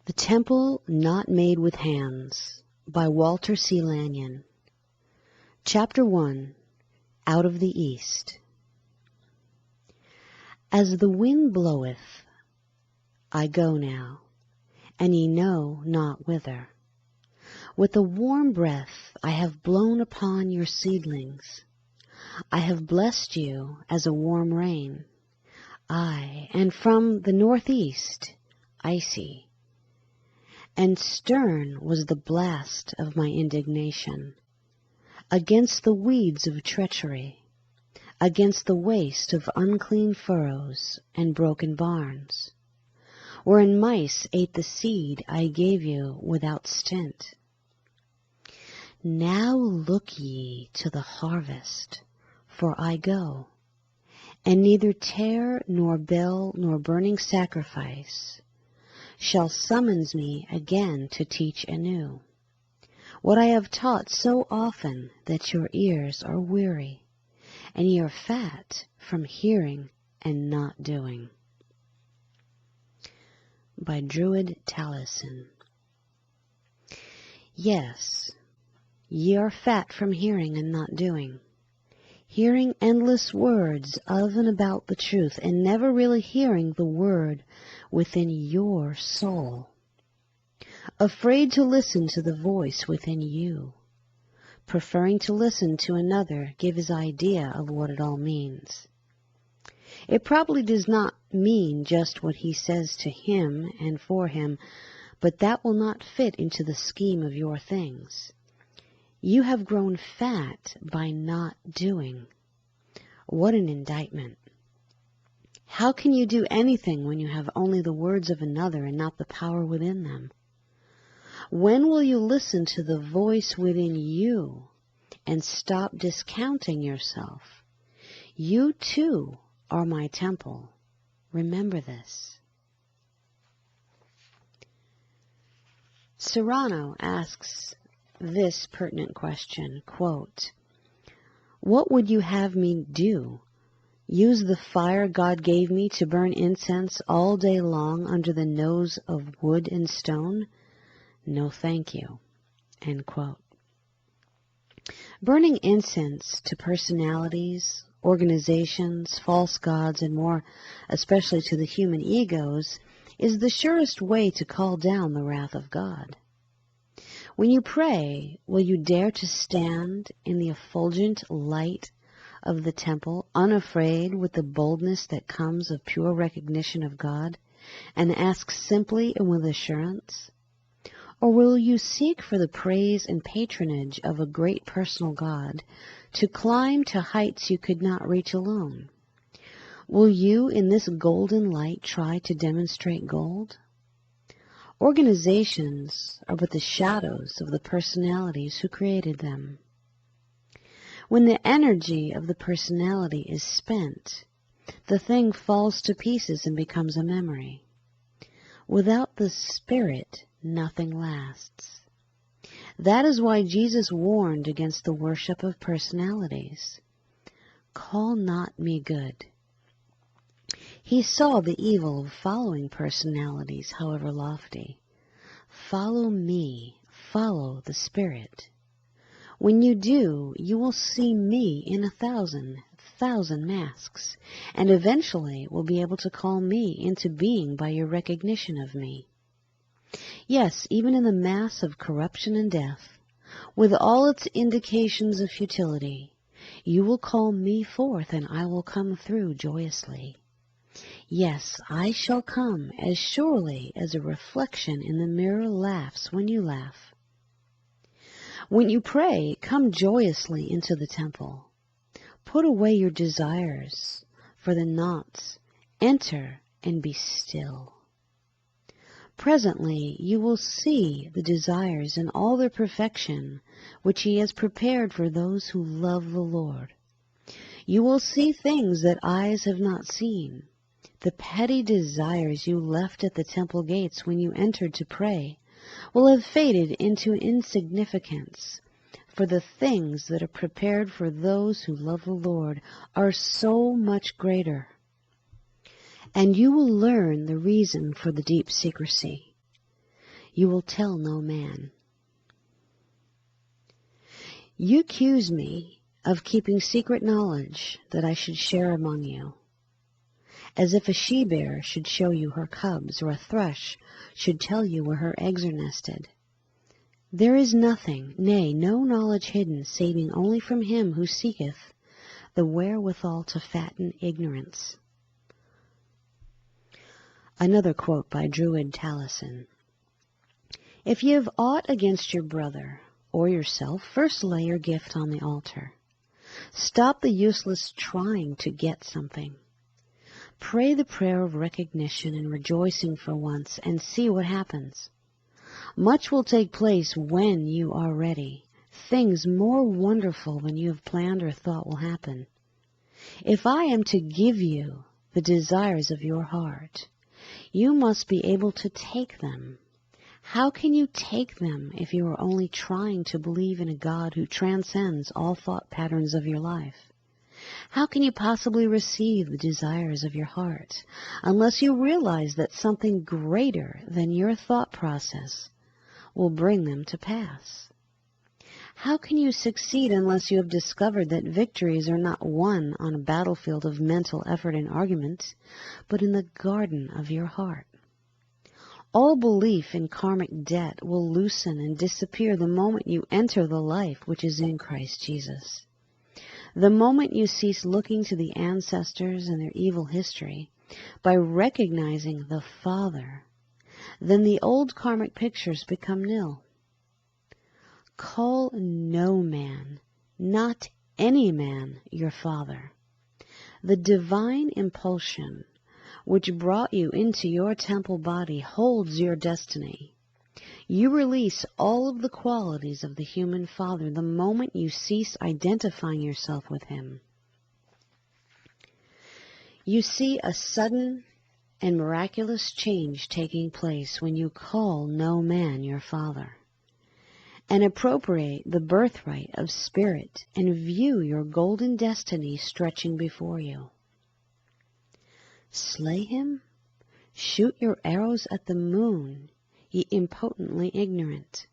The Temple Not Made with Hands by Walter C. Lanyon. Chapter 1. Out of the East. As the wind bloweth, I go now, and ye know not whither. With a warm breath I have blown upon your seedlings. I have blessed you as a warm rain. Aye, and from the northeast, icy. And stern was the blast of my indignation, against the weeds of treachery, against the waste of unclean furrows and broken barns, wherein mice ate the seed I gave you without stint. Now look ye to the harvest, for I go, and neither tare nor bell nor burning sacrifice shall summons me again to teach anew what I have taught so often that your ears are weary, and ye are fat from hearing and not doing. By Druid Taliesin. Yes, ye are fat from hearing and not doing, hearing endless words of and about the truth, and never really hearing the word within your soul. Afraid to listen to the voice within you, preferring to listen to another give his idea of what it all means. It probably does not mean just what he says to him and for him, but that will not fit into the scheme of your things. You have grown fat by not doing. What an indictment. How can you do anything when you have only the words of another and not the power within them? When will you listen to the voice within you and stop discounting yourself? You too are my temple. Remember this. Serrano asks this pertinent question, quote, "What would you have me do? Use the fire God gave me to burn incense all day long under the nose of wood and stone? No, thank you." End quote. Burning incense to personalities, organizations, false gods, and more especially to the human egos is the surest way to call down the wrath of God. When you pray, will you dare to stand in the effulgent light of the temple, unafraid with the boldness that comes of pure recognition of God, and ask simply and with assurance? Or will you seek for the praise and patronage of a great personal God, to climb to heights you could not reach alone? Will you, in this golden light, try to demonstrate gold? Organizations are but the shadows of the personalities who created them. When the energy of the personality is spent, the thing falls to pieces and becomes a memory. Without the spirit, nothing lasts. That is why Jesus warned against the worship of personalities. Call not me good. He saw the evil of following personalities, however lofty. Follow me, follow the Spirit. When you do, you will see me in 1,000,000 masks, and eventually will be able to call me into being by your recognition of me. Yes, even in the mass of corruption and death, with all its indications of futility, you will call me forth, and I will come through joyously. Yes, I shall come as surely as a reflection in the mirror laughs when you laugh. When you pray, come joyously into the temple. Put away your desires for the nonce. Enter and be still. Presently you will see the desires in all their perfection which He has prepared for those who love the Lord. You will see things that eyes have not seen. The petty desires you left at the temple gates when you entered to pray will have faded into insignificance, for the things that are prepared for those who love the Lord are so much greater. And you will learn the reason for the deep secrecy. you will tell no man. You accuse me of keeping secret knowledge that I should share among you, as if a she-bear should show you her cubs, or a thrush should tell you where her eggs are nested. There is nothing, nay, no knowledge hidden, saving only from him who seeketh the wherewithal to fatten ignorance. Another quote by Druid Taliesin. If ye have aught against your brother or yourself, first lay your gift on the altar. Stop the useless trying to get something. Pray the prayer of recognition and rejoicing for once, and see what happens. Much will take place when you are ready. Things more wonderful than you have planned or thought will happen. If I am to give you the desires of your heart, you must be able to take them. How can you take them if you are only trying to believe in a God who transcends all thought patterns of your life? How can you possibly receive the desires of your heart unless you realize that something greater than your thought process will bring them to pass? How can you succeed unless you have discovered that victories are not won on a battlefield of mental effort and argument, but in the garden of your heart? All belief in karmic debt will loosen and disappear the moment you enter the life which is in Christ Jesus. The moment you cease looking to the ancestors and their evil history by recognizing the Father, then the old karmic pictures become nil. Call no man, not any man, your father. The divine impulsion which brought you into your temple body holds your destiny. You release all of the qualities of the human father the moment you cease identifying yourself with him. You see a sudden and miraculous change taking place when you call no man your father, and appropriate the birthright of spirit and view your golden destiny stretching before you. Slay him? Shoot your arrows at the moon, ye impotently ignorant.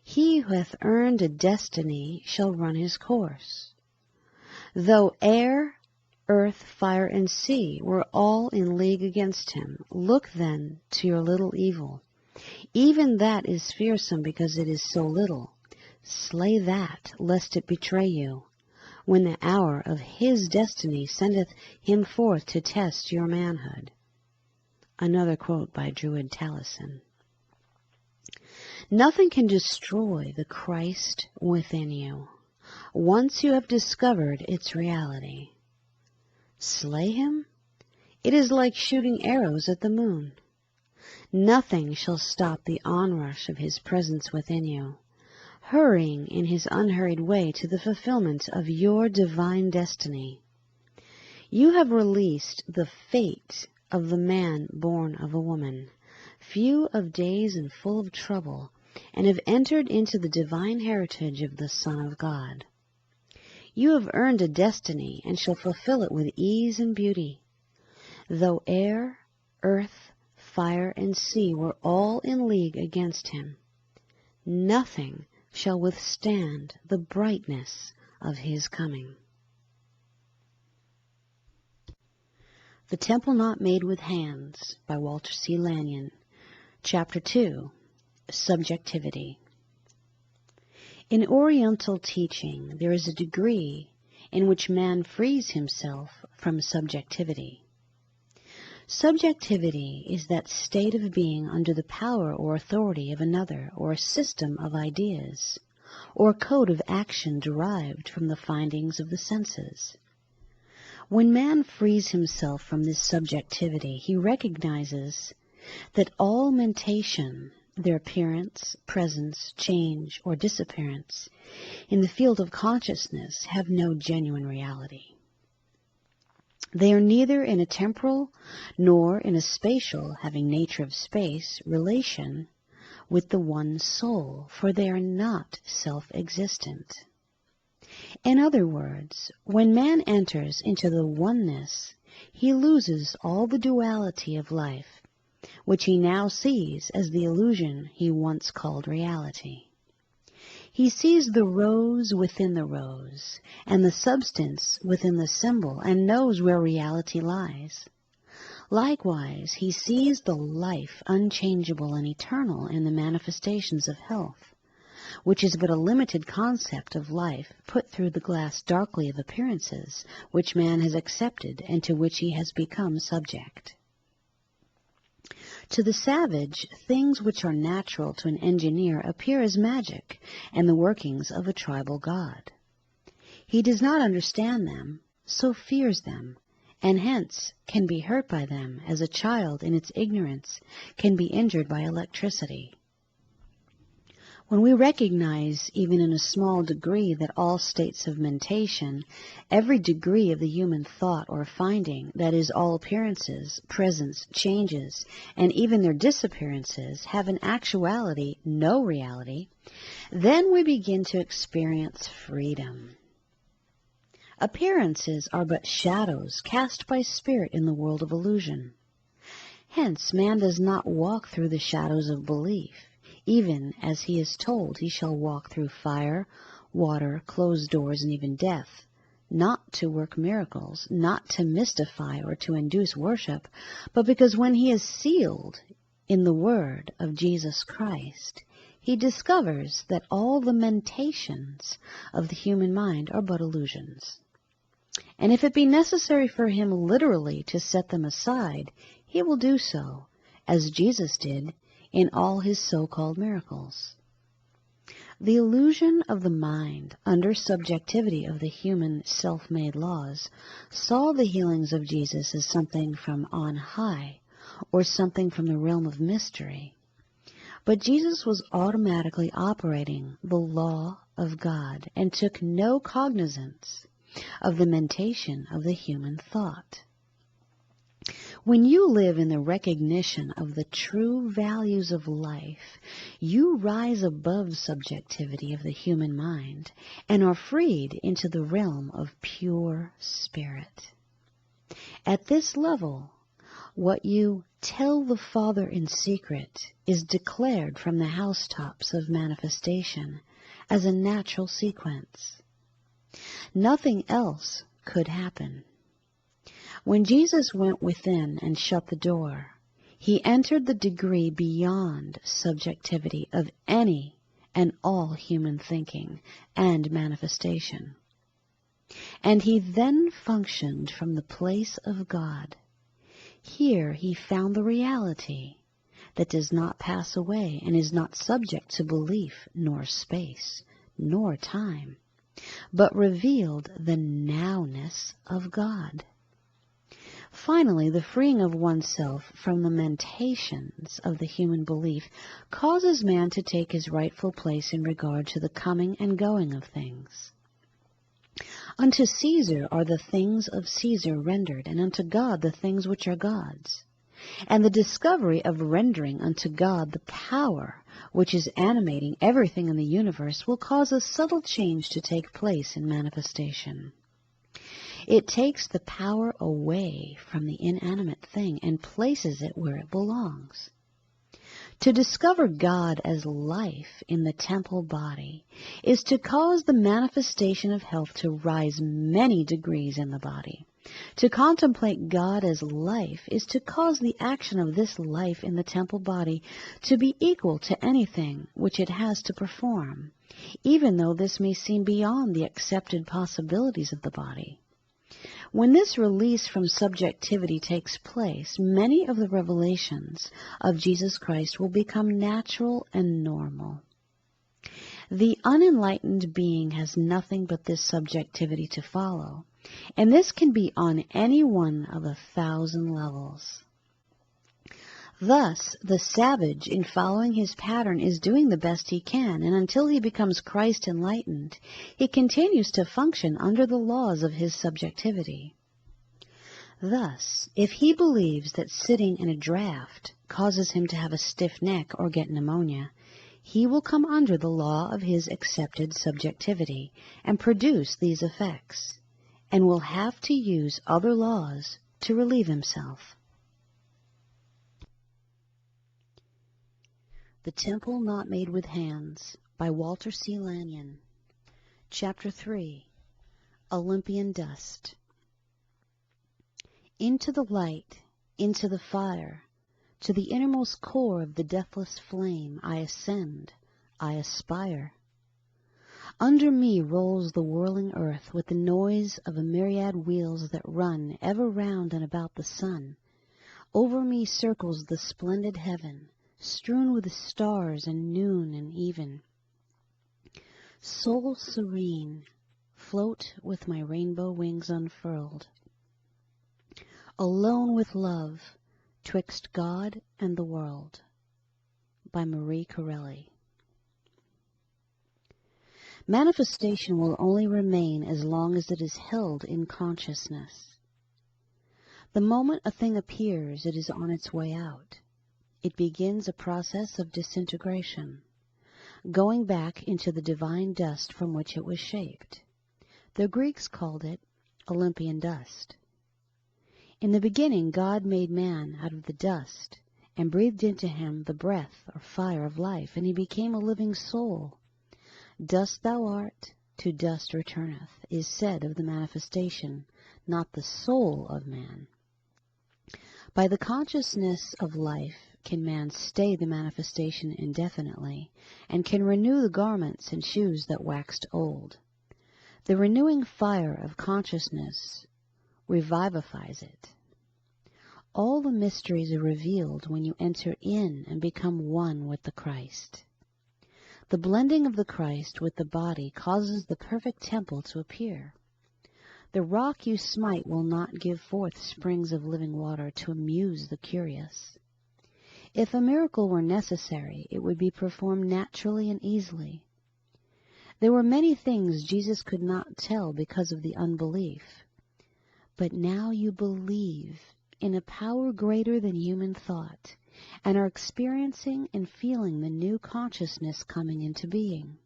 He who hath earned a destiny shall run his course. Though air, earth, fire, and sea were all in league against him, look then to your little evil. Even that is fearsome because it is so little. Slay that, lest it betray you, when the hour of his destiny sendeth him forth to test your manhood. Another quote by Druid Taliesin. Nothing can destroy the Christ within you once you have discovered its reality. Slay him? It is like shooting arrows at the moon. Nothing shall stop the onrush of his presence within you, hurrying in his unhurried way to the fulfillment of your divine destiny. You have released the fate of the man born of a woman, few of days and full of trouble, and have entered into the divine heritage of the Son of God. You have earned a destiny and shall fulfill it with ease and beauty. Though air, earth, fire, and sea were all in league against him, nothing shall withstand the brightness of his coming. The Temple Not Made with Hands by Walter C. Lanyon. Chapter 2. Subjectivity. In Oriental teaching, there is a degree in which man frees himself from subjectivity. Subjectivity is that state of being under the power or authority of another, or a system of ideas, or a code of action derived from the findings of the senses. When man frees himself from this subjectivity, he recognizes that all mentation, their appearance, presence, change, or disappearance in the field of consciousness have no genuine reality. They are neither in a temporal nor in a spatial, having nature of space, relation with the one soul, for they are not self-existent. In other words, when man enters into the oneness, he loses all the duality of life, which he now sees as the illusion he once called reality. He sees the rose within the rose, and the substance within the symbol, and knows where reality lies. Likewise, he sees the life unchangeable and eternal in the manifestations of health, which is but a limited concept of life put through the glass darkly of appearances, which man has accepted and to which he has become subject. To the savage, things which are natural to an engineer appear as magic and the workings of a tribal god. He does not understand them, so fears them, and hence can be hurt by them as a child in its ignorance can be injured by electricity. When we recognize, even in a small degree, that all states of mentation, every degree of the human thought or finding, that is, all appearances, presence, changes, and even their disappearances, have in actuality no reality, then we begin to experience freedom. Appearances are but shadows cast by spirit in the world of illusion. Hence, man does not walk through the shadows of belief, even as he is told he shall walk through fire, water, closed doors, and even death, not to work miracles, not to mystify or to induce worship, but because when he is sealed in the word of Jesus Christ, he discovers that all the mentations of the human mind are but illusions. And if it be necessary for him literally to set them aside, he will do so, as Jesus did in all his so-called miracles. The illusion of the mind, under subjectivity of the human self-made laws, saw the healings of Jesus as something from on high, or something from the realm of mystery. But Jesus was automatically operating the law of God and took no cognizance of the mentation of the human thought. When you live in the recognition of the true values of life, you rise above subjectivity of the human mind and are freed into the realm of pure spirit. At this level, what you tell the Father in secret is declared from the housetops of manifestation as a natural sequence. Nothing else could happen. When Jesus went within and shut the door, he entered the degree beyond subjectivity of any and all human thinking and manifestation. And he then functioned from the place of God. Here he found the reality that does not pass away and is not subject to belief, nor space, nor time, but revealed the nowness of God. Finally, the freeing of oneself from the mentations of the human belief causes man to take his rightful place in regard to the coming and going of things. Unto Caesar are the things of Caesar rendered, and unto God the things which are God's. And the discovery of rendering unto God the power which is animating everything in the universe will cause a subtle change to take place in manifestation. It takes the power away from the inanimate thing and places it where it belongs. To discover God as life in the temple body is to cause the manifestation of health to rise many degrees in the body. To contemplate God as life is to cause the action of this life in the temple body to be equal to anything which it has to perform, even though this may seem beyond the accepted possibilities of the body. When this release from subjectivity takes place, many of the revelations of Jesus Christ will become natural and normal. The unenlightened being has nothing but this subjectivity to follow, and this can be on any one of 1,000 levels. Thus, the savage, in following his pattern, is doing the best he can, and until he becomes Christ enlightened, he continues to function under the laws of his subjectivity. Thus, if he believes that sitting in a draft causes him to have a stiff neck or get pneumonia, he will come under the law of his accepted subjectivity and produce these effects, and will have to use other laws to relieve himself. The Temple Not Made with Hands by Walter C. Lanyon. Chapter 3. Olympian Dust. Into the light, into the fire, to the innermost core of the deathless flame I ascend, I aspire. Under me rolls the whirling earth with the noise of a myriad wheels that run ever round and about the sun. Over me circles the splendid heaven, strewn with stars and noon and even. Soul serene, float with my rainbow wings unfurled, alone with love, twixt God and the world. By Marie Corelli. Manifestation will only remain as long as it is held in consciousness. The moment a thing appears, it is on its way out. It begins a process of disintegration, going back into the divine dust from which it was shaped. The Greeks called it Olympian dust. In the beginning, God made man out of the dust and breathed into him the breath or fire of life, and he became a living soul. Dust thou art, to dust returneth, is said of the manifestation, not the soul of man. By the consciousness of life can man stay the manifestation indefinitely, and can renew the garments and shoes that waxed old. The renewing fire of consciousness revivifies it. All the mysteries are revealed when you enter in and become one with the Christ. The blending of the Christ with the body causes the perfect temple to appear. The rock you smite will not give forth springs of living water to amuse the curious. If a miracle were necessary, it would be performed naturally and easily. There were many things Jesus could not tell because of the unbelief. But now you believe in a power greater than human thought, and are experiencing and feeling the new consciousness coming into being.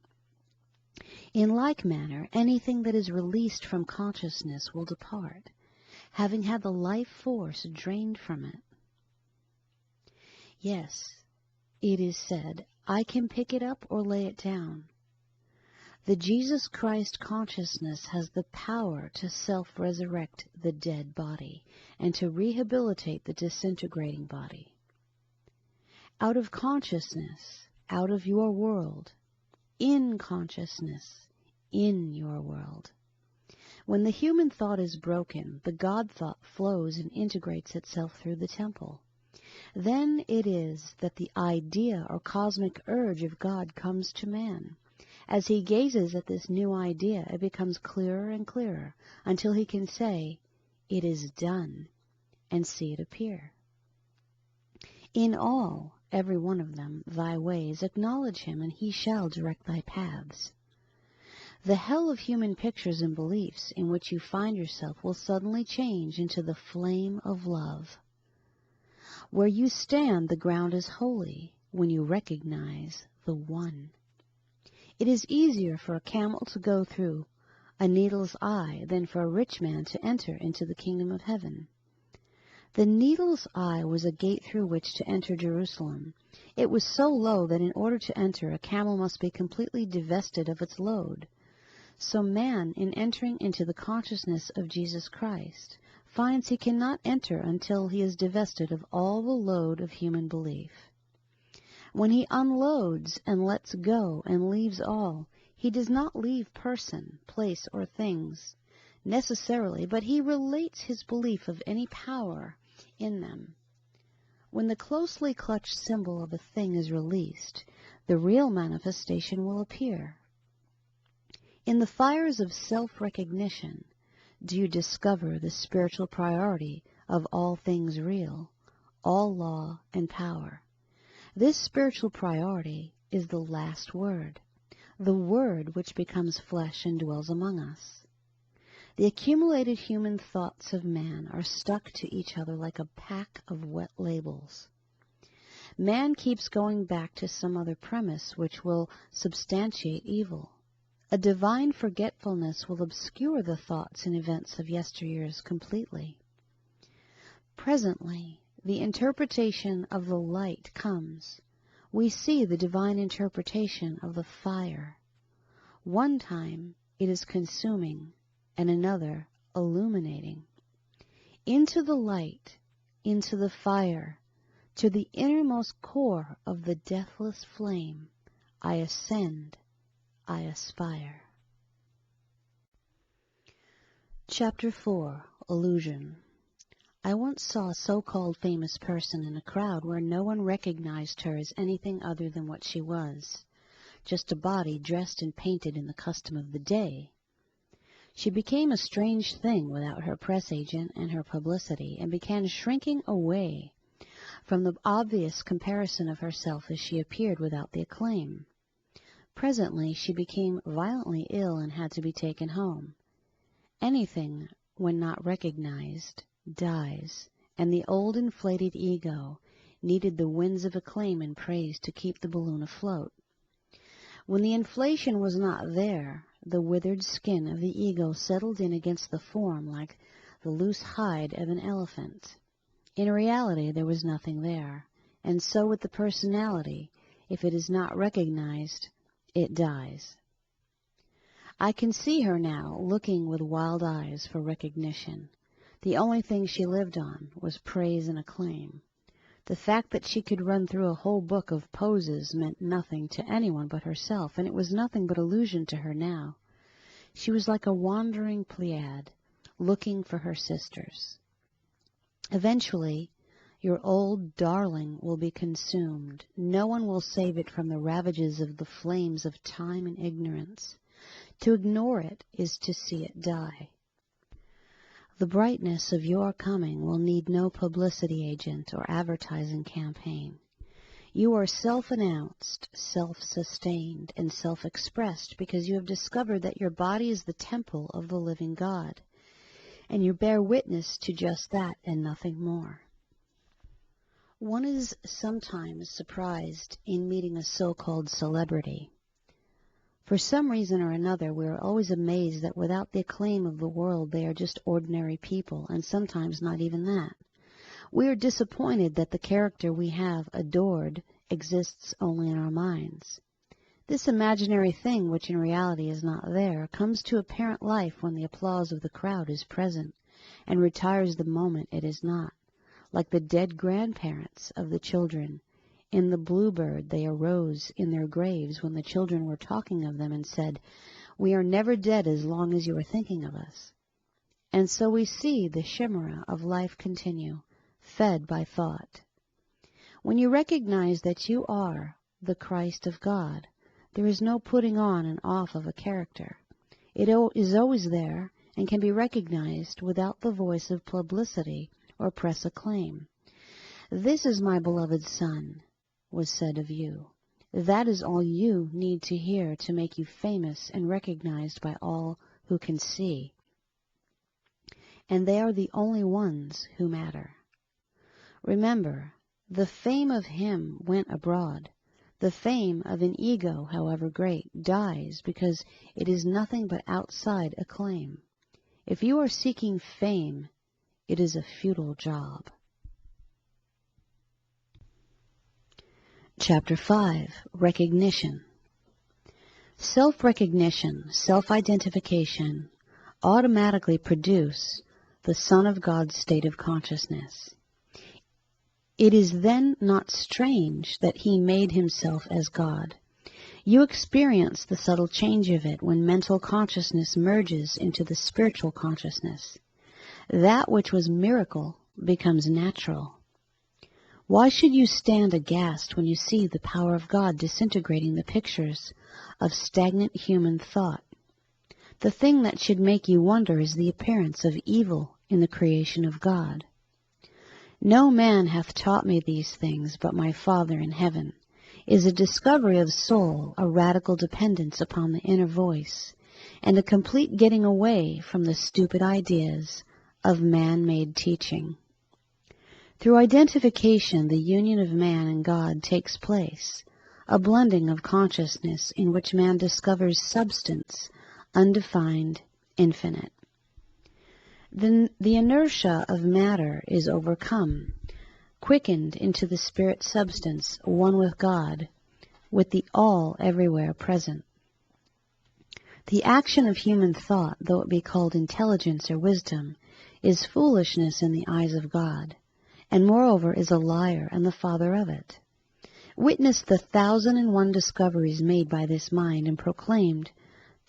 In like manner, anything that is released from consciousness will depart, having had the life force drained from it. Yes, it is said, I can pick it up or lay it down. The Jesus Christ consciousness has the power to self-resurrect the dead body and to rehabilitate the disintegrating body. Out of consciousness, out of your world, in consciousness, in your world. When the human thought is broken, the God thought flows and integrates itself through the temple. Then it is that the idea or cosmic urge of God comes to man. As he gazes at this new idea, it becomes clearer and clearer until he can say, "It is done," and see it appear. In all, every one of them, thy ways, acknowledge him, and he shall direct thy paths. The hell of human pictures and beliefs in which you find yourself will suddenly change into the flame of love. Where you stand, the ground is holy when you recognize the One. It is easier for a camel to go through a needle's eye than for a rich man to enter into the kingdom of heaven. The needle's eye was a gate through which to enter Jerusalem. It was so low that in order to enter, a camel must be completely divested of its load. So man, in entering into the consciousness of Jesus Christ, finds he cannot enter until he is divested of all the load of human belief. When he unloads and lets go and leaves all, he does not leave person, place, or things necessarily, but he relates his belief of any power in them. When the closely clutched symbol of a thing is released, the real manifestation will appear. In the fires of self-recognition, do you discover the spiritual priority of all things real, all law and power. This spiritual priority is the last word, the Word which becomes flesh and dwells among us. The accumulated human thoughts of man are stuck to each other like a pack of wet labels. Man keeps going back to some other premise which will substantiate evil. A divine forgetfulness will obscure the thoughts and events of yesteryears completely. Presently, the interpretation of the light comes, we see the divine interpretation of the fire. One time it is consuming, and another illuminating. Into the light, into the fire, to the innermost core of the deathless flame, I ascend, I aspire. Chapter 4. Illusion. I once saw a so-called famous person in a crowd where no one recognized her as anything other than what she was, just a body dressed and painted in the custom of the day. She became a strange thing without her press agent and her publicity, and began shrinking away from the obvious comparison of herself as she appeared without the acclaim. Presently she became violently ill and had to be taken home. Anything, when not recognized, dies, and the old inflated ego needed the winds of acclaim and praise to keep the balloon afloat. When the inflation was not there, the withered skin of the ego settled in against the form like the loose hide of an elephant. In reality there was nothing there, and so with the personality, if it is not recognized, it dies. I can see her now, looking with wild eyes for recognition. The only thing she lived on was praise and acclaim. The fact that she could run through a whole book of poses meant nothing to anyone but herself, and it was nothing but illusion to her now. She was like a wandering Pleiad, looking for her sisters. Eventually, your old darling will be consumed. No one will save it from the ravages of the flames of time and ignorance. To ignore it is to see it die. The brightness of your coming will need no publicity agent or advertising campaign. You are self-announced, self-sustained, and self-expressed because you have discovered that your body is the temple of the living God, and you bear witness to just that and nothing more. One is sometimes surprised in meeting a so-called celebrity. For some reason or another, we are always amazed that without the acclaim of the world, they are just ordinary people, and sometimes not even that. We are disappointed that the character we have adored exists only in our minds. This imaginary thing, which in reality is not there, comes to apparent life when the applause of the crowd is present, and retires the moment it is not, like the dead grandparents of the children. In the bluebird they arose in their graves when the children were talking of them and said, "We are never dead as long as you are thinking of us." And so we see the chimera of life continue, fed by thought. When you recognize that you are the Christ of God, there is no putting on and off of a character. It is always there and can be recognized without the voice of publicity or press acclaim. "This is my beloved Son," was said of you. That is all you need to hear to make you famous and recognized by all who can see. And they are the only ones who matter. Remember, the fame of him went abroad. The fame of an ego, however great, dies because it is nothing but outside acclaim. If you are seeking fame, it is a futile job. Chapter 5. Recognition. Self-recognition, self-identification automatically produce the Son of God's state of consciousness. It is then not strange that he made himself as God. You experience the subtle change of it when mental consciousness merges into the spiritual consciousness. That which was miracle becomes natural. Why should you stand aghast when you see the power of God disintegrating the pictures of stagnant human thought? The thing that should make you wonder is the appearance of evil in the creation of God. "No man hath taught me these things, but my Father in heaven," is a discovery of soul, a radical dependence upon the inner voice, and a complete getting away from the stupid ideas of man-made teaching. Through identification, the union of man and God takes place, a blending of consciousness in which man discovers substance, undefined, infinite. Then the inertia of matter is overcome. quickened into the spirit substance, one with God, with the all everywhere present. The action of human thought, though it be called intelligence or wisdom, is foolishness in the eyes of God, and moreover is a liar and the father of it. Witness the 1,001 discoveries made by this mind, and proclaimed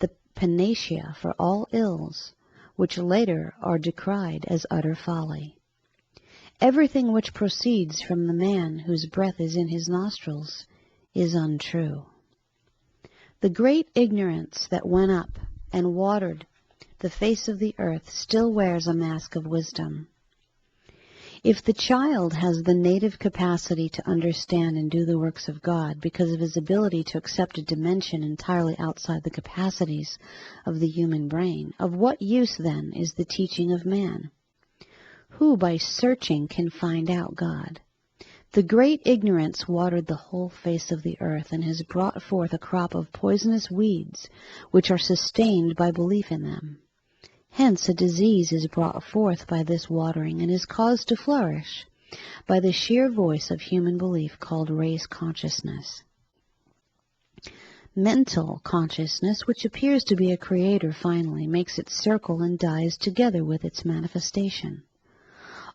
the panacea for all ills, which later are decried as utter folly. Everything which proceeds from the man whose breath is in his nostrils is untrue. The great ignorance that went up and watered the face of the earth still wears a mask of wisdom. If the child has the native capacity to understand and do the works of God because of his ability to accept a dimension entirely outside the capacities of the human brain, of what use then is the teaching of man? Who by searching can find out God? The great ignorance watered the whole face of the earth and has brought forth a crop of poisonous weeds which are sustained by belief in them. Hence a disease is brought forth by this watering and is caused to flourish by the sheer voice of human belief called race consciousness. Mental consciousness, which appears to be a creator finally, makes its circle and dies together with its manifestation.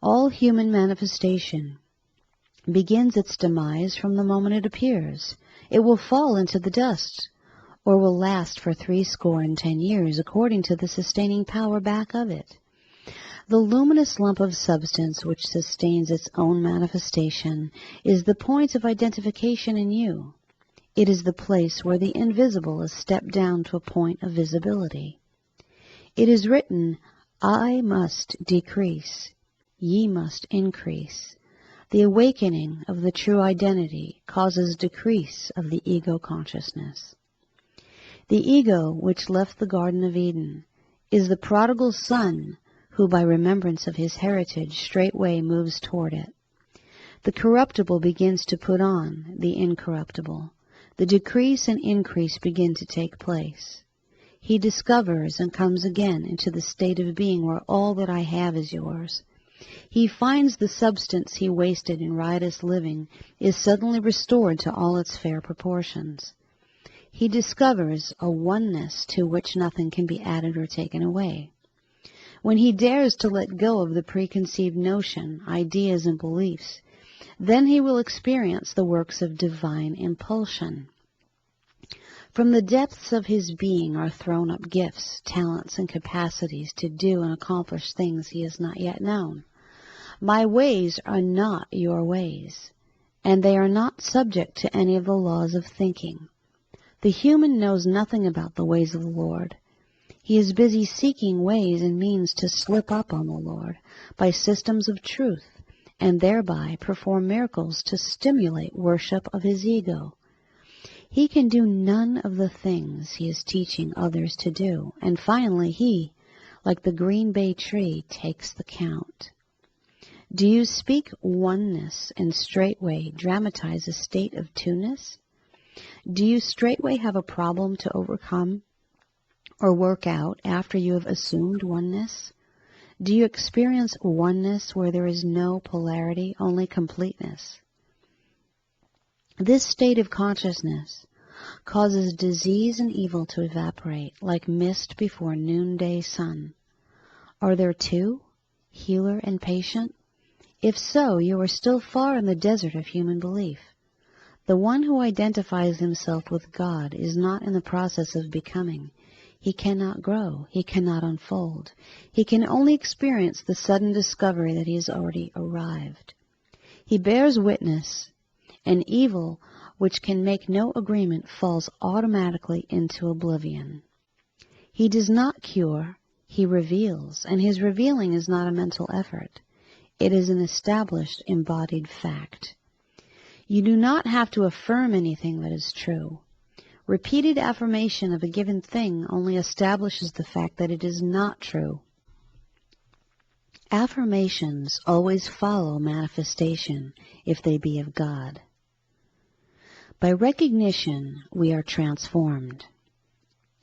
All human manifestation begins its demise from the moment it appears. It will fall into the dust, or will last for 70 years, according to the sustaining power back of it. The luminous lump of substance which sustains its own manifestation is the point of identification in you. It is the place where the invisible is stepped down to a point of visibility. It is written, I must decrease, ye must increase. The awakening of the true identity causes decrease of the ego consciousness. The ego, which left the Garden of Eden, is the prodigal son who, by remembrance of his heritage, straightway moves toward it. The corruptible begins to put on the incorruptible. The decrease and increase begin to take place. He discovers and comes again into the state of being where all that I have is yours. He finds the substance he wasted in riotous living is suddenly restored to all its fair proportions. He discovers a oneness to which nothing can be added or taken away. When he dares to let go of the preconceived notion, ideas, and beliefs, then he will experience the works of divine impulsion. From the depths of his being are thrown up gifts, talents, and capacities to do and accomplish things he has not yet known. My ways are not your ways, and they are not subject to any of the laws of thinking. The human knows nothing about the ways of the Lord. He is busy seeking ways and means to slip up on the Lord by systems of truth, and thereby perform miracles to stimulate worship of his ego. He can do none of the things he is teaching others to do, and finally he, like the green bay tree, takes the count. Do you speak oneness and straightway dramatize a state of two-ness? Do you straightway have a problem to overcome or work out after you have assumed oneness? Do you experience oneness where there is no polarity, only completeness? This state of consciousness causes disease and evil to evaporate like mist before noonday sun. Are there two, healer and patient? If so, you are still far in the desert of human belief. The one who identifies himself with God is not in the process of becoming. He cannot grow. He cannot unfold. He can only experience the sudden discovery that he has already arrived. He bears witness, and evil, which can make no agreement, falls automatically into oblivion. He does not cure, he reveals, and his revealing is not a mental effort. It is an established, embodied fact. You do not have to affirm anything that is true. Repeated affirmation of a given thing only establishes the fact that it is not true. Affirmations always follow manifestation if they be of God. By recognition, we are transformed.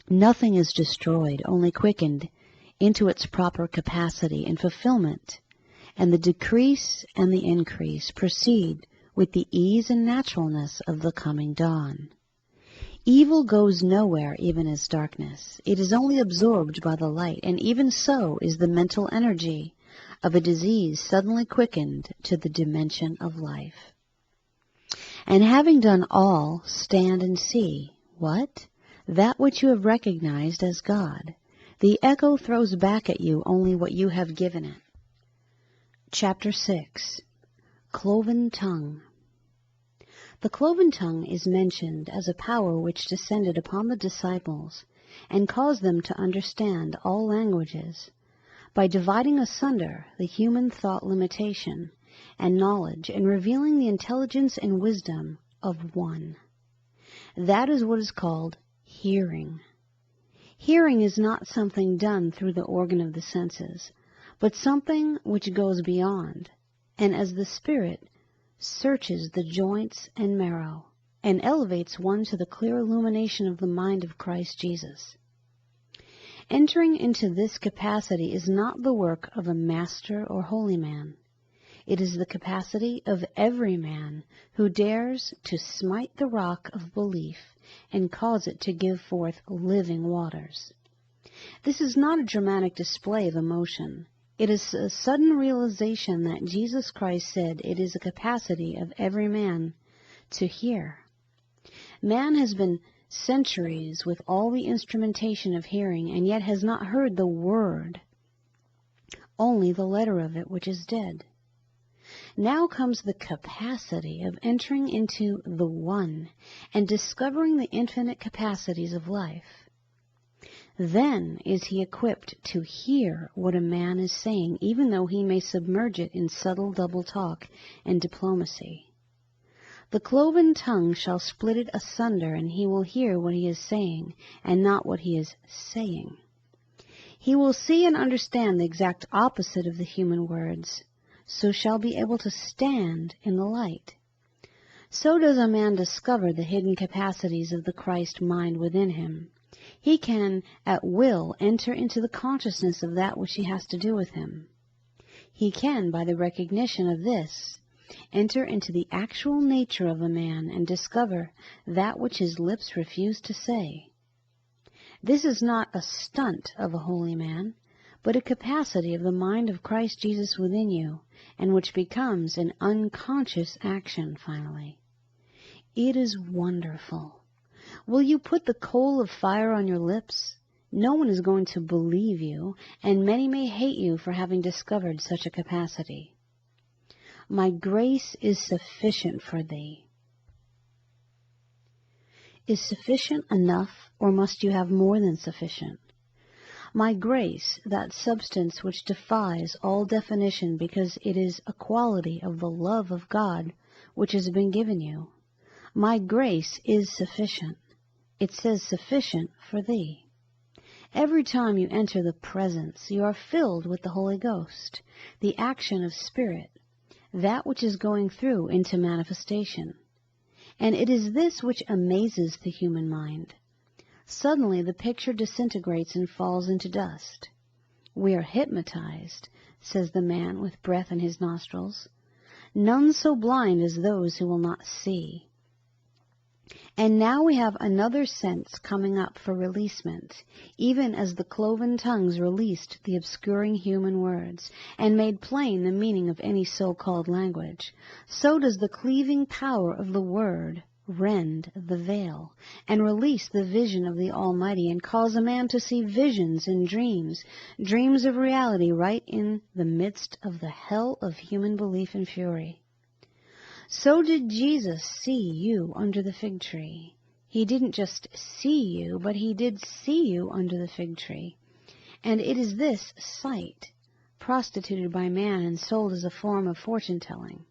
Nothing is destroyed, only quickened into its proper capacity and fulfillment, and the decrease and the increase proceed with the ease and naturalness of the coming dawn. Evil goes nowhere even as darkness. It is only absorbed by the light, and even so is the mental energy of a disease suddenly quickened to the dimension of life. And having done all, stand and see. What? That which you have recognized as God. The echo throws back at you only what you have given it. Chapter 6. Cloven Tongue. The cloven tongue is mentioned as a power which descended upon the disciples and caused them to understand all languages, by dividing asunder the human thought limitation and knowledge and revealing the intelligence and wisdom of one. That is what is called hearing. Hearing is not something done through the organ of the senses, but something which goes beyond, and as the Spirit searches the joints and marrow, and elevates one to the clear illumination of the mind of Christ Jesus. Entering into this capacity is not the work of a master or holy man. It is the capacity of every man who dares to smite the rock of belief and cause it to give forth living waters. This is not a dramatic display of emotion. It is a sudden realization that Jesus Christ said it is a capacity of every man to hear. Man has been centuries with all the instrumentation of hearing, and yet has not heard the word, only the letter of it, which is dead. Now comes the capacity of entering into the One and discovering the infinite capacities of life. Then is he equipped to hear what a man is saying, even though he may submerge it in subtle double talk and diplomacy. The cloven tongue shall split it asunder, and he will hear what he is saying, and not what he is saying. He will see and understand the exact opposite of the human words, so shall be able to stand in the light. So does a man discover the hidden capacities of the Christ mind within him. He can at will enter into the consciousness of that which he has to do with him. He can, by the recognition of this, enter into the actual nature of a man and discover that which his lips refuse to say. This is not a stunt of a holy man, but a capacity of the mind of Christ Jesus within you, and which becomes an unconscious action finally. It is wonderful. Will you put the coal of fire on your lips? No one is going to believe you, and many may hate you for having discovered such a capacity. My grace is sufficient for thee. Is sufficient enough, or must you have more than sufficient? My grace, that substance which defies all definition because it is a quality of the love of God which has been given you. My grace is sufficient. It says sufficient for thee. Every time you enter the presence, you are filled with the Holy Ghost, the action of Spirit, that which is going through into manifestation. And it is this which amazes the human mind. Suddenly the picture disintegrates and falls into dust. We are hypnotized, says the man with breath in his nostrils. None so blind as those who will not see. And now we have another sense coming up for releasement, even as the cloven tongues released the obscuring human words, and made plain the meaning of any so-called language. So does the cleaving power of the Word rend the veil, and release the vision of the Almighty, and cause a man to see visions and dreams, dreams of reality right in the midst of the hell of human belief and fury. So did Jesus see you under the fig tree. He didn't just see you, but he did see you under the fig tree. And it is this sight, prostituted by man and sold as a form of fortune-telling.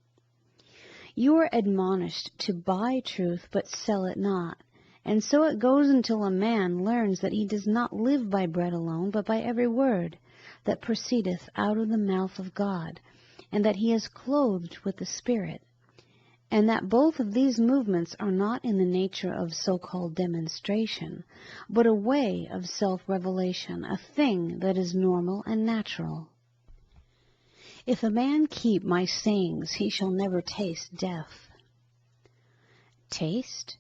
You are admonished to buy truth, but sell it not. And so it goes until a man learns that he does not live by bread alone, but by every word that proceedeth out of the mouth of God, and that he is clothed with the Spirit, and that both of these movements are not in the nature of so-called demonstration, but a way of self-revelation, a thing that is normal and natural. If a man keep my sayings, he shall never taste death. Taste?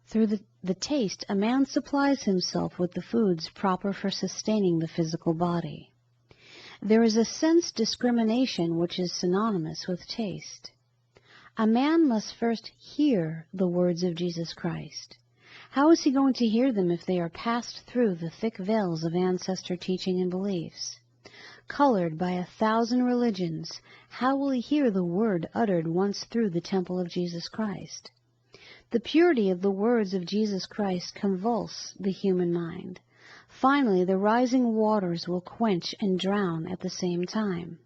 Through the taste, a man supplies himself with the foods proper for sustaining the physical body. There is a sense discrimination which is synonymous with taste. A man must first hear the words of Jesus Christ. How is he going to hear them if they are passed through the thick veils of ancestor teaching and beliefs? Colored by 1,000 religions, how will he hear the word uttered once through the temple of Jesus Christ? The purity of the words of Jesus Christ convulse the human mind. Finally, the rising waters will quench and drown at the same time.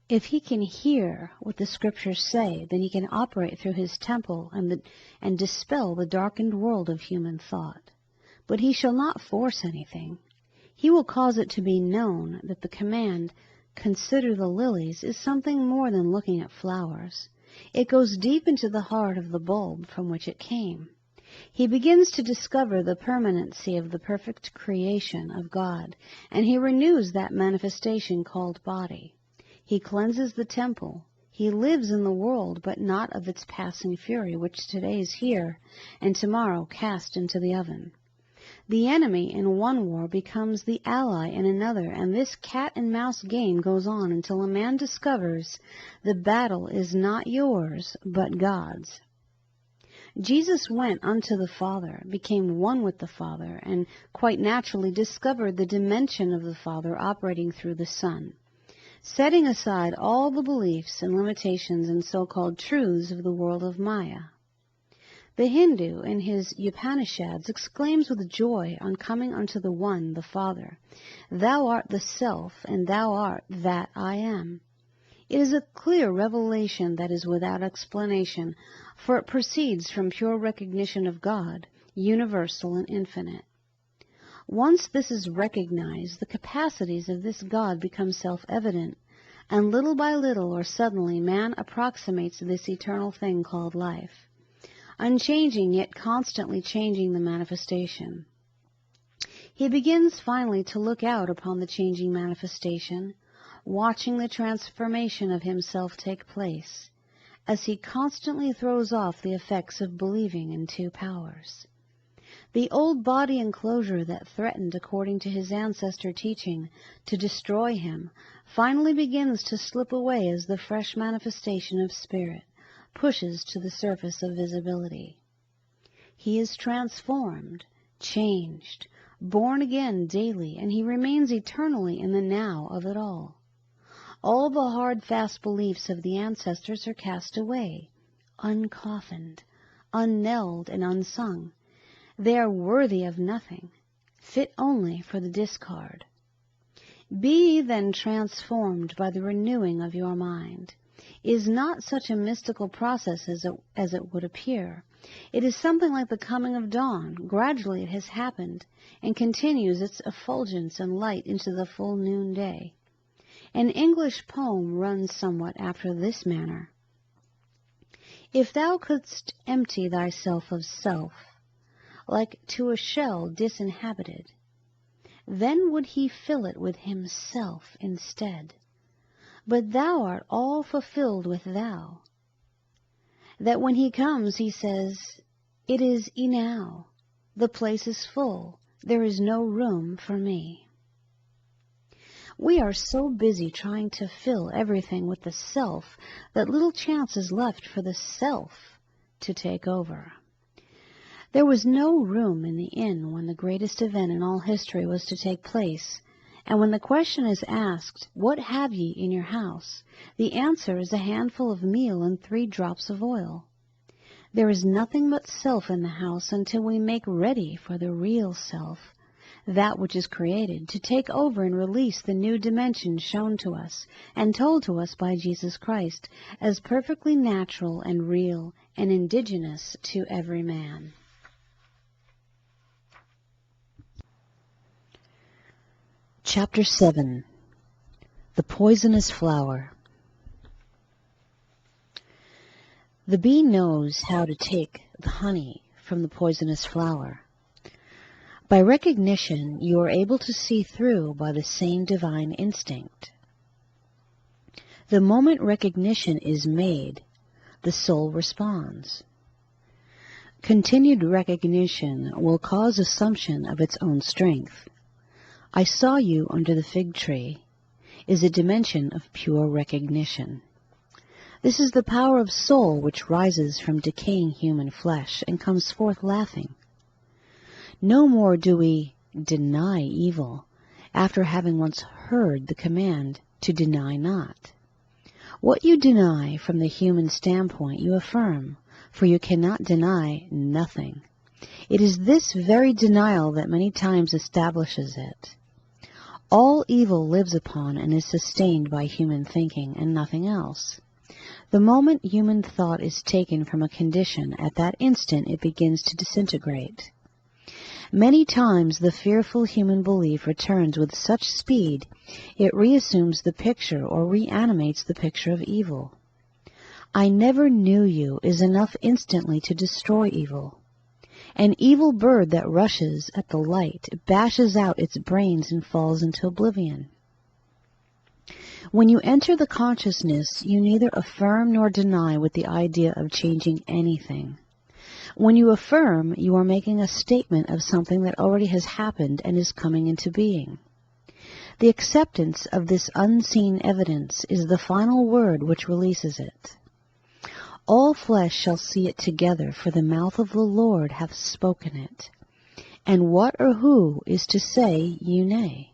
If he can hear what the Scriptures say, then he can operate through his temple and dispel the darkened world of human thought. But he shall not force anything. He will cause it to be known that the command, "Consider the lilies," is something more than looking at flowers. It goes deep into the heart of the bulb from which it came. He begins to discover the permanency of the perfect creation of God, and he renews that manifestation called body. He cleanses the temple. He lives in the world, but not of its passing fury, which today is here, and tomorrow cast into the oven. The enemy in one war becomes the ally in another, and this cat-and-mouse game goes on until a man discovers the battle is not yours, but God's. Jesus went unto the Father, became one with the Father, and quite naturally discovered the dimension of the Father operating through the Son, setting aside all the beliefs and limitations and so-called truths of the world of Maya. The Hindu, in his Upanishads, exclaims with joy on coming unto the One, the Father, "Thou art the Self, and thou art that I am." It is a clear revelation that is without explanation, for it proceeds from pure recognition of God, universal and infinite. Once this is recognized, the capacities of this God become self-evident, and little by little or suddenly man approximates this eternal thing called life, unchanging yet constantly changing the manifestation. He begins finally to look out upon the changing manifestation, watching the transformation of himself take place, as he constantly throws off the effects of believing in two powers. The old body enclosure that threatened, according to his ancestor teaching, to destroy him, finally begins to slip away as the fresh manifestation of spirit pushes to the surface of visibility. He is transformed, changed, born again daily, and he remains eternally in the now of it all. All the hard, fast beliefs of the ancestors are cast away, uncoffined, unknelled, and unsung. They are worthy of nothing, fit only for the discard. Be ye then transformed by the renewing of your mind. It is not such a mystical process as it would appear. It is something like the coming of dawn. Gradually it has happened, and continues its effulgence and light into the full noonday. An English poem runs somewhat after this manner. If thou couldst empty thyself of self, like to a shell disinhabited, then would he fill it with himself instead. But thou art all fulfilled with thou, that when he comes he says, "It is enow, the place is full, there is no room for me." We are so busy trying to fill everything with the self that little chance is left for the self to take over. There was no room in the inn when the greatest event in all history was to take place, and when the question is asked, "What have ye in your house?" the answer is a handful of meal and 3 drops of oil. There is nothing but self in the house until we make ready for the real self, that which is created, to take over and release the new dimension shown to us and told to us by Jesus Christ as perfectly natural and real and indigenous to every man. Chapter 7. The Poisonous Flower. The bee knows how to take the honey from the poisonous flower. By recognition, you are able to see through by the same divine instinct. The moment recognition is made, the soul responds. Continued recognition will cause assumption of its own strength. I saw you under the fig tree is a dimension of pure recognition. This is the power of soul which rises from decaying human flesh and comes forth laughing. No more do we deny evil after having once heard the command to deny not. What you deny from the human standpoint you affirm, for you cannot deny nothing. It is this very denial that many times establishes it. All evil lives upon and is sustained by human thinking and nothing else. The moment human thought is taken from a condition, at that instant it begins to disintegrate. Many times the fearful human belief returns with such speed, it reassumes the picture or reanimates the picture of evil. I never knew you is enough instantly to destroy evil. An evil bird that rushes at the light bashes out its brains and falls into oblivion. When you enter the consciousness, you neither affirm nor deny with the idea of changing anything. When you affirm, you are making a statement of something that already has happened and is coming into being. The acceptance of this unseen evidence is the final word which releases it. All flesh shall see it together, for the mouth of the Lord hath spoken it. And what or who is to say ye nay?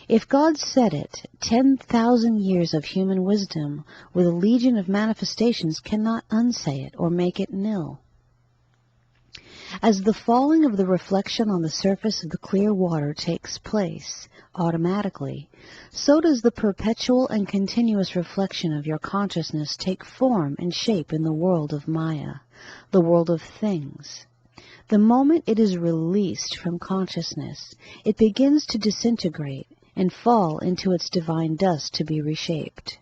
If God said it, 10,000 years of human wisdom with a legion of manifestations cannot unsay it or make it nil. As the falling of the reflection on the surface of the clear water takes place automatically, so does the perpetual and continuous reflection of your consciousness take form and shape in the world of Maya, the world of things. The moment it is released from consciousness, it begins to disintegrate and fall into its divine dust to be reshaped.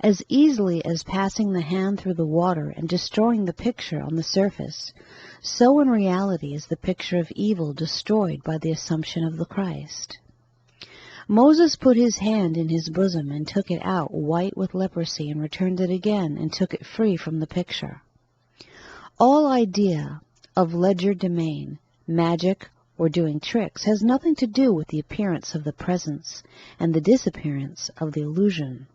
As easily as passing the hand through the water and destroying the picture on the surface, so in reality is the picture of evil destroyed by the assumption of the Christ. Moses put his hand in his bosom and took it out white with leprosy and returned it again and took it free from the picture. All idea of legerdemain, magic, or doing tricks has nothing to do with the appearance of the presence and the disappearance of the illusion.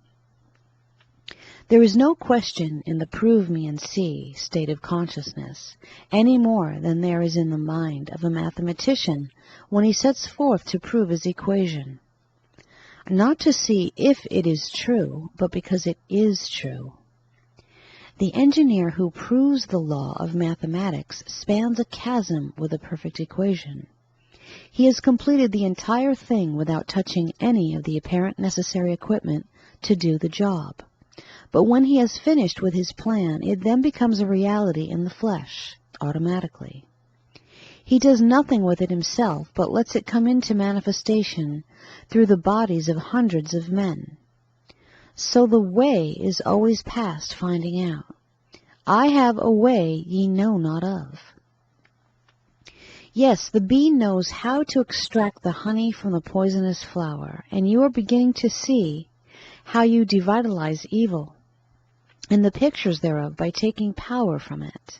There is no question in the prove me and see state of consciousness, any more than there is in the mind of a mathematician when he sets forth to prove his equation. Not to see if it is true, but because it is true. The engineer who proves the law of mathematics spans a chasm with a perfect equation. He has completed the entire thing without touching any of the apparent necessary equipment to do the job. But when he has finished with his plan, it then becomes a reality in the flesh, automatically. He does nothing with it himself, but lets it come into manifestation through the bodies of hundreds of men. So the way is always past finding out. I have a way ye know not of. Yes, the bee knows how to extract the honey from the poisonous flower, and you are beginning to see how you devitalize evil and the pictures thereof by taking power from it.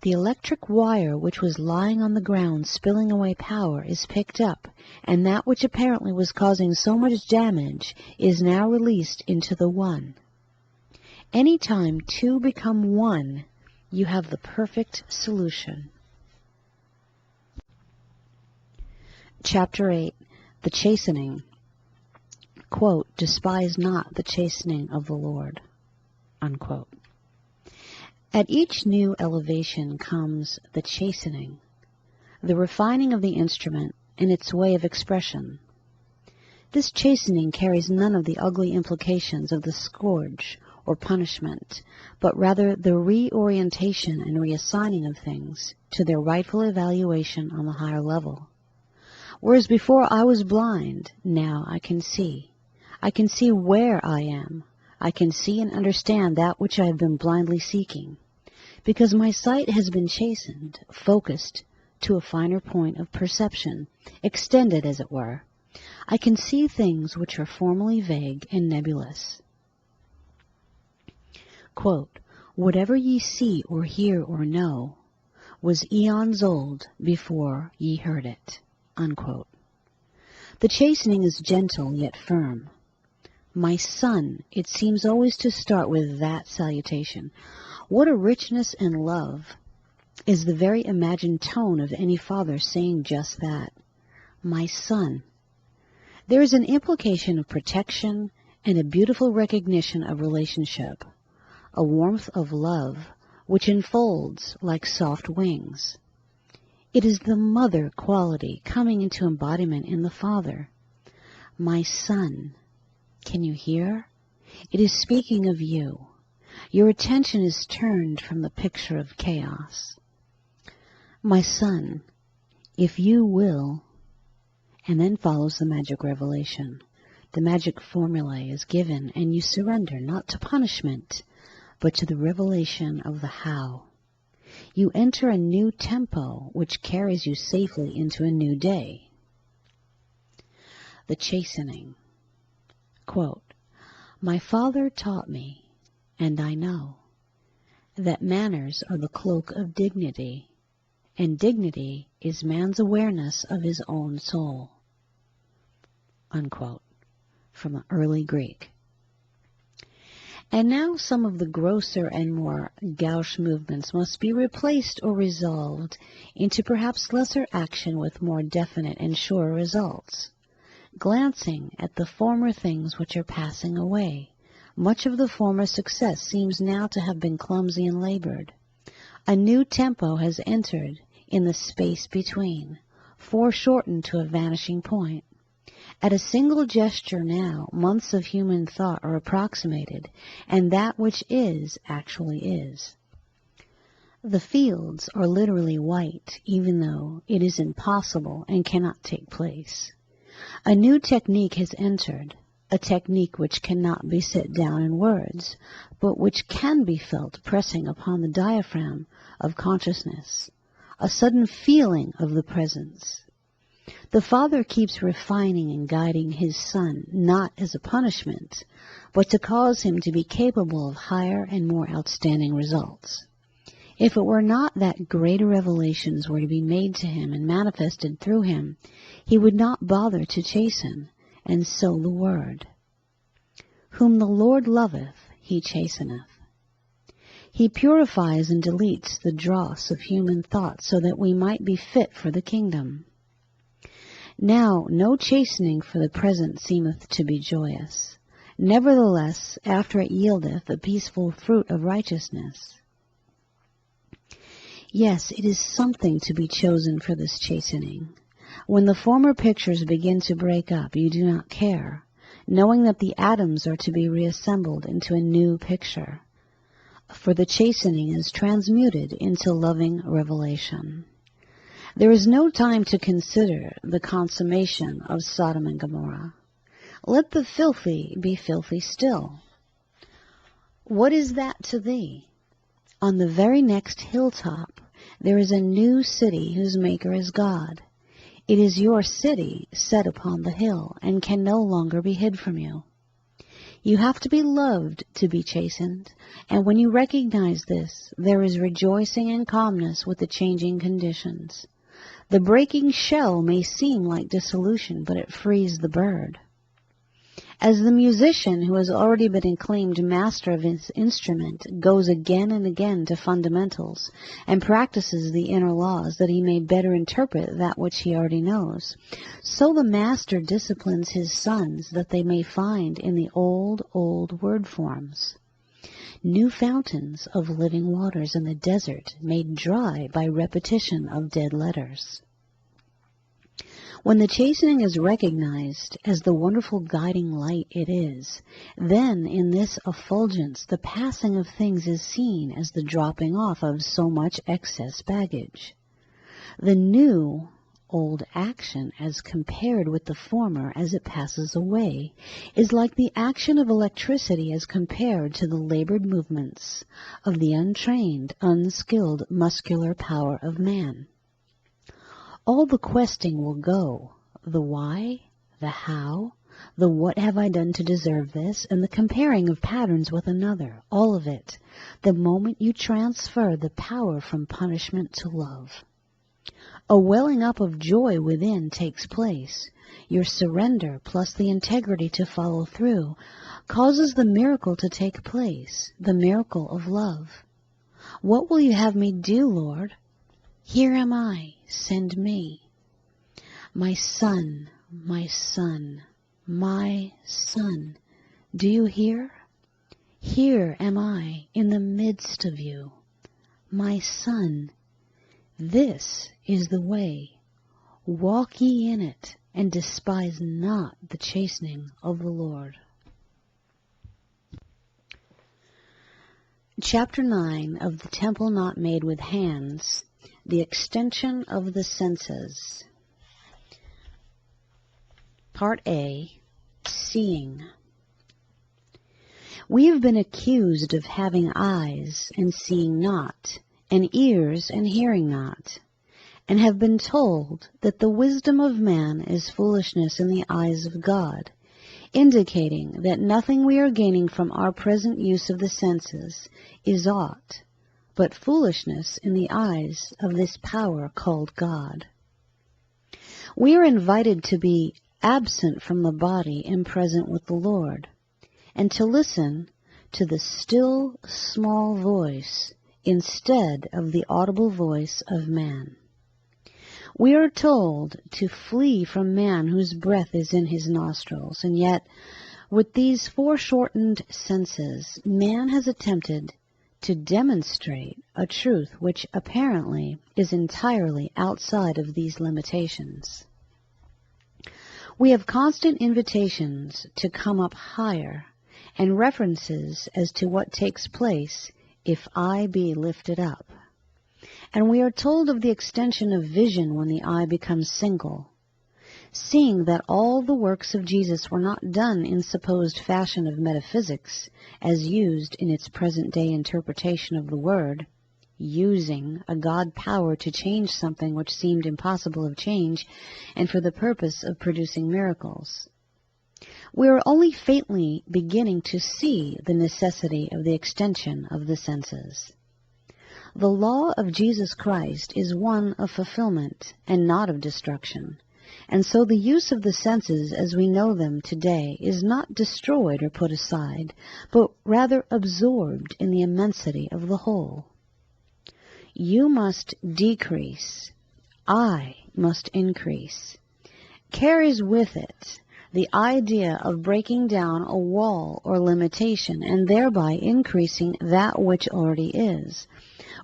The electric wire which was lying on the ground spilling away power is picked up, and that which apparently was causing so much damage is now released into the one. Any time two become one, you have the perfect solution. Chapter 8. The Chastening. Quote, despise not the chastening of the Lord. Unquote. At each new elevation comes the chastening, the refining of the instrument in its way of expression. This chastening carries none of the ugly implications of the scourge or punishment, but rather the reorientation and reassigning of things to their rightful evaluation on the higher level. Whereas before I was blind, now I can see. I can see where I am. I can see and understand that which I have been blindly seeking, because my sight has been chastened, focused to a finer point of perception, extended, as it were, I can see things which are formerly vague and nebulous. Quote, whatever ye see or hear or know was eons old before ye heard it. Unquote. The chastening is gentle yet firm. My son, it seems always to start with that salutation. What a richness in love is the very imagined tone of any father saying just that. My son. There is an implication of protection and a beautiful recognition of relationship, a warmth of love which enfolds like soft wings. It is the mother quality coming into embodiment in the father. My son, can you hear? It is speaking of you. Your attention is turned from the picture of chaos. My son, if you will, and then follows the magic revelation. The magic formulae is given, and you surrender not to punishment, but to the revelation of the how. You enter a new tempo which carries you safely into a new day. The chastening. Quote, my father taught me, and I know, that manners are the cloak of dignity, and dignity is man's awareness of his own soul. Unquote. From early Greek. And now some of the grosser and more gauche movements must be replaced or resolved into perhaps lesser action with more definite and sure results. Glancing at the former things which are passing away, much of the former success seems now to have been clumsy and labored. A new tempo has entered in the space between, foreshortened to a vanishing point. At a single gesture now, months of human thought are approximated, and that which is actually is. The fields are literally white, even though it is impossible and cannot take place. A new technique has entered, a technique which cannot be set down in words, but which can be felt pressing upon the diaphragm of consciousness, a sudden feeling of the presence. The Father keeps refining and guiding His Son, not as a punishment, but to cause him to be capable of higher and more outstanding results. If it were not that greater revelations were to be made to him and manifested through him, he would not bother to chasten, and so the Word. Whom the Lord loveth, He chasteneth. He purifies and deletes the dross of human thought so that we might be fit for the kingdom. Now no chastening for the present seemeth to be joyous. Nevertheless, after it yieldeth the peaceful fruit of righteousness. Yes, it is something to be chosen for this chastening. When the former pictures begin to break up, you do not care, knowing that the atoms are to be reassembled into a new picture. For the chastening is transmuted into loving revelation. There is no time to consider the consummation of Sodom and Gomorrah. Let the filthy be filthy still. What is that to thee? On the very next hilltop there is a new city whose maker is God. It is your city set upon the hill and can no longer be hid from you. You have to be loved to be chastened, and when you recognize this, there is rejoicing and calmness with the changing conditions. The breaking shell may seem like dissolution, but it frees the bird. As the musician who has already been acclaimed master of his instrument goes again and again to fundamentals and practices the inner laws that he may better interpret that which he already knows, so the master disciplines his sons that they may find in the old word forms new fountains of living waters in the desert made dry by repetition of dead letters. When the chastening is recognized as the wonderful guiding light it is, then in this effulgence the passing of things is seen as the dropping off of so much excess baggage. The new old action as compared with the former as it passes away is like the action of electricity as compared to the labored movements of the untrained, unskilled muscular power of man. All the questing will go, the why, the how, the what have I done to deserve this, and the comparing of patterns with another, all of it, the moment you transfer the power from punishment to love. A welling up of joy within takes place. Your surrender plus the integrity to follow through causes the miracle to take place, the miracle of love. What will you have me do, Lord? Here am I, send me. My son, my son, my son, do you hear? Here am I in the midst of you. My son, this is the way. Walk ye in it, and despise not the chastening of the Lord. Chapter 9 of The Temple Not Made with Hands, The Extension of the Senses. Part A, Seeing. We have been accused of having eyes and seeing not, and ears and hearing not, and have been told that the wisdom of man is foolishness in the eyes of God, indicating that nothing we are gaining from our present use of the senses is aught but foolishness in the eyes of this power called God. We are invited to be absent from the body and present with the Lord, and to listen to the still small voice instead of the audible voice of man. We are told to flee from man whose breath is in his nostrils, and yet, with these foreshortened senses, man has attempted to demonstrate a truth which apparently is entirely outside of these limitations. We have constant invitations to come up higher, and references as to what takes place if I be lifted up. And we are told of the extension of vision when the eye becomes single, seeing that all the works of Jesus were not done in supposed fashion of metaphysics, as used in its present-day interpretation of the word, using a God power to change something which seemed impossible of change, and for the purpose of producing miracles. We are only faintly beginning to see the necessity of the extension of the senses. The law of Jesus Christ is one of fulfillment and not of destruction, and so the use of the senses as we know them today is not destroyed or put aside, but rather absorbed in the immensity of the whole. You must decrease, I must increase, carries with it the idea of breaking down a wall or limitation and thereby increasing that which already is,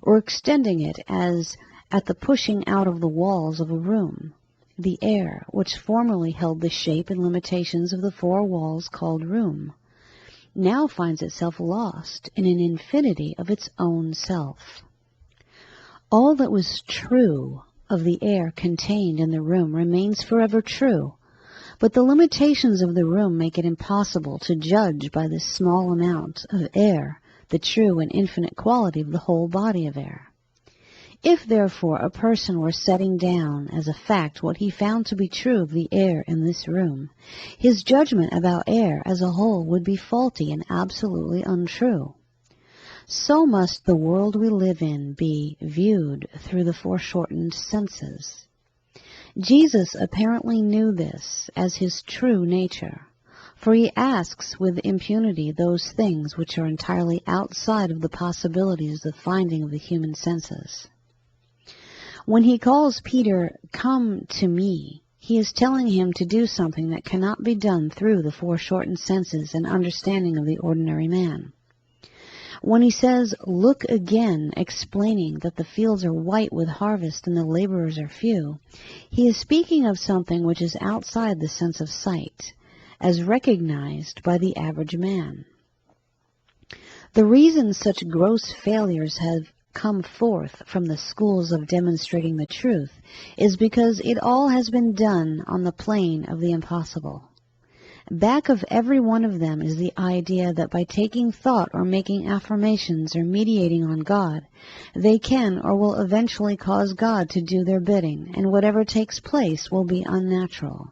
or extending it as at the pushing out of the walls of a room. The air, which formerly held the shape and limitations of the four walls called room, now finds itself lost in an infinity of its own self. All that was true of the air contained in the room remains forever true, but the limitations of the room make it impossible to judge by this small amount of air the true and infinite quality of the whole body of air. If, therefore, a person were setting down as a fact what he found to be true of the air in this room, his judgment about air as a whole would be faulty and absolutely untrue. So must the world we live in be viewed through the foreshortened senses. Jesus apparently knew this as his true nature, for he asks with impunity those things which are entirely outside of the possibilities of finding of the human senses. When he calls Peter, "Come to me," he is telling him to do something that cannot be done through the foreshortened senses and understanding of the ordinary man. When he says, "Look again," explaining that the fields are white with harvest and the laborers are few, he is speaking of something which is outside the sense of sight, as recognized by the average man. The reason such gross failures have come forth from the schools of demonstrating the truth is because it all has been done on the plane of the impossible. Back of every one of them is the idea that by taking thought or making affirmations or mediating on God, they can or will eventually cause God to do their bidding, and whatever takes place will be unnatural.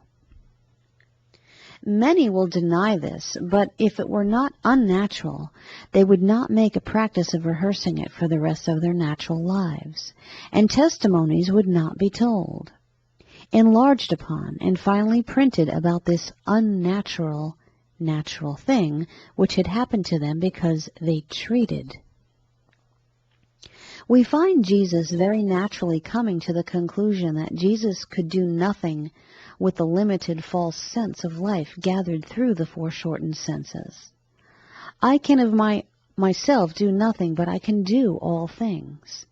Many will deny this, but if it were not unnatural, they would not make a practice of rehearsing it for the rest of their natural lives, and testimonies would not be told, enlarged upon, and finally printed about this unnatural, natural thing which had happened to them because they treated. We find Jesus very naturally coming to the conclusion that Jesus could do nothing with the limited false sense of life gathered through the foreshortened senses. I can of myself do nothing, but I can do all things.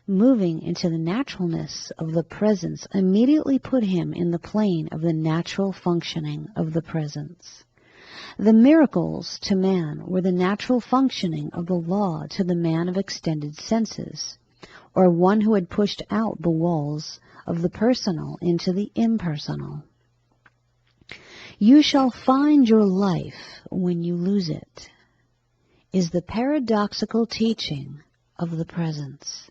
Moving into the naturalness of the presence immediately put him in the plane of the natural functioning of the presence. The miracles to man were the natural functioning of the law to the man of extended senses, or one who had pushed out the walls of the personal into the impersonal. You shall find your life when you lose it, is the paradoxical teaching of the presence.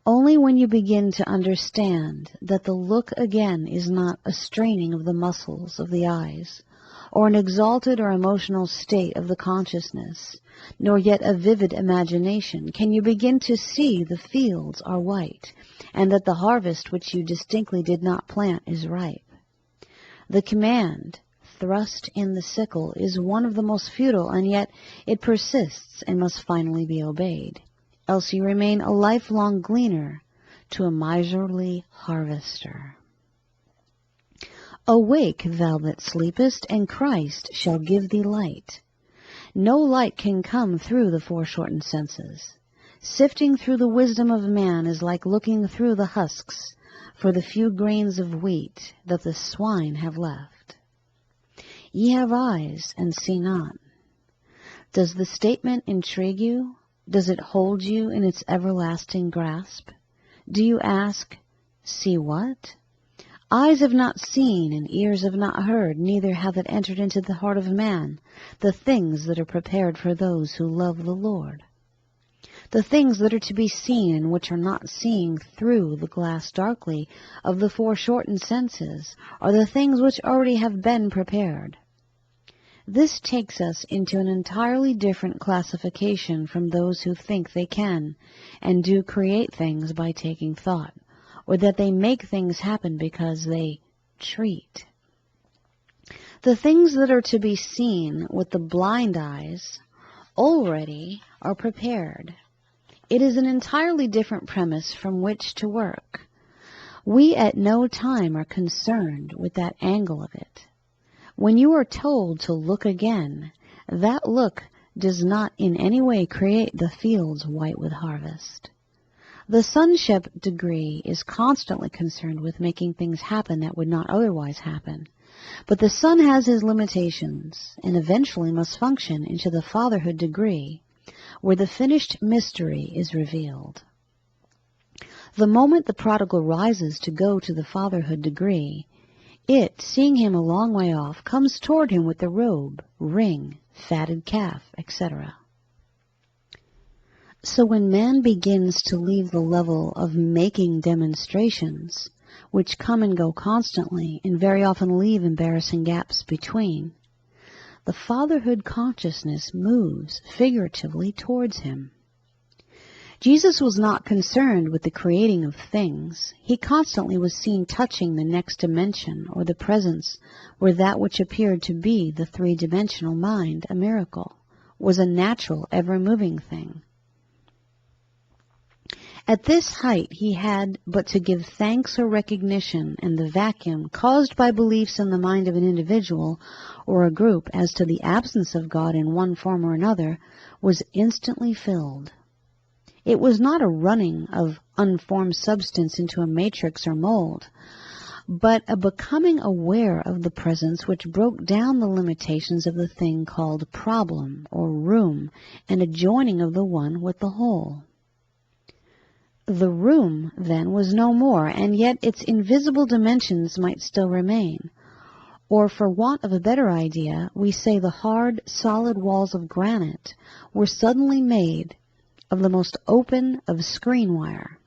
Only when you begin to understand that the look again is not a straining of the muscles of the eyes, or an exalted or emotional state of the consciousness, nor yet a vivid imagination, can you begin to see the fields are white, and that the harvest which you distinctly did not plant is ripe. The command, thrust in the sickle, is one of the most futile, and yet it persists and must finally be obeyed, else you remain a lifelong gleaner to a miserly harvester. Awake, thou that sleepest, and Christ shall give thee light. No light can come through the foreshortened senses. Sifting through the wisdom of man is like looking through the husks for the few grains of wheat that the swine have left. Ye have eyes and see not. Does the statement intrigue you? Does it hold you in its everlasting grasp? Do you ask, see what? Eyes have not seen, and ears have not heard, neither hath it entered into the heart of man, the things that are prepared for those who love the Lord. The things that are to be seen, and which are not seeing through the glass darkly of the foreshortened senses, are the things which already have been prepared. This takes us into an entirely different classification from those who think they can and do create things by taking thought, or that they make things happen because they treat. The things that are to be seen with the blind eyes already are prepared. It is an entirely different premise from which to work. We at no time are concerned with that angle of it. When you are told to look again, that look does not in any way create the fields white with harvest. The sonship degree is constantly concerned with making things happen that would not otherwise happen. But the son has his limitations, and eventually must function into the fatherhood degree, where the finished mystery is revealed. The moment the prodigal rises to go to the fatherhood degree, it, seeing him a long way off, comes toward him with the robe, ring, fatted calf, etc. So when man begins to leave the level of making demonstrations, which come and go constantly and very often leave embarrassing gaps between, the fatherhood consciousness moves figuratively towards him. Jesus was not concerned with the creating of things. He constantly was seen touching the next dimension, or the presence where that which appeared to be the three-dimensional mind, a miracle, was a natural, ever-moving thing. At this height he had but to give thanks or recognition, and the vacuum caused by beliefs in the mind of an individual or a group as to the absence of God in one form or another was instantly filled. It was not a running of unformed substance into a matrix or mold, but a becoming aware of the presence which broke down the limitations of the thing called problem or room, and a joining of the one with the whole. The room, then, was no more, and yet its invisible dimensions might still remain. Or, for want of a better idea, we say the hard, solid walls of granite were suddenly made of the most open of screen wire.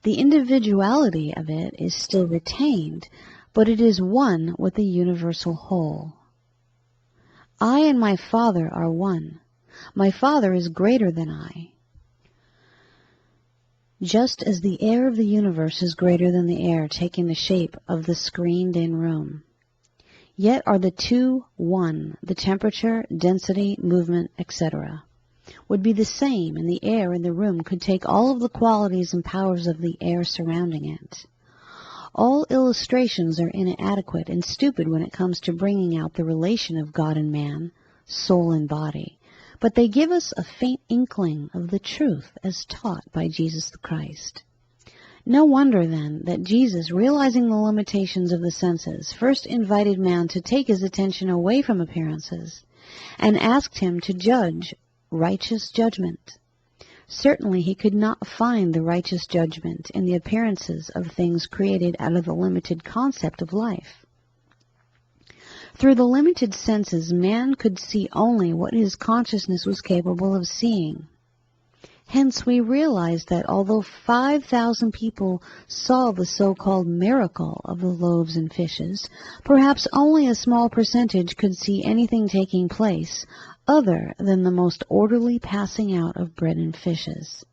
The individuality of it is still retained, but it is one with the universal whole. I and my Father are one. My Father is greater than I. Just as the air of the universe is greater than the air taking the shape of the screened-in room. Yet are the two one. The temperature, density, movement, etc. would be the same, and the air in the room could take all of the qualities and powers of the air surrounding it. All illustrations are inadequate and stupid when it comes to bringing out the relation of God and man, soul and body, but they give us a faint inkling of the truth as taught by Jesus the Christ. No wonder, then, that Jesus, realizing the limitations of the senses, first invited man to take his attention away from appearances and asked him to judge righteous judgment. Certainly he could not find the righteous judgment in the appearances of things created out of the limited concept of life. Through the limited senses, man could see only what his consciousness was capable of seeing. Hence we realize that although 5,000 people saw the so-called miracle of the loaves and fishes, perhaps only a small percentage could see anything taking place other than the most orderly passing out of bread and fishes.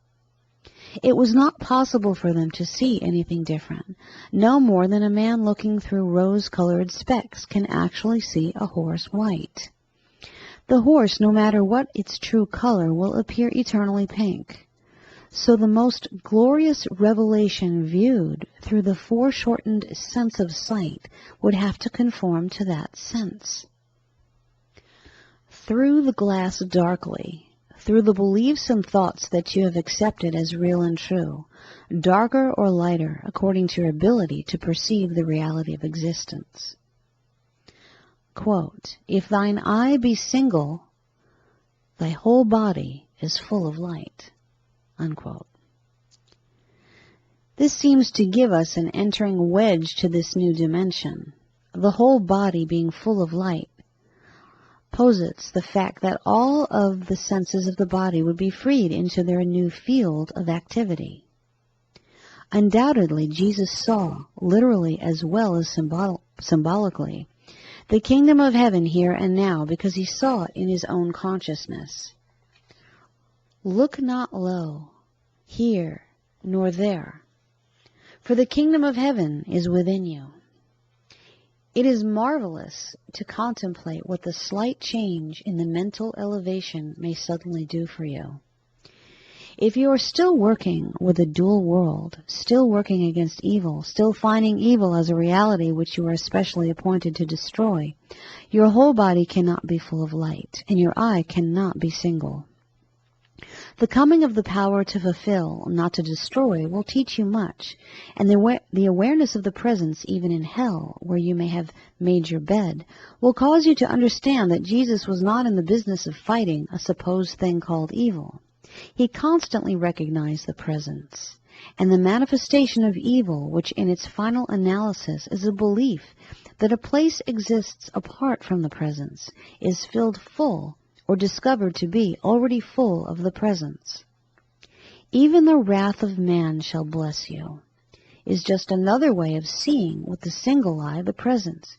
It was not possible for them to see anything different, no more than a man looking through rose-colored specks can actually see a horse white. The horse, no matter what its true color, will appear eternally pink. So the most glorious revelation viewed through the foreshortened sense of sight would have to conform to that sense. Through the glass darkly, through the beliefs and thoughts that you have accepted as real and true, darker or lighter according to your ability to perceive the reality of existence. Quote, if thine eye be single, thy whole body is full of light. Unquote. This seems to give us an entering wedge to this new dimension. The whole body being full of light posits the fact that all of the senses of the body would be freed into their new field of activity. Undoubtedly, Jesus saw, literally as well as symbolically, the kingdom of heaven here and now because he saw it in his own consciousness. Look not low, here, nor there, for the kingdom of heaven is within you. It is marvelous to contemplate what the slight change in the mental elevation may suddenly do for you. If you are still working with a dual world, still working against evil, still finding evil as a reality which you are especially appointed to destroy, your whole body cannot be full of light, and your eye cannot be single. The coming of the power to fulfill, not to destroy, will teach you much, and the awareness of the presence even in hell, where you may have made your bed, will cause you to understand that Jesus was not in the business of fighting a supposed thing called evil. He constantly recognized the presence, and the manifestation of evil, which in its final analysis is a belief that a place exists apart from the presence, is filled full, or discovered to be already full of the presence. Even the wrath of man shall bless you, is just another way of seeing with the single eye the presence.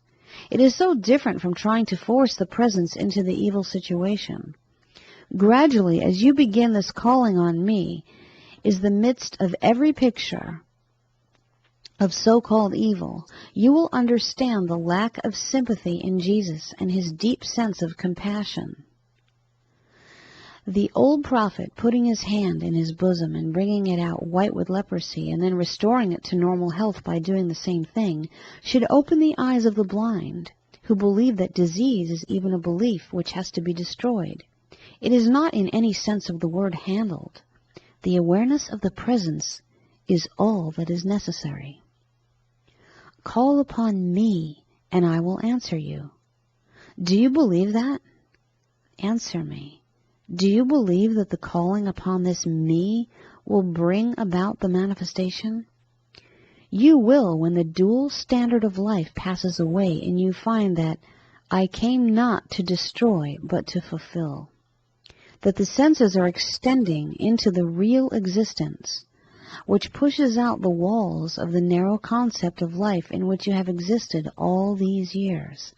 It is so different from trying to force the presence into the evil situation. Gradually, as you begin this calling on me, is the midst of every picture of so-called evil, you will understand the lack of sympathy in Jesus and his deep sense of compassion. The old prophet putting his hand in his bosom and bringing it out white with leprosy and then restoring it to normal health by doing the same thing should open the eyes of the blind who believe that disease is even a belief which has to be destroyed. It is not in any sense of the word handled. The awareness of the presence is all that is necessary. Call upon me, and I will answer you. Do you believe that? Answer me. Do you believe that the calling upon this me will bring about the manifestation? You will when the dual standard of life passes away and you find that I came not to destroy but to fulfill. That the senses are extending into the real existence, which pushes out the walls of the narrow concept of life in which you have existed all these years.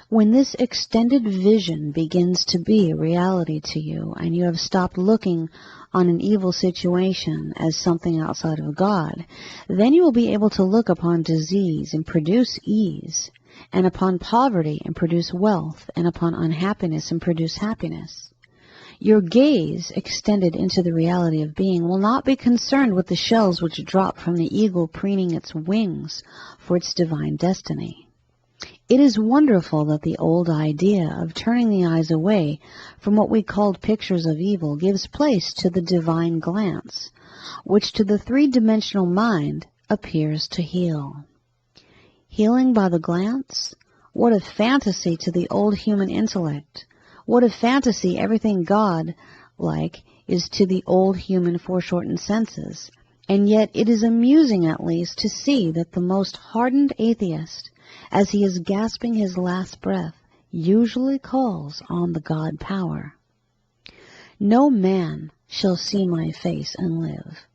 When this extended vision begins to be a reality to you, and you have stopped looking on an evil situation as something outside of God, then you will be able to look upon disease and produce ease, and upon poverty and produce wealth, and upon unhappiness and produce happiness. Your gaze, extended into the reality of being, will not be concerned with the shells which drop from the eagle preening its wings for its divine destiny. It is wonderful that the old idea of turning the eyes away from what we called pictures of evil gives place to the divine glance, which to the three-dimensional mind appears to heal. Healing by the glance? What a fantasy to the old human intellect! What a fantasy everything God-like is to the old human foreshortened senses! And yet it is amusing at least to see that the most hardened atheist, as he is gasping his last breath, usually calls on the God power. No man shall see my face and live.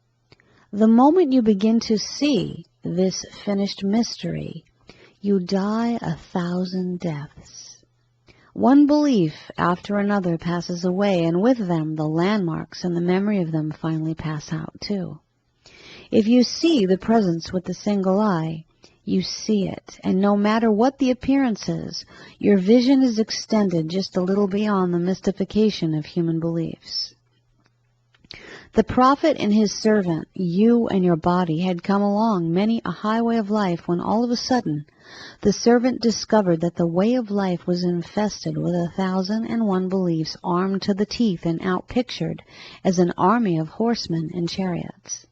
The moment you begin to see this finished mystery, you die 1,000 deaths. One belief after another passes away, and with them the landmarks and the memory of them finally pass out too. If you see the presence with the single eye, you see it, and no matter what the appearance is, your vision is extended just a little beyond the mystification of human beliefs. The prophet and his servant, you and your body, had come along many a highway of life when all of a sudden the servant discovered that the way of life was infested with 1,001 beliefs armed to the teeth and outpictured as an army of horsemen and chariots.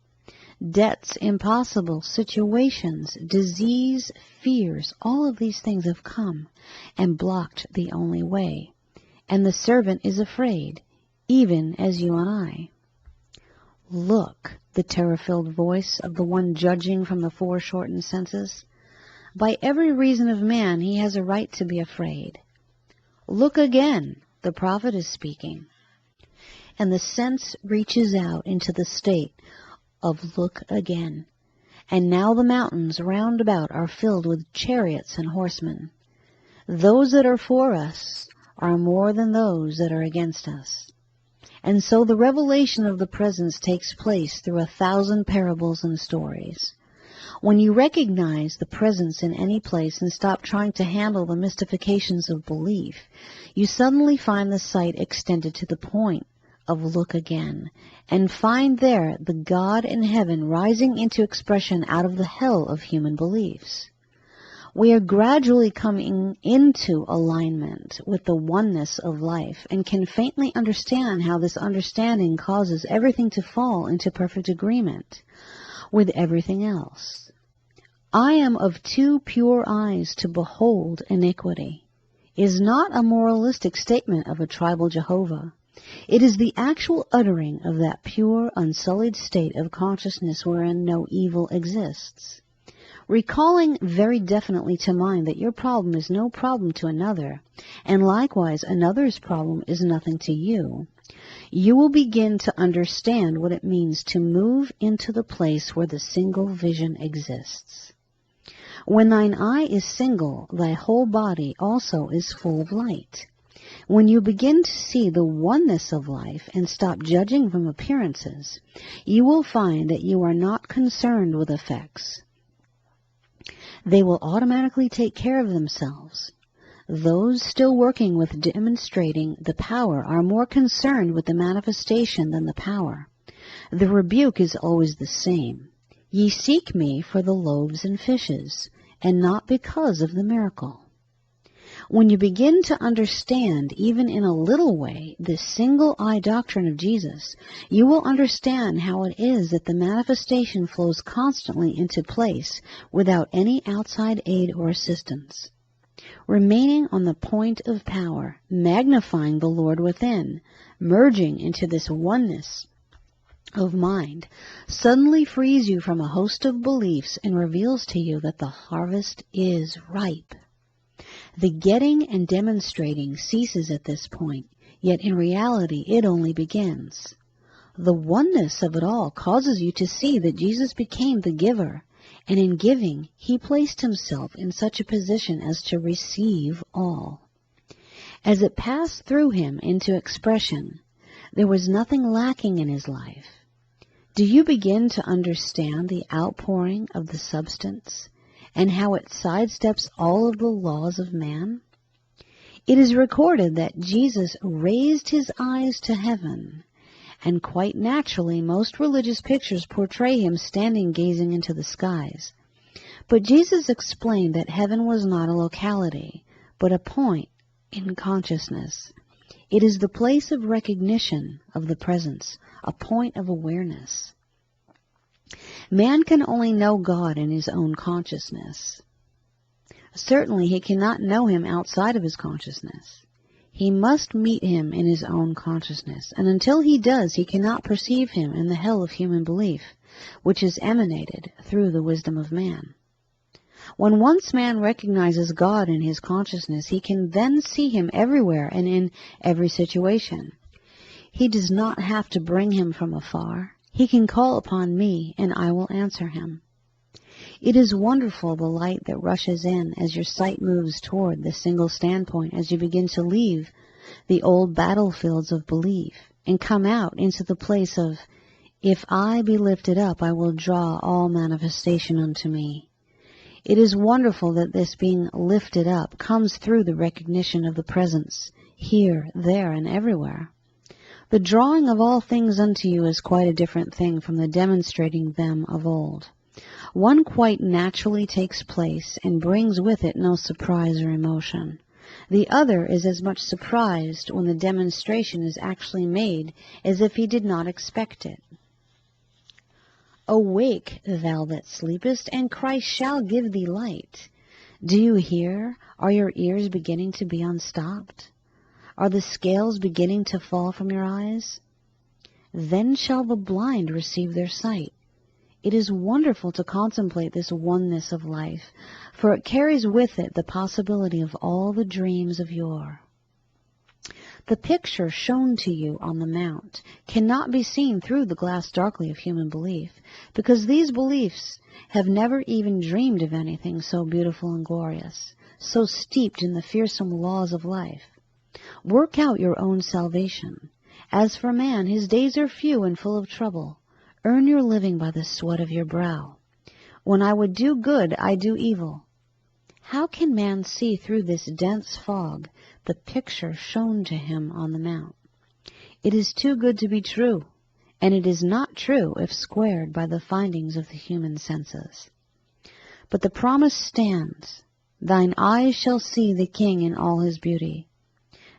Debts, impossible situations, disease, fears, all of these things have come and blocked the only way. And the servant is afraid, even as you and I. Look, the terror-filled voice of the one judging from the foreshortened senses. By every reason of man, he has a right to be afraid. Look again, the prophet is speaking. And the sense reaches out into the state of look again. And now the mountains round about are filled with chariots and horsemen. Those that are for us are more than those that are against us. And so the revelation of the presence takes place through 1,000 parables and stories. When you recognize the presence in any place and stop trying to handle the mystifications of belief, you suddenly find the sight extended to the point of look again, and find there the God in heaven rising into expression out of the hell of human beliefs. We are gradually coming into alignment with the oneness of life, and can faintly understand how this understanding causes everything to fall into perfect agreement with everything else. I am of too pure eyes to behold iniquity is not a moralistic statement of a tribal Jehovah. It is the actual uttering of that pure, unsullied state of consciousness wherein no evil exists. Recalling very definitely to mind that your problem is no problem to another, and likewise another's problem is nothing to you, you will begin to understand what it means to move into the place where the single vision exists. When thine eye is single, thy whole body also is full of light. When you begin to see the oneness of life and stop judging from appearances, you will find that you are not concerned with effects. They will automatically take care of themselves. Those still working with demonstrating the power are more concerned with the manifestation than the power. The rebuke is always the same. Ye seek me for the loaves and fishes, and not because of the miracle. When you begin to understand, even in a little way, this single-eye doctrine of Jesus, you will understand how it is that the manifestation flows constantly into place without any outside aid or assistance. Remaining on the point of power, magnifying the Lord within, merging into this oneness of mind, suddenly frees you from a host of beliefs and reveals to you that the harvest is ripe. The getting and demonstrating ceases at this point, yet in reality it only begins. The oneness of it all causes you to see that Jesus became the giver, and in giving, he placed himself in such a position as to receive all. As it passed through him into expression, there was nothing lacking in his life. Do you begin to understand the outpouring of the substance and how it sidesteps all of the laws of man? It is recorded that Jesus raised his eyes to heaven, and quite naturally most religious pictures portray him standing gazing into the skies. But Jesus explained that heaven was not a locality, but a point in consciousness. It is the place of recognition of the presence, a point of awareness. Man can only know God in his own consciousness. Certainly he cannot know him outside of his consciousness. He must meet him in his own consciousness, and until he does, he cannot perceive him in the hell of human belief, which is emanated through the wisdom of man. When once man recognizes God in his consciousness, he can then see him everywhere and in every situation. He does not have to bring him from afar. He can call upon me, and I will answer him. It is wonderful the light that rushes in as your sight moves toward the single standpoint as you begin to leave the old battlefields of belief and come out into the place of, if I be lifted up, I will draw all manifestation unto me. It is wonderful that this being lifted up comes through the recognition of the presence, here, there, and everywhere. The drawing of all things unto you is quite a different thing from the demonstrating them of old. One quite naturally takes place and brings with it no surprise or emotion. The other is as much surprised when the demonstration is actually made as if he did not expect it. Awake, thou that sleepest, and Christ shall give thee light. Do you hear? Are your ears beginning to be unstopped? Are the scales beginning to fall from your eyes? Then shall the blind receive their sight. It is wonderful to contemplate this oneness of life, for it carries with it the possibility of all the dreams of yore. The picture shown to you on the mount cannot be seen through the glass darkly of human belief, because these beliefs have never even dreamed of anything so beautiful and glorious, so steeped in the fearsome laws of life. Work out your own salvation. As for man, his days are few and full of trouble. Earn your living by the sweat of your brow. When I would do good, I do evil. How can man see through this dense fog the picture shown to him on the mount? It is too good to be true, and it is not true if squared by the findings of the human senses. But the promise stands, thine eyes shall see the King in all his beauty.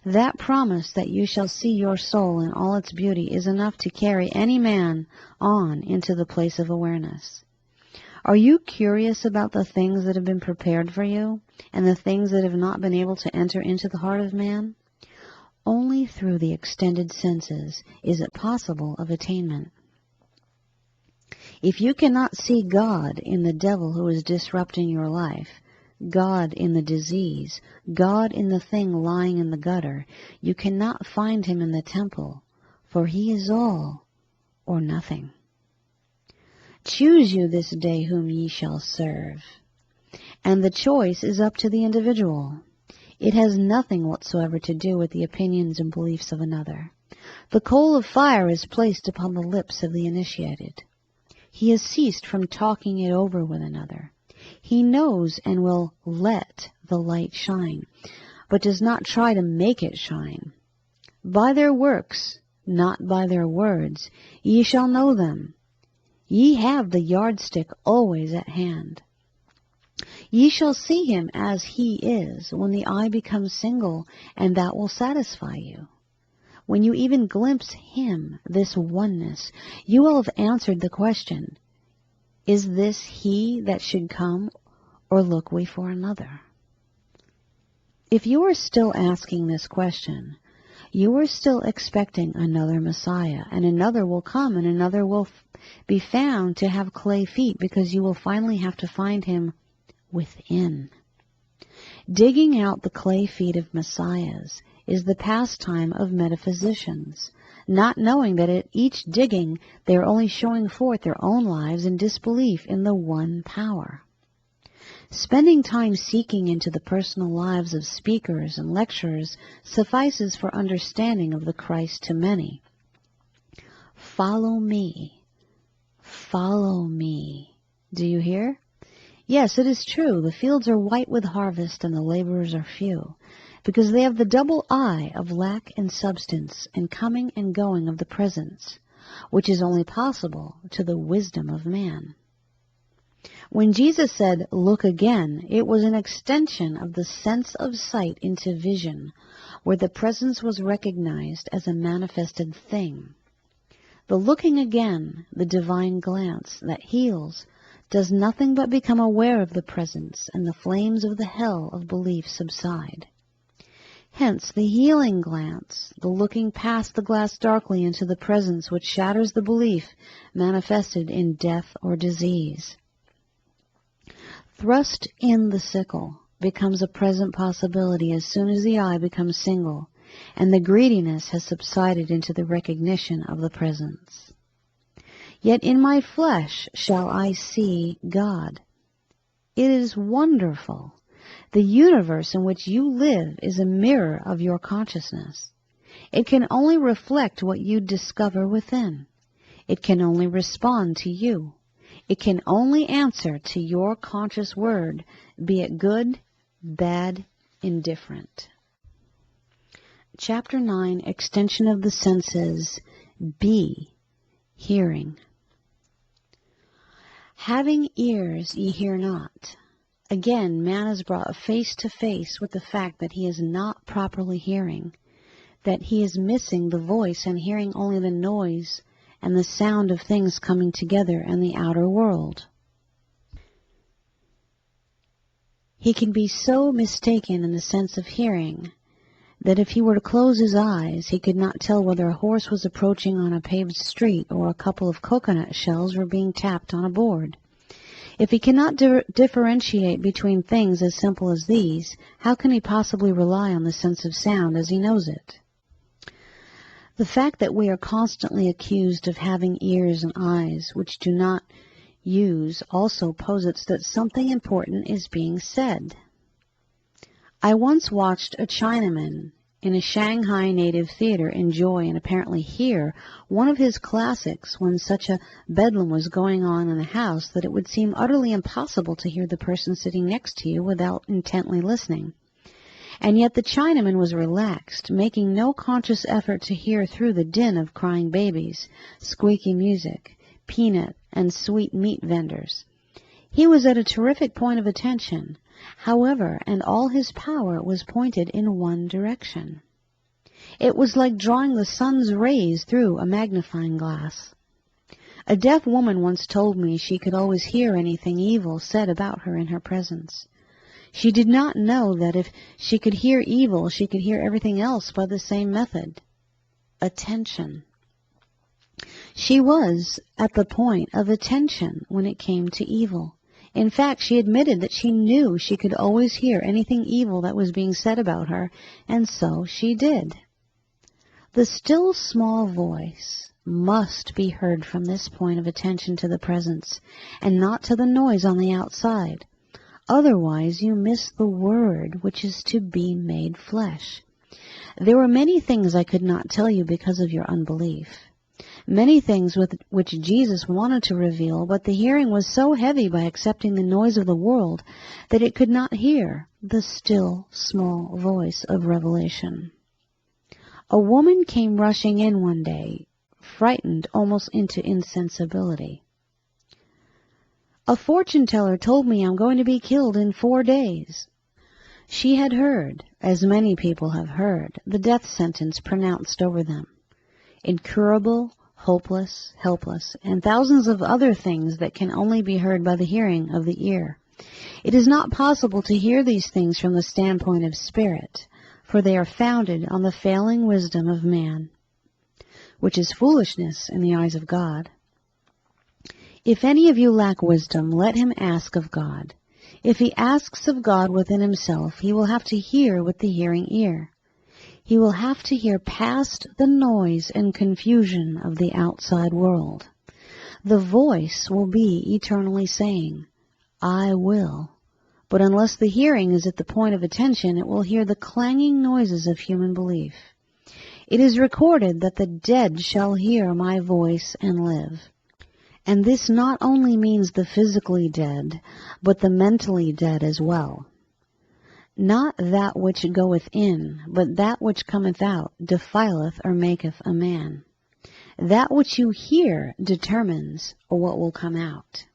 That promise that you shall see your soul in all its beauty is enough to carry any man on into the place of awareness. Are you curious about the things that have been prepared for you and the things that have not been able to enter into the heart of man? Only through the extended senses is it possible of attainment. If you cannot see God in the devil who is disrupting your life, God in the disease, God in the thing lying in the gutter, you cannot find him in the temple, for he is all or nothing. Choose you this day whom ye shall serve. And the choice is up to the individual. It has nothing whatsoever to do with the opinions and beliefs of another. The coal of fire is placed upon the lips of the initiated. He has ceased from talking it over with another. He knows and will let the light shine, but does not try to make it shine. By their works, not by their words, ye shall know them. Ye have the yardstick always at hand. Ye shall see him as he is when the eye becomes single, and that will satisfy you. When you even glimpse him, this oneness, you will have answered the question, is this he that should come, or look we for another? If you are still asking this question, you are still expecting another Messiah, and another will come, and another will be found to have clay feet, because you will finally have to find him within. Digging out the clay feet of messiahs is the pastime of metaphysicians, not knowing that at each digging they are only showing forth their own lives in disbelief in the one power. Spending time seeking into the personal lives of speakers and lecturers suffices for understanding of the Christ to many. Follow me. Follow me. Do you hear? Yes, it is true. The fields are white with harvest and the laborers are few, because they have the double eye of lack and substance and coming and going of the presence, which is only possible to the wisdom of man. When Jesus said, "Look again," it was an extension of the sense of sight into vision, where the presence was recognized as a manifested thing. The looking again, the divine glance that heals, does nothing but become aware of the presence, and the flames of the hell of belief subside. Hence the healing glance, the looking past the glass darkly into the presence which shatters the belief manifested in death or disease. Thrust in the sickle becomes a present possibility as soon as the eye becomes single, and the greediness has subsided into the recognition of the presence. Yet in my flesh shall I see God. It is wonderful. The universe in which you live is a mirror of your consciousness. It can only reflect what you discover within. It can only respond to you. It can only answer to your conscious word, be it good, bad, indifferent. Chapter 9, Extension of the Senses, B, Hearing. Having ears ye hear not. Again, man is brought face to face with the fact that he is not properly hearing, that he is missing the voice and hearing only the noise and the sound of things coming together in the outer world. He can be so mistaken in the sense of hearing that if he were to close his eyes, he could not tell whether a horse was approaching on a paved street or a couple of coconut shells were being tapped on a board. If he cannot differentiate between things as simple as these, how can he possibly rely on the sense of sound as he knows it? The fact that we are constantly accused of having ears and eyes which do not use also posits that something important is being said. I once watched a Chinaman in a Shanghai native theater enjoy and apparently hear one of his classics when such a bedlam was going on in the house that it would seem utterly impossible to hear the person sitting next to you without intently listening. And yet the Chinaman was relaxed, making no conscious effort to hear through the din of crying babies, squeaky music, peanut and sweet meat vendors. He was at a terrific point of attention, however, and all his power was pointed in one direction. It was like drawing the sun's rays through a magnifying glass. A deaf woman once told me she could always hear anything evil said about her in her presence. She did not know that if she could hear evil, she could hear everything else by the same method. Attention. She was at the point of attention when it came to evil. In fact, she admitted that she knew she could always hear anything evil that was being said about her, and so she did. The still small voice must be heard from this point of attention to the presence, and not to the noise on the outside. Otherwise, you miss the word which is to be made flesh. There were many things I could not tell you because of your unbelief. Many things which Jesus wanted to reveal, but the hearing was so heavy by accepting the noise of the world that it could not hear the still, small voice of revelation. A woman came rushing in one day, frightened almost into insensibility. "A fortune-teller told me I'm going to be killed in 4 days." She had heard, as many people have heard, the death sentence pronounced over them. Incurable, hopeless, helpless, and thousands of other things that can only be heard by the hearing of the ear. It is not possible to hear these things from the standpoint of spirit, for they are founded on the failing wisdom of man, which is foolishness in the eyes of God. If any of you lack wisdom, let him ask of God. If he asks of God within himself, he will have to hear with the hearing ear. He will have to hear past the noise and confusion of the outside world. The voice will be eternally saying, I will. But unless the hearing is at the point of attention, it will hear the clanging noises of human belief. It is recorded that the dead shall hear my voice and live. And this not only means the physically dead, but the mentally dead as well. Not that which goeth in, but that which cometh out, defileth or maketh a man. That which you hear determines what will come out.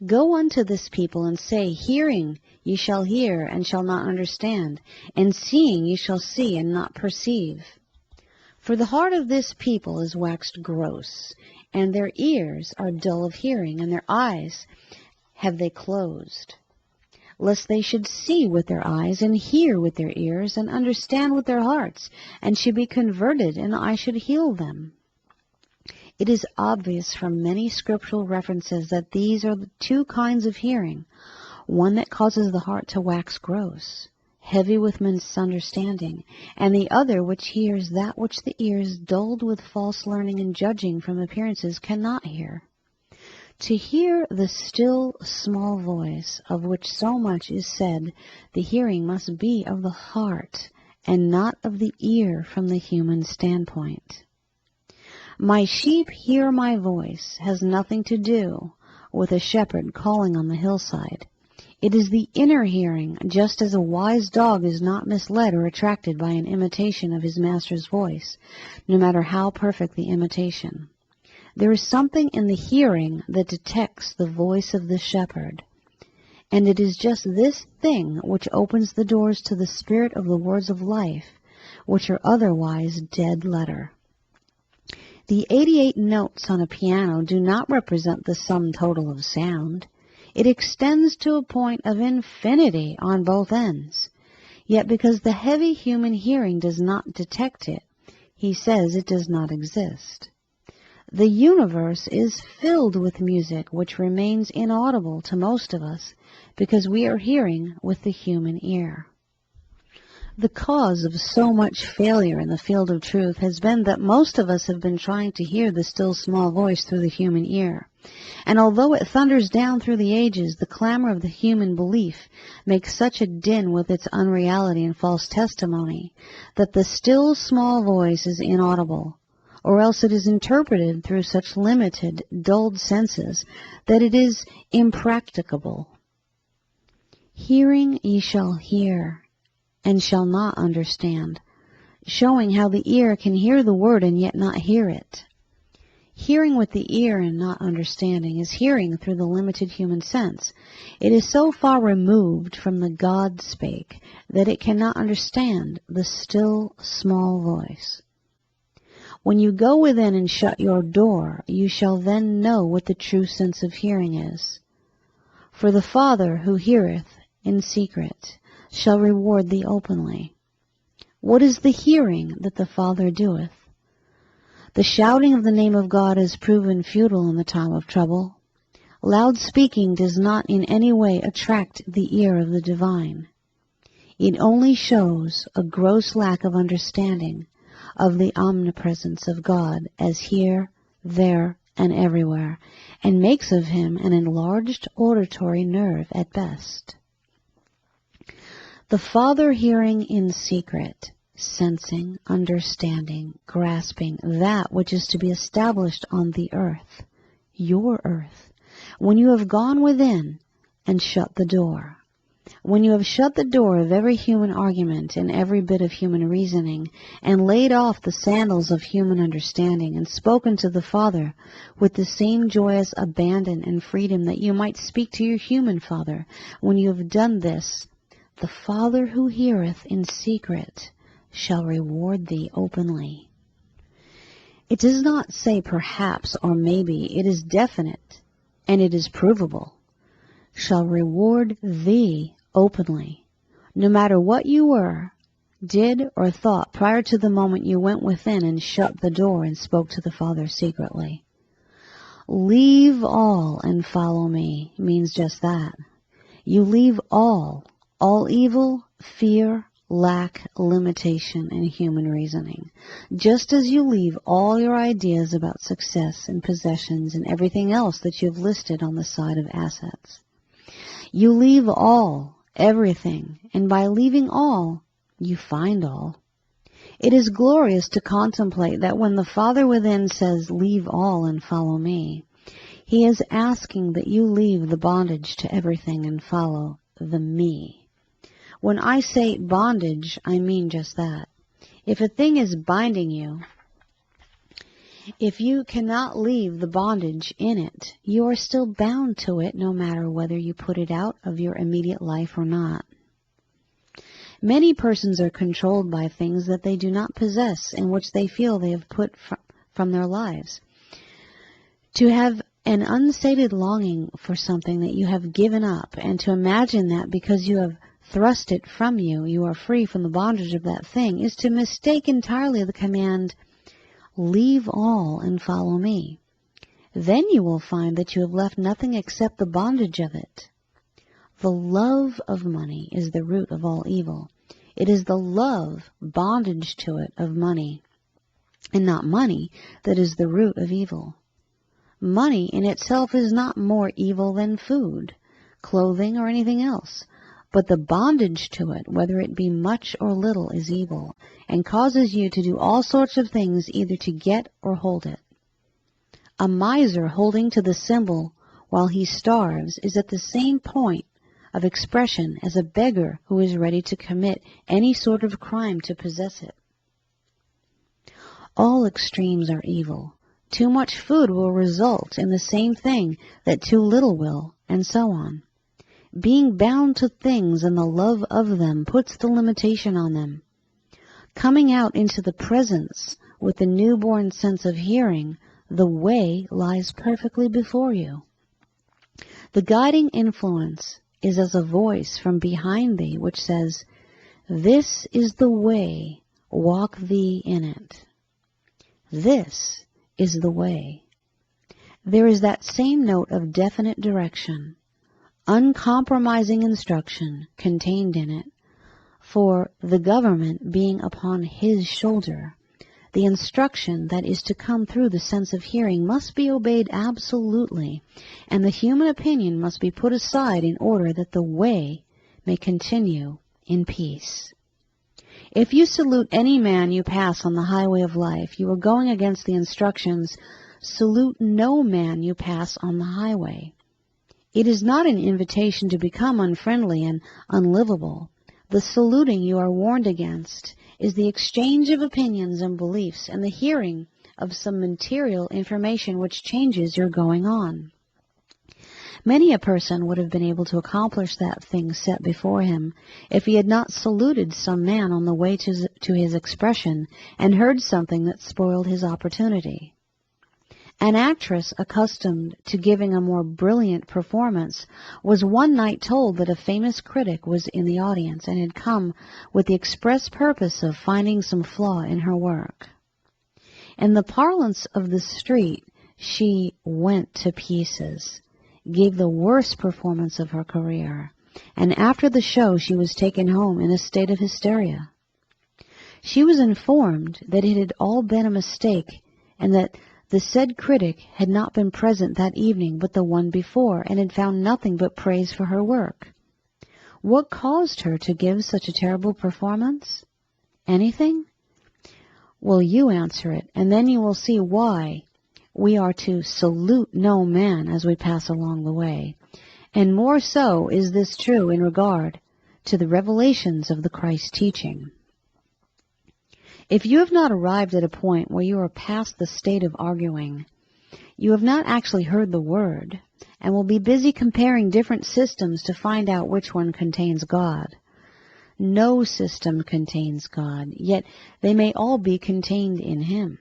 Go unto this people and say, hearing ye shall hear and shall not understand, and seeing ye shall see and not perceive. For the heart of this people is waxed gross, and their ears are dull of hearing, and their eyes have they closed, lest they should see with their eyes, and hear with their ears, and understand with their hearts, and should be converted, and I should heal them. It is obvious from many scriptural references that these are the two kinds of hearing, one that causes the heart to wax gross, heavy with misunderstanding, and the other which hears that which the ears, dulled with false learning and judging from appearances, cannot hear. To hear the still small voice of which so much is said, the hearing must be of the heart and not of the ear from the human standpoint. My sheep hear my voice has nothing to do with a shepherd calling on the hillside. It is the inner hearing, just as a wise dog is not misled or attracted by an imitation of his master's voice, no matter how perfect the imitation. There is something in the hearing that detects the voice of the shepherd, and it is just this thing which opens the doors to the spirit of the words of life, which are otherwise dead letter. The 88 notes on a piano do not represent the sum total of sound. It extends to a point of infinity on both ends. Yet because the heavy human hearing does not detect it, he says it does not exist. The universe is filled with music which remains inaudible to most of us because we are hearing with the human ear. The cause of so much failure in the field of truth has been that most of us have been trying to hear the still small voice through the human ear. And although it thunders down through the ages, the clamor of the human belief makes such a din with its unreality and false testimony that the still small voice is inaudible, or else it is interpreted through such limited, dulled senses that it is impracticable. Hearing ye shall hear, and shall not understand, showing how the ear can hear the word and yet not hear it. Hearing with the ear and not understanding is hearing through the limited human sense. It is so far removed from the God spake that it cannot understand the still small voice. When you go within and shut your door, you shall then know what the true sense of hearing is. For the Father who heareth in secret shall reward thee openly. What is the hearing that the Father doeth? The shouting of the name of God is proven futile in the time of trouble. Loud speaking does not in any way attract the ear of the divine. It only shows a gross lack of understanding of the omnipresence of God as here, there, and everywhere, and makes of him an enlarged auditory nerve at best. The Father hearing in secret, sensing, understanding, grasping that which is to be established on the earth, your earth, when you have gone within and shut the door. When you have shut the door of every human argument and every bit of human reasoning, and laid off the sandals of human understanding, and spoken to the Father with the same joyous abandon and freedom that you might speak to your human father, when you have done this, the Father who heareth in secret shall reward thee openly. It does not say perhaps or maybe. It is definite, and it is provable. Shall reward thee openly, no matter what you were, did, or thought prior to the moment you went within and shut the door and spoke to the Father secretly. Leave all and follow me means just that. You leave all evil, fear, lack limitation in human reasoning. Just as you leave all your ideas about success and possessions and everything else that you've listed on the side of assets. You leave all, everything, and by leaving all, you find all. It is glorious to contemplate that when the Father within says, "Leave all and follow me," He is asking that you leave the bondage to everything and follow the me. When I say bondage, I mean just that. If a thing is binding you, if you cannot leave the bondage in it, you are still bound to it no matter whether you put it out of your immediate life or not. Many persons are controlled by things that they do not possess and which they feel they have put from their lives. To have an unsated longing for something that you have given up, and to imagine that because you have thrust it from you, you are free from the bondage of that thing, is to mistake entirely the command, "Leave all and follow me." Then you will find that you have left nothing except the bondage of it. The love of money is the root of all evil. It is the love, bondage to it, of money, and not money, that is the root of evil. Money in itself is not more evil than food, clothing, or anything else, but the bondage to it, whether it be much or little, is evil, and causes you to do all sorts of things either to get or hold it. A miser holding to the symbol while he starves is at the same point of expression as a beggar who is ready to commit any sort of crime to possess it. All extremes are evil. Too much food will result in the same thing that too little will, and so on. Being bound to things and the love of them puts the limitation on them. Coming out into the presence with the newborn sense of hearing, the way lies perfectly before you. The guiding influence is as a voice from behind thee which says, "This is the way, walk thee in it." This is the way. There is that same note of definite direction, uncompromising instruction contained in it, for the government being upon His shoulder, the instruction that is to come through the sense of hearing must be obeyed absolutely, and the human opinion must be put aside in order that the way may continue in peace. If you salute any man you pass on the highway of life, you are going against the instructions, "Salute no man you pass on the highway." It is not an invitation to become unfriendly and unlivable. The saluting you are warned against is the exchange of opinions and beliefs and the hearing of some material information which changes your going on. Many a person would have been able to accomplish that thing set before him if he had not saluted some man on the way to his expression and heard something that spoiled his opportunity. An actress accustomed to giving a more brilliant performance was one night told that a famous critic was in the audience and had come with the express purpose of finding some flaw in her work. In the parlance of the street, she went to pieces, gave the worst performance of her career, and after the show she was taken home in a state of hysteria. She was informed that it had all been a mistake, and that the said critic had not been present that evening but the one before, and had found nothing but praise for her work. What caused her to give such a terrible performance? Anything? Well, you answer it, and then you will see why we are to salute no man as we pass along the way. And more so is this true in regard to the revelations of the Christ teaching. If you have not arrived at a point where you are past the state of arguing, you have not actually heard the word, and will be busy comparing different systems to find out which one contains God. No system contains God, yet they may all be contained in Him.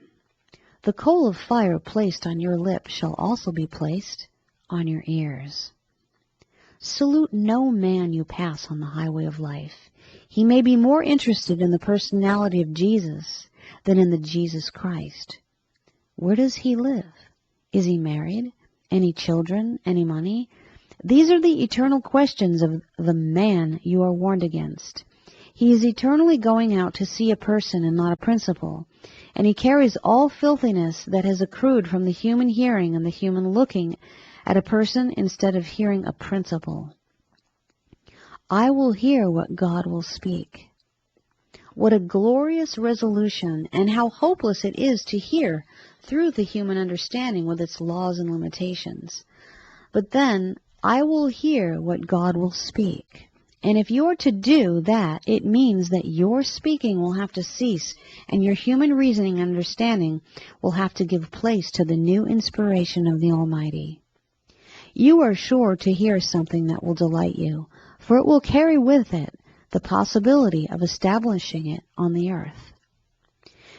The coal of fire placed on your lips shall also be placed on your ears. Salute no man you pass on the highway of life. He may be more interested in the personality of Jesus than in the Jesus Christ. Where does he live? Is he married? Any children? Any money? These are the eternal questions of the man you are warned against. He is eternally going out to see a person and not a principle, and he carries all filthiness that has accrued from the human hearing and the human looking at a person instead of hearing a principle. I will hear what God will speak. What a glorious resolution, and how hopeless it is to hear through the human understanding with its laws and limitations. But then, I will hear what God will speak. And if you're to do that, it means that your speaking will have to cease, and your human reasoning and understanding will have to give place to the new inspiration of the Almighty. You are sure to hear something that will delight you, for it will carry with it the possibility of establishing it on the earth.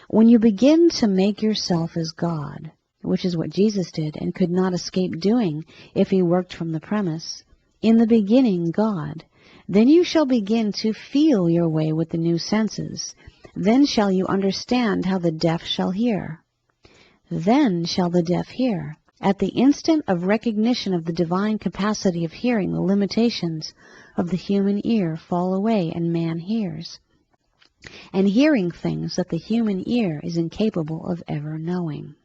When you begin to make yourself as God, which is what Jesus did and could not escape doing if he worked from the premise, in the beginning God, then you shall begin to feel your way with the new senses. Then shall you understand how the deaf shall hear. Then shall the deaf hear. At the instant of recognition of the divine capacity of hearing, the limitations of the human ear fall away, and man hears, and hearing things that the human ear is incapable of ever knowing.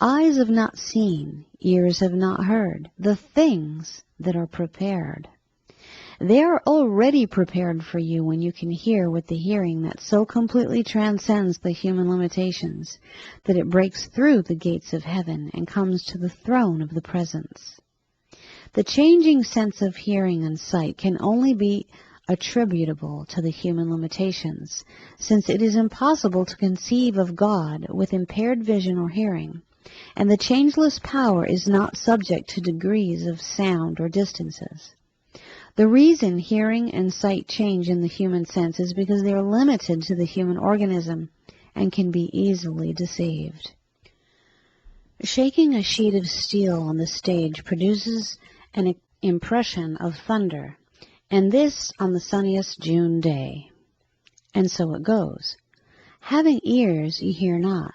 Eyes have not seen, ears have not heard, the things that are prepared. They are already prepared for you when you can hear with the hearing that so completely transcends the human limitations that it breaks through the gates of heaven and comes to the throne of the presence. The changing sense of hearing and sight can only be attributable to the human limitations, since it is impossible to conceive of God with impaired vision or hearing, and the changeless power is not subject to degrees of sound or distances. The reason hearing and sight change in the human sense is because they are limited to the human organism and can be easily deceived. Shaking a sheet of steel on the stage produces an impression of thunder, and this on the sunniest June day. And so it goes. Having ears, you hear not.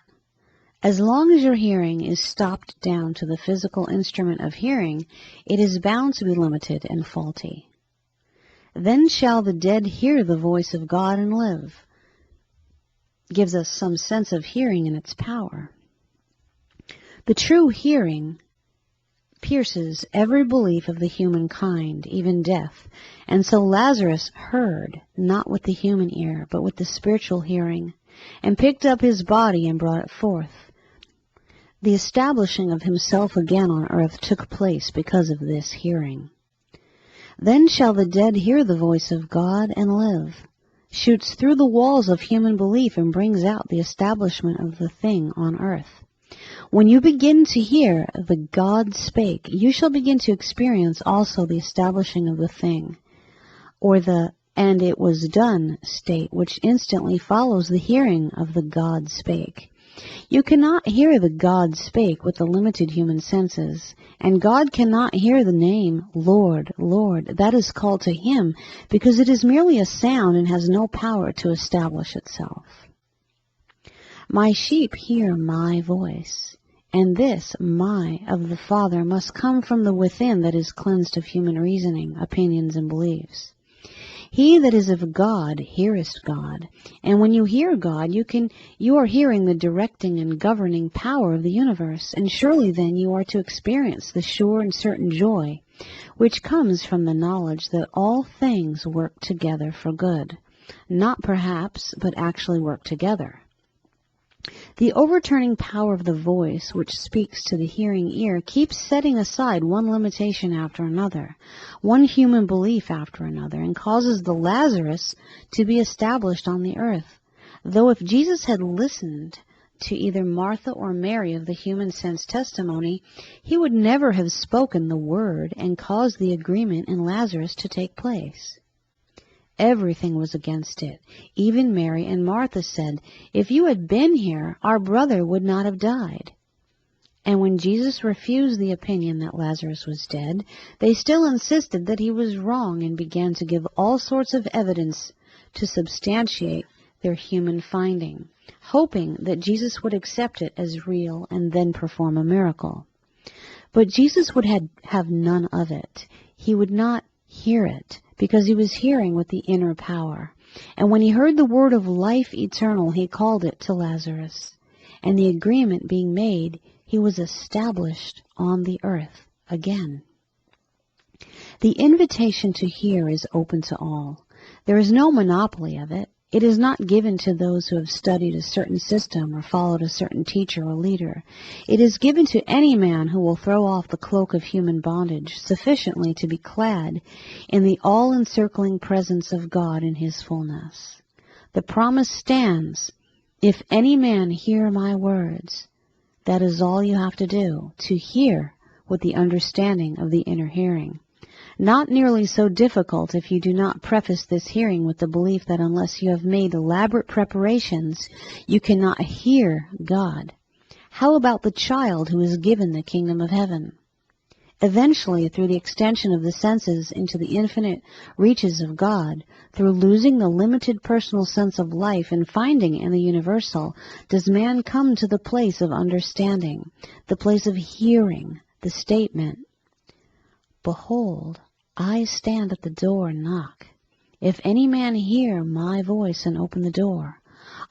As long as your hearing is stopped down to the physical instrument of hearing, it is bound to be limited and faulty. Then shall the dead hear the voice of God and live. Gives us some sense of hearing and its power. The true hearing pierces every belief of the human kind, even death. And so Lazarus heard, not with the human ear, but with the spiritual hearing, and picked up his body and brought it forth. The establishing of himself again on earth took place because of this hearing. Then shall the dead hear the voice of God and live. Shoots through the walls of human belief and brings out the establishment of the thing on earth. When you begin to hear the God spake, you shall begin to experience also the establishing of the thing, or the and it was done state, which instantly follows the hearing of the God spake. You cannot hear the God spake with the limited human senses, and God cannot hear the name Lord, Lord. That is called to him because it is merely a sound and has no power to establish itself. My sheep hear my voice, and this, my, of the Father, must come from the within that is cleansed of human reasoning, opinions, and beliefs. He that is of God heareth God, and when you hear God, you are hearing the directing and governing power of the universe, and surely then you are to experience the sure and certain joy, which comes from the knowledge that all things work together for good, not perhaps, but actually work together. The overturning power of the voice which speaks to the hearing ear keeps setting aside one limitation after another, one human belief after another, and causes the Lazarus to be established on the earth. Though if Jesus had listened to either Martha or Mary of the human sense testimony, he would never have spoken the word and caused the agreement in Lazarus to take place. Everything was against it. Even Mary and Martha said, "If you had been here, our brother would not have died." And when Jesus refused the opinion that Lazarus was dead, they still insisted that he was wrong and began to give all sorts of evidence to substantiate their human finding, hoping that Jesus would accept it as real and then perform a miracle. But Jesus would have none of it. He would not hear it, because he was hearing with the inner power. And when he heard the word of life eternal, he called it to Lazarus. And the agreement being made, he was established on the earth again. The invitation to hear is open to all. There is no monopoly of it. It is not given to those who have studied a certain system or followed a certain teacher or leader. It is given to any man who will throw off the cloak of human bondage sufficiently to be clad in the all-encircling presence of God in his fullness. The promise stands, if any man hear my words. That is all you have to do, to hear with the understanding of the inner hearing. Not nearly so difficult if you do not preface this hearing with the belief that unless you have made elaborate preparations, you cannot hear God. How about the child who is given the kingdom of heaven? Eventually, through the extension of the senses into the infinite reaches of God, through losing the limited personal sense of life and finding in the universal, does man come to the place of understanding, the place of hearing, the statement, "Behold, I stand at the door and knock. If any man hear my voice and open the door,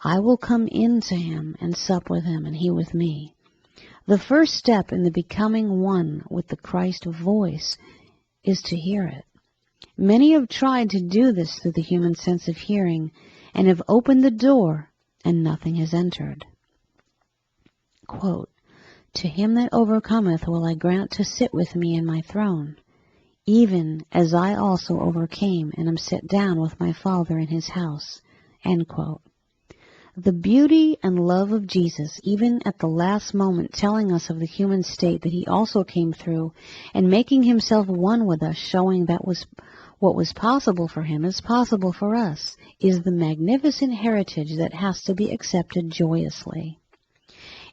I will come in to him and sup with him and he with me." The first step in the becoming one with the Christ voice is to hear it. Many have tried to do this through the human sense of hearing and have opened the door and nothing has entered. Quote, "To him that overcometh will I grant to sit with me in my throne, even as I also overcame and am set down with my Father in his house." End quote. The beauty and love of Jesus, even at the last moment telling us of the human state that he also came through and making himself one with us, showing that what was possible for him is possible for us, is the magnificent heritage that has to be accepted joyously.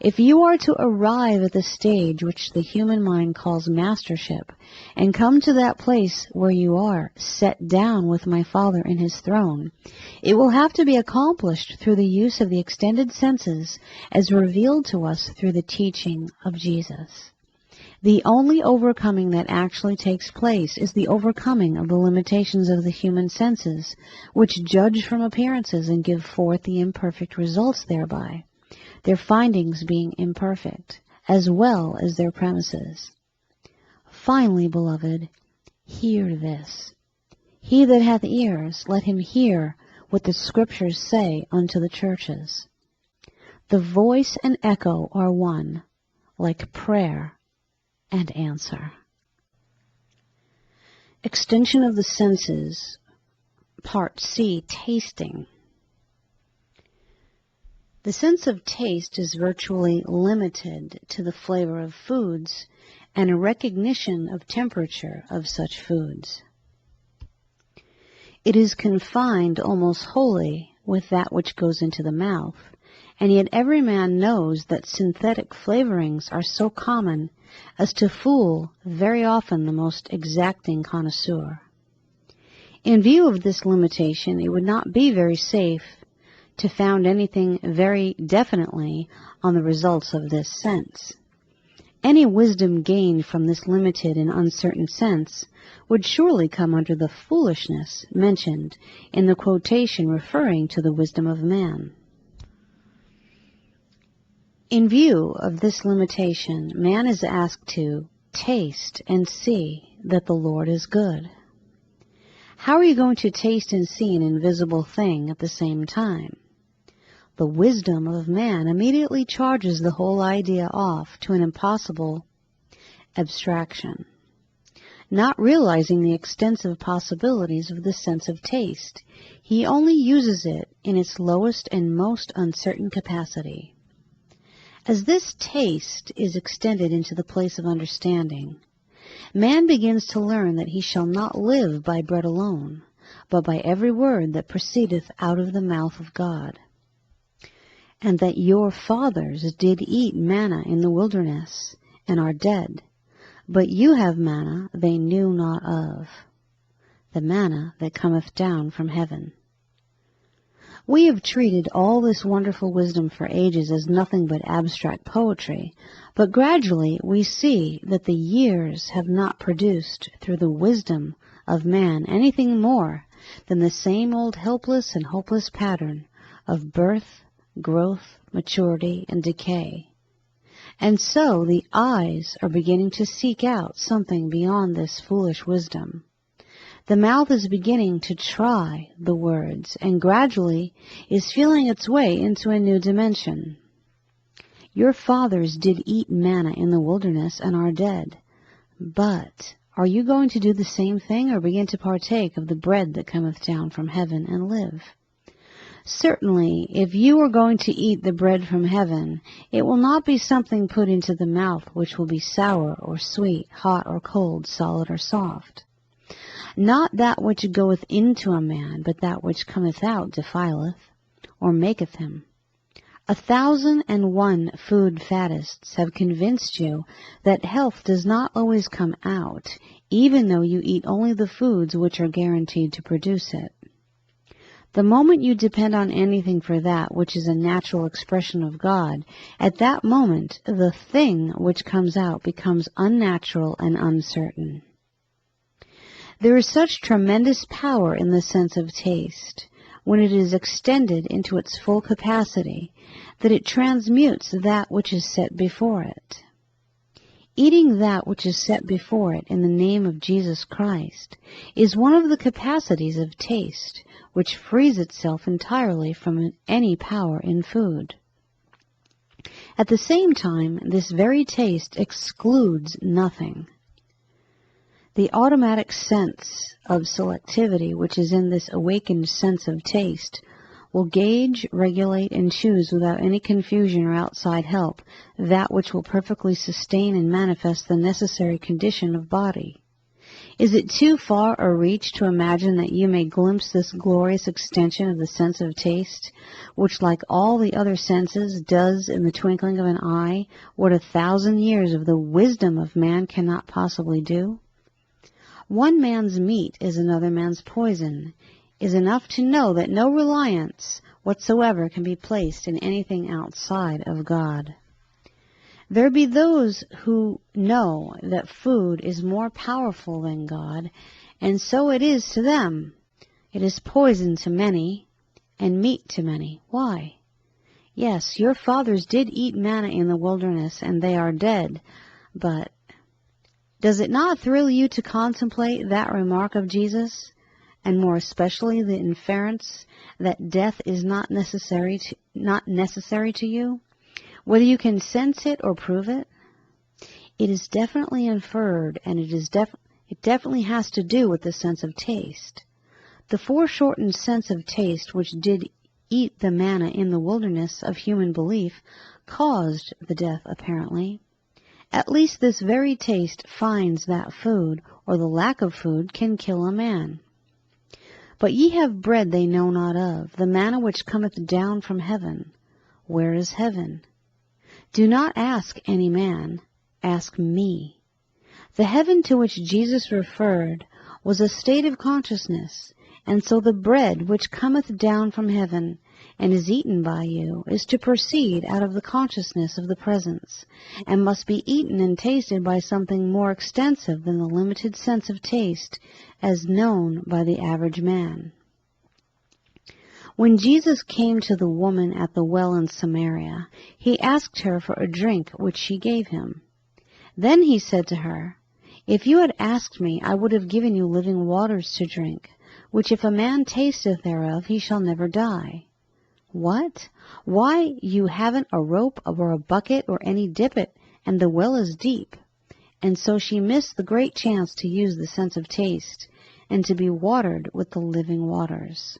If you are to arrive at the stage which the human mind calls mastership, and come to that place where you are set down with my Father in his throne, it will have to be accomplished through the use of the extended senses as revealed to us through the teaching of Jesus. The only overcoming that actually takes place is the overcoming of the limitations of the human senses, which judge from appearances and give forth the imperfect results thereby, their findings being imperfect, as well as their premises. Finally, beloved, hear this. He that hath ears, let him hear what the Scriptures say unto the churches. The voice and echo are one, like prayer and answer. Extension of the senses, Part C, tasting. The sense of taste is virtually limited to the flavor of foods and a recognition of temperature of such foods. It is confined almost wholly with that which goes into the mouth, and yet every man knows that synthetic flavorings are so common as to fool very often the most exacting connoisseur. In view of this limitation, it would not be very safe to found anything very definitely on the results of this sense. Any wisdom gained from this limited and uncertain sense would surely come under the foolishness mentioned in the quotation referring to the wisdom of man. In view of this limitation, man is asked to taste and see that the Lord is good. How are you going to taste and see an invisible thing at the same time? The wisdom of man immediately charges the whole idea off to an impossible abstraction. Not realizing the extensive possibilities of the sense of taste, he only uses it in its lowest and most uncertain capacity. As this taste is extended into the place of understanding, man begins to learn that he shall not live by bread alone, but by every word that proceedeth out of the mouth of God. And that your fathers did eat manna in the wilderness, and are dead. But you have manna they knew not of, the manna that cometh down from heaven. We have treated all this wonderful wisdom for ages as nothing but abstract poetry, but gradually we see that the years have not produced, through the wisdom of man anything more than the same old helpless and hopeless pattern of birth, growth, maturity, and decay. And so the eyes are beginning to seek out something beyond this foolish wisdom. The mouth is beginning to try the words and gradually is feeling its way into a new dimension. Your fathers did eat manna in the wilderness and are dead. But are you going to do the same thing or begin to partake of the bread that cometh down from heaven and live? Certainly, if you are going to eat the bread from heaven, it will not be something put into the mouth which will be sour or sweet, hot or cold, solid or soft. Not that which goeth into a man, but that which cometh out defileth, or maketh him. 1,001 food faddists have convinced you that health does not always come out, even though you eat only the foods which are guaranteed to produce it. The moment you depend on anything for that which is a natural expression of God, at that moment the thing which comes out becomes unnatural and uncertain. There is such tremendous power in the sense of taste, when it is extended into its full capacity, that it transmutes that which is set before it. Eating that which is set before it in the name of Jesus Christ is one of the capacities of taste, which frees itself entirely from any power in food. At the same time, this very taste excludes nothing. The automatic sense of selectivity which is in this awakened sense of taste will gauge, regulate, and choose without any confusion or outside help that which will perfectly sustain and manifest the necessary condition of body. Is it too far a reach to imagine that you may glimpse this glorious extension of the sense of taste, which, like all the other senses, does in the twinkling of an eye what 1,000 years of the wisdom of man cannot possibly do? One man's meat is another man's poison, is enough to know that no reliance whatsoever can be placed in anything outside of God. There be those who know that food is more powerful than God, and so it is to them. It is poison to many, and meat to many. Why? Yes, your fathers did eat manna in the wilderness, and they are dead, but does it not thrill you to contemplate that remark of Jesus, and more especially the inference that death is not necessary to you, whether you can sense it or prove it? It is definitely inferred, and it definitely has to do with the sense of taste. The foreshortened sense of taste which did eat the manna in the wilderness of human belief caused the death, apparently. At least this very taste finds that food, or the lack of food, can kill a man. But ye have bread they know not of, the manna which cometh down from heaven. Where is heaven? Do not ask any man, ask me. The heaven to which Jesus referred was a state of consciousness, and so the bread which cometh down from heaven and is eaten by you is to proceed out of the consciousness of the presence, and must be eaten and tasted by something more extensive than the limited sense of taste as known by the average man. When Jesus came to the woman at the well in Samaria, he asked her for a drink, which she gave him. Then he said to her, If you had asked me, I would have given you living waters to drink, which if a man tasteth thereof, he shall never die. What? Why, you haven't a rope or a bucket or any dippet, and the well is deep. And so she missed the great chance to use the sense of taste, and to be watered with the living waters.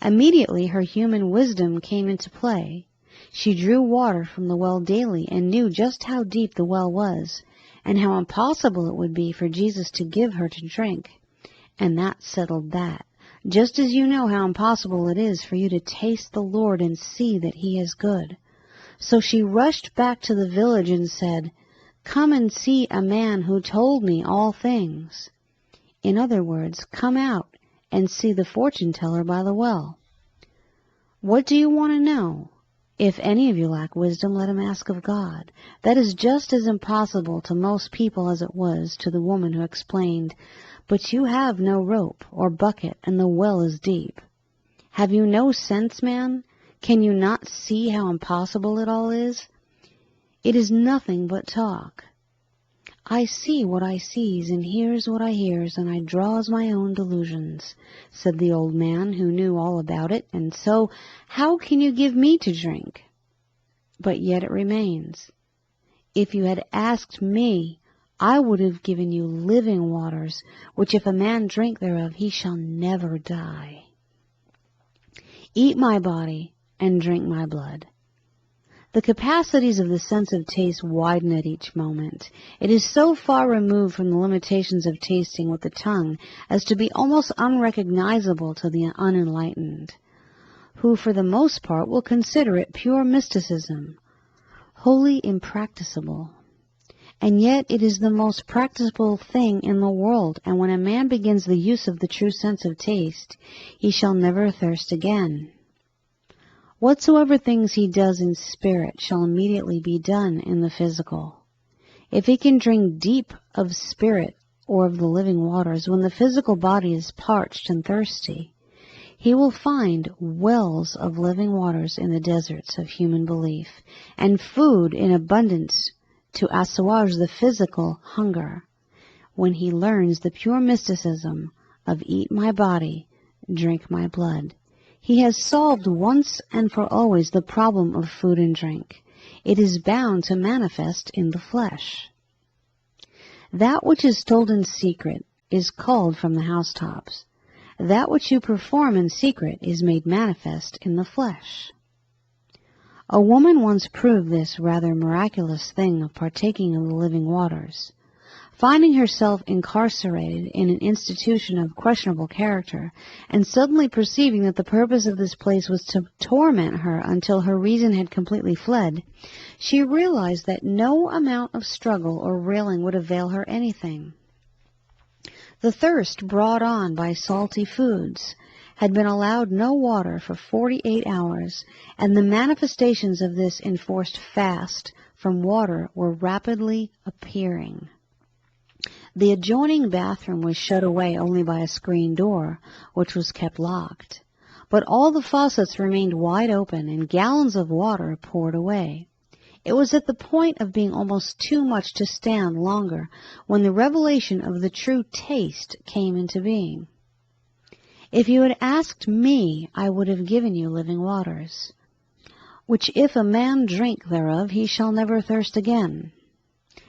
Immediately her human wisdom came into play. She drew water from the well daily, and knew just how deep the well was, and how impossible it would be for Jesus to give her to drink. And that settled that. Just as you know how impossible it is for you to taste the Lord and see that He is good. So she rushed back to the village and said, Come and see a man who told me all things. In other words, come out and see the fortune teller by the well. What do you want to know? If any of you lack wisdom, let him ask of God. That is just as impossible to most people as it was to the woman who explained, "But you have no rope or bucket, and the well is deep." Have you no sense, man? Can you not see how impossible it all is? It is nothing but talk. "I see what I sees, and hears what I hears, and I draws my own delusions," said the old man who knew all about it, "and so how can you give me to drink?" But yet it remains. If you had asked me, I would have given you living waters, which if a man drink thereof, he shall never die. Eat my body and drink my blood. The capacities of the sense of taste widen at each moment. It is so far removed from the limitations of tasting with the tongue as to be almost unrecognizable to the unenlightened, who for the most part will consider it pure mysticism, wholly impracticable. And yet it is the most practicable thing in the world, and when a man begins the use of the true sense of taste, he shall never thirst again. Whatsoever things he does in spirit shall immediately be done in the physical. If he can drink deep of spirit or of the living waters when the physical body is parched and thirsty, he will find wells of living waters in the deserts of human belief, and food in abundance to assuage the physical hunger, when he learns the pure mysticism of eat my body, drink my blood. He has solved once and for always the problem of food and drink. It is bound to manifest in the flesh. That which is told in secret is called from the housetops. That which you perform in secret is made manifest in the flesh. A woman once proved this rather miraculous thing of partaking of the living waters. Finding herself incarcerated in an institution of questionable character, and suddenly perceiving that the purpose of this place was to torment her until her reason had completely fled, she realized that no amount of struggle or railing would avail her anything. The thirst brought on by salty foods had been allowed no water for 48 hours, and the manifestations of this enforced fast from water were rapidly appearing. The adjoining bathroom was shut away only by a screen door, which was kept locked, but all the faucets remained wide open, and gallons of water poured away. It was at the point of being almost too much to stand longer when the revelation of the true taste came into being. If you had asked me, I would have given you living waters, which if a man drink thereof, he shall never thirst again.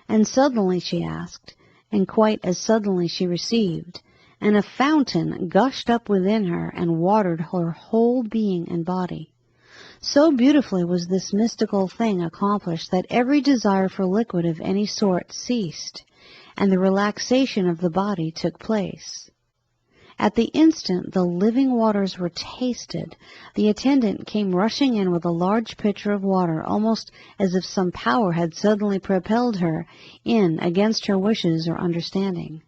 And suddenly she asked, and quite as suddenly she received, and a fountain gushed up within her and watered her whole being and body. So beautifully was this mystical thing accomplished that every desire for liquid of any sort ceased, and the relaxation of the body took place. At the instant the living waters were tasted, the attendant came rushing in with a large pitcher of water, almost as if some power had suddenly propelled her in against her wishes or understanding.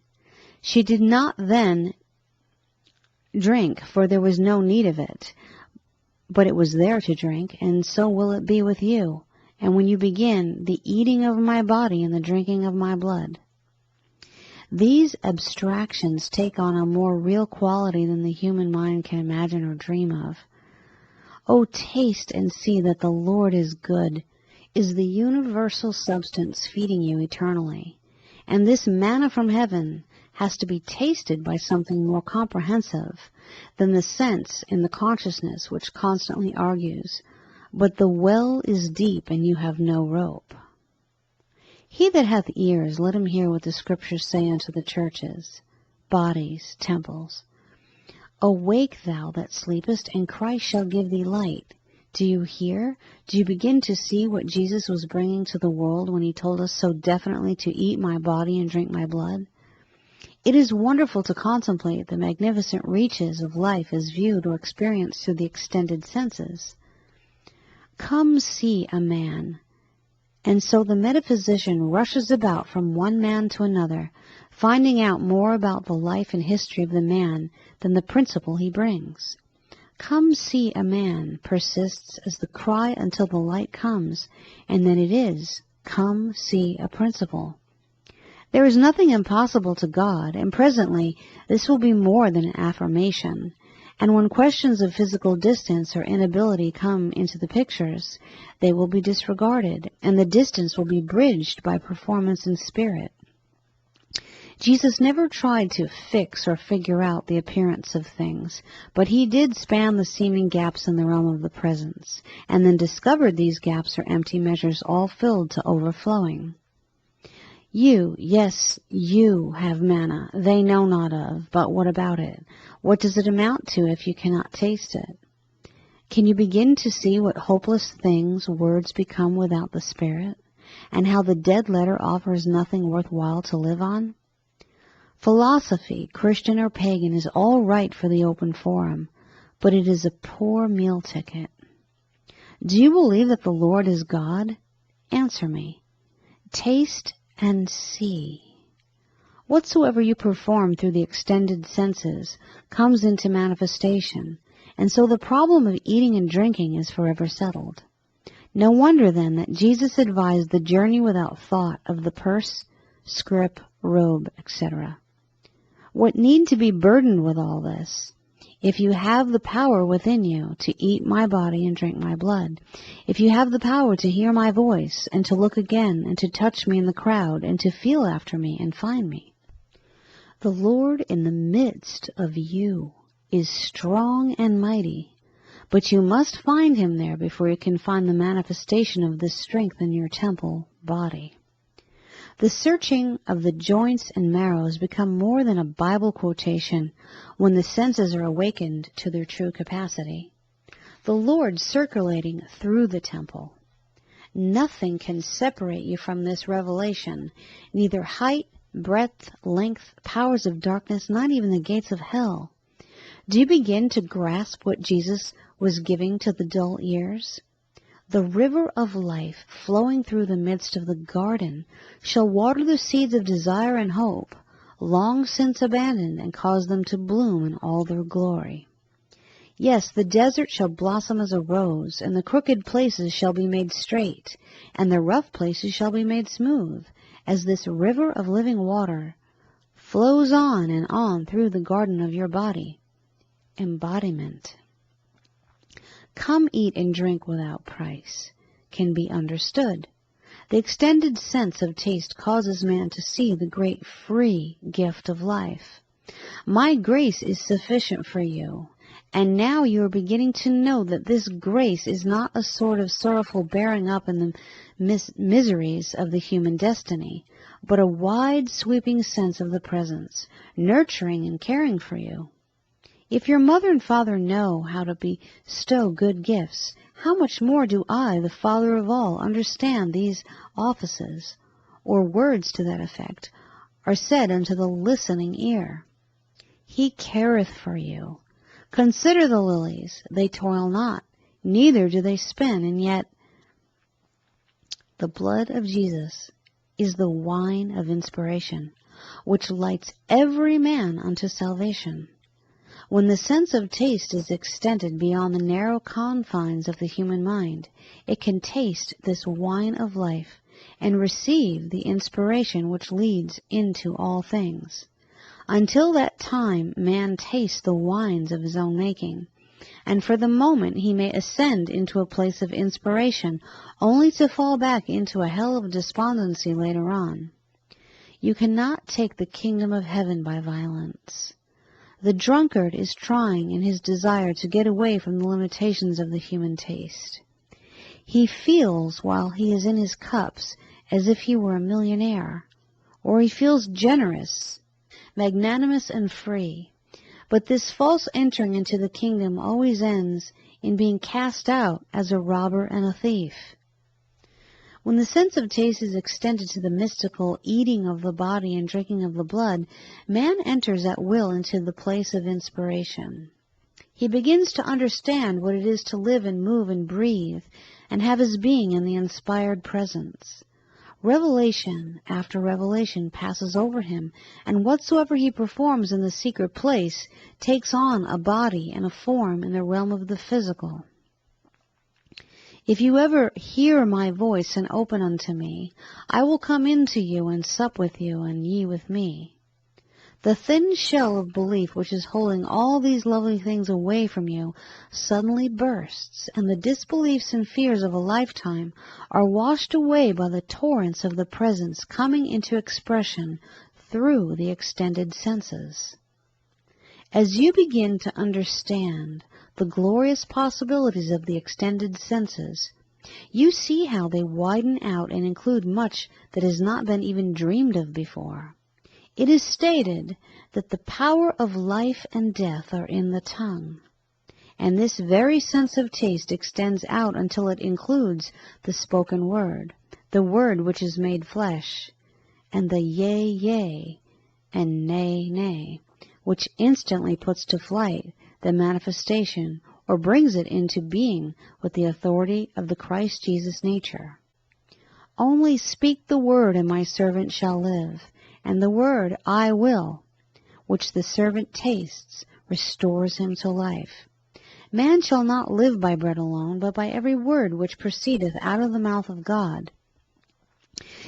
She did not then drink, for there was no need of it, but it was there to drink, and so will it be with you, and when you begin the eating of my body and the drinking of my blood. These abstractions take on a more real quality than the human mind can imagine or dream of. "Oh, taste and see that the Lord is good," is the universal substance feeding you eternally. And this manna from heaven has to be tasted by something more comprehensive than the sense in the consciousness which constantly argues, "But the well is deep, and you have no rope." He that hath ears, let him hear what the Scriptures say unto the churches, bodies, temples. Awake, thou that sleepest, and Christ shall give thee light. Do you hear? Do you begin to see what Jesus was bringing to the world when he told us so definitely to eat my body and drink my blood? It is wonderful to contemplate the magnificent reaches of life as viewed or experienced through the extended senses. Come see a man. And so the metaphysician rushes about from one man to another, finding out more about the life and history of the man than the principle he brings. "Come see a man" persists as the cry until the light comes, and then it is, "Come see a principle." There is nothing impossible to God, and presently this will be more than an affirmation. And when questions of physical distance or inability come into the pictures, they will be disregarded, and the distance will be bridged by performance in spirit. Jesus never tried to fix or figure out the appearance of things, but he did span the seeming gaps in the realm of the presence, and then discovered these gaps are empty measures all filled to overflowing. You, yes, you have manna they know not of, but what about it? What does it amount to if you cannot taste it? Can you begin to see what hopeless things words become without the Spirit, and how the dead letter offers nothing worthwhile to live on? Philosophy, Christian or pagan, is all right for the open forum, but it is a poor meal ticket. Do you believe that the Lord is God? Answer me. Taste and see. Whatsoever you perform through the extended senses comes into manifestation, and so the problem of eating and drinking is forever settled. No wonder, then, that Jesus advised the journey without thought of the purse, scrip, robe, etc. What need to be burdened with all this? If you have the power within you to eat my body and drink my blood, if you have the power to hear my voice and to look again and to touch me in the crowd and to feel after me and find me, the Lord in the midst of you is strong and mighty, but you must find him there before you can find the manifestation of this strength in your temple body. The searching of the joints and marrows become more than a Bible quotation when the senses are awakened to their true capacity. The Lord circulating through the temple. Nothing can separate you from this revelation, neither height, breadth, length, powers of darkness, not even the gates of hell. Do you begin to grasp what Jesus was giving to the dull ears? The river of life flowing through the midst of the garden shall water the seeds of desire and hope, long since abandoned, and cause them to bloom in all their glory. Yes, the desert shall blossom as a rose, and the crooked places shall be made straight, and the rough places shall be made smooth, as this river of living water flows on and on through the garden of your body. Embodiment. Come eat and drink without price can be understood. The extended sense of taste causes man to see the great free gift of life. My grace is sufficient for you, and now you are beginning to know that this grace is not a sort of sorrowful bearing up in the miseries of the human destiny, but a wide sweeping sense of the presence, nurturing and caring for you. If your mother and father know how to bestow good gifts, how much more do I, the Father of all, understand these offices, or words to that effect, are said unto the listening ear. He careth for you. Consider the lilies, they toil not, neither do they spin, and yet the blood of Jesus is the wine of inspiration, which lights every man unto salvation. When the sense of taste is extended beyond the narrow confines of the human mind, it can taste this wine of life and receive the inspiration which leads into all things. Until that time, man tastes the wines of his own making, and for the moment he may ascend into a place of inspiration, only to fall back into a hell of despondency later on. You cannot take the kingdom of heaven by violence. The drunkard is trying in his desire to get away from the limitations of the human taste. He feels while he is in his cups as if he were a millionaire, or he feels generous, magnanimous, and free. But this false entering into the kingdom always ends in being cast out as a robber and a thief. When the sense of taste is extended to the mystical eating of the body and drinking of the blood, man enters at will into the place of inspiration. He begins to understand what it is to live and move and breathe and have his being in the inspired presence. Revelation after revelation passes over him, and whatsoever he performs in the secret place takes on a body and a form in the realm of the physical. If you ever hear my voice and open unto me, I will come into you and sup with you, and ye with me. The thin shell of belief which is holding all these lovely things away from you suddenly bursts, and the disbeliefs and fears of a lifetime are washed away by the torrents of the presence coming into expression through the extended senses. As you begin to understand the glorious possibilities of the extended senses, you see how they widen out and include much that has not been even dreamed of before. It is stated that the power of life and death are in the tongue, and this very sense of taste extends out until it includes the spoken word, the word which is made flesh, and the yea, yea, and nay, nay, which instantly puts to flight the manifestation or brings it into being with the authority of the Christ Jesus nature. Only speak the word, and my servant shall live. And the word, I will, which the servant tastes, restores him to life. Man shall not live by bread alone, but by every word which proceedeth out of the mouth of God.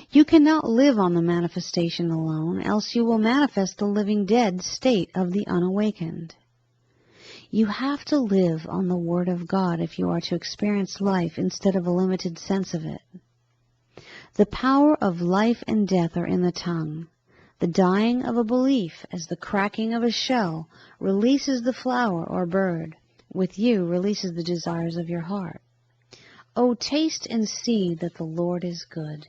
You cannot live on the manifestation alone, else you will manifest the living dead state of the unawakened. You have to live on the Word of God if you are to experience life instead of a limited sense of it. The power of life and death are in the tongue. The dying of a belief, as the cracking of a shell, releases the flower or bird. With you, releases the desires of your heart. Oh, taste and see that the Lord is good.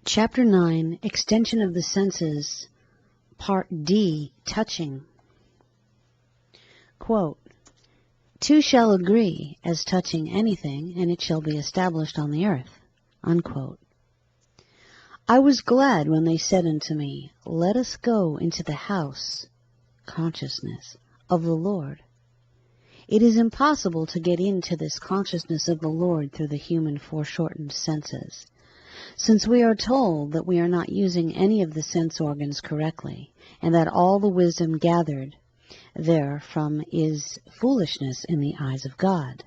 Chapter 9, Extension of the Senses, Part D, Touching. Quote, Two shall agree as touching anything, and it shall be established on the earth. Unquote. I was glad when they said unto me, Let us go into the house, consciousness, of the Lord. It is impossible to get into this consciousness of the Lord through the human foreshortened senses, since we are told that we are not using any of the sense organs correctly, and that all the wisdom gathered therefrom is foolishness in the eyes of God.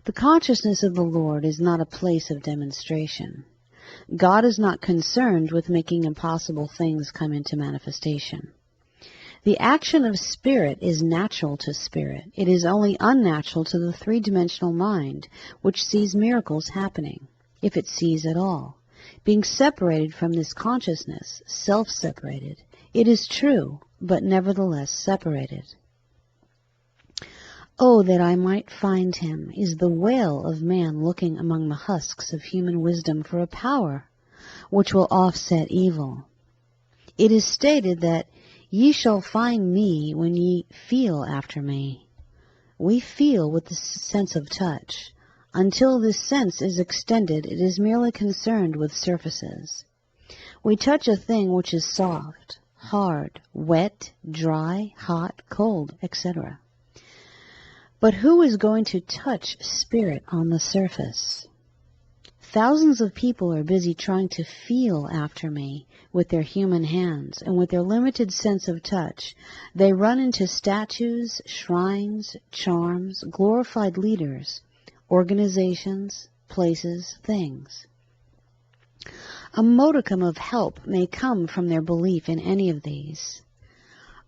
The consciousness of the Lord is not a place of demonstration. God is not concerned with making impossible things come into manifestation. The action of spirit is natural to spirit. It is only unnatural to the three-dimensional mind, which sees miracles happening, if it sees at all. Being separated from this consciousness, self-separated, it is true, but nevertheless separated. Oh, that I might find him, is the wail of man looking among the husks of human wisdom for a power which will offset evil. It is stated that ye shall find me when ye feel after me. We feel with the sense of touch. Until this sense is extended, it is merely concerned with surfaces. We touch a thing which is soft, hard, wet, dry, hot, cold, etc. But who is going to touch spirit on the surface? Thousands of people are busy trying to feel after me with their human hands, and with their limited sense of touch, they run into statues, shrines, charms, glorified leaders, organizations, places, things. A modicum of help may come from their belief in any of these.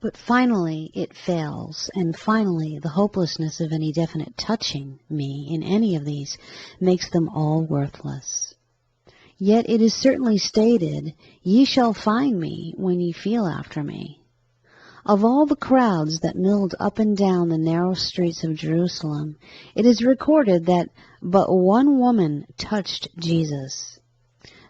But finally it fails, and finally the hopelessness of any definite touching me in any of these makes them all worthless. Yet it is certainly stated, Ye shall find me when ye feel after me. Of all the crowds that milled up and down the narrow streets of Jerusalem, it is recorded that but one woman touched Jesus.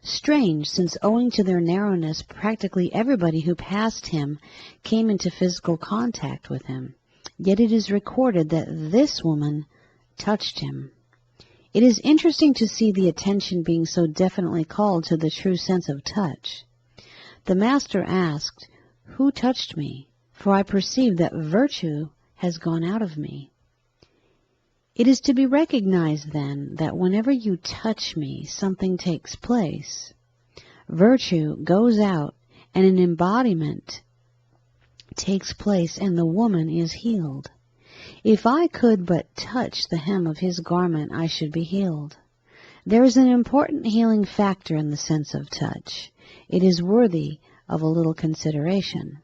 Strange, since owing to their narrowness, practically everybody who passed him came into physical contact with him. Yet it is recorded that this woman touched him. It is interesting to see the attention being so definitely called to the true sense of touch. The Master asked, Who touched me? For I perceive that virtue has gone out of me. It is to be recognized, then, that whenever you touch me, something takes place. Virtue goes out, and an embodiment takes place, and the woman is healed. If I could but touch the hem of his garment, I should be healed. There is an important healing factor in the sense of touch. It is worthy of a little consideration.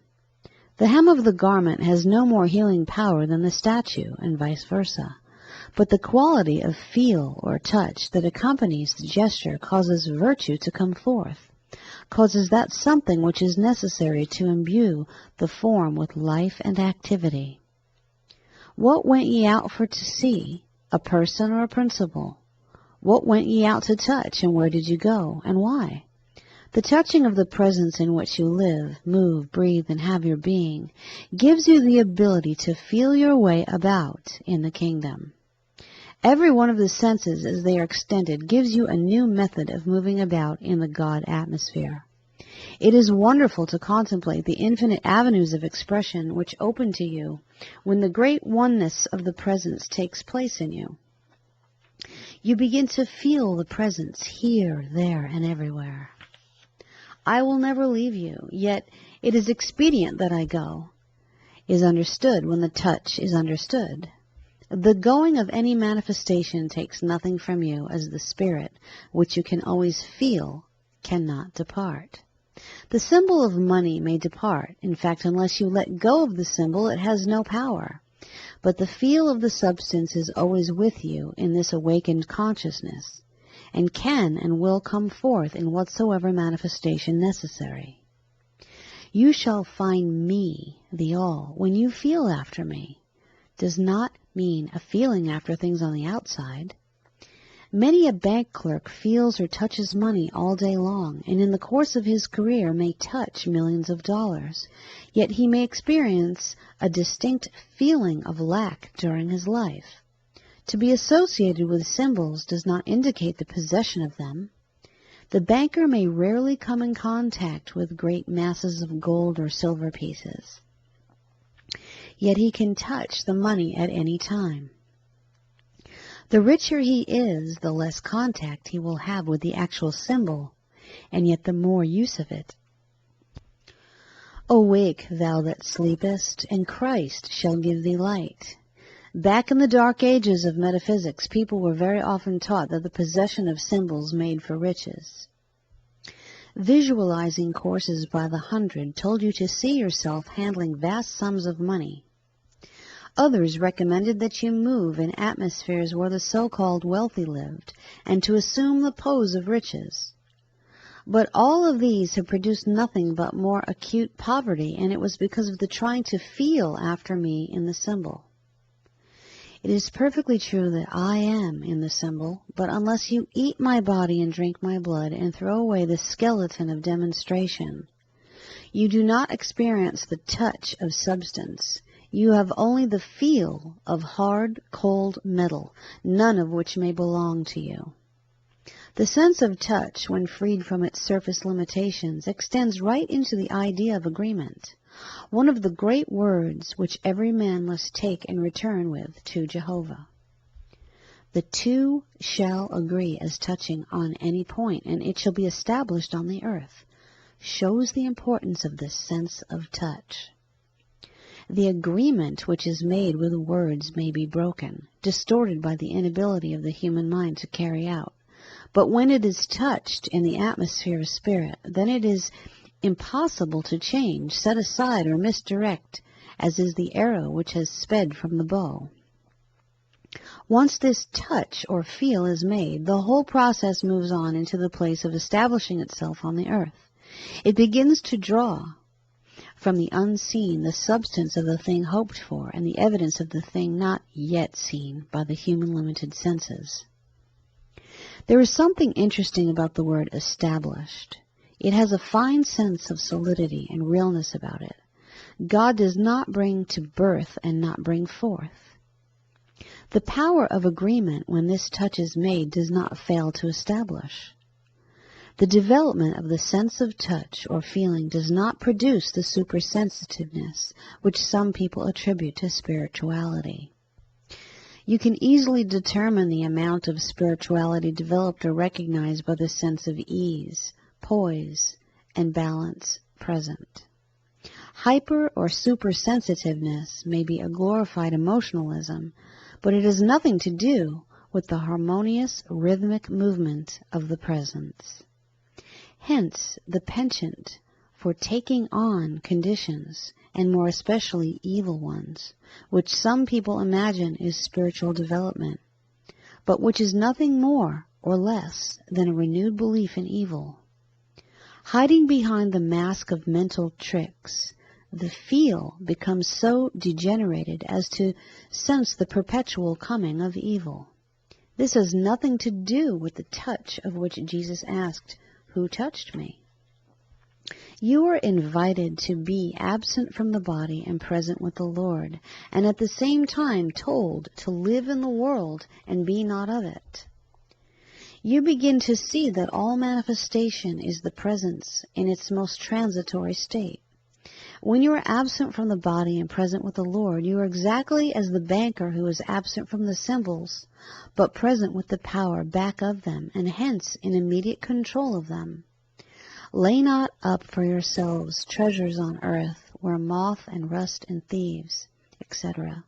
The hem of the garment has no more healing power than the statue, and vice versa. But the quality of feel or touch that accompanies the gesture causes virtue to come forth, causes that something which is necessary to imbue the form with life and activity. What went ye out for to see, a person or a principle? What went ye out to touch, and where did you go, and why? The touching of the presence in which you live, move, breathe, and have your being gives you the ability to feel your way about in the kingdom. Every one of the senses, as they are extended, gives you a new method of moving about in the God atmosphere. It is wonderful to contemplate the infinite avenues of expression which open to you when the great oneness of the presence takes place in you. You begin to feel the presence here, there, and everywhere. I will never leave you, yet it is expedient that I go, is understood when the touch is understood. The going of any manifestation takes nothing from you, as the spirit, which you can always feel, cannot depart. The symbol of money may depart. In fact, unless you let go of the symbol, it has no power. But the feel of the substance is always with you in this awakened consciousness, and can and will come forth in whatsoever manifestation necessary. You shall find me, the all, when you feel after me. Does not mean a feeling after things on the outside. Many a bank clerk feels or touches money all day long, and in the course of his career may touch millions of dollars, yet he may experience a distinct feeling of lack during his life. To be associated with symbols does not indicate the possession of them. The banker may rarely come in contact with great masses of gold or silver pieces, yet he can touch the money at any time. The richer he is, the less contact he will have with the actual symbol, and yet the more use of it. Awake, thou that sleepest, and Christ shall give thee light. Back in the dark ages of metaphysics, people were very often taught that the possession of symbols made for riches. Visualizing courses by the hundred told you to see yourself handling vast sums of money. Others recommended that you move in atmospheres where the so-called wealthy lived, and to assume the pose of riches. But all of these have produced nothing but more acute poverty, and it was because of the trying to feel after me in the symbol. It is perfectly true that I am in the symbol, but unless you eat my body and drink my blood and throw away the skeleton of demonstration, you do not experience the touch of substance. You have only the feel of hard, cold metal, none of which may belong to you. The sense of touch, when freed from its surface limitations, extends right into the idea of agreement, one of the great words which every man must take and return with to Jehovah. The two shall agree as touching on any point, and it shall be established on the earth, shows the importance of this sense of touch. The agreement which is made with words may be broken, distorted by the inability of the human mind to carry out. But when it is touched in the atmosphere of spirit, then it is impossible to change, set aside, or misdirect, as is the arrow which has sped from the bow. Once this touch or feel is made, the whole process moves on into the place of establishing itself on the earth. It begins to draw from the unseen the substance of the thing hoped for and the evidence of the thing not yet seen by the human limited senses. There is something interesting about the word established. It has a fine sense of solidity and realness about it. God does not bring to birth and not bring forth. The power of agreement, when this touch is made, does not fail to establish. The development of the sense of touch or feeling does not produce the supersensitiveness which some people attribute to spirituality. You can easily determine the amount of spirituality developed or recognized by the sense of ease, poise, and balance present. Hyper or supersensitiveness may be a glorified emotionalism, but it has nothing to do with the harmonious rhythmic movement of the presence. Hence the penchant for taking on conditions, and more especially evil ones, which some people imagine is spiritual development, but which is nothing more or less than a renewed belief in evil. Hiding behind the mask of mental tricks, the feel becomes so degenerated as to sense the perpetual coming of evil. This has nothing to do with the touch of which Jesus asked, "Who touched me?" You are invited to be absent from the body and present with the Lord, and at the same time told to live in the world and be not of it. You begin to see that all manifestation is the presence in its most transitory state. When you are absent from the body and present with the Lord, you are exactly as the banker who is absent from the symbols, but present with the power back of them, and hence in immediate control of them. Lay not up for yourselves treasures on earth, where moth and rust and thieves, etc.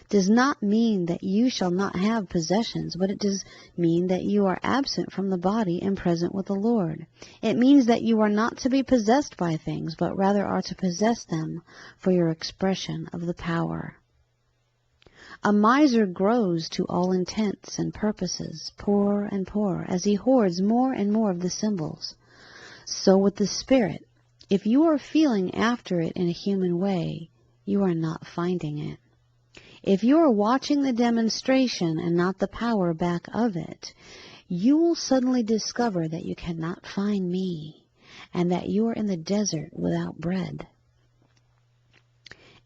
Does not mean that you shall not have possessions, but it does mean that you are absent from the body and present with the Lord. It means that you are not to be possessed by things, but rather are to possess them for your expression of the power. A miser grows to all intents and purposes, poorer and poorer, as he hoards more and more of the symbols. So with the Spirit, if you are feeling after it in a human way, you are not finding it. If you are watching the demonstration and not the power back of it, you will suddenly discover that you cannot find me, and that you are in the desert without bread.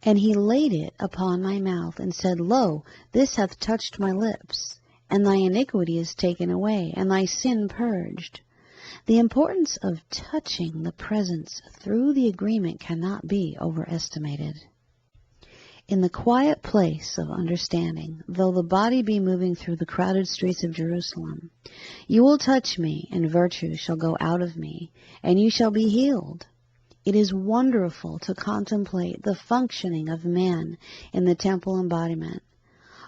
And he laid it upon my mouth, and said, Lo, this hath touched my lips, and thy iniquity is taken away, and thy sin purged. The importance of touching the presence through the agreement cannot be overestimated. In the quiet place of understanding, though the body be moving through the crowded streets of Jerusalem, you will touch me, and virtue shall go out of me, and you shall be healed. It is wonderful to contemplate the functioning of man in the temple embodiment.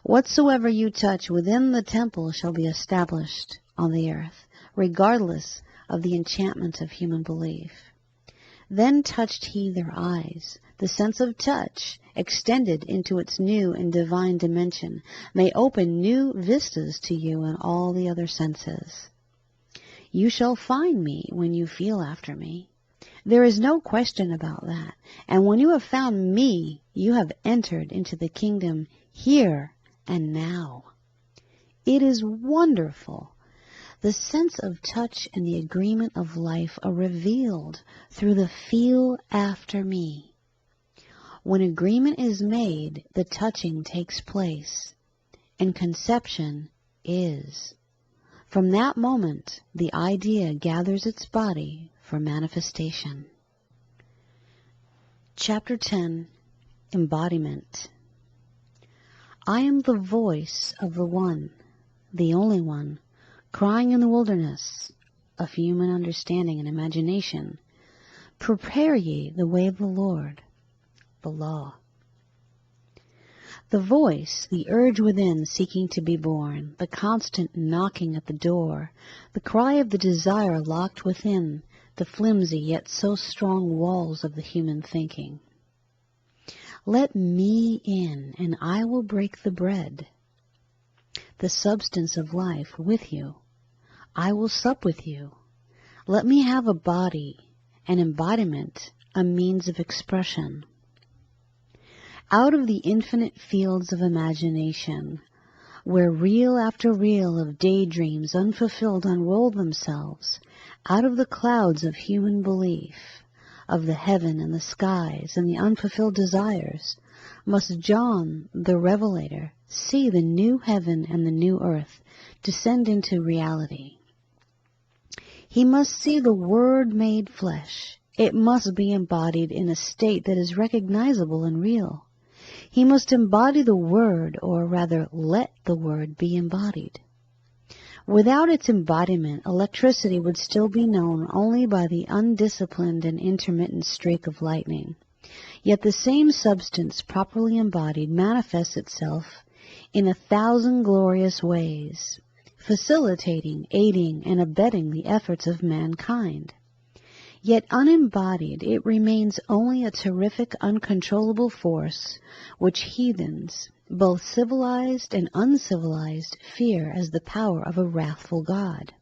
Whatsoever you touch within the temple shall be established on the earth, regardless of the enchantment of human belief. Then touched he their eyes. The sense of touch, extended into its new and divine dimension, may open new vistas to you in all the other senses. You shall find me when you feel after me. There is no question about that. And when you have found me, you have entered into the kingdom here and now. It is wonderful. The sense of touch and the agreement of life are revealed through the feel after me. When agreement is made, the touching takes place, and conception is. From that moment, the idea gathers its body for manifestation. Chapter 10, Embodiment. I am the voice of the One, the only One, crying in the wilderness of human understanding and imagination, prepare ye the way of the Lord, the law. The voice, the urge within seeking to be born, the constant knocking at the door, the cry of the desire locked within the flimsy yet so strong walls of the human thinking. Let me in, and I will break the bread, the substance of life, with you. I will sup with you. Let me have a body, an embodiment, a means of expression. Out of the infinite fields of imagination, where reel after reel of daydreams unfulfilled unroll themselves, out of the clouds of human belief, of the heaven and the skies and the unfulfilled desires, must John the Revelator see the new heaven and the new earth descend into reality. He must see the Word made flesh. It must be embodied in a state that is recognizable and real. He must embody the Word, or rather let the Word be embodied. Without its embodiment, electricity would still be known only by the undisciplined and intermittent streak of lightning. Yet the same substance properly embodied manifests itself in 1,000 glorious ways, facilitating, aiding, and abetting the efforts of mankind. Yet unembodied, it remains only a terrific, uncontrollable force which heathens, both civilized and uncivilized, fear as the power of a wrathful God.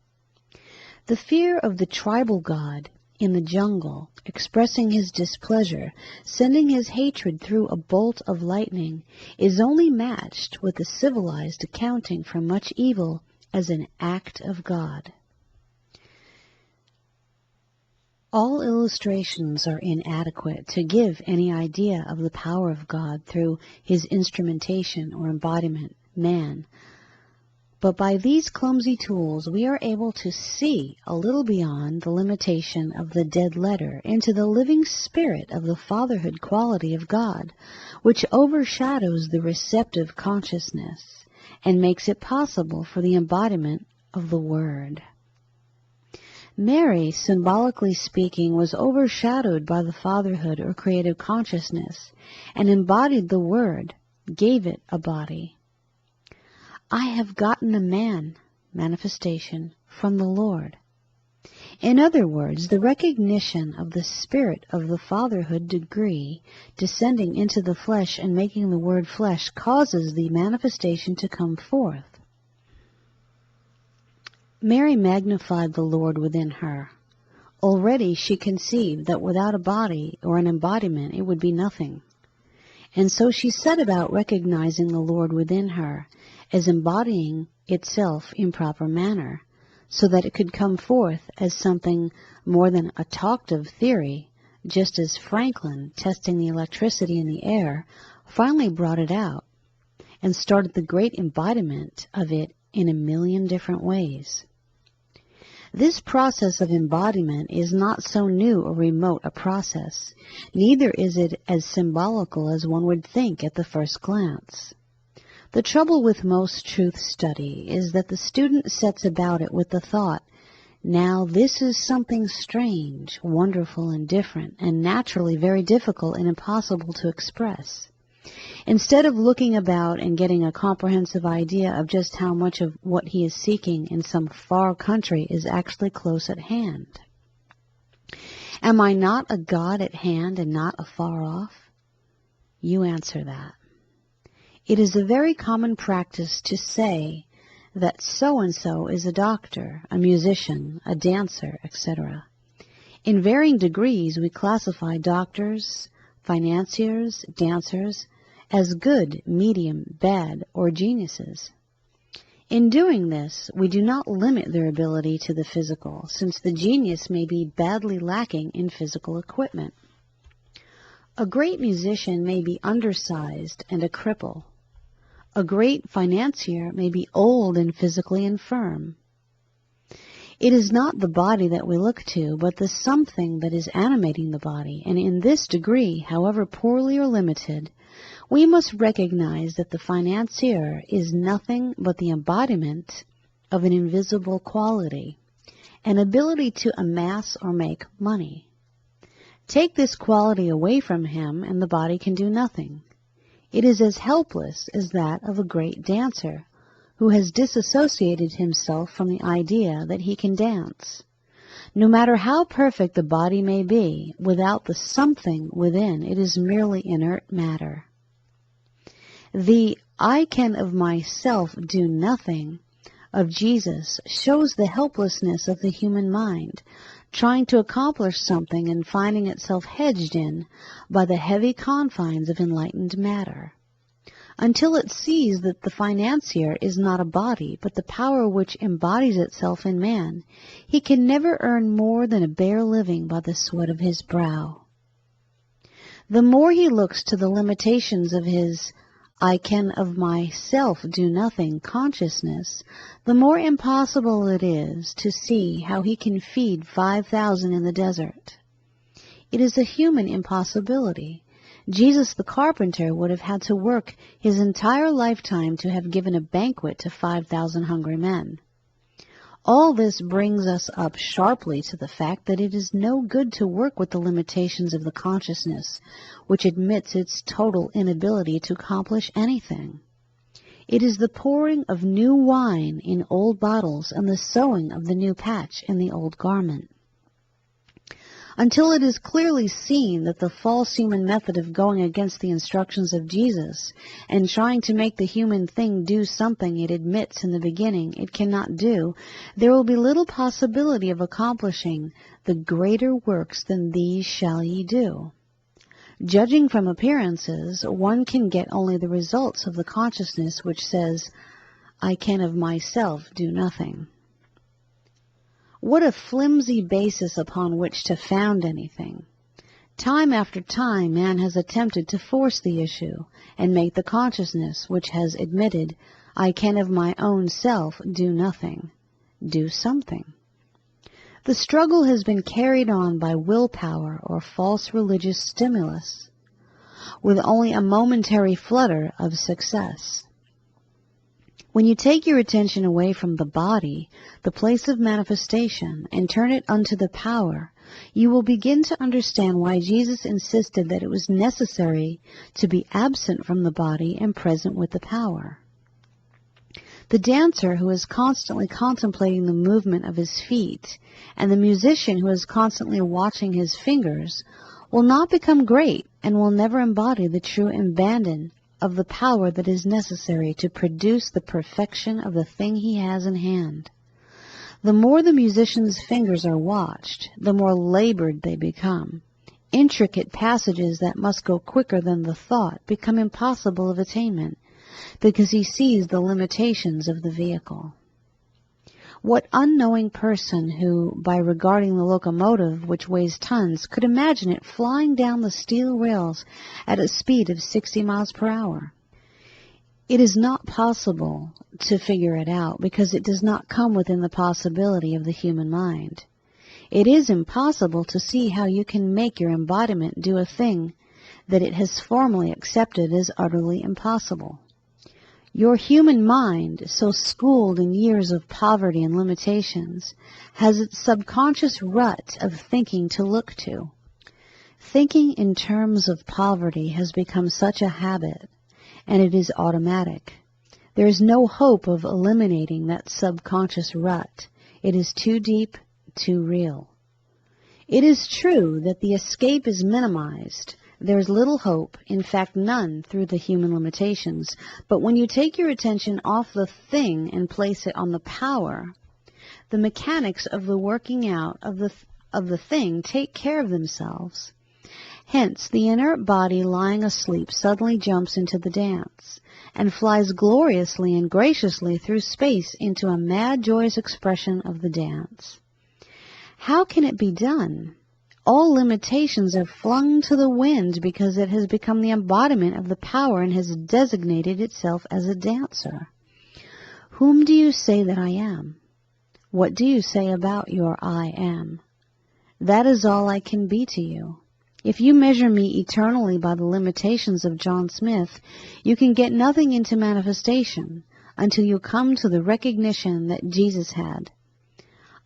The fear of the tribal god in the jungle, expressing his displeasure, sending his hatred through a bolt of lightning, is only matched with the civilized accounting for much evil as an act of God. All illustrations are inadequate to give any idea of the power of God through his instrumentation or embodiment, man. But by these clumsy tools we are able to see a little beyond the limitation of the dead letter into the living spirit of the fatherhood quality of God, which overshadows the receptive consciousness and makes it possible for the embodiment of the Word. Mary, symbolically speaking, was overshadowed by the fatherhood or creative consciousness and embodied the Word, gave it a body. I have gotten a man, manifestation, from the Lord. In other words, the recognition of the spirit of the fatherhood degree descending into the flesh and making the Word flesh causes the manifestation to come forth. Mary magnified the Lord within her. Already she conceived that without a body or an embodiment it would be nothing. And so she set about recognizing the Lord within her as embodying itself in proper manner, so that it could come forth as something more than a talked-of theory, just as Franklin, testing the electricity in the air, finally brought it out and started the great embodiment of it in a million different ways. This process of embodiment is not so new or remote a process, neither is it as symbolical as one would think at the first glance. The trouble with most truth study is that the student sets about it with the thought, now this is something strange, wonderful, and different, and naturally very difficult and impossible to express, instead of looking about and getting a comprehensive idea of just how much of what he is seeking in some far country is actually close at hand. Am I not a God at hand and not afar off? You answer that. It is a very common practice to say that so-and-so is a doctor, a musician, a dancer, etc. In varying degrees we classify doctors, financiers, dancers, as good, medium, bad, or geniuses. In doing this, we do not limit their ability to the physical, since the genius may be badly lacking in physical equipment. A great musician may be undersized and a cripple. A great financier may be old and physically infirm. It is not the body that we look to, but the something that is animating the body, and in this degree, however poorly or limited, we must recognize that the financier is nothing but the embodiment of an invisible quality, an ability to amass or make money. Take this quality away from him and the body can do nothing. It is as helpless as that of a great dancer, who has disassociated himself from the idea that he can dance. No matter how perfect the body may be, without the something within, it is merely inert matter. The I can of myself do nothing of Jesus shows the helplessness of the human mind, trying to accomplish something and finding itself hedged in by the heavy confines of enlightened matter. Until it sees that the financier is not a body, but the power which embodies itself in man, he can never earn more than a bare living by the sweat of his brow. The more he looks to the limitations of his I can of myself do nothing consciousness, the more impossible it is to see how he can feed 5,000 in the desert. It is a human impossibility, Jesus the carpenter would have had to work his entire lifetime to have given a banquet to 5,000 hungry men. All this brings us up sharply to the fact that it is no good to work with the limitations of the consciousness, which admits its total inability to accomplish anything. It is the pouring of new wine in old bottles and the sewing of the new patch in the old garment. Until it is clearly seen that the false human method of going against the instructions of Jesus and trying to make the human thing do something it admits in the beginning it cannot do, there will be little possibility of accomplishing the greater works than these shall ye do. Judging from appearances, one can get only the results of the consciousness which says, I can of myself do nothing. What a flimsy basis upon which to found anything. Time after time man has attempted to force the issue and make the consciousness which has admitted, I can of my own self do nothing, do something. The struggle has been carried on by willpower or false religious stimulus, with only a momentary flutter of success. When you take your attention away from the body, the place of manifestation, and turn it unto the power, you will begin to understand why Jesus insisted that it was necessary to be absent from the body and present with the power. The dancer who is constantly contemplating the movement of his feet, and the musician who is constantly watching his fingers, will not become great and will never embody the true abandon of the power that is necessary to produce the perfection of the thing he has in hand. The more the musician's fingers are watched, the more labored they become. Intricate passages that must go quicker than the thought become impossible of attainment, because he sees the limitations of the vehicle. What unknowing person who, by regarding the locomotive which weighs tons, could imagine it flying down the steel rails at a speed of 60 miles per hour? It is not possible to figure it out because it does not come within the possibility of the human mind. It is impossible to see how you can make your embodiment do a thing that it has formally accepted as utterly impossible. Your human mind, so schooled in years of poverty and limitations, has its subconscious rut of thinking to look to. Thinking in terms of poverty has become such a habit, and it is automatic. There is no hope of eliminating that subconscious rut. It is too deep, too real. It is true that the escape is minimized. There is little hope, in fact none, through the human limitations. But when you take your attention off the thing and place it on the power, the mechanics of the working out of the thing take care of themselves. Hence, the inert body lying asleep suddenly jumps into the dance, and flies gloriously and graciously through space into a mad, joyous expression of the dance. How can it be done? All limitations are flung to the wind because it has become the embodiment of the power and has designated itself as a dancer. Whom do you say that I am? What do you say about your I am? That is all I can be to you. If you measure me eternally by the limitations of John Smith, you can get nothing into manifestation until you come to the recognition that Jesus had.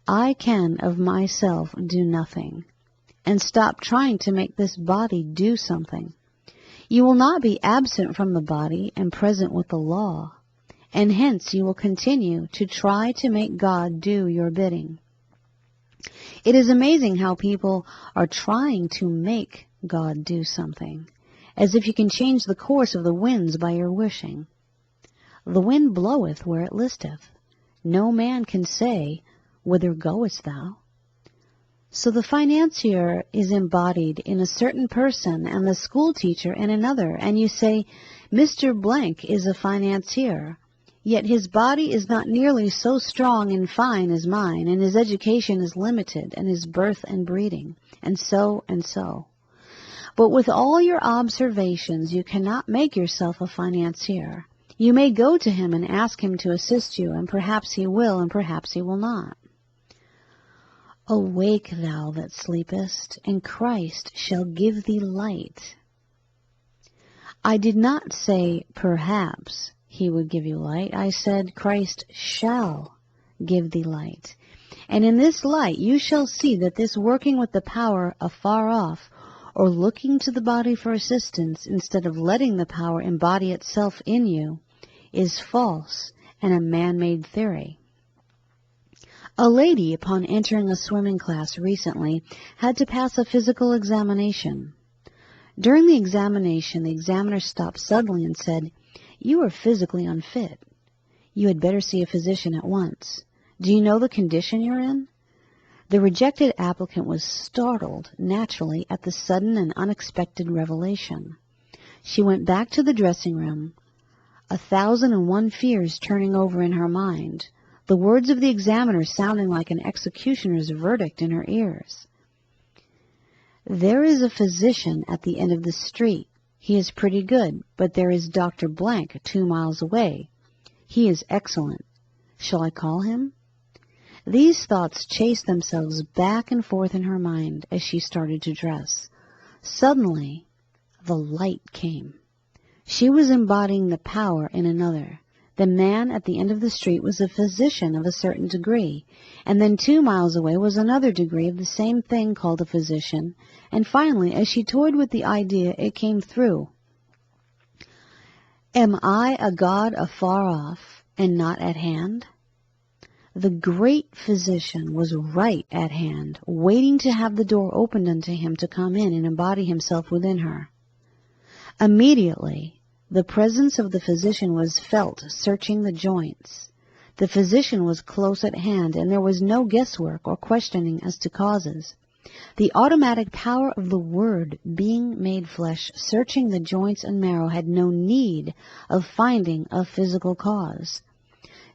I can of myself do nothing. And stop trying to make this body do something. You will not be absent from the body and present with the law, and hence you will continue to try to make God do your bidding. It is amazing how people are trying to make God do something, as if you can change the course of the winds by your wishing. The wind bloweth where it listeth. No man can say, Whither goest thou? So the financier is embodied in a certain person and the school teacher in another, and you say, Mr. Blank is a financier, yet his body is not nearly so strong and fine as mine, and his education is limited, and his birth and breeding, and so and so. But with all your observations, you cannot make yourself a financier. You may go to him and ask him to assist you, and perhaps he will, and perhaps he will not. Awake, thou that sleepest, and Christ shall give thee light. I did not say perhaps he would give you light. I said Christ shall give thee light. And in this light you shall see that this working with the power afar off, or looking to the body for assistance instead of letting the power embody itself in you, is false and a man-made theory. A lady, upon entering a swimming class recently, had to pass a physical examination. During the examination, the examiner stopped suddenly and said, "You are physically unfit. You had better see a physician at once. Do you know the condition you're in?" The rejected applicant was startled, naturally, at the sudden and unexpected revelation. She went back to the dressing room, 1,001 fears turning over in her mind, the words of the examiner sounding like an executioner's verdict in her ears. "There is a physician at the end of the street. He is pretty good, but there is Dr. Blank 2 miles away. He is excellent. Shall I call him?" These thoughts chased themselves back and forth in her mind as she started to dress. Suddenly, the light came. She was embodying the power in another. The man at the end of the street was a physician of a certain degree, and then 2 miles away was another degree of the same thing called a physician, and finally, as she toyed with the idea, it came through. Am I a God afar off and not at hand? The great physician was right at hand, waiting to have the door opened unto him to come in and embody himself within her. Immediately, the presence of the physician was felt, searching the joints. The physician was close at hand, and there was no guesswork or questioning as to causes. The automatic power of the Word being made flesh, searching the joints and marrow, had no need of finding a physical cause.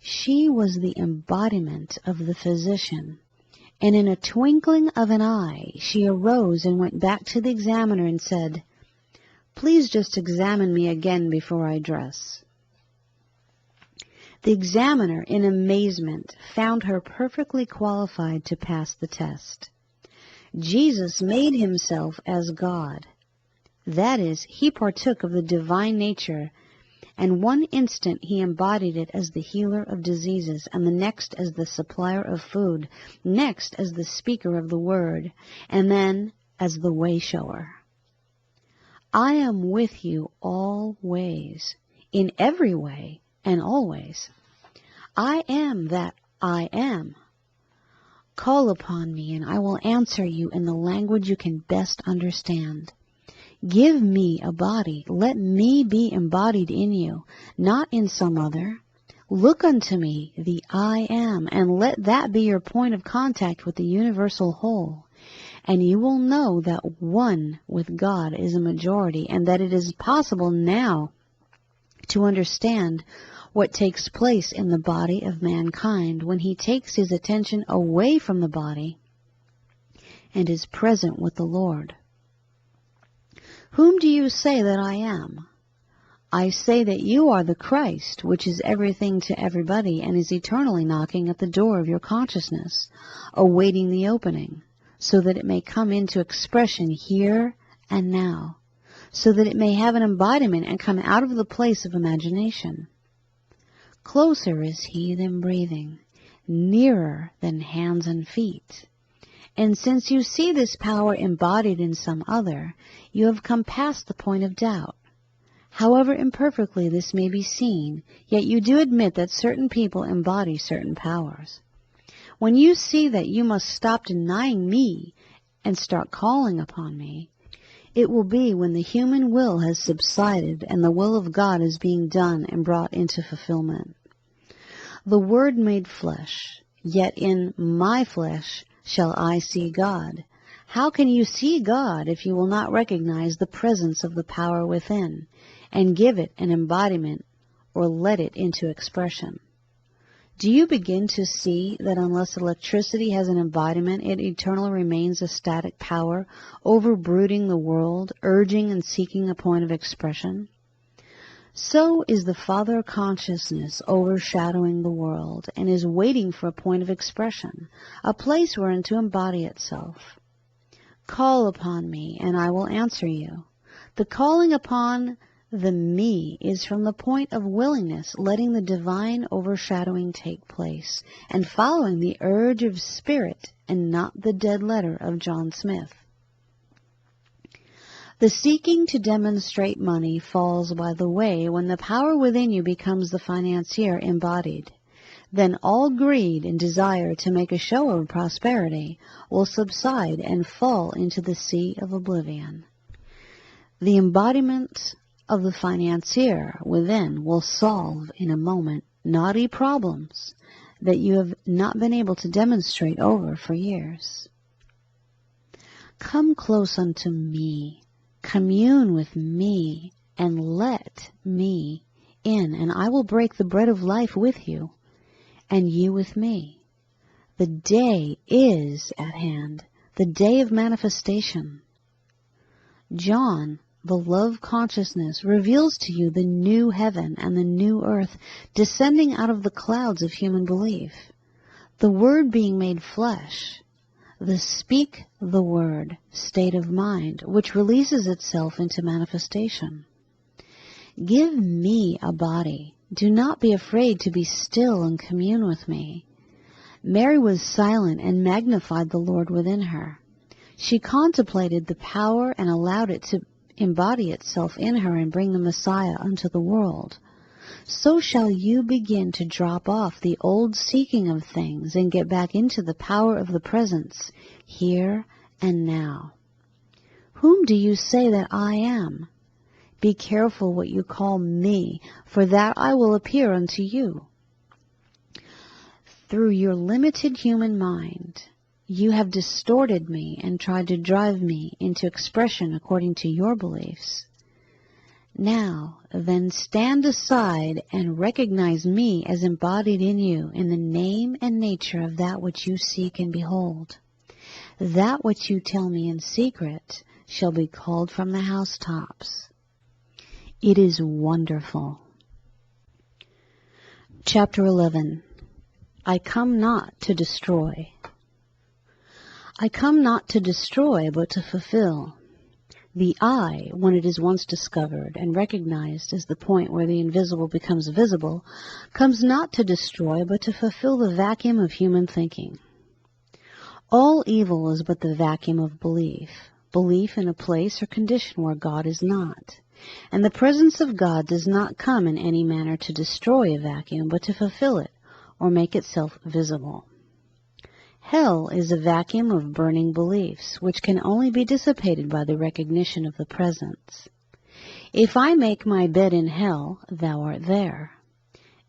She was the embodiment of the physician, and in a twinkling of an eye she arose and went back to the examiner and said, "Please just examine me again before I dress." The examiner, in amazement, found her perfectly qualified to pass the test. Jesus made himself as God. That is, he partook of the divine nature, and one instant he embodied it as the healer of diseases, and the next as the supplier of food, next as the speaker of the word, and then as the way-shower. I am with you always, in every way and always. I am that I am. Call upon me, and I will answer you in the language you can best understand. Give me a body. Let me be embodied in you, not in some other. Look unto me, the I am, and let that be your point of contact with the universal whole. And you will know that one with God is a majority, and that it is possible now to understand what takes place in the body of mankind when he takes his attention away from the body and is present with the Lord. Whom do you say that I am? I say that you are the Christ, which is everything to everybody and is eternally knocking at the door of your consciousness, awaiting the opening, so that it may come into expression here and now, so that it may have an embodiment and come out of the place of imagination. Closer is he than breathing, nearer than hands and feet. And since you see this power embodied in some other, you have come past the point of doubt. However imperfectly this may be seen, yet you do admit that certain people embody certain powers. When you see that you must stop denying me and start calling upon me, it will be when the human will has subsided and the will of God is being done and brought into fulfillment. The Word made flesh, yet in my flesh shall I see God. How can you see God if you will not recognize the presence of the power within and give it an embodiment or let it into expression? Do you begin to see that unless electricity has an embodiment, it eternally remains a static power, overbrooding the world, urging and seeking a point of expression? So is the Father consciousness overshadowing the world and is waiting for a point of expression, a place wherein to embody itself. Call upon me, and I will answer you. The calling upon The me is from the point of willingness, letting the divine overshadowing take place, and following the urge of spirit and not the dead letter of John Smith. The seeking to demonstrate money falls by the way when the power within you becomes the financier embodied. Then all greed and desire to make a show of prosperity will subside and fall into the sea of oblivion. The embodiment of the financier within will solve in a moment knotty problems that you have not been able to demonstrate over for years. Come close unto me, commune with me, and let me in, and I will break the bread of life with you, and you with me. The day is at hand, the day of manifestation. John, the love consciousness, reveals to you the new heaven and the new earth descending out of the clouds of human belief. The Word being made flesh, the speak the word state of mind, which releases itself into manifestation. Give me a body. Do not be afraid to be still and commune with me. Mary was silent and magnified the Lord within her. She contemplated the power and allowed it to embody itself in her and bring the Messiah unto the world. So shall you begin to drop off the old seeking of things and get back into the power of the presence, here and now. Whom do you say that I am? Be careful what you call me, for that I will appear unto you. Through your limited human mind, you have distorted me and tried to drive me into expression according to your beliefs. Now, then, stand aside and recognize me as embodied in you in the name and nature of that which you seek and behold. That which you tell me in secret shall be called from the housetops. It is wonderful. Chapter 11. I come not to destroy. I come not to destroy, but to fulfill. The I, when it is once discovered and recognized as the point where the invisible becomes visible, comes not to destroy, but to fulfill the vacuum of human thinking. All evil is but the vacuum of belief, belief in a place or condition where God is not. And the presence of God does not come in any manner to destroy a vacuum, but to fulfill it, or make itself visible. Hell is a vacuum of burning beliefs, which can only be dissipated by the recognition of the presence. If I make my bed in hell, thou art there.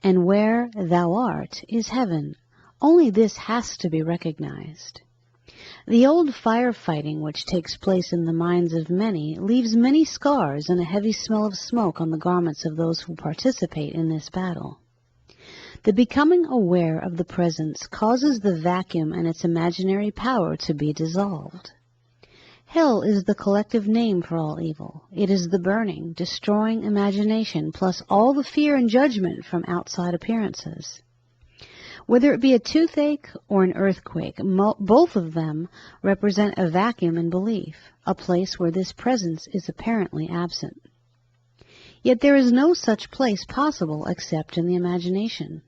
And where thou art is heaven. Only this has to be recognized. The old firefighting which takes place in the minds of many leaves many scars and a heavy smell of smoke on the garments of those who participate in this battle. The becoming aware of the presence causes the vacuum and its imaginary power to be dissolved. Hell is the collective name for all evil. It is the burning, destroying imagination plus all the fear and judgment from outside appearances. Whether it be a toothache or an earthquake, both of them represent a vacuum in belief, a place where this presence is apparently absent. Yet there is no such place possible except in the imagination.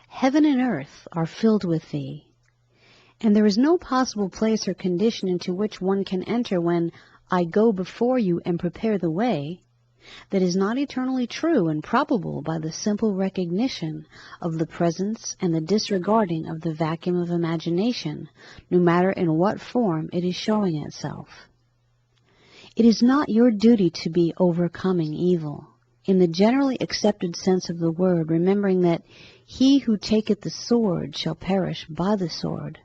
Heaven and earth are filled with thee, and there is no possible place or condition into which one can enter when I go before you and prepare the way, that is not eternally true and probable by the simple recognition of the presence and the disregarding of the vacuum of imagination, no matter in what form it is showing itself. It is not your duty to be overcoming evil, in the generally accepted sense of the word, remembering that he who taketh the sword shall perish by the sword.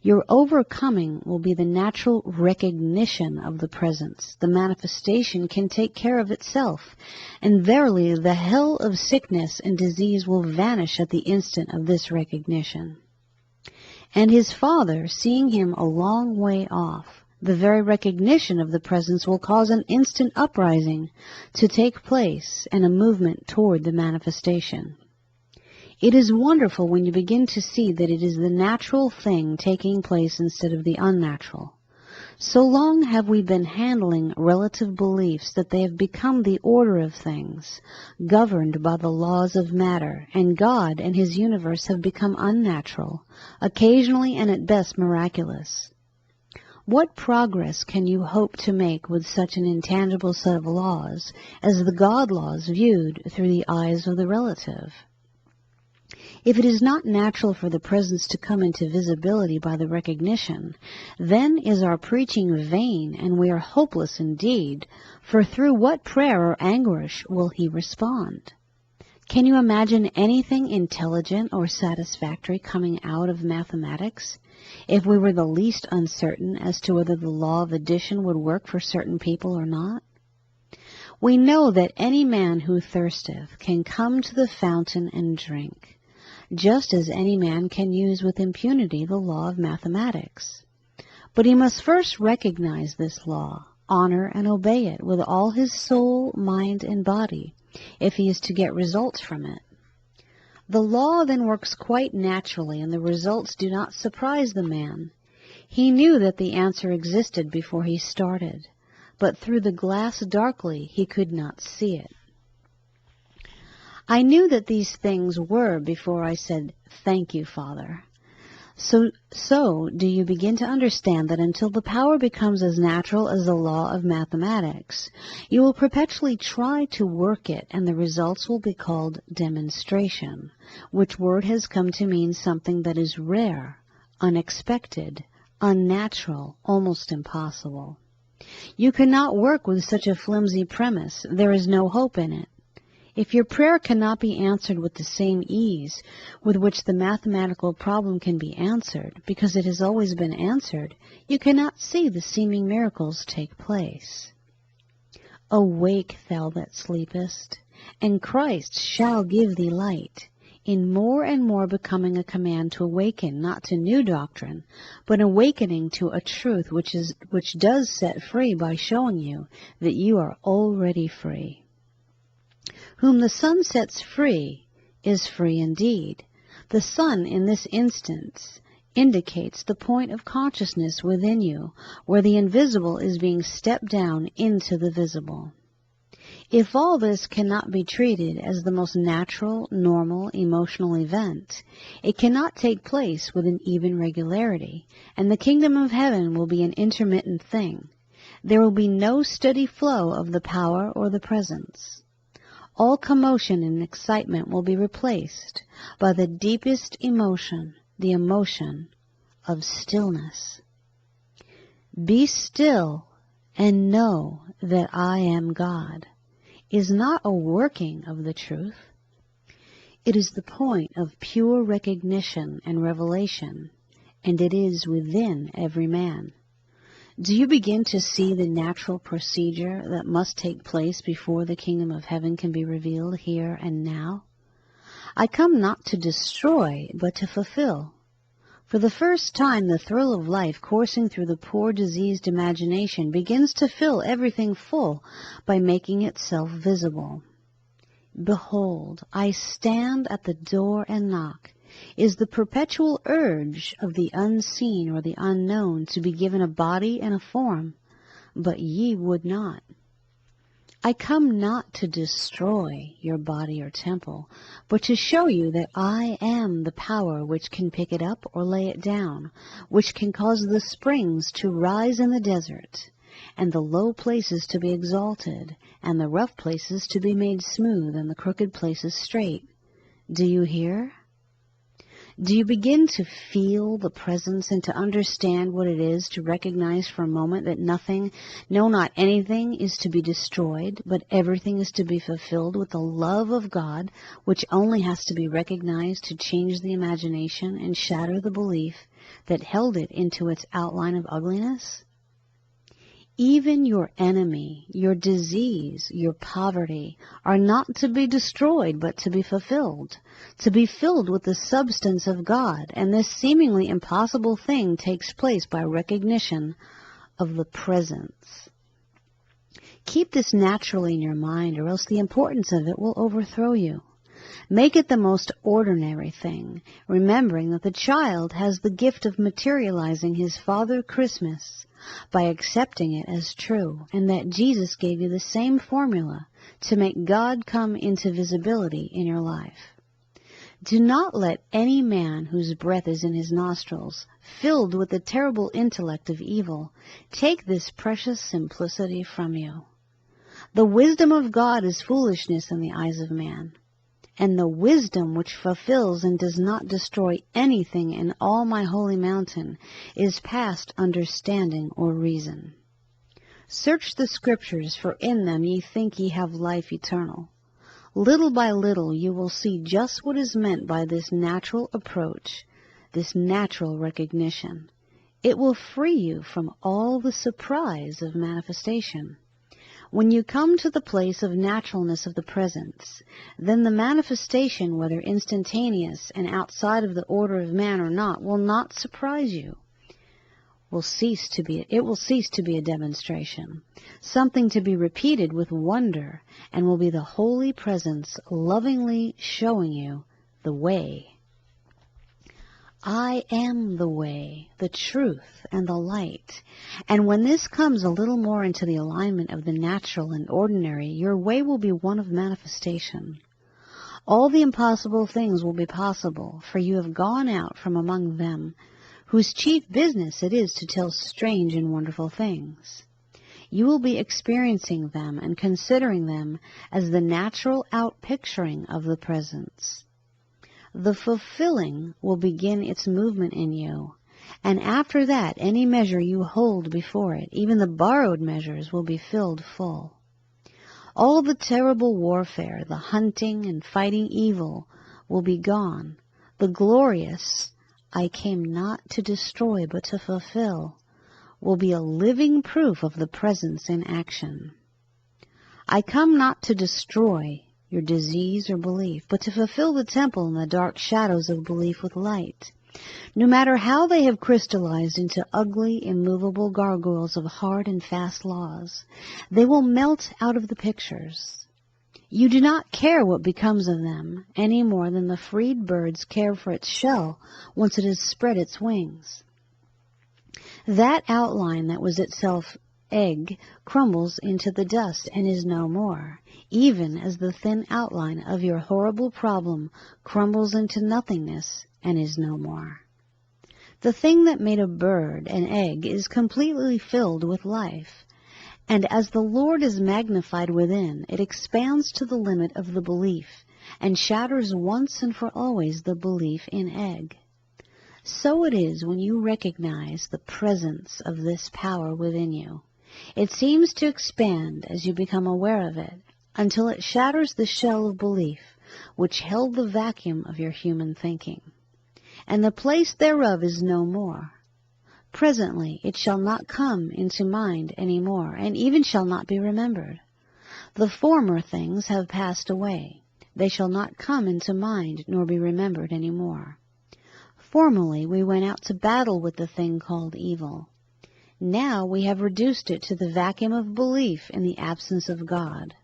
Your overcoming will be the natural recognition of the presence. The manifestation can take care of itself, and verily the hell of sickness and disease will vanish at the instant of this recognition. And his father, seeing him a long way off, the very recognition of the presence will cause an instant uprising to take place and a movement toward the manifestation. It is wonderful when you begin to see that it is the natural thing taking place instead of the unnatural. So long have we been handling relative beliefs that they have become the order of things, governed by the laws of matter, and God and His universe have become unnatural, occasionally and at best miraculous. What progress can you hope to make with such an intangible set of laws as the God laws viewed through the eyes of the relative? If it is not natural for the presence to come into visibility by the recognition, then is our preaching vain, and we are hopeless indeed, for through what prayer or anguish will He respond? Can you imagine anything intelligent or satisfactory coming out of mathematics, if we were the least uncertain as to whether the law of addition would work for certain people or not? We know that any man who thirsteth can come to the fountain and drink, just as any man can use with impunity the law of mathematics. But he must first recognize this law, honor and obey it with all his soul, mind, and body, if he is to get results from it. The law then works quite naturally, and the results do not surprise the man. He knew that the answer existed before he started, but through the glass darkly he could not see it. I knew that these things were before I said, "Thank you, Father." So do you begin to understand that until the power becomes as natural as the law of mathematics, you will perpetually try to work it, and the results will be called demonstration, which word has come to mean something that is rare, unexpected, unnatural, almost impossible. You cannot work with such a flimsy premise. There is no hope in it. If your prayer cannot be answered with the same ease with which the mathematical problem can be answered, because it has always been answered, you cannot see the seeming miracles take place. Awake, thou that sleepest, and Christ shall give thee light, in more and more becoming a command to awaken, not to new doctrine, but awakening to a truth which does set free by showing you that you are already free. Whom the Son sets free is free indeed. The Son in this instance indicates the point of consciousness within you, where the invisible is being stepped down into the visible. If all this cannot be treated as the most natural, normal, emotional event, it cannot take place with an even regularity, and the kingdom of heaven will be an intermittent thing. There will be no steady flow of the power or the presence. All commotion and excitement will be replaced by the deepest emotion, the emotion of stillness. Be still and know that I am God is not a working of the truth. It is the point of pure recognition and revelation, and it is within every man. Do you begin to see the natural procedure that must take place before the kingdom of heaven can be revealed here and now? I come not to destroy, but to fulfill. For the first time, the thrill of life coursing through the poor diseased imagination begins to fill everything full by making itself visible. Behold, I stand at the door and knock, is the perpetual urge of the unseen or the unknown to be given a body and a form, but ye would not. I come not to destroy your body or temple, but to show you that I am the power which can pick it up or lay it down, which can cause the springs to rise in the desert, and the low places to be exalted, and the rough places to be made smooth, and the crooked places straight. Do you hear? Do you begin to feel the presence and to understand what it is to recognize for a moment that nothing, no, not anything, is to be destroyed, but everything is to be fulfilled with the love of God, which only has to be recognized to change the imagination and shatter the belief that held it into its outline of ugliness? Even your enemy, your disease, your poverty are not to be destroyed, but to be fulfilled, to be filled with the substance of God. And this seemingly impossible thing takes place by recognition of the presence. Keep this naturally in your mind, or else the importance of it will overthrow you. Make it the most ordinary thing, remembering that the child has the gift of materializing his Father Christmas by accepting it as true, and that Jesus gave you the same formula to make God come into visibility in your life. Do not let any man whose breath is in his nostrils, filled with the terrible intellect of evil, take this precious simplicity from you. The wisdom of God is foolishness in the eyes of man, and the wisdom which fulfills and does not destroy anything in all my holy mountain is past understanding or reason. Search the Scriptures, for in them ye think ye have life eternal. Little by little you will see just what is meant by this natural approach, this natural recognition. It will free you from all the surprise of manifestation. When you come to the place of naturalness of the presence, then the manifestation, whether instantaneous and outside of the order of man or not, will not surprise you. It will cease to be a demonstration, something to be repeated with wonder, and will be the holy presence lovingly showing you the way. I am the way, the truth, and the light. And when this comes a little more into the alignment of the natural and ordinary, your way will be one of manifestation. All the impossible things will be possible, for you have gone out from among them, whose chief business it is to tell strange and wonderful things. You will be experiencing them and considering them as the natural outpicturing of the presence. The fulfilling will begin its movement in you, and after that any measure you hold before it, even the borrowed measures, will be filled full. All the terrible warfare, the hunting and fighting evil, will be gone. The glorious, I came not to destroy but to fulfill, will be a living proof of the presence in action. I come not to destroy your disease or belief, but to fulfill the temple in the dark shadows of belief with light. No matter how they have crystallized into ugly, immovable gargoyles of hard and fast laws, they will melt out of the pictures. You do not care what becomes of them, any more than the freed bird's care for its shell once it has spread its wings. That outline that was itself egg crumbles into the dust and is no more, even as the thin outline of your horrible problem crumbles into nothingness and is no more. The thing that made a bird an egg is completely filled with life, and as the Lord is magnified within, it expands to the limit of the belief and shatters once and for always the belief in egg. So it is when you recognize the presence of this power within you. It seems to expand as you become aware of it, until it shatters the shell of belief which held the vacuum of your human thinking, and the place thereof is no more. Presently it shall not come into mind any more, and even shall not be remembered. The former things have passed away. They shall not come into mind nor be remembered any more. Formerly we went out to battle with the thing called evil. Now we have reduced it to the vacuum of belief in the absence of God.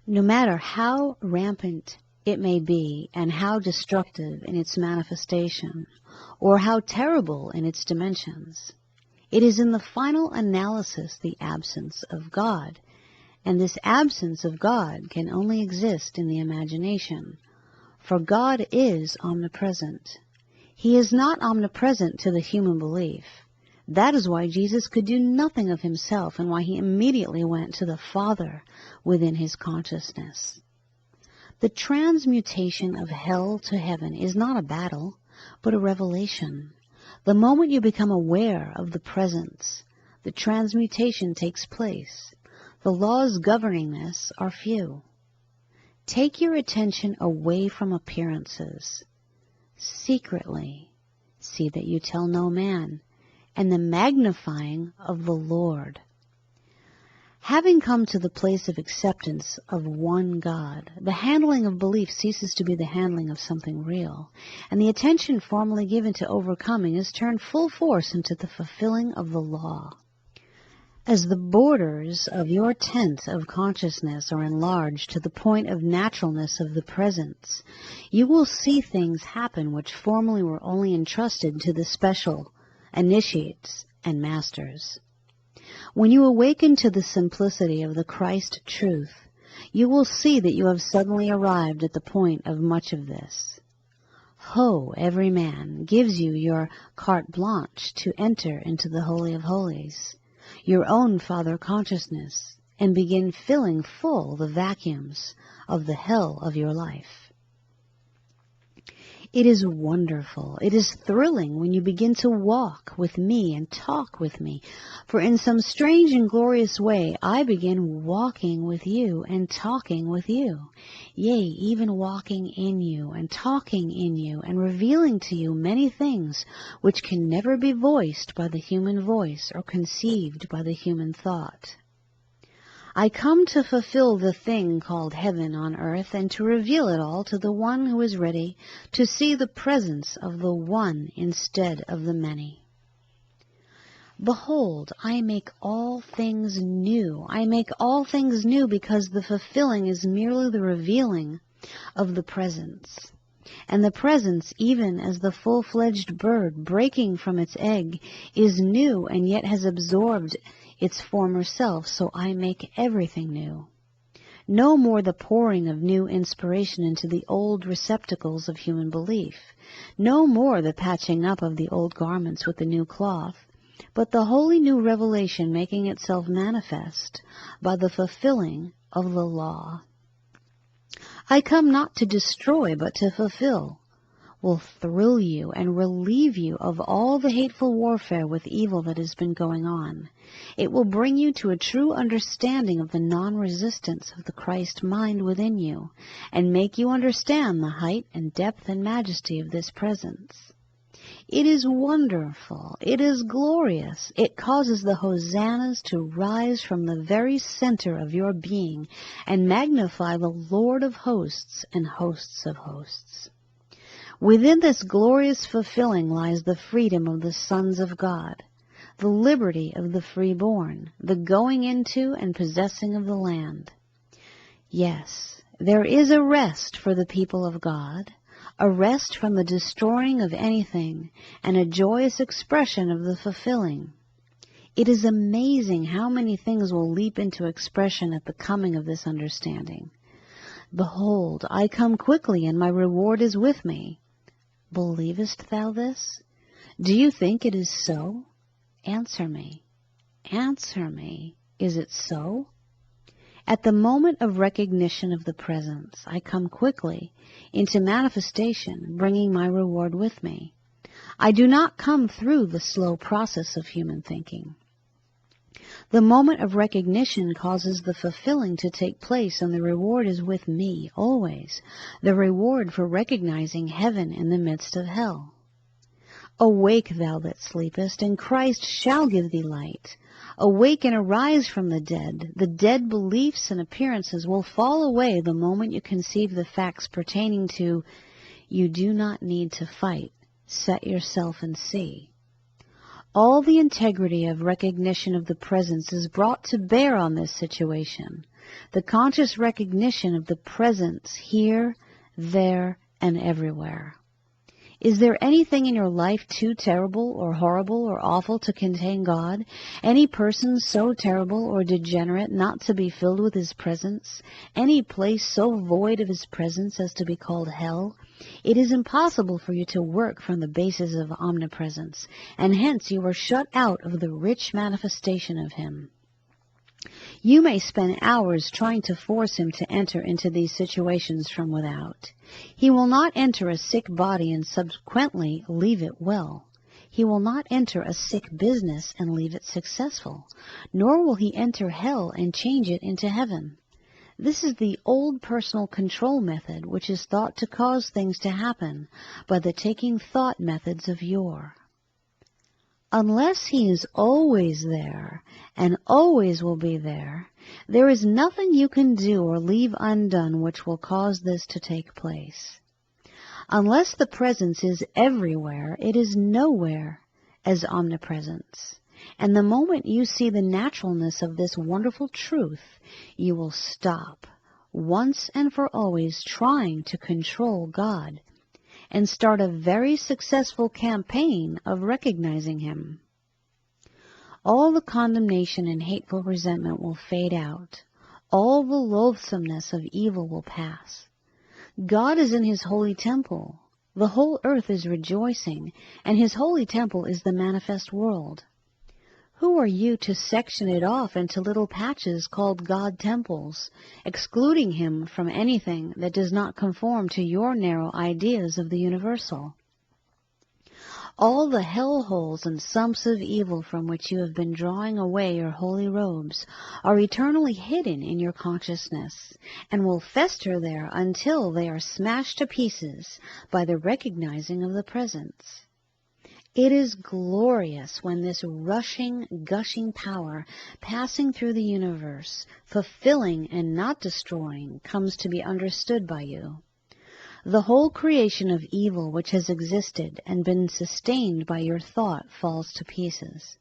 No matter how rampant it may be, and how destructive in its manifestation, or how terrible in its dimensions, it is in the final analysis the absence of God, and this absence of God can only exist in the imagination, for God is omnipresent. He is not omnipresent to the human belief. That is why Jesus could do nothing of himself, and why he immediately went to the Father within his consciousness. The transmutation of hell to heaven is not a battle, but a revelation. The moment you become aware of the presence, the transmutation takes place. The laws governing this are few. Take your attention away from appearances. Secretly, see that you tell no man, and the magnifying of the Lord. Having come to the place of acceptance of one God, the handling of belief ceases to be the handling of something real, and the attention formerly given to overcoming is turned full force into the fulfilling of the law. As the borders of your tent of consciousness are enlarged to the point of naturalness of the presence, you will see things happen which formerly were only entrusted to the special initiates and masters. When you awaken to the simplicity of the Christ truth, you will see that you have suddenly arrived at the point of much of this. Ho, every man gives you your carte blanche to enter into the Holy of Holies, your own Father consciousness, and begin filling full the vacuums of the hell of your life. It is wonderful, it is thrilling when you begin to walk with me and talk with me, for in some strange and glorious way I begin walking with you and talking with you, yea, even walking in you and talking in you and revealing to you many things which can never be voiced by the human voice or conceived by the human thought. I come to fulfill the thing called heaven on earth and to reveal it all to the one who is ready to see the presence of the one instead of the many. Behold, I make all things new. I make all things new because the fulfilling is merely the revealing of the presence. And the presence, even as the full-fledged bird breaking from its egg, is new and yet has absorbed its former self, so I make everything new. No more the pouring of new inspiration into the old receptacles of human belief. No more the patching up of the old garments with the new cloth, but the wholly new revelation making itself manifest by the fulfilling of the law. I come not to destroy, but to fulfill, will thrill you and relieve you of all the hateful warfare with evil that has been going on. It will bring you to a true understanding of the non-resistance of the Christ mind within you, and make you understand the height and depth and majesty of this presence. It is wonderful. It is glorious. It causes the hosannas to rise from the very center of your being and magnify the Lord of hosts and hosts of hosts. Within this glorious fulfilling lies the freedom of the sons of God, the liberty of the freeborn, the going into and possessing of the land. Yes, there is a rest for the people of God, a rest from the destroying of anything, and a joyous expression of the fulfilling. It is amazing how many things will leap into expression at the coming of this understanding. Behold, I come quickly, and my reward is with me. Believest thou this? Do you think it is so? Answer me. Answer me. Is it so? At the moment of recognition of the presence, I come quickly into manifestation, bringing my reward with me. I do not come through the slow process of human thinking. The moment of recognition causes the fulfilling to take place, and the reward is with me always, the reward for recognizing heaven in the midst of hell. Awake, thou that sleepest, and Christ shall give thee light. Awake and arise from the dead. The dead beliefs and appearances will fall away the moment you conceive the facts pertaining to you do not need to fight. Set yourself and see. All the integrity of recognition of the presence is brought to bear on this situation, the conscious recognition of the presence here, there, and everywhere. Is there anything in your life too terrible or horrible or awful to contain God? Any person so terrible or degenerate not to be filled with His presence? Any place so void of His presence as to be called hell? It is impossible for you to work from the basis of omnipresence, and hence you are shut out of the rich manifestation of Him. You may spend hours trying to force Him to enter into these situations from without. He will not enter a sick body and subsequently leave it well. He will not enter a sick business and leave it successful, nor will He enter hell and change it into heaven. This is the old personal control method which is thought to cause things to happen by the taking thought methods of yore. Unless He is always there and always will be there, there is nothing you can do or leave undone which will cause this to take place. Unless the presence is everywhere, it is nowhere as omnipresence. And the moment you see the naturalness of this wonderful truth, you will stop, once and for always, trying to control God, and start a very successful campaign of recognizing Him. All the condemnation and hateful resentment will fade out. All the loathsomeness of evil will pass. God is in His holy temple. The whole earth is rejoicing, and His holy temple is the manifest world. Who are you to section it off into little patches called God temples, excluding Him from anything that does not conform to your narrow ideas of the universal? All the hellholes and sumps of evil from which you have been drawing away your holy robes are eternally hidden in your consciousness, and will fester there until they are smashed to pieces by the recognizing of the presence. It is glorious when this rushing, gushing power, passing through the universe, fulfilling and not destroying, comes to be understood by you. The whole creation of evil which has existed and been sustained by your thought falls to pieces.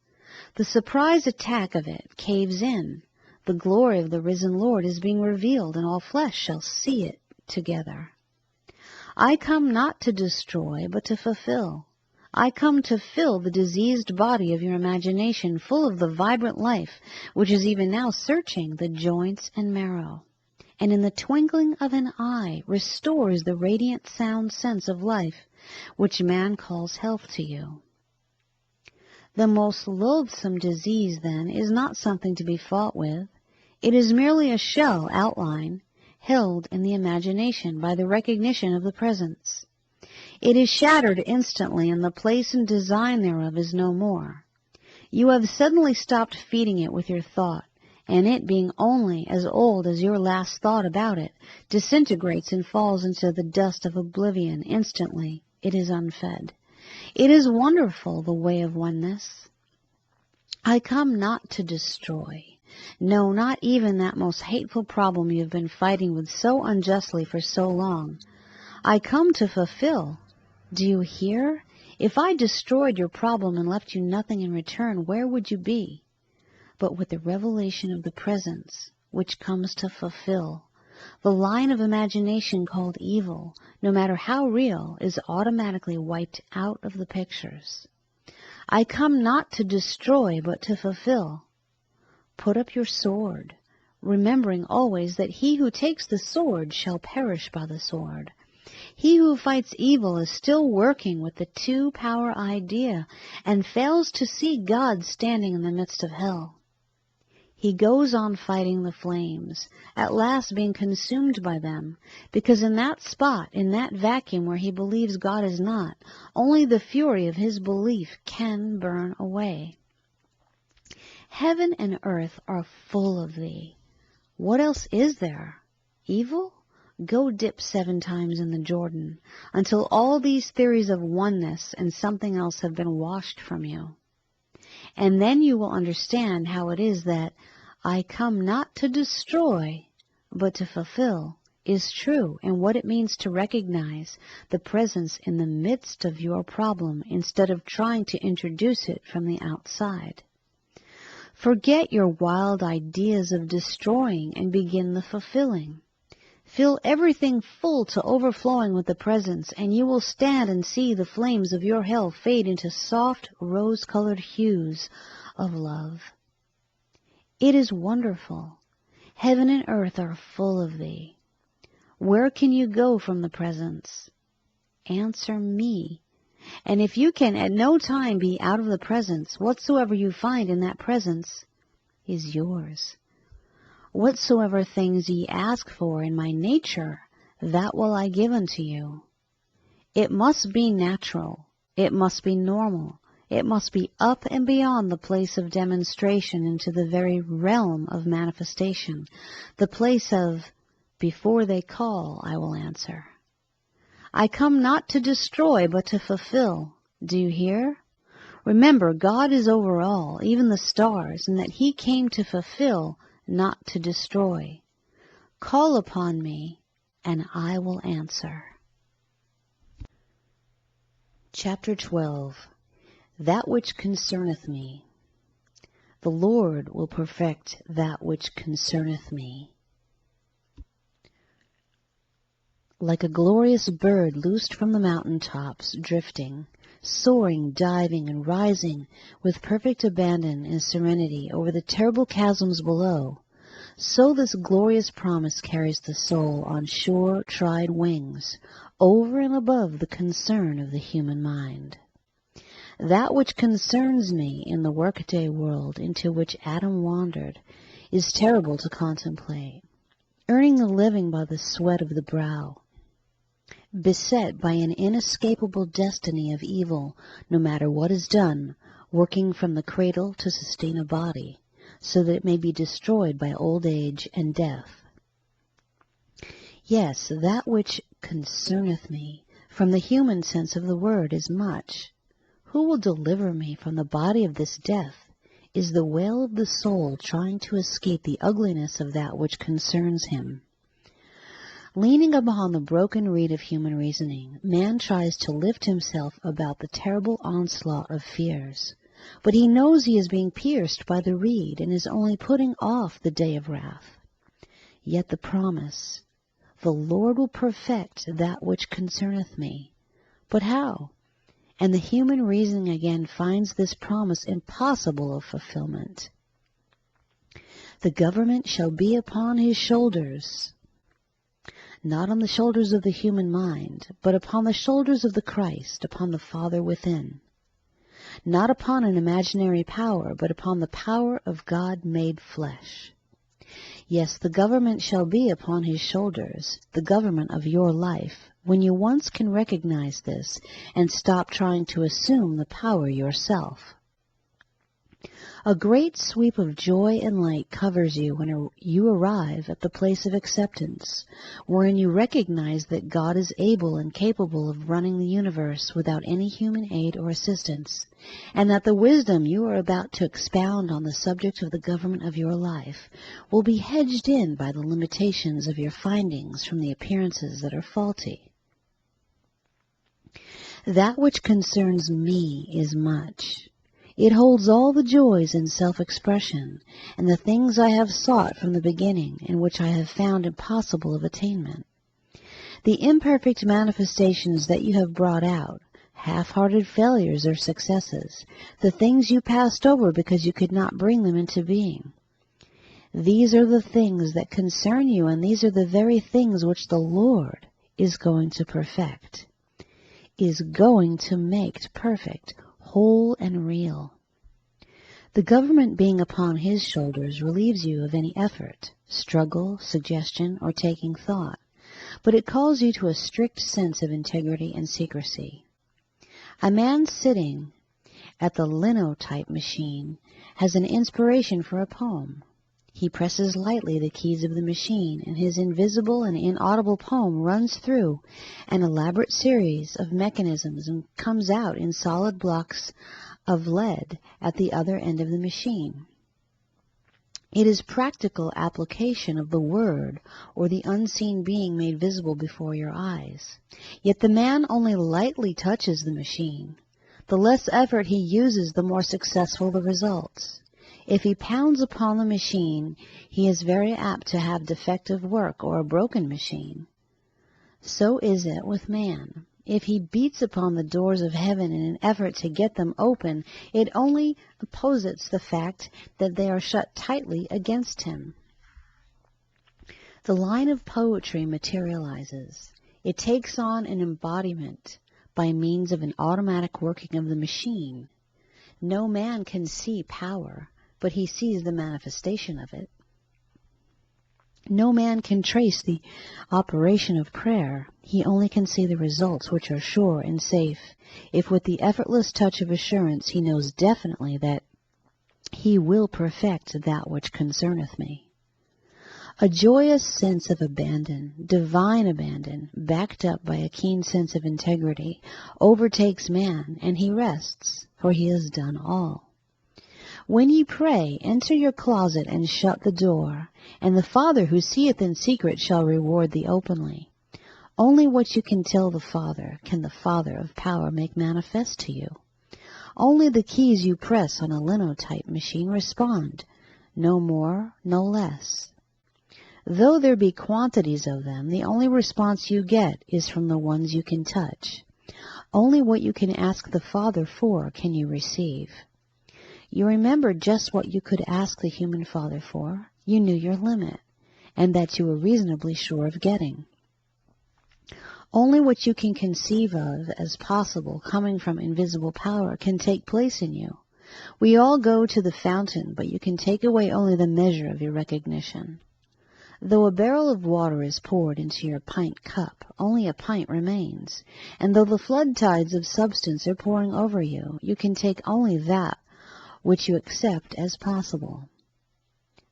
The surprise attack of it caves in. The glory of the risen Lord is being revealed, and all flesh shall see it together. I come not to destroy, but to fulfill. I come to fill the diseased body of your imagination full of the vibrant life which is even now searching the joints and marrow, and in the twinkling of an eye restores the radiant sound sense of life which man calls health to you. The most loathsome disease, then, is not something to be fought with. It is merely a shell outline held in the imagination by the recognition of the presence. It is shattered instantly, and the place and design thereof is no more. You have suddenly stopped feeding it with your thought, and it, being only as old as your last thought about it, disintegrates and falls into the dust of oblivion instantly. It is unfed. It is wonderful, the way of oneness. I come not to destroy. No, not even that most hateful problem you have been fighting with so unjustly for so long. I come to fulfill. Do you hear? If I destroyed your problem and left you nothing in return, where would you be? But with the revelation of the presence, which comes to fulfill, the line of imagination called evil, no matter how real, is automatically wiped out of the pictures. I come not to destroy, but to fulfill. Put up your sword, remembering always that he who takes the sword shall perish by the sword. He who fights evil is still working with the two-power idea and fails to see God standing in the midst of hell. He goes on fighting the flames, at last being consumed by them, because in that spot, in that vacuum where he believes God is not, only the fury of his belief can burn away. Heaven and earth are full of thee. What else is there? Evil? Go dip 7 times in the Jordan, until all these theories of oneness and something else have been washed from you. And then you will understand how it is that I come not to destroy, but to fulfill is true, and what it means to recognize the presence in the midst of your problem instead of trying to introduce it from the outside. Forget your wild ideas of destroying and begin the fulfilling. Fill everything full to overflowing with the presence, and you will stand and see the flames of your hell fade into soft, rose-colored hues of love. It is wonderful. Heaven and earth are full of thee. Where can you go from the presence? Answer me. And if you can at no time be out of the presence, whatsoever you find in that presence is yours. Whatsoever things ye ask for in my nature, that will I give unto you. It must be natural. It must be normal. It must be up and beyond the place of demonstration into the very realm of manifestation, the place of, before they call, I will answer. I come not to destroy, but to fulfill. Do you hear? Remember, God is over all, even the stars, and that he came to fulfill, not to destroy. Call upon me, and I will answer. Chapter 12. That which concerneth me. The Lord will perfect that which concerneth me. Like a glorious bird loosed from the mountain tops, drifting, soaring, diving, and rising with perfect abandon and serenity over the terrible chasms below, so this glorious promise carries the soul on sure, tried wings, over and above the concern of the human mind. That which concerns me in the workaday world into which Adam wandered is terrible to contemplate. Earning the living by the sweat of the brow, beset by an inescapable destiny of evil, no matter what is done, working from the cradle to sustain a body, so that it may be destroyed by old age and death. Yes, that which concerneth me, from the human sense of the word, is much. Who will deliver me from the body of this death, is the wail of the soul trying to escape the ugliness of that which concerns him. Leaning upon the broken reed of human reasoning, man tries to lift himself about the terrible onslaught of fears. But he knows he is being pierced by the reed and is only putting off the day of wrath. Yet the promise, the Lord will perfect that which concerneth me. But how? And the human reasoning again finds this promise impossible of fulfillment. The government shall be upon his shoulders. Not on the shoulders of the human mind, but upon the shoulders of the Christ, upon the Father within. Not upon an imaginary power, but upon the power of God made flesh. Yes, the government shall be upon his shoulders, the government of your life, when you once can recognize this and stop trying to assume the power yourself. A great sweep of joy and light covers you when you arrive at the place of acceptance, wherein you recognize that God is able and capable of running the universe without any human aid or assistance, and that the wisdom you are about to expound on the subject of the government of your life will be hedged in by the limitations of your findings from the appearances that are faulty. That which concerns me is much. It holds all the joys in self-expression, and the things I have sought from the beginning, and which I have found impossible of attainment. The imperfect manifestations that you have brought out, half-hearted failures or successes, the things you passed over because you could not bring them into being. These are the things that concern you, and these are the very things which the Lord is going to perfect, is going to make perfect, whole and real. The government being upon his shoulders relieves you of any effort, struggle, suggestion, or taking thought, but it calls you to a strict sense of integrity and secrecy. A man sitting at the linotype machine has an inspiration for a poem. He presses lightly the keys of the machine, and his invisible and inaudible poem runs through an elaborate series of mechanisms and comes out in solid blocks of lead at the other end of the machine. It is practical application of the Word or the unseen being made visible before your eyes. Yet the man only lightly touches the machine. The less effort he uses, the more successful the results. If he pounds upon the machine, he is very apt to have defective work or a broken machine. So is it with man. If he beats upon the doors of heaven in an effort to get them open, it only posits the fact that they are shut tightly against him. The line of poetry materializes. It takes on an embodiment by means of an automatic working of the machine. No man can see power, but he sees the manifestation of it. No man can trace the operation of prayer. He only can see the results, which are sure and safe, if with the effortless touch of assurance he knows definitely that he will perfect that which concerneth me. A joyous sense of abandon, divine abandon, backed up by a keen sense of integrity, overtakes man, and he rests, for he has done all. When ye pray, enter your closet and shut the door, and the Father who seeth in secret shall reward thee openly. Only what you can tell the Father can the Father of power make manifest to you. Only the keys you press on a linotype machine respond, no more, no less. Though there be quantities of them, the only response you get is from the ones you can touch. Only what you can ask the Father for can you receive. You remember just what you could ask the human Father for. You knew your limit, and that you were reasonably sure of getting. Only what you can conceive of as possible coming from invisible power can take place in you. We all go to the fountain, but you can take away only the measure of your recognition. Though a barrel of water is poured into your pint cup, only a pint remains, and though the flood tides of substance are pouring over you, you can take only that which you accept as possible.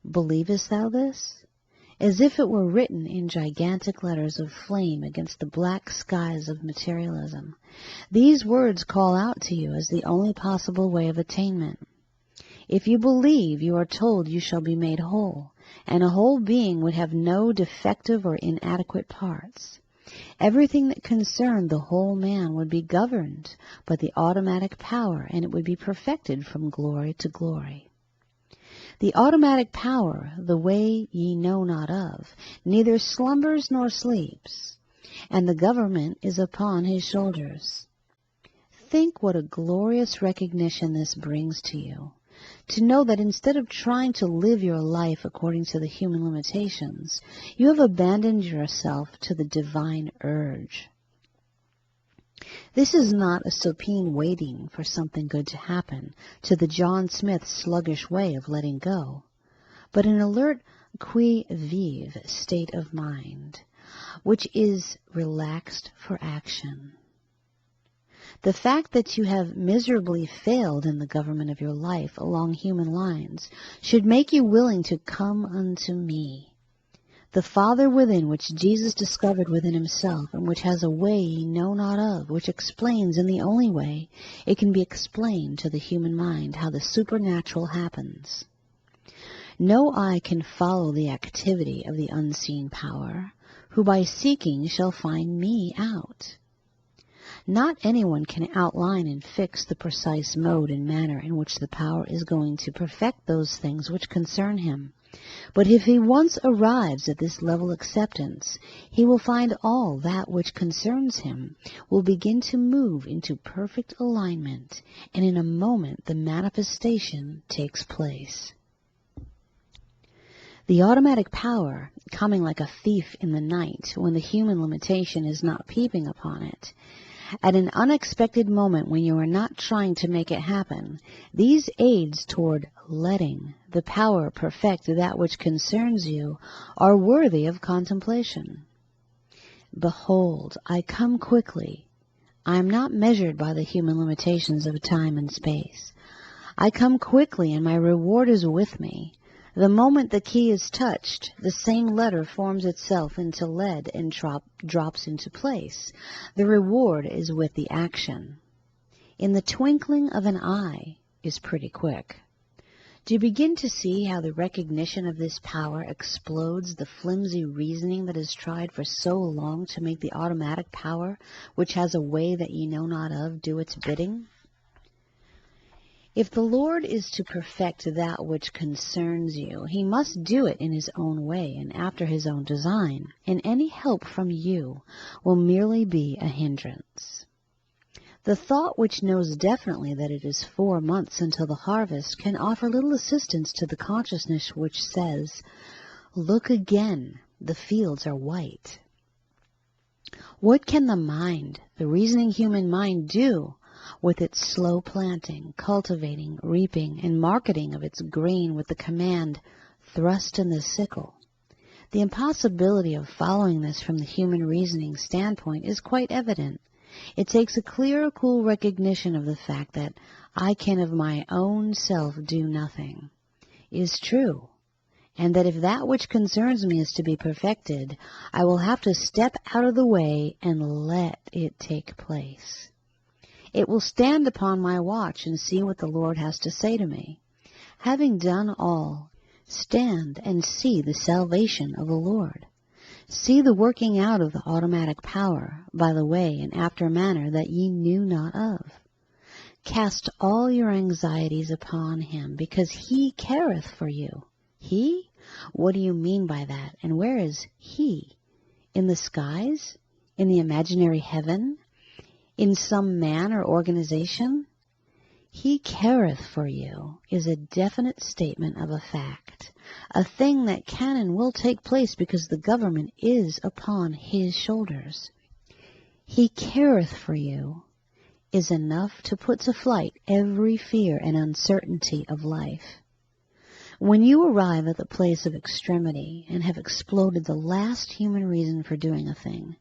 Believest thou this? As if it were written in gigantic letters of flame against the black skies of materialism, these words call out to you as the only possible way of attainment. If you believe, you are told you shall be made whole, and a whole being would have no defective or inadequate parts. Everything that concerned the whole man would be governed by the automatic power, and it would be perfected from glory to glory. The automatic power, the way ye know not of, neither slumbers nor sleeps, and the government is upon his shoulders. Think what a glorious recognition this brings to you, to know that instead of trying to live your life according to the human limitations, you have abandoned yourself to the divine urge. This is not a supine waiting for something good to happen, to the John Smith sluggish way of letting go, but an alert qui vive state of mind, which is relaxed for action. The fact that you have miserably failed in the government of your life along human lines should make you willing to come unto me. The Father within, which Jesus discovered within himself, and which has a way ye know not of, which explains in the only way it can be explained to the human mind how the supernatural happens. No eye can follow the activity of the unseen power, who by seeking shall find me out. Not anyone can outline and fix the precise mode and manner in which the power is going to perfect those things which concern him. But if he once arrives at this level acceptance, he will find all that which concerns him will begin to move into perfect alignment, and in a moment the manifestation takes place. The automatic power, coming like a thief in the night when the human limitation is not peeping upon it, at an unexpected moment when you are not trying to make it happen, these aids toward letting the power perfect that which concerns you are worthy of contemplation. Behold, I come quickly. I am not measured by the human limitations of time and space. I come quickly, and my reward is with me. The moment the key is touched, the same letter forms itself into lead and drops into place. The reward is with the action. In the twinkling of an eye is pretty quick. Do you begin to see how the recognition of this power explodes the flimsy reasoning that has tried for so long to make the automatic power, which has a way that ye know not of, do its bidding? If the Lord is to perfect that which concerns you, he must do it in his own way and after his own design, and any help from you will merely be a hindrance. The thought which knows definitely that it is 4 months until the harvest can offer little assistance to the consciousness which says, "Look again, the fields are white." What can the mind, the reasoning human mind, do with its slow planting, cultivating, reaping, and marketing of its grain with the command, "Thrust in the sickle"? The impossibility of following this from the human reasoning standpoint is quite evident. It takes a clear, cool recognition of the fact that I can of my own self do nothing, is true, and that if that which concerns me is to be perfected, I will have to step out of the way and let it take place. It will stand upon my watch and see what the Lord has to say to me. Having done all, stand and see the salvation of the Lord. See the working out of the automatic power by the way and after manner that ye knew not of. Cast all your anxieties upon him, because he careth for you. He? What do you mean by that? And where is he? In the skies? In the imaginary heaven? In some man or organization? He careth for you is a definite statement of a fact, a thing that can and will take place because the government is upon his shoulders. He careth for you is enough to put to flight every fear and uncertainty of life. When you arrive at the place of extremity and have exploded the last human reason for doing a thing,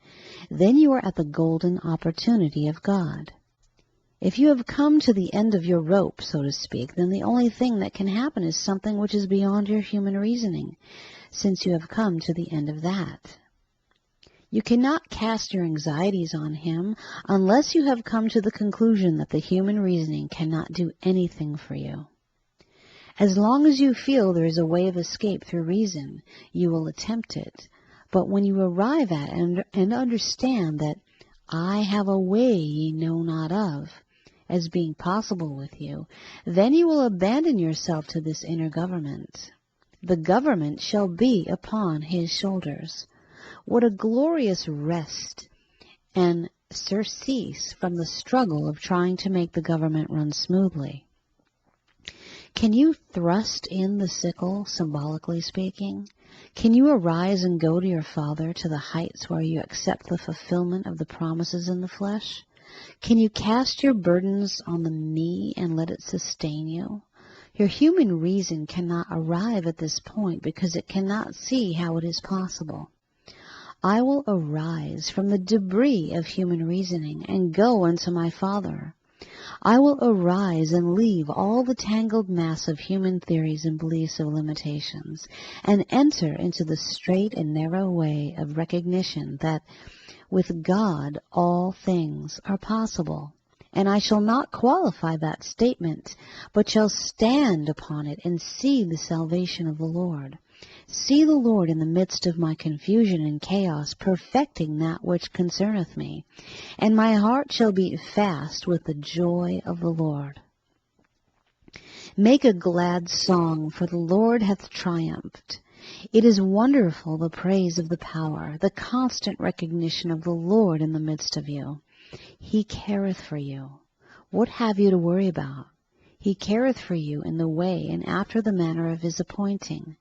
then you are at the golden opportunity of God. If you have come to the end of your rope, so to speak, then the only thing that can happen is something which is beyond your human reasoning, since you have come to the end of that. You cannot cast your anxieties on him unless you have come to the conclusion that the human reasoning cannot do anything for you. As long as you feel there is a way of escape through reason, you will attempt it. But when you arrive at and understand that I have a way ye know not of, as being possible with you, then you will abandon yourself to this inner government. The government shall be upon his shoulders. What a glorious rest and surcease from the struggle of trying to make the government run smoothly. Can you thrust in the sickle, symbolically speaking? Can you arise and go to your Father, to the heights where you accept the fulfillment of the promises in the flesh? Can you cast your burdens on the knee and let it sustain you? Your human reason cannot arrive at this point because it cannot see how it is possible. I will arise from the debris of human reasoning and go unto my Father. I will arise and leave all the tangled mass of human theories and beliefs of limitations and enter into the straight and narrow way of recognition that with God all things are possible. And I shall not qualify that statement, but shall stand upon it and see the salvation of the Lord. See the Lord in the midst of my confusion and chaos, perfecting that which concerneth me. And my heart shall beat fast with the joy of the Lord. Make a glad song, for the Lord hath triumphed. It is wonderful, the praise of the power, the constant recognition of the Lord in the midst of you. He careth for you. What have you to worry about? He careth for you in the way and after the manner of his appointing.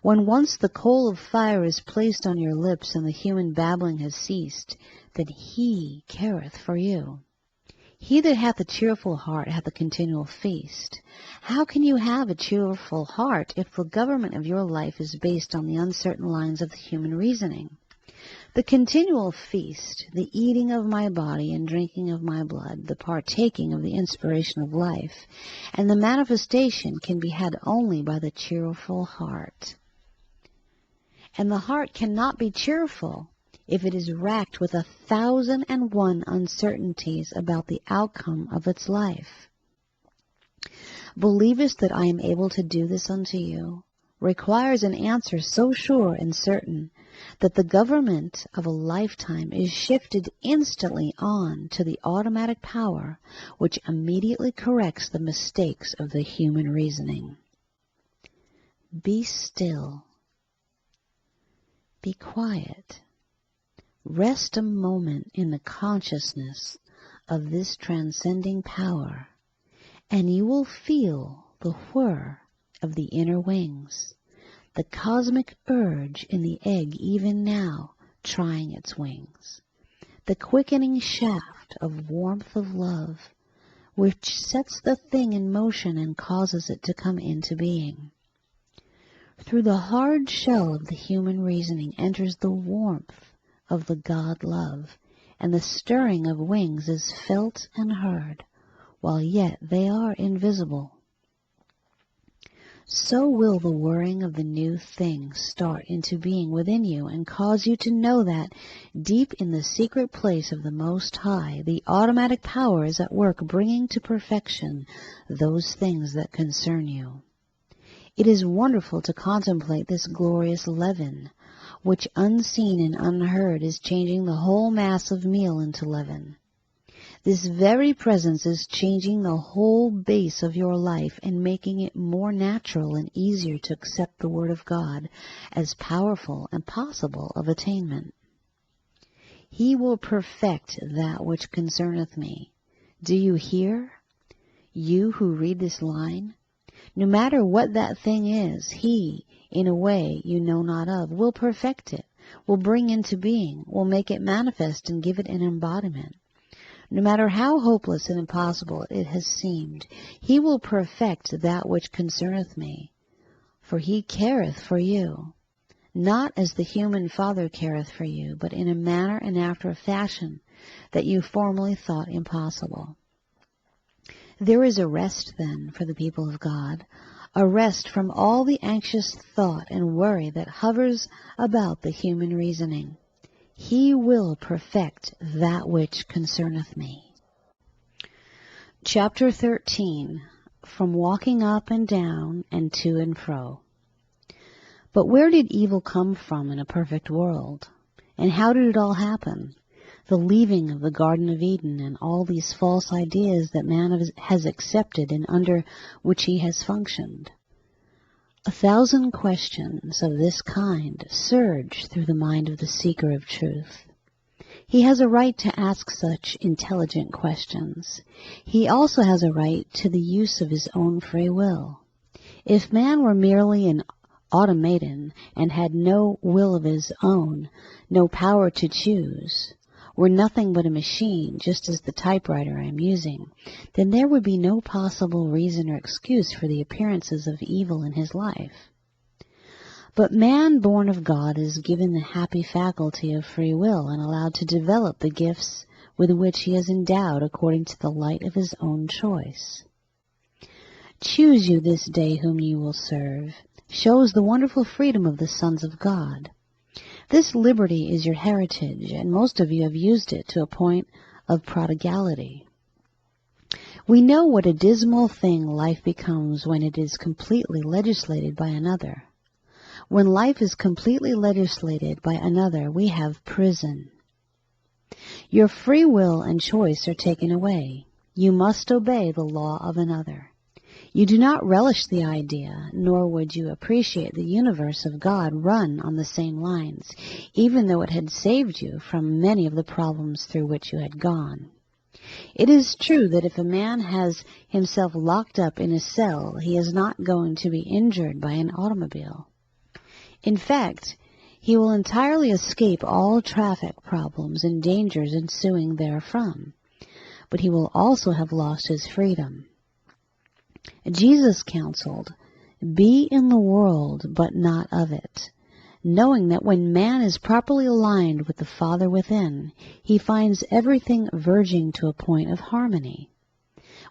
When once the coal of fire is placed on your lips and the human babbling has ceased, then he careth for you. He that hath a cheerful heart hath a continual feast. How can you have a cheerful heart if the government of your life is based on the uncertain lines of the human reasoning? The continual feast, the eating of my body and drinking of my blood, the partaking of the inspiration of life, and the manifestation can be had only by the cheerful heart. And the heart cannot be cheerful if it is racked with 1,001 uncertainties about the outcome of its life. Believest that I am able to do this unto you requires an answer so sure and certain that the government of a lifetime is shifted instantly on to the automatic power which immediately corrects the mistakes of the human reasoning. Be still. Be quiet. Rest a moment in the consciousness of this transcending power, and you will feel the whir of the inner wings, the cosmic urge in the egg even now trying its wings, the quickening shaft of warmth of love, which sets the thing in motion and causes it to come into being. Through the hard shell of the human reasoning enters the warmth of the God love, and the stirring of wings is felt and heard, while yet they are invisible. So will the whirring of the new thing start into being within you and cause you to know that, deep in the secret place of the Most High, the automatic power is at work bringing to perfection those things that concern you. It is wonderful to contemplate this glorious leaven, which unseen and unheard is changing the whole mass of meal into leaven. This very presence is changing the whole base of your life and making it more natural and easier to accept the Word of God as powerful and possible of attainment. He will perfect that which concerneth me. Do you hear? You who read this line? No matter what that thing is, He, in a way you know not of, will perfect it, will bring into being, will make it manifest and give it an embodiment. No matter how hopeless and impossible it has seemed, He will perfect that which concerneth me. For He careth for you, not as the human father careth for you, but in a manner and after a fashion that you formerly thought impossible. There is a rest, then, for the people of God, a rest from all the anxious thought and worry that hovers about the human reasoning. He will perfect that which concerneth me. Chapter 13. From walking up and down and to and fro. But where did evil come from in a perfect world? And how did it all happen? The leaving of the Garden of Eden and all these false ideas that man has accepted and under which he has functioned. 1,000 questions of this kind surge through the mind of the seeker of truth. He has a right to ask such intelligent questions. He also has a right to the use of his own free will. If man were merely an automaton and had no will of his own, no power to choose, were nothing but a machine, just as the typewriter I am using, then there would be no possible reason or excuse for the appearances of evil in his life. But man born of God is given the happy faculty of free will and allowed to develop the gifts with which he is endowed according to the light of his own choice. Choose you this day whom you will serve shows the wonderful freedom of the sons of God. This liberty is your heritage, and most of you have used it to a point of prodigality. We know what a dismal thing life becomes when it is completely legislated by another. When life is completely legislated by another, we have prison. Your free will and choice are taken away. You must obey the law of another. You do not relish the idea, nor would you appreciate the universe of God run on the same lines, even though it had saved you from many of the problems through which you had gone. It is true that if a man has himself locked up in a cell, he is not going to be injured by an automobile. In fact, he will entirely escape all traffic problems and dangers ensuing therefrom, but he will also have lost his freedom. Jesus counseled, "Be in the world, but not of it," knowing that when man is properly aligned with the Father within, he finds everything verging to a point of harmony.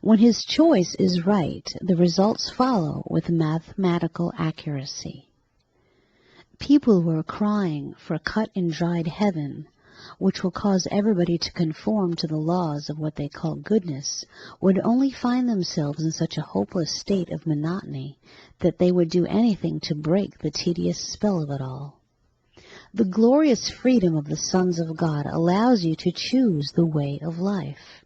When his choice is right, the results follow with mathematical accuracy. People who are crying for a cut and dried heaven, which will cause everybody to conform to the laws of what they call goodness, would only find themselves in such a hopeless state of monotony that they would do anything to break the tedious spell of it all. The glorious freedom of the sons of God allows you to choose the way of life.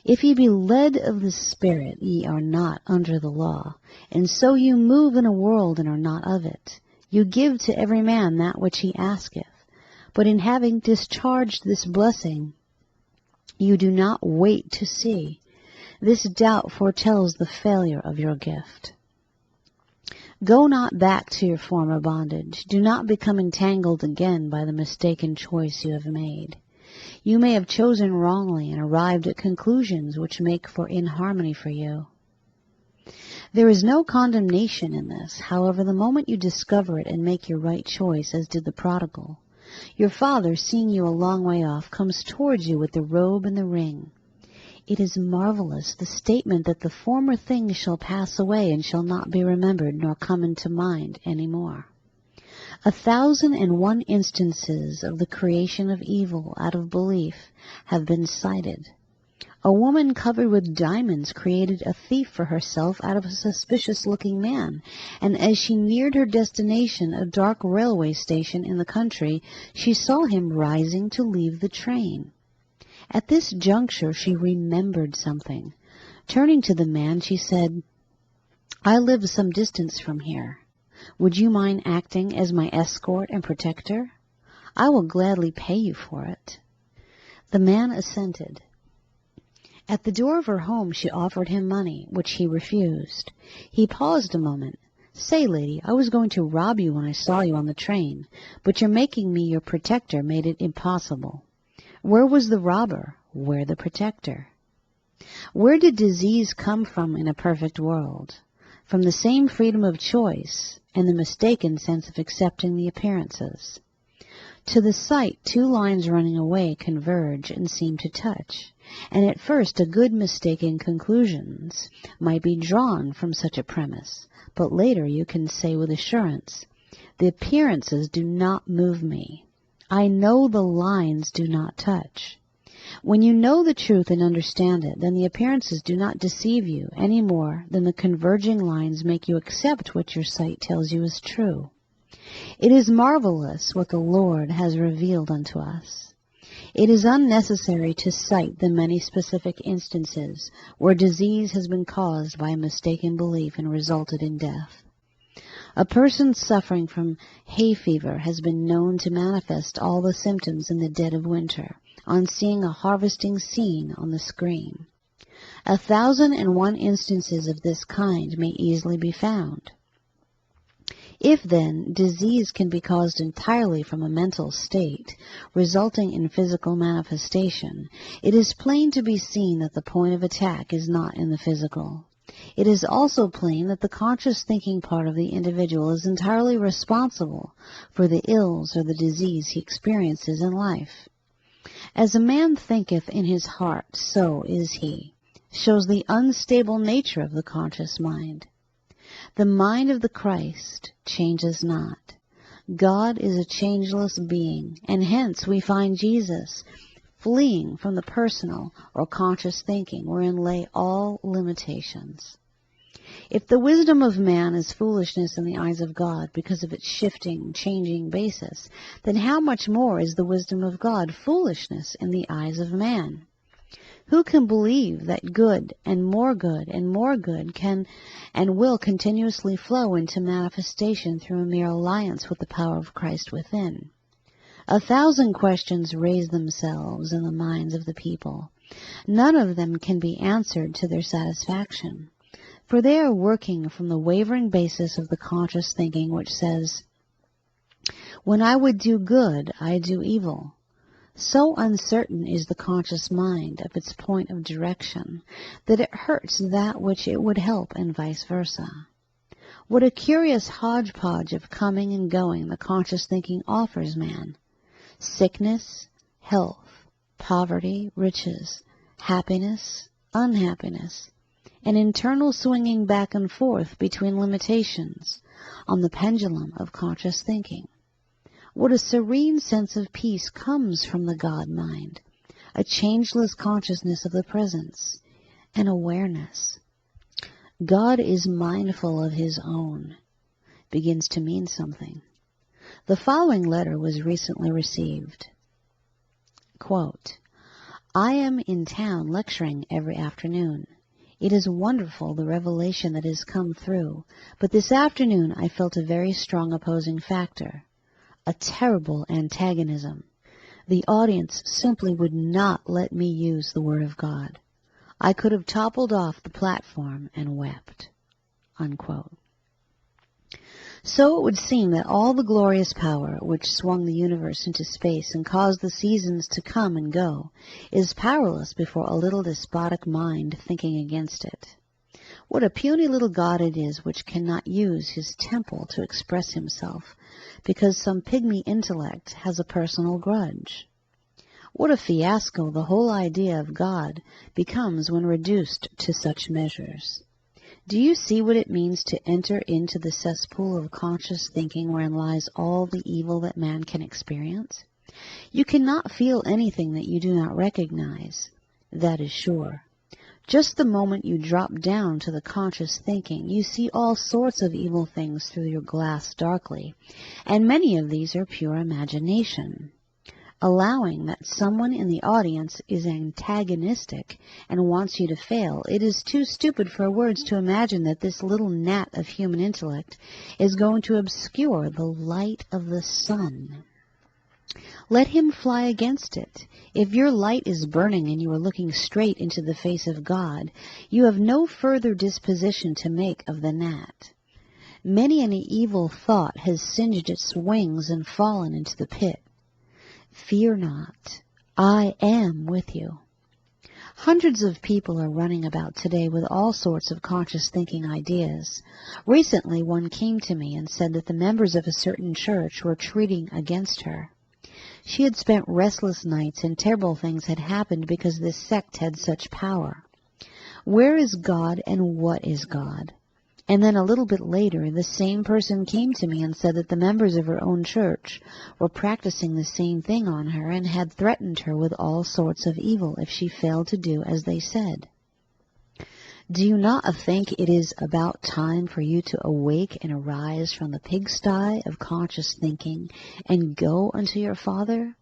If ye be led of the Spirit, ye are not under the law, and so you move in a world and are not of it. You give to every man that which he asketh. But in having discharged this blessing, you do not wait to see. This doubt foretells the failure of your gift. Go not back to your former bondage. Do not become entangled again by the mistaken choice you have made. You may have chosen wrongly and arrived at conclusions which make for inharmony for you. There is no condemnation in this, however, the moment you discover it and make your right choice, as did the prodigal. Your father, seeing you a long way off, comes towards you with the robe and the ring. It is marvelous, the statement that the former things shall pass away and shall not be remembered nor come into mind any more. 1,001 instances of the creation of evil out of belief have been cited. A woman covered with diamonds created a thief for herself out of a suspicious-looking man, and as she neared her destination, a dark railway station in the country, she saw him rising to leave the train. At this juncture she remembered something. Turning to the man, she said, "I live some distance from here. Would you mind acting as my escort and protector? I will gladly pay you for it." The man assented. At the door of her home she offered him money, which he refused. He paused a moment. "Say, lady, I was going to rob you when I saw you on the train, but your making me your protector made it impossible." Where was the robber? Where the protector? Where did disease come from in a perfect world? From the same freedom of choice and the mistaken sense of accepting the appearances. To the sight, two lines running away converge and seem to touch, and at first a good mistaken conclusions might be drawn from such a premise, but later you can say with assurance, "The appearances do not move me. I know the lines do not touch." When you know the truth and understand it, then the appearances do not deceive you any more than the converging lines make you accept what your sight tells you is true. It is marvelous what the Lord has revealed unto us. It is unnecessary to cite the many specific instances where disease has been caused by a mistaken belief and resulted in death. A person suffering from hay fever has been known to manifest all the symptoms in the dead of winter on seeing a harvesting scene on the screen. 1,001 instances of this kind may easily be found. If, then, disease can be caused entirely from a mental state, resulting in physical manifestation, it is plain to be seen that the point of attack is not in the physical. It is also plain that the conscious thinking part of the individual is entirely responsible for the ills or the disease he experiences in life. As a man thinketh in his heart, so is he, shows the unstable nature of the conscious mind. The mind of the Christ changes not. God is a changeless being, and hence we find Jesus fleeing from the personal or conscious thinking wherein lay all limitations. If the wisdom of man is foolishness in the eyes of God because of its shifting, changing basis, then how much more is the wisdom of God foolishness in the eyes of man? Who can believe that good and more good and more good can and will continuously flow into manifestation through a mere alliance with the power of Christ within? 1,000 questions raise themselves in the minds of the people. None of them can be answered to their satisfaction, for they are working from the wavering basis of the conscious thinking which says, "When I would do good, I do evil." So uncertain is the conscious mind of its point of direction that it hurts that which it would help, and vice versa. What a curious hodgepodge of coming and going the conscious thinking offers man. Sickness, health, poverty, riches, happiness, unhappiness, an internal swinging back and forth between limitations on the pendulum of conscious thinking. What a serene sense of peace comes from the God-mind, a changeless consciousness of the presence, an awareness. God is mindful of his own, begins to mean something. The following letter was recently received. Quote, "I am in town lecturing every afternoon. It is wonderful the revelation that has come through, but this afternoon I felt a very strong opposing factor. A terrible antagonism. The audience simply would not let me use the Word of God. I could have toppled off the platform and wept." Unquote. So it would seem that all the glorious power which swung the universe into space and caused the seasons to come and go is powerless before a little despotic mind thinking against it. What a puny little God it is which cannot use his temple to express himself, because some pygmy intellect has a personal grudge. What a fiasco the whole idea of God becomes when reduced to such measures. Do you see what it means to enter into the cesspool of conscious thinking wherein lies all the evil that man can experience? You cannot feel anything that you do not recognize. That is sure. Just the moment you drop down to the conscious thinking, you see all sorts of evil things through your glass darkly, and many of these are pure imagination. allowing that someone in the audience is antagonistic and wants you to fail. It is too stupid for words to imagine that this little gnat of human intellect is going to obscure the light of the sun. Let him fly against it. If your light is burning and you are looking straight into the face of God, you have no further disposition to make of the gnat. Many an evil thought has singed its wings and fallen into the pit. Fear not, I am with you. Hundreds of people are running about today with all sorts of conscious thinking ideas. Recently, one came to me and said that the members of a certain church were treating against her. She had spent restless nights and terrible things had happened because this sect had such power. Where is God and what is God? And then a little bit later, the same person came to me and said that the members of her own church were practicing the same thing on her and had threatened her with all sorts of evil if she failed to do as they said. Do you not think it is about time for you to awake and arise from the pigsty of conscious thinking and go unto your Father?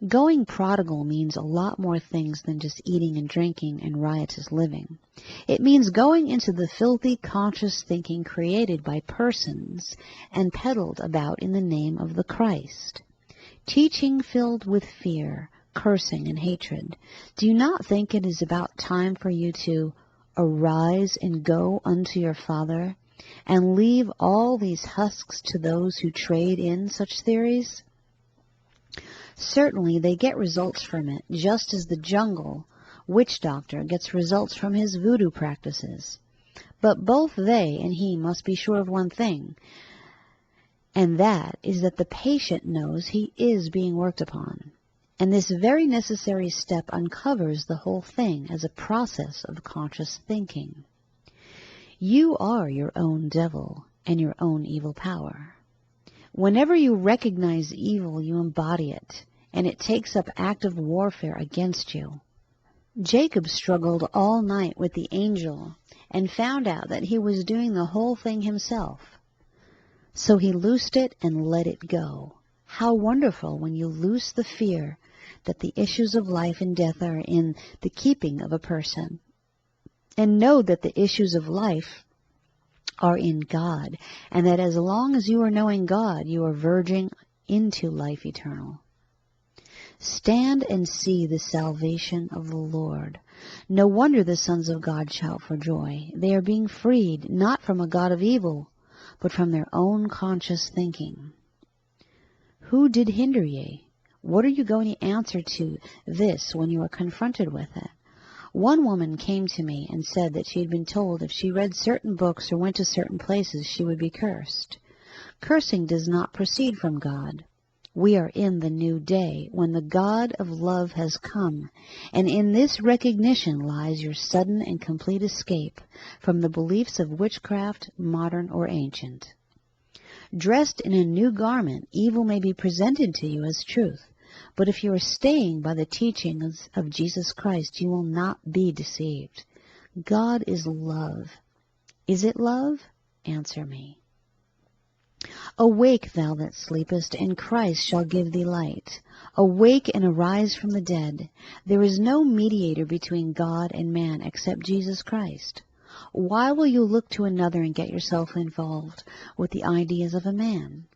Going prodigal means a lot more things than just eating and drinking and riotous living. It means going into the filthy conscious thinking created by persons and peddled about in the name of the Christ. Teaching filled with fear, cursing, and hatred. Do you not think it is about time for you to arise and go unto your Father and leave all these husks to those who trade in such theories? Certainly they get results from it, just as the jungle witch doctor gets results from his voodoo practices. But both they and he must be sure of one thing, and that is that the patient knows he is being worked upon. And this very necessary step uncovers the whole thing as a process of conscious thinking. You are your own devil and your own evil power. Whenever you recognize evil, you embody it, and it takes up active warfare against you. Jacob struggled all night with the angel and found out that he was doing the whole thing himself. So he loosed it and let it go. How wonderful when you loose the fear that the issues of life and death are in the keeping of a person, and know that the issues of life are in God, and that as long as you are knowing God, you are verging into life eternal. Stand and see the salvation of the Lord. No wonder the sons of God shout for joy. They are being freed, not from a god of evil, but from their own conscious thinking. Who did hinder ye? What are you going to answer to this when you are confronted with it? One woman came to me and said that she had been told if she read certain books or went to certain places, she would be cursed. Cursing does not proceed from God. We are in the new day, when the God of love has come, and in this recognition lies your sudden and complete escape from the beliefs of witchcraft, modern or ancient. Dressed in a new garment, evil may be presented to you as truth. But if you are staying by the teachings of Jesus Christ, you will not be deceived. God is love. Is it love? Answer me. Awake, thou that sleepest, and Christ shall give thee light. Awake and arise from the dead. There is no mediator between God and man except Jesus Christ. Why will you look to another and get yourself involved with the ideas of a man?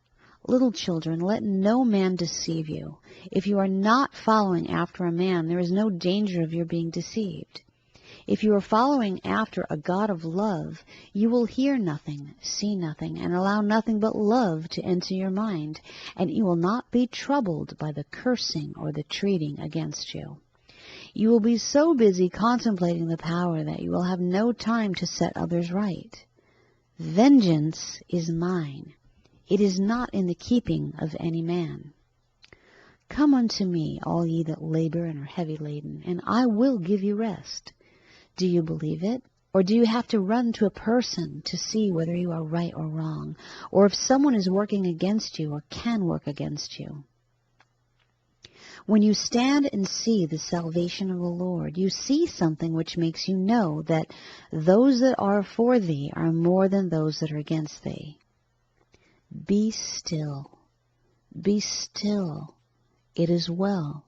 Little children, let no man deceive you. If you are not following after a man, there is no danger of your being deceived. If you are following after a God of love, you will hear nothing, see nothing, and allow nothing but love to enter your mind, and you will not be troubled by the cursing or the treating against you. You will be so busy contemplating the power that you will have no time to set others right. Vengeance is mine. It is not in the keeping of any man. Come unto me, all ye that labor and are heavy laden, and I will give you rest. Do you believe it? Or do you have to run to a person to see whether you are right or wrong, or if someone is working against you or can work against you? When you stand and see the salvation of the Lord, you see something which makes you know that those that are for thee are more than those that are against thee. Be still. Be still It is well.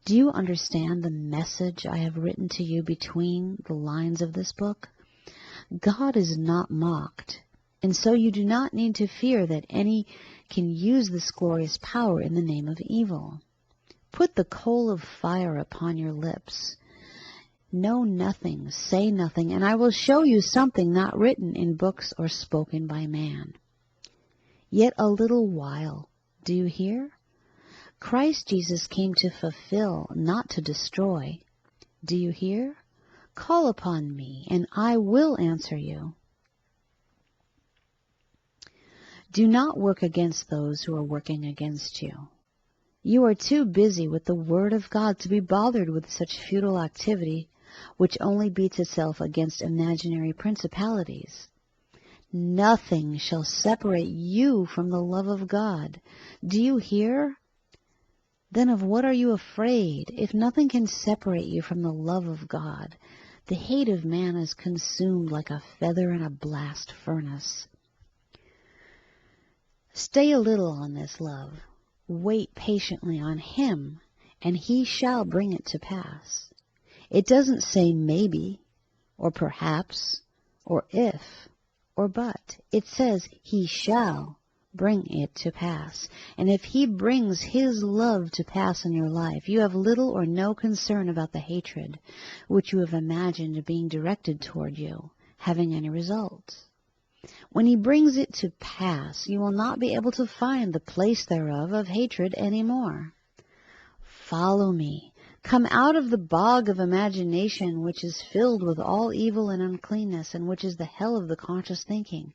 Do you understand the message I have written to you between the lines of this book? God is not mocked, and so you do not need to fear that any can use this glorious power in the name of evil. Put the coal of fire upon your lips. Know nothing, say nothing, and I will show you something not written in books or spoken by man. Yet a little while, do you hear? Christ Jesus came to fulfill, not to destroy. Do you hear? Call upon me, and I will answer you. Do not work against those who are working against you. You are too busy with the Word of God to be bothered with such futile activity, which only beats itself against imaginary principalities. Nothing shall separate you from the love of God. Do you hear? Then of what are you afraid? If nothing can separate you from the love of God, the hate of man is consumed like a feather in a blast furnace. Stay a little on this love. Wait patiently on Him, and He shall bring it to pass. It doesn't say maybe, or perhaps, or if, or but. It says He shall bring it to pass. And if He brings His love to pass in your life, you have little or no concern about the hatred which you have imagined being directed toward you having any results. When He brings it to pass, you will not be able to find the place thereof of hatred any more. Follow me. Come out of the bog of imagination which is filled with all evil and uncleanness, and which is the hell of the conscious thinking.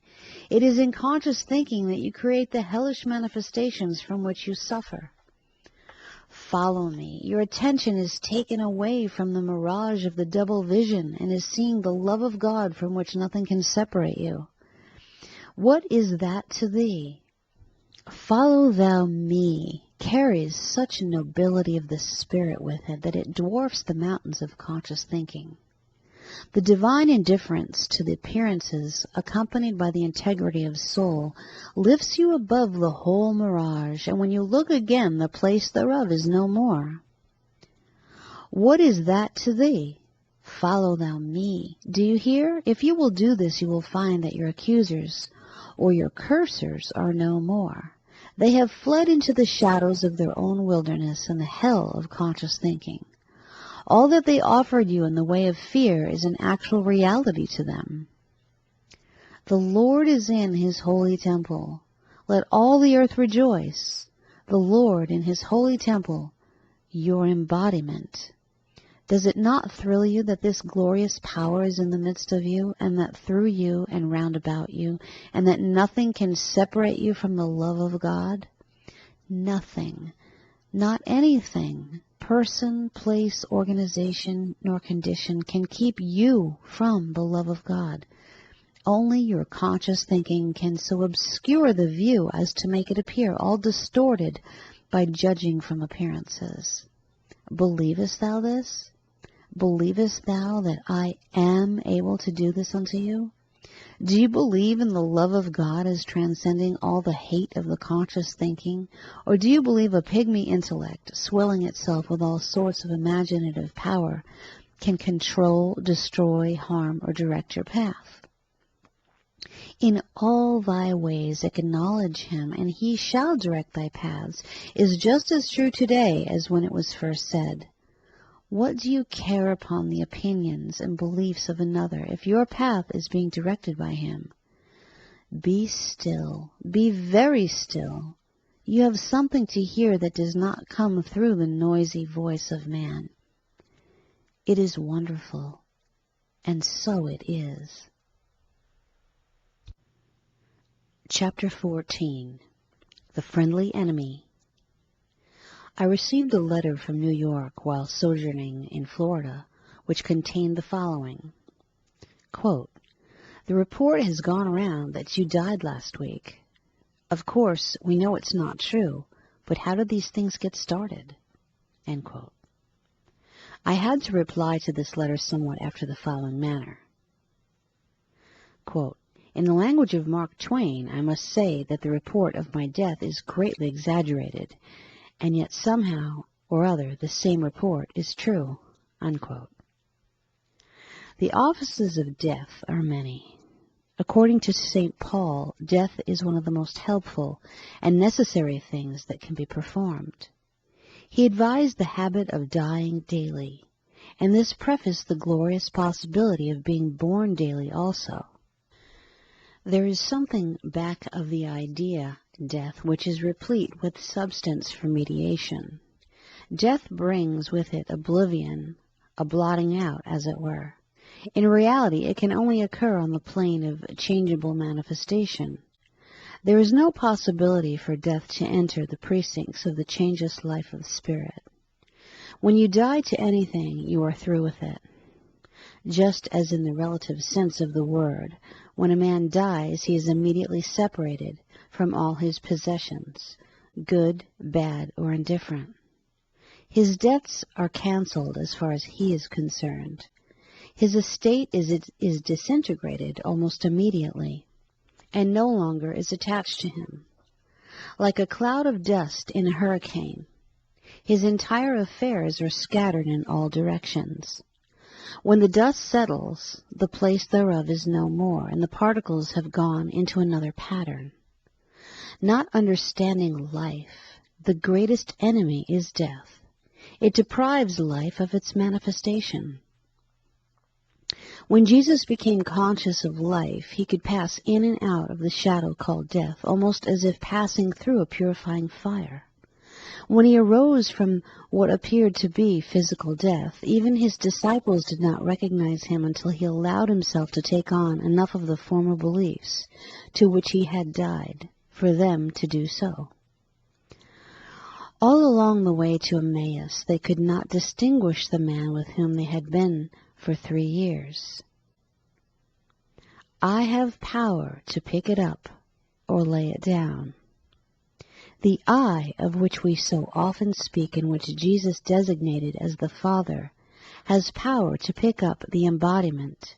It is in conscious thinking that you create the hellish manifestations from which you suffer. Follow me. Your attention is taken away from the mirage of the double vision and is seeing the love of God from which nothing can separate you. What is that to thee? Follow thou me carries such nobility of the spirit with it that it dwarfs the mountains of conscious thinking. The divine indifference to the appearances, accompanied by the integrity of soul, lifts you above the whole mirage, and when you look again, the place thereof is no more. What is that to thee? Follow thou me. Do you hear? If you will do this, you will find that your accusers or your cursers are no more. They have fled into the shadows of their own wilderness and the hell of conscious thinking. All that they offered you in the way of fear is an actual reality to them. The Lord is in His holy temple. Let all the earth rejoice. The Lord in His holy temple, your embodiment. Does it not thrill you that this glorious power is in the midst of you, and that through you and round about you, and that nothing can separate you from the love of God? Nothing, not anything, person, place, organization, nor condition can keep you from the love of God. Only your conscious thinking can so obscure the view as to make it appear all distorted by judging from appearances. Believest thou this? Believest thou that I am able to do this unto you? Do you believe in the love of God as transcending all the hate of the conscious thinking? Or do you believe a pygmy intellect, swelling itself with all sorts of imaginative power, can control, destroy, harm, or direct your path? In all thy ways acknowledge Him, and He shall direct thy paths, is just as true today as when it was first said. What do you care upon the opinions and beliefs of another if your path is being directed by Him? Be still, be very still. You have something to hear that does not come through the noisy voice of man. It is wonderful, and so it is. Chapter 14. The Friendly Enemy. I received a letter from New York while sojourning in Florida, which contained the following. Quote, "The report has gone around that you died last week. Of course, we know it's not true, but how did these things get started?" End quote. I had to reply to this letter somewhat after the following manner. Quote, "In the language of Mark Twain, I must say that the report of my death is greatly exaggerated, and yet somehow or other the same report is true." Unquote. The offices of death are many. According to St. Paul, death is one of the most helpful and necessary things that can be performed. He advised the habit of dying daily, and this prefaced the glorious possibility of being born daily also. There is something back of the idea, death, which is replete with substance for mediation. Death brings with it oblivion, a blotting out, as it were. In reality, it can only occur on the plane of changeable manifestation. There is no possibility for death to enter the precincts of the changeless life of the spirit. When you die to anything, you are through with it. Just as in the relative sense of the word, when a man dies, he is immediately separated from all his possessions, good, bad, or indifferent. His debts are cancelled as far as he is concerned. His estate is disintegrated almost immediately, and no longer is attached to him. Like a cloud of dust in a hurricane, his entire affairs are scattered in all directions. When the dust settles, the place thereof is no more, and the particles have gone into another pattern. Not understanding life, the greatest enemy is death. It deprives life of its manifestation. When Jesus became conscious of life, he could pass in and out of the shadow called death, almost as if passing through a purifying fire. When he arose from what appeared to be physical death, even his disciples did not recognize him until he allowed himself to take on enough of the former beliefs to which he had died for them to do so. All along the way to Emmaus, they could not distinguish the man with whom they had been for 3 years. I have power to pick it up or lay it down. The I of which we so often speak and which Jesus designated as the Father has power to pick up the embodiment,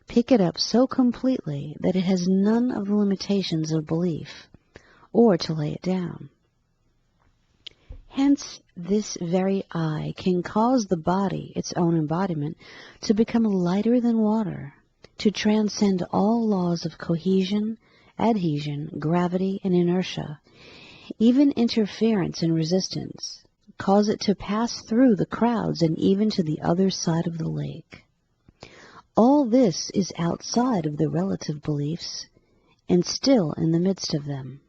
pick it up so completely that it has none of the limitations of belief, or to lay it down. Hence, this very I can cause the body, its own embodiment, to become lighter than water, to transcend all laws of cohesion, adhesion, gravity, and inertia, even interference and resistance, cause it to pass through the crowds and even to the other side of the lake. All this is outside of the relative beliefs, and still in the midst of them.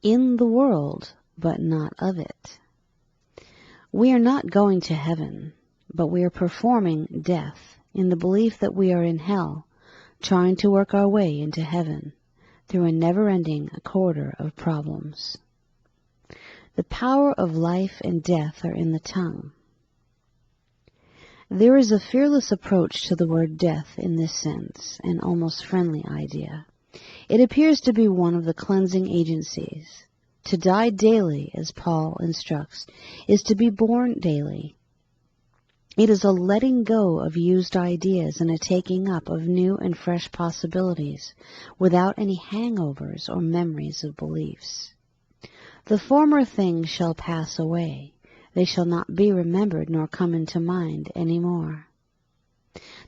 In the world, but not of it. We are not going to heaven, but we are performing death in the belief that we are in hell, trying to work our way into heaven through a never-ending corridor of problems. The power of life and death are in the tongue. There is a fearless approach to the word death in this sense, an almost friendly idea. It appears to be one of the cleansing agencies. To die daily, as Paul instructs, is to be born daily. It is a letting go of used ideas and a taking up of new and fresh possibilities, without any hangovers or memories of beliefs. The former things shall pass away. They shall not be remembered nor come into mind any more.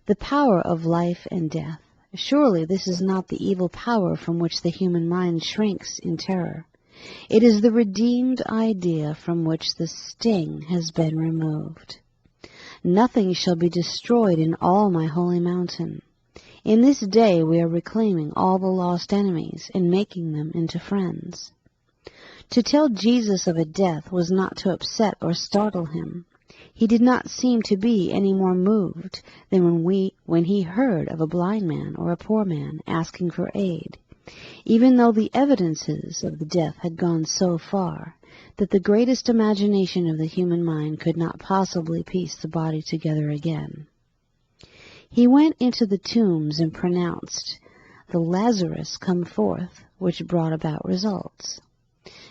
The power of life and death. Surely this is not the evil power from which the human mind shrinks in terror. It is the redeemed idea from which the sting has been removed. Nothing shall be destroyed in all my holy mountain. In this day we are reclaiming all the lost enemies and making them into friends. To tell Jesus of a death was not to upset or startle him. He did not seem to be any more moved than when he heard of a blind man or a poor man asking for aid, even though the evidences of the death had gone so far that the greatest imagination of the human mind could not possibly piece the body together again. He went into the tombs and pronounced, "The Lazarus come forth," which brought about results.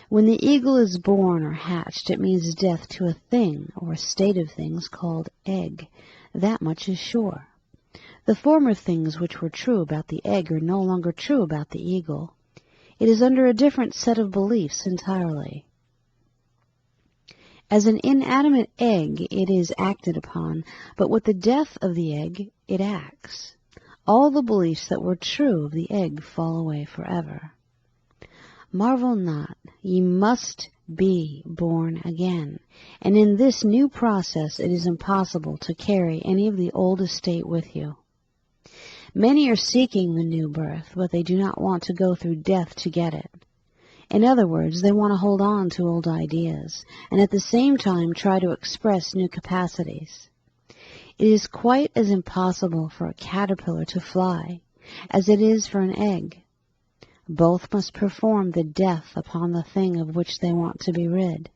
When the eagle is born or hatched, it means death to a thing or a state of things called egg. That much is sure. The former things which were true about the egg are no longer true about the eagle. It is under a different set of beliefs entirely. As an inanimate egg, it is acted upon, but with the death of the egg, it acts. All the beliefs that were true of the egg fall away forever. Marvel not, ye must be born again, and in this new process it is impossible to carry any of the old estate with you. Many are seeking the new birth, but they do not want to go through death to get it. In other words, they want to hold on to old ideas, and at the same time try to express new capacities. It is quite as impossible for a caterpillar to fly as it is for an egg. Both must perform the death upon the thing of which they want to be rid,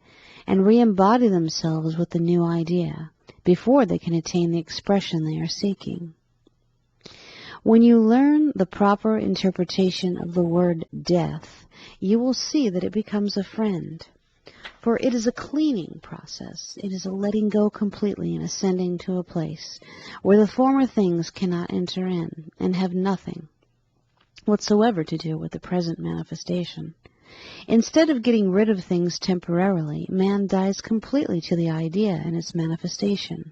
and re-embody themselves with the new idea, before they can attain the expression they are seeking. When you learn the proper interpretation of the word death, you will see that it becomes a friend. For it is a cleaning process. It is a letting go completely and ascending to a place where the former things cannot enter in and have nothing whatsoever to do with the present manifestation. Instead of getting rid of things temporarily, man dies completely to the idea and its manifestation.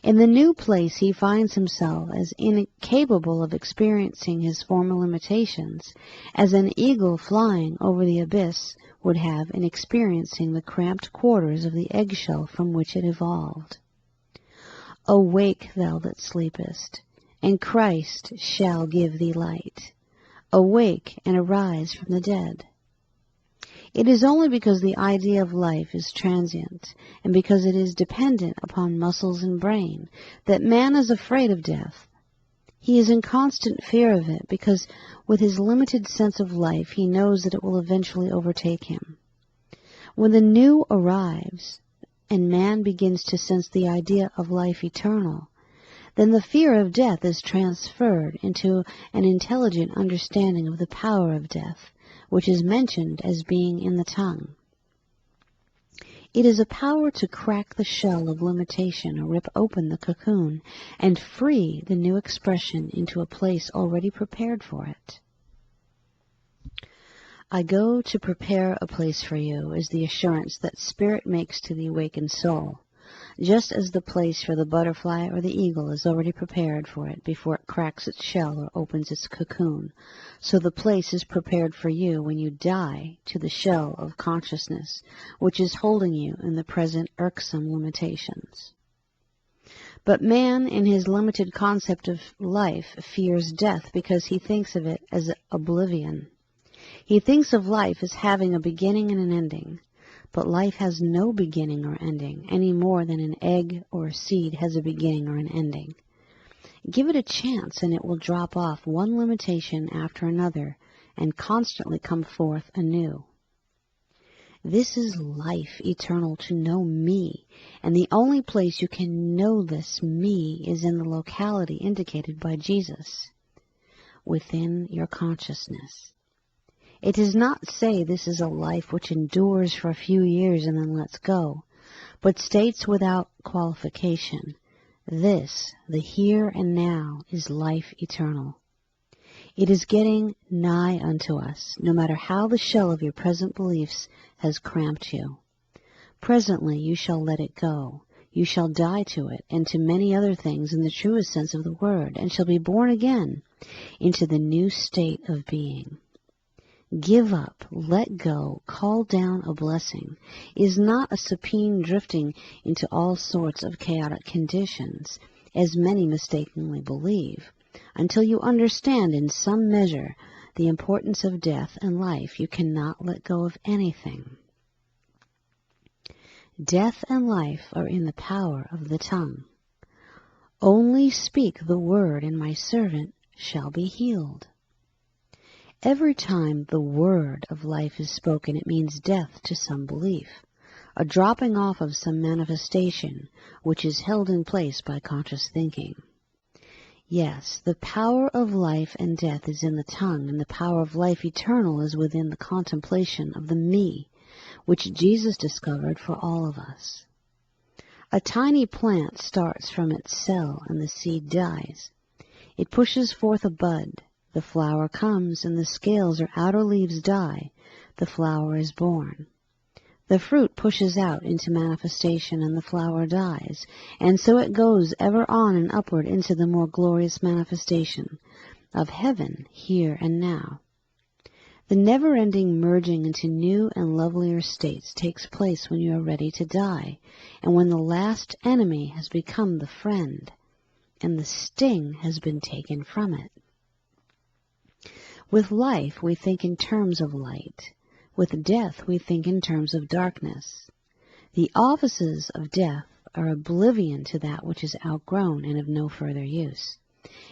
In the new place he finds himself as incapable of experiencing his former limitations as an eagle flying over the abyss would have in experiencing the cramped quarters of the eggshell from which it evolved. Awake, thou that sleepest, and Christ shall give thee light. Awake and arise from the dead. It is only because the idea of life is transient, and because it is dependent upon muscles and brain, that man is afraid of death. He is in constant fear of it, because with his limited sense of life he knows that it will eventually overtake him. When the new arrives, and man begins to sense the idea of life eternal, then the fear of death is transferred into an intelligent understanding of the power of death, which is mentioned as being in the tongue. It is a power to crack the shell of limitation or rip open the cocoon and free the new expression into a place already prepared for it. I go to prepare a place for you is the assurance that spirit makes to the awakened soul, just as the place for the butterfly or the eagle is already prepared for it before it cracks its shell or opens its cocoon. So the place is prepared for you when you die to the shell of consciousness, which is holding you in the present irksome limitations. But man, in his limited concept of life, fears death because he thinks of it as oblivion. He thinks of life as having a beginning and an ending. But life has no beginning or ending, any more than an egg or a seed has a beginning or an ending. Give it a chance, and it will drop off one limitation after another, and constantly come forth anew. This is life eternal, to know me, and the only place you can know this me is in the locality indicated by Jesus, within your consciousness. It does not say this is a life which endures for a few years and then lets go, but states without qualification, this, the here and now, is life eternal. It is getting nigh unto us, no matter how the shell of your present beliefs has cramped you. Presently you shall let it go. You shall die to it and to many other things in the truest sense of the word, and shall be born again into the new state of being. Give up, let go, call down a blessing is not a supine drifting into all sorts of chaotic conditions, as many mistakenly believe. Until you understand in some measure the importance of death and life, you cannot let go of anything. Death and life are in the power of the tongue. Only speak the word, and my servant shall be healed. Every time the word of life is spoken, it means death to some belief, a dropping off of some manifestation which is held in place by conscious thinking. Yes, the power of life and death is in the tongue, and the power of life eternal is within the contemplation of the me, which Jesus discovered for all of us. A tiny plant starts from its cell, and the seed dies. It pushes forth a bud. The flower comes, and the scales or outer leaves die. The flower is born. The fruit pushes out into manifestation and the flower dies, and so it goes ever on and upward into the more glorious manifestation of heaven here and now. The never-ending merging into new and lovelier states takes place when you are ready to die, and when the last enemy has become the friend, and the sting has been taken from it. With life, we think in terms of light. With death, we think in terms of darkness. The offices of death are oblivion to that which is outgrown and of no further use.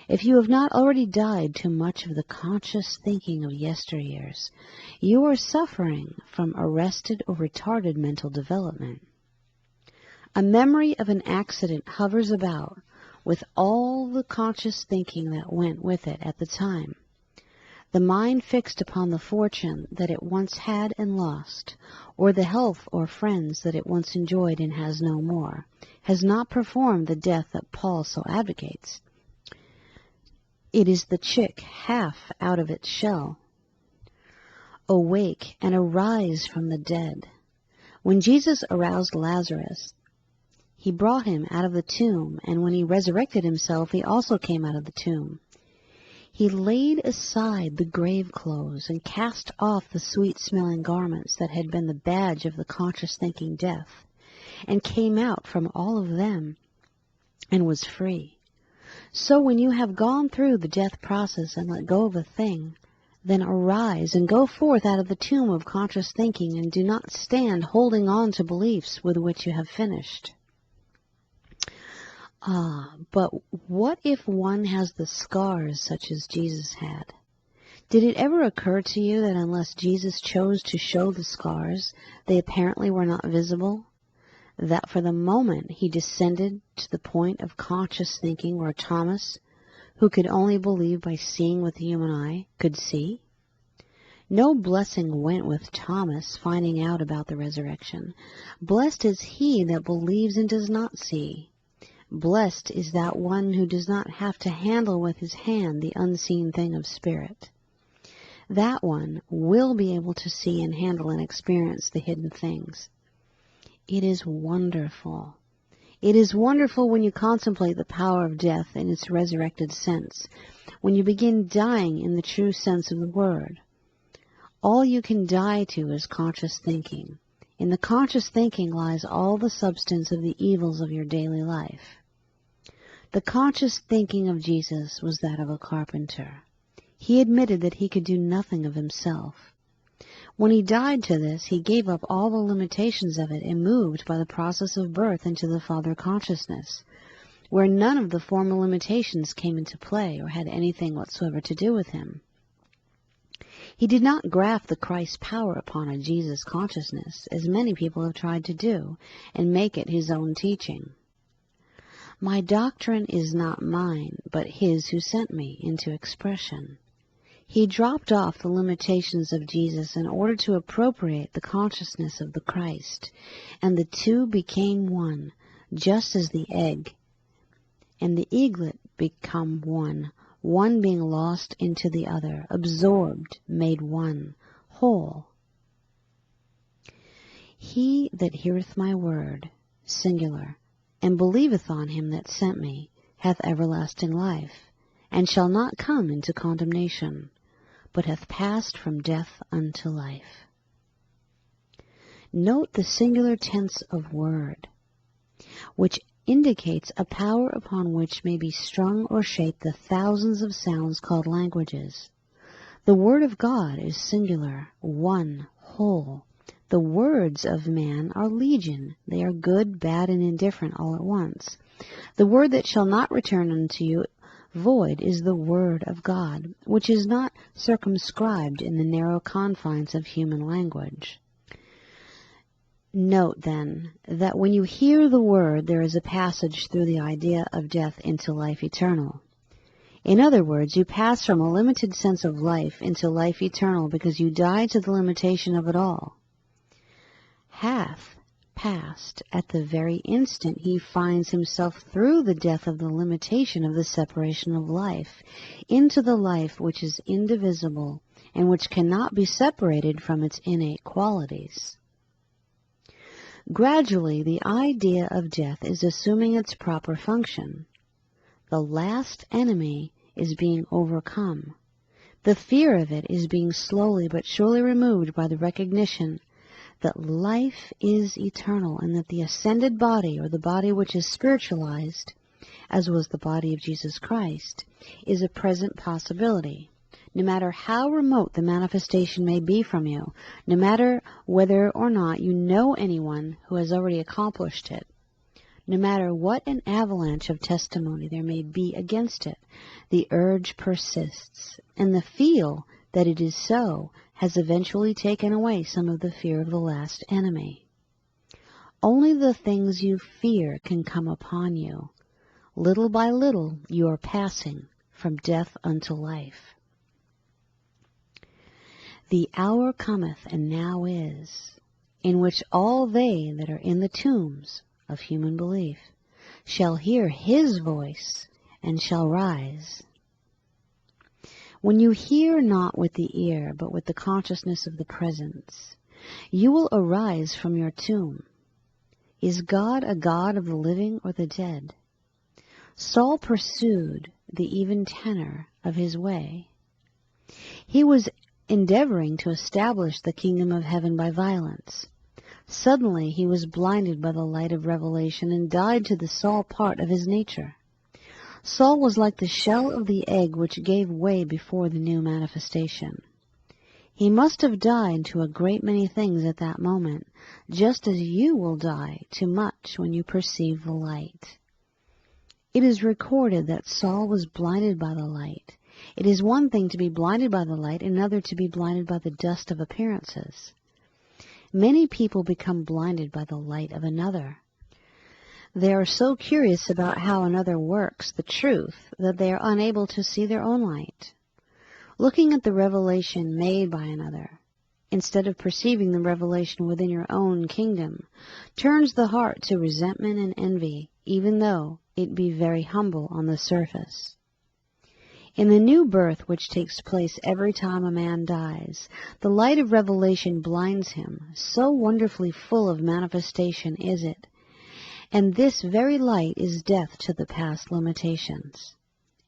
If you have not already died to much of the conscious thinking of yesteryears, you are suffering from arrested or retarded mental development. A memory of an accident hovers about with all the conscious thinking that went with it at the time. The mind fixed upon the fortune that it once had and lost, or the health or friends that it once enjoyed and has no more, has not performed the death that Paul so advocates. It is the chick half out of its shell. Awake and arise from the dead. When Jesus aroused Lazarus, he brought him out of the tomb, and when he resurrected himself, he also came out of the tomb. He laid aside the grave clothes and cast off the sweet-smelling garments that had been the badge of the conscious-thinking death, and came out from all of them and was free. So when you have gone through the death process and let go of a thing, then arise and go forth out of the tomb of conscious thinking, and do not stand holding on to beliefs with which you have finished. But what if one has the scars such as Jesus had? Did it ever occur to you that unless Jesus chose to show the scars, they apparently were not visible? That for the moment he descended to the point of conscious thinking where Thomas, who could only believe by seeing with the human eye, could see? No blessing went with Thomas finding out about the resurrection. Blessed is he that believes and does not see. Blessed is that one who does not have to handle with his hand the unseen thing of spirit. That one will be able to see and handle and experience the hidden things. It is wonderful. It is wonderful when you contemplate the power of death in its resurrected sense, when you begin dying in the true sense of the word. All you can die to is conscious thinking. In the conscious thinking lies all the substance of the evils of your daily life. The conscious thinking of Jesus was that of a carpenter. He admitted that he could do nothing of himself. When he died to this, he gave up all the limitations of it and moved by the process of birth into the Father consciousness, where none of the former limitations came into play or had anything whatsoever to do with him. He did not graft the Christ power upon a Jesus consciousness, as many people have tried to do, and make it his own teaching. My doctrine is not mine, but his who sent me into expression. He dropped off the limitations of Jesus in order to appropriate the consciousness of the Christ, and the two became one, just as the egg and the eaglet become one, one being lost into the other, absorbed, made one, whole. He that heareth my word, singular, and believeth on him that sent me, hath everlasting life, and shall not come into condemnation, but hath passed from death unto life. Note the singular tense of word, which indicates a power upon which may be strung or shaped the thousands of sounds called languages. The word of God is singular, one, whole. The words of man are legion. They are good, bad, and indifferent all at once. The word that shall not return unto you void is the word of God, which is not circumscribed in the narrow confines of human language. Note, then, that when you hear the word, there is a passage through the idea of death into life eternal. In other words, you pass from a limited sense of life into life eternal because you die to the limitation of it all. Hath passed at the very instant he finds himself through the death of the limitation of the separation of life into the life which is indivisible and which cannot be separated from its innate qualities. Gradually, the idea of death is assuming its proper function. The last enemy is being overcome. The fear of it is being slowly but surely removed by the recognition that life is eternal and that the ascended body, or the body which is spiritualized, as was the body of Jesus Christ, is a present possibility. No matter how remote the manifestation may be from you, no matter whether or not you know anyone who has already accomplished it, no matter what an avalanche of testimony there may be against it, the urge persists, and the feel that it is so has eventually taken away some of the fear of the last enemy. Only the things you fear can come upon you. Little by little you are passing from death unto life. The hour cometh, and now is, in which all they that are in the tombs of human belief shall hear his voice and shall rise. When you hear not with the ear, but with the consciousness of the presence, you will arise from your tomb. Is God a God of the living or the dead? Saul pursued the even tenor of his way. He was endeavoring to establish the kingdom of heaven by violence. Suddenly he was blinded by the light of revelation and died to the Saul part of his nature. Saul was like the shell of the egg which gave way before the new manifestation. He must have died to a great many things at that moment, just as you will die to much when you perceive the light. It is recorded that Saul was blinded by the light. It is one thing to be blinded by the light, another to be blinded by the dust of appearances. Many people become blinded by the light of another. They are so curious about how another works the truth that they are unable to see their own light. Looking at the revelation made by another, instead of perceiving the revelation within your own kingdom, turns the heart to resentment and envy, even though it be very humble on the surface. In the new birth which takes place every time a man dies, the light of revelation blinds him, so wonderfully full of manifestation is it, and this very light is death to the past limitations.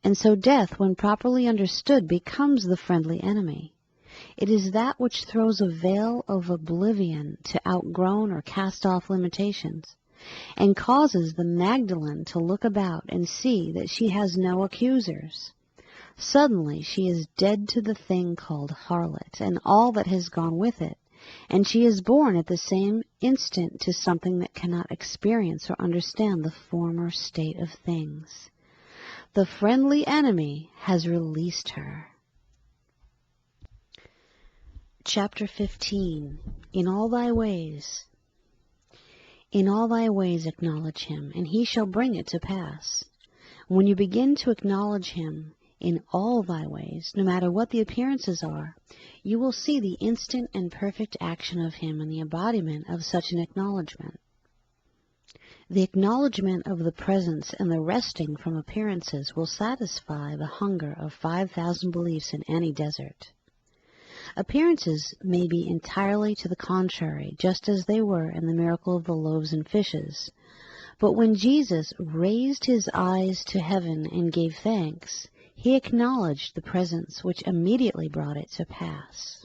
And so death, when properly understood, becomes the friendly enemy. It is that which throws a veil of oblivion to outgrown or cast-off limitations, and causes the Magdalene to look about and see that she has no accusers. Suddenly she is dead to the thing called harlot, and all that has gone with it, and she is born at the same instant to something that cannot experience or understand the former state of things. The friendly enemy has released her. Chapter 15. In all thy ways. In all thy ways acknowledge him, and he shall bring it to pass. When you begin to acknowledge him in all thy ways, no matter what the appearances are, you will see the instant and perfect action of him and the embodiment of such an acknowledgement. The acknowledgement of the presence and the resting from appearances will satisfy the hunger of 5,000 beliefs in any desert. Appearances may be entirely to the contrary, just as they were in the miracle of the loaves and fishes. But when Jesus raised his eyes to heaven and gave thanks, he acknowledged the presence which immediately brought it to pass.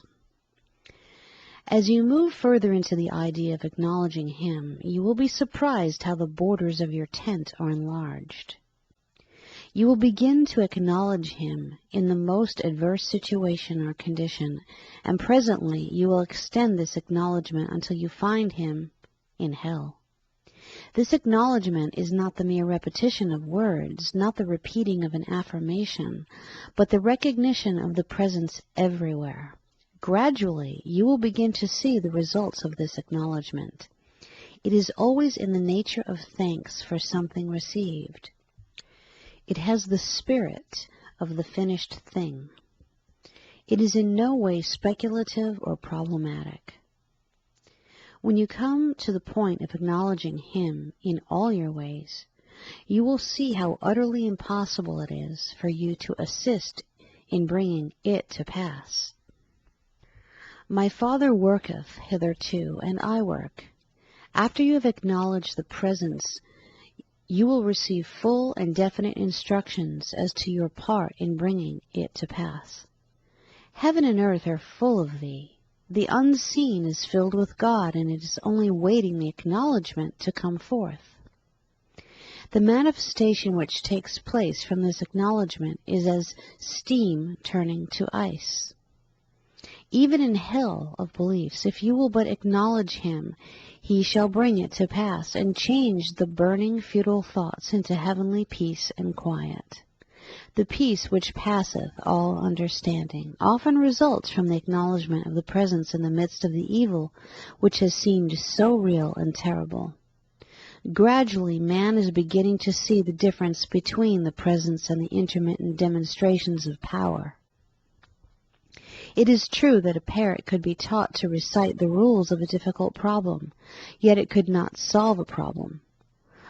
As you move further into the idea of acknowledging him, you will be surprised how the borders of your tent are enlarged. You will begin to acknowledge him in the most adverse situation or condition, and presently you will extend this acknowledgement until you find him in hell. This acknowledgement is not the mere repetition of words, not the repeating of an affirmation, but the recognition of the presence everywhere. Gradually, you will begin to see the results of this acknowledgement. It is always in the nature of thanks for something received. It has the spirit of the finished thing. It is in no way speculative or problematic. When you come to the point of acknowledging him in all your ways, you will see how utterly impossible it is for you to assist in bringing it to pass. My Father worketh hitherto, and I work. After you have acknowledged the presence, you will receive full and definite instructions as to your part in bringing it to pass. Heaven and earth are full of thee. The unseen is filled with God, and it is only waiting the acknowledgement to come forth. The manifestation which takes place from this acknowledgement is as steam turning to ice. Even in hell of beliefs, if you will but acknowledge him, he shall bring it to pass and change the burning futile thoughts into heavenly peace and quiet. The peace which passeth all understanding often results from the acknowledgement of the presence in the midst of the evil which has seemed so real and terrible. Gradually, man is beginning to see the difference between the presence and the intermittent demonstrations of power. It is true that a parrot could be taught to recite the rules of a difficult problem, yet it could not solve a problem.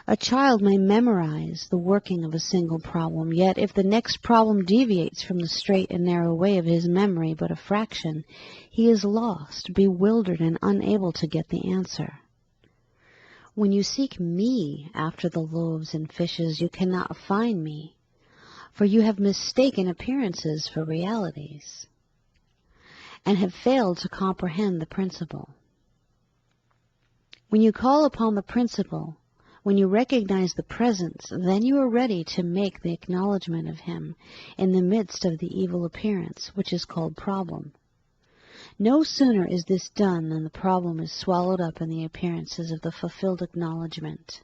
A child may memorize the working of a single problem, yet if the next problem deviates from the straight and narrow way of his memory but a fraction, he is lost, bewildered, and unable to get the answer. When you seek me after the loaves and fishes, you cannot find me, for you have mistaken appearances for realities, and have failed to comprehend the principle. When you call upon the principle, when you recognize the presence, then you are ready to make the acknowledgement of him in the midst of the evil appearance, which is called problem. No sooner is this done than the problem is swallowed up in the appearances of the fulfilled acknowledgement.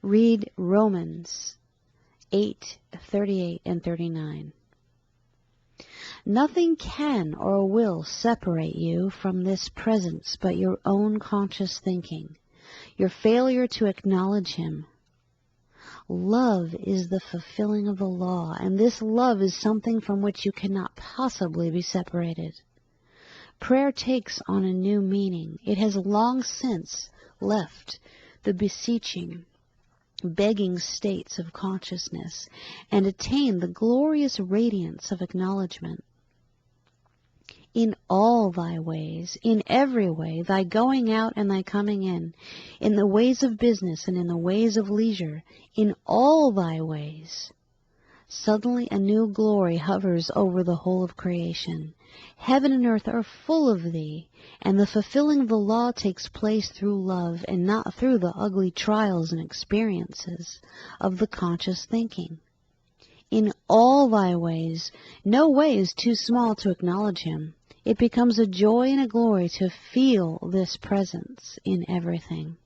Read Romans 8:38 and 39. Nothing can or will separate you from this presence but your own conscious thinking, your failure to acknowledge him. Love is the fulfilling of the law, and this love is something from which you cannot possibly be separated. Prayer takes on a new meaning. It has long since left the beseeching, begging states of consciousness and attained the glorious radiance of acknowledgement. In all thy ways, in every way, thy going out and thy coming in the ways of business and in the ways of leisure, in all thy ways. Suddenly a new glory hovers over the whole of creation. Heaven and earth are full of thee, and the fulfilling of the law takes place through love and not through the ugly trials and experiences of the conscious thinking. In all thy ways, no way is too small to acknowledge him. It becomes a joy and a glory to feel this presence in everything.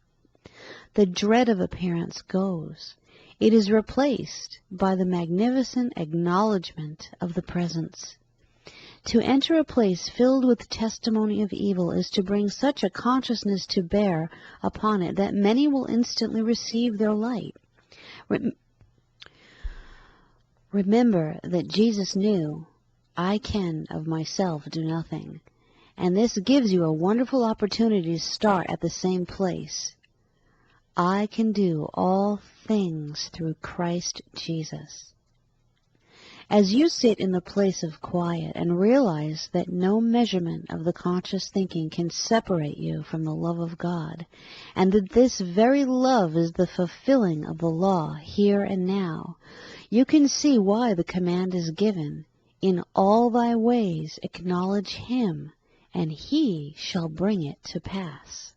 The dread of appearance goes. It is replaced by the magnificent acknowledgement of the presence. To enter a place filled with testimony of evil is to bring such a consciousness to bear upon it that many will instantly receive their light. Remember that Jesus knew, I can of myself do nothing, and this gives you a wonderful opportunity to start at the same place. I can do all things through Christ Jesus. As you sit in the place of quiet and realize that no measurement of the conscious thinking can separate you from the love of God, and that this very love is the fulfilling of the law here and now, you can see why the command is given, in all thy ways acknowledge him, and he shall bring it to pass.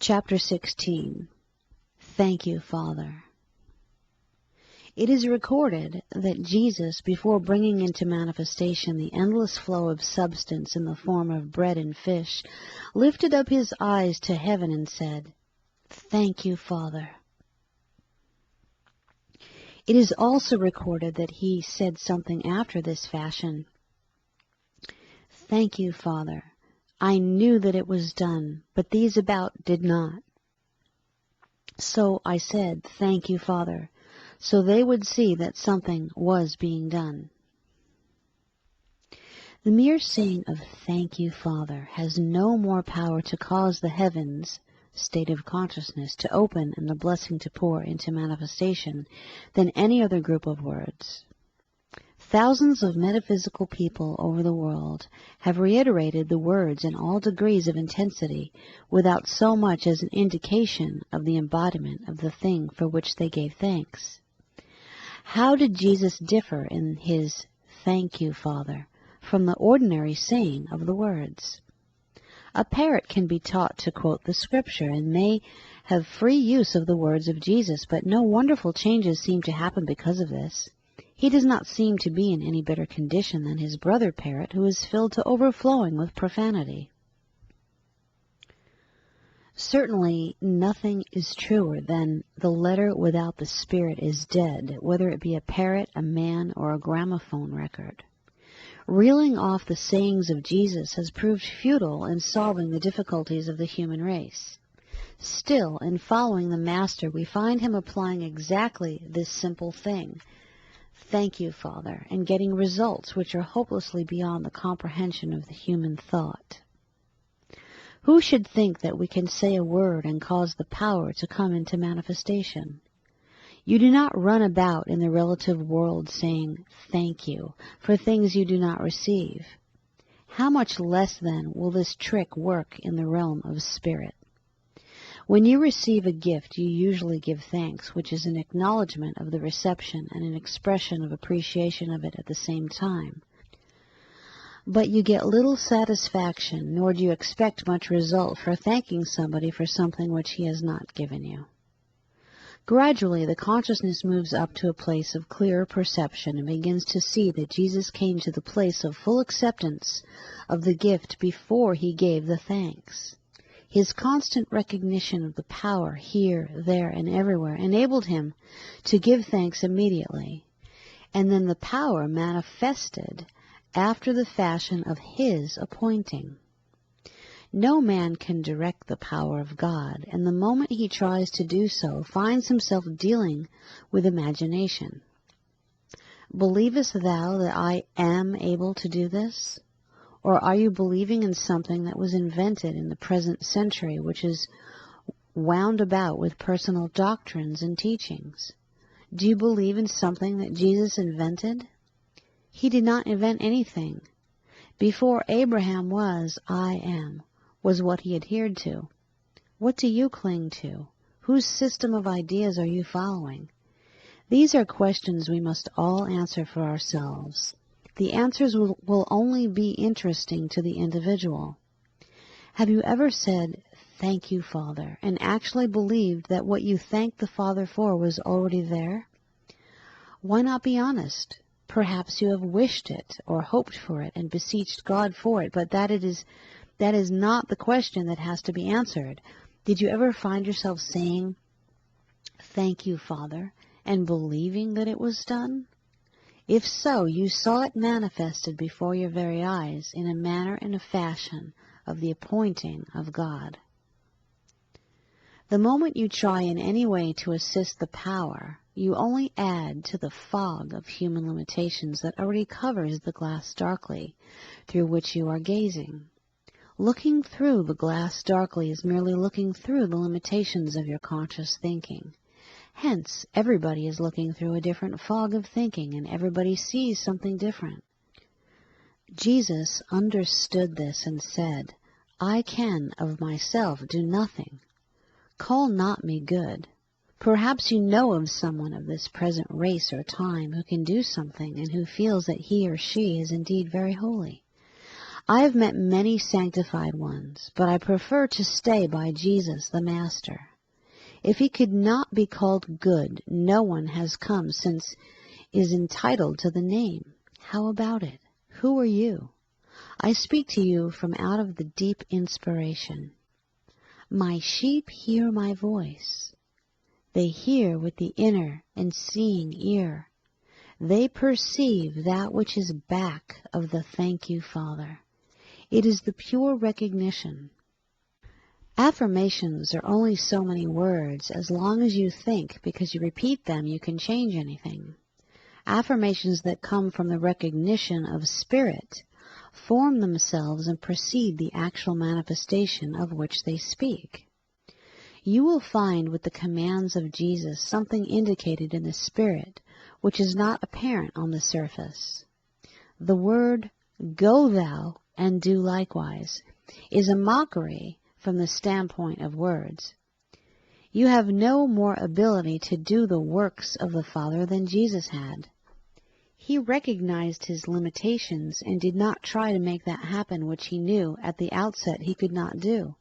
Chapter 16. Thank you, Father. It is recorded that Jesus, before bringing into manifestation the endless flow of substance in the form of bread and fish, lifted up his eyes to heaven and said, Thank you, Father. It is also recorded that he said something after this fashion. Thank you, Father. I knew that it was done, but these about did not. So I said, Thank you, Father, so they would see that something was being done. The mere saying of Thank you, Father has no more power to cause the heavens, state of consciousness, to open and the blessing to pour into manifestation than any other group of words. Thousands of metaphysical people over the world have reiterated the words in all degrees of intensity without so much as an indication of the embodiment of the thing for which they gave thanks. How did Jesus differ in his "Thank you, Father" from the ordinary saying of the words? A parrot can be taught to quote the Scripture and may have free use of the words of Jesus, but no wonderful changes seem to happen because of this. He does not seem to be in any better condition than his brother parrot, who is filled to overflowing with profanity. Certainly nothing is truer than "the letter without the spirit is dead," whether it be a parrot, a man, or a gramophone record. Reeling off the sayings of Jesus has proved futile in solving the difficulties of the human race. Still, in following the Master, we find him applying exactly this simple thing, "Thank you, Father," and getting results which are hopelessly beyond the comprehension of the human thought. Who should think that we can say a word and cause the power to come into manifestation? You do not run about in the relative world saying "thank you" for things you do not receive. How much less, then, will this trick work in the realm of spirit? When you receive a gift, you usually give thanks, which is an acknowledgment of the reception and an expression of appreciation of it at the same time. But you get little satisfaction, nor do you expect much result for thanking somebody for something which he has not given you. Gradually, the consciousness moves up to a place of clearer perception and begins to see that Jesus came to the place of full acceptance of the gift before he gave the thanks. His constant recognition of the power here, there, and everywhere enabled him to give thanks immediately, and then the power manifested after the fashion of his appointing. No man can direct the power of God, and the moment he tries to do so, finds himself dealing with imagination. Believest thou that I am able to do this? Or are you believing in something that was invented in the present century, which is wound about with personal doctrines and teachings? Do you believe in something that Jesus invented? He did not invent anything. Before Abraham was, I am, was what he adhered to. What do you cling to? Whose system of ideas are you following? These are questions we must all answer for ourselves. The answers will only be interesting to the individual. Have you ever said, "Thank you, Father," and actually believed that what you thanked the Father for was already there? Why not be honest? Perhaps you have wished it, or hoped for it, and beseeched God for it, but that is not the question that has to be answered. Did you ever find yourself saying, "Thank you, Father," and believing that it was done? If so, you saw it manifested before your very eyes in a manner and a fashion of the appointing of God. The moment you try in any way to assist the power, you only add to the fog of human limitations that already covers the glass darkly through which you are gazing. Looking through the glass darkly is merely looking through the limitations of your conscious thinking. Hence, everybody is looking through a different fog of thinking, and everybody sees something different. Jesus understood this and said, "I can of myself do nothing. Call not me good." Perhaps you know of someone of this present race or time who can do something and who feels that he or she is indeed very holy. I have met many sanctified ones, but I prefer to stay by Jesus the Master. If he could not be called good, no one has come since is entitled to the name. How about it? Who are you? I speak to you from out of the deep inspiration. My sheep hear my voice. They hear with the inner and seeing ear. They perceive that which is back of the "Thank you, Father." It is the pure recognition. Affirmations are only so many words. As long as you think, because you repeat them, you can change anything. Affirmations that come from the recognition of spirit form themselves and precede the actual manifestation of which they speak. You will find with the commands of Jesus something indicated in the spirit which is not apparent on the surface. The word, "Go thou and do likewise," is a mockery from the standpoint of words. You have no more ability to do the works of the Father than Jesus had. He recognized his limitations and did not try to make that happen which he knew at the outset he could not do.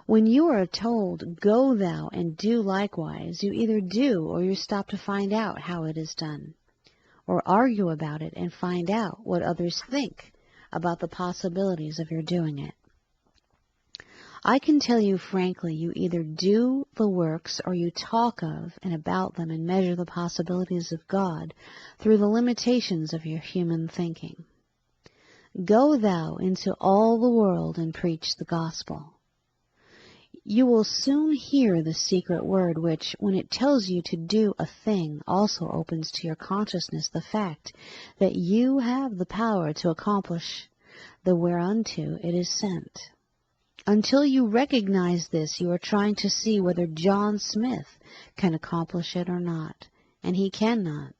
When you are told, "Go thou and do likewise," you either do or you stop to find out how it is done, or argue about it and find out what others think about the possibilities of your doing it. I can tell you frankly, you either do the works or you talk of and about them and measure the possibilities of God through the limitations of your human thinking. Go thou into all the world and preach the gospel. You will soon hear the secret word which, when it tells you to do a thing, also opens to your consciousness the fact that you have the power to accomplish the whereunto it is sent. Until you recognize this, you are trying to see whether John Smith can accomplish it or not, and he cannot.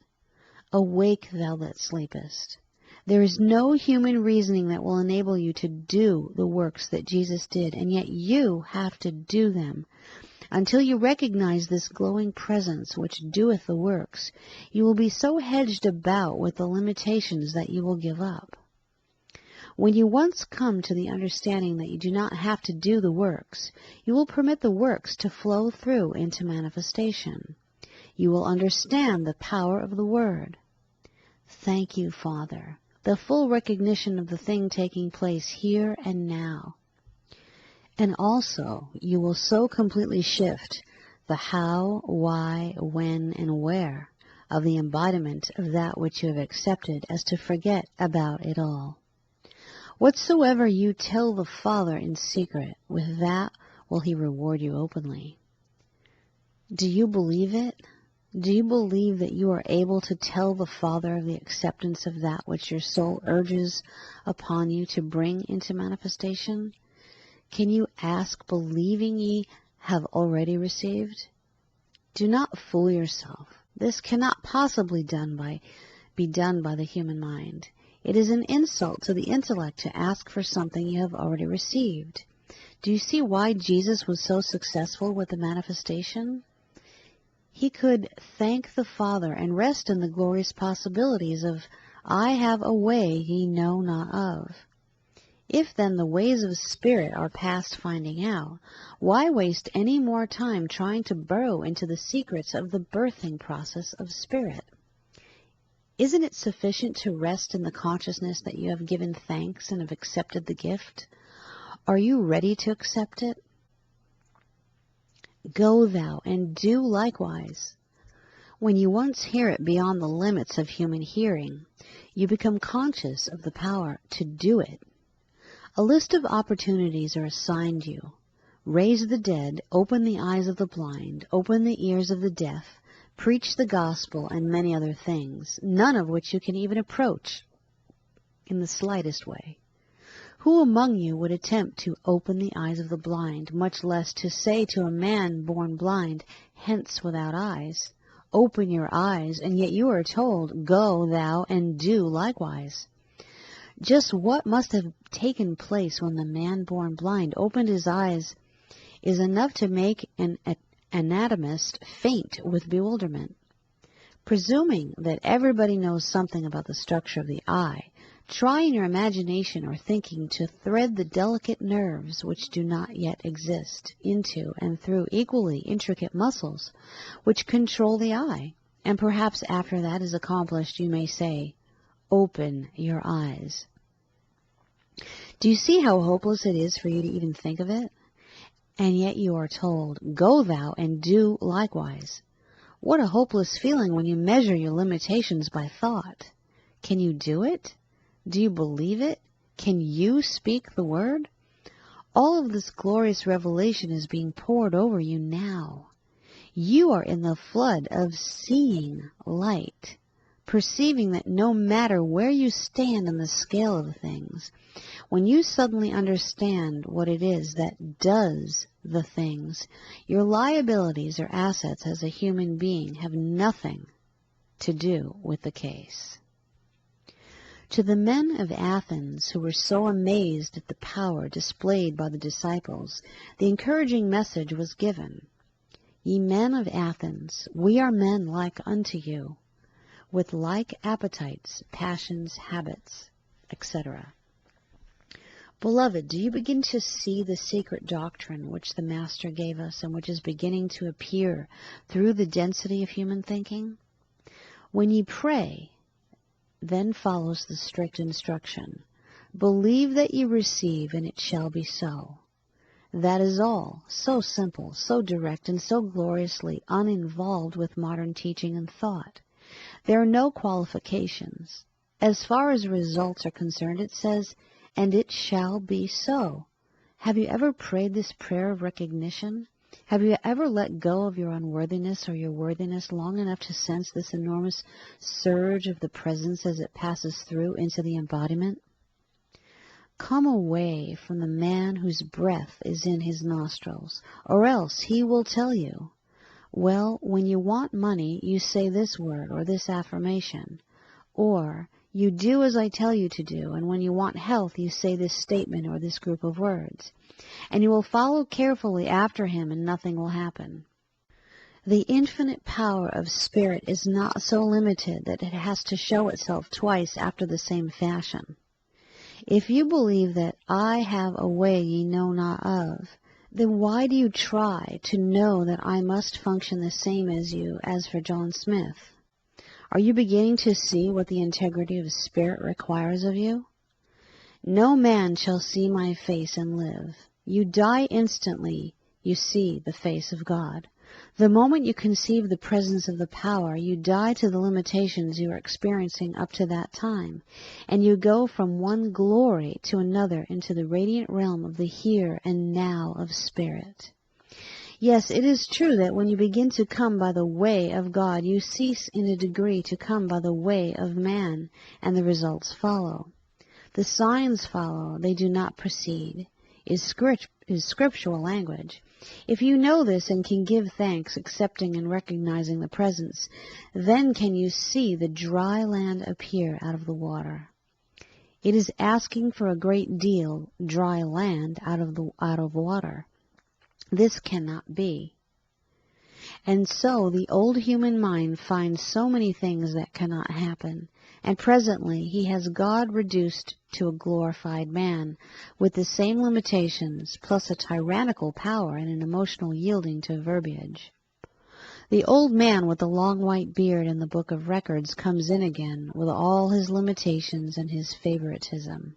Awake, thou that sleepest. There is no human reasoning that will enable you to do the works that Jesus did, and yet you have to do them. Until you recognize this glowing presence which doeth the works, you will be so hedged about with the limitations that you will give up. When you once come to the understanding that you do not have to do the works, you will permit the works to flow through into manifestation. You will understand the power of the Word. Thank you, Father. The full recognition of the thing taking place here and now. And also, you will so completely shift the how, why, when, and where of the embodiment of that which you have accepted as to forget about it all. Whatsoever you tell the Father in secret, with that will he reward you openly. Do you believe it? Do you believe that you are able to tell the Father of the acceptance of that which your soul urges upon you to bring into manifestation? Can you ask, believing ye have already received? Do not fool yourself. This cannot possibly be done by the human mind. It is an insult to the intellect to ask for something you have already received. Do you see why Jesus was so successful with the manifestation? He could thank the Father and rest in the glorious possibilities of, "I have a way ye know not of." If then the ways of spirit are past finding out, why waste any more time trying to burrow into the secrets of the birthing process of spirit? Isn't it sufficient to rest in the consciousness that you have given thanks and have accepted the gift? Are you ready to accept it? Go thou and do likewise. When you once hear it beyond the limits of human hearing, you become conscious of the power to do it. A list of opportunities are assigned you. Raise the dead, open the eyes of the blind, open the ears of the deaf, preach the gospel, and many other things, none of which you can even approach in the slightest way. Who among you would attempt to open the eyes of the blind, much less to say to a man born blind, "Hence without eyes"? Open your eyes, and yet you are told, "Go thou and do likewise." Just what must have taken place when the man born blind opened his eyes is enough to make an anatomist faint with bewilderment. Presuming that everybody knows something about the structure of the eye, try in your imagination or thinking to thread the delicate nerves which do not yet exist into and through equally intricate muscles which control the eye, and perhaps after that is accomplished you may say, "Open your eyes." Do you see how hopeless it is for you to even think of it? And yet you are told, "Go thou and do likewise." What a hopeless feeling when you measure your limitations by thought. Can you do it? Do you believe it? Can you speak the word? All of this glorious revelation is being poured over you now. You are in the flood of seeing light, perceiving that no matter where you stand in the scale of things, when you suddenly understand what it is that does the things, your liabilities or assets as a human being have nothing to do with the case. To the men of Athens who were so amazed at the power displayed by the disciples, the encouraging message was given. Ye men of Athens, we are men like unto you, with like appetites, passions, habits, etc. Beloved, do you begin to see the secret doctrine which the Master gave us and which is beginning to appear through the density of human thinking? When ye pray, then follows the strict instruction. Believe that ye receive, and it shall be so. That is all. So simple, so direct, and so gloriously uninvolved with modern teaching and thought. There are no qualifications. As far as results are concerned, it says, and it shall be so. Have you ever prayed this prayer of recognition? Have you ever let go of your unworthiness or your worthiness long enough to sense this enormous surge of the presence as it passes through into the embodiment? Come away from the man whose breath is in his nostrils, or else he will tell you, well, when you want money, you say this word or this affirmation, or you do as I tell you to do, and when you want health, you say this statement or this group of words, and you will follow carefully after him and nothing will happen. The infinite power of spirit is not so limited that it has to show itself twice after the same fashion. If you believe that I have a way ye know not of, then why do you try to know that I must function the same as you as for John Smith? Are you beginning to see what the integrity of spirit requires of you? No man shall see my face and live. You die instantly, you see the face of God. The moment you conceive the presence of the power, you die to the limitations you are experiencing up to that time, and you go from one glory to another into the radiant realm of the here and now of spirit. Yes, it is true that when you begin to come by the way of God, you cease in a degree to come by the way of man, and the results follow. The signs follow, they do not precede, is scriptural language. If you know this and can give thanks, accepting and recognizing the presence, then can you see the dry land appear out of the water. It is asking for a great deal, dry land out of water. This cannot be. And so the old human mind finds so many things that cannot happen, and presently he has God reduced to a glorified man, with the same limitations, plus a tyrannical power and an emotional yielding to verbiage. The old man with the long white beard in the book of records comes in again, with all his limitations and his favoritism.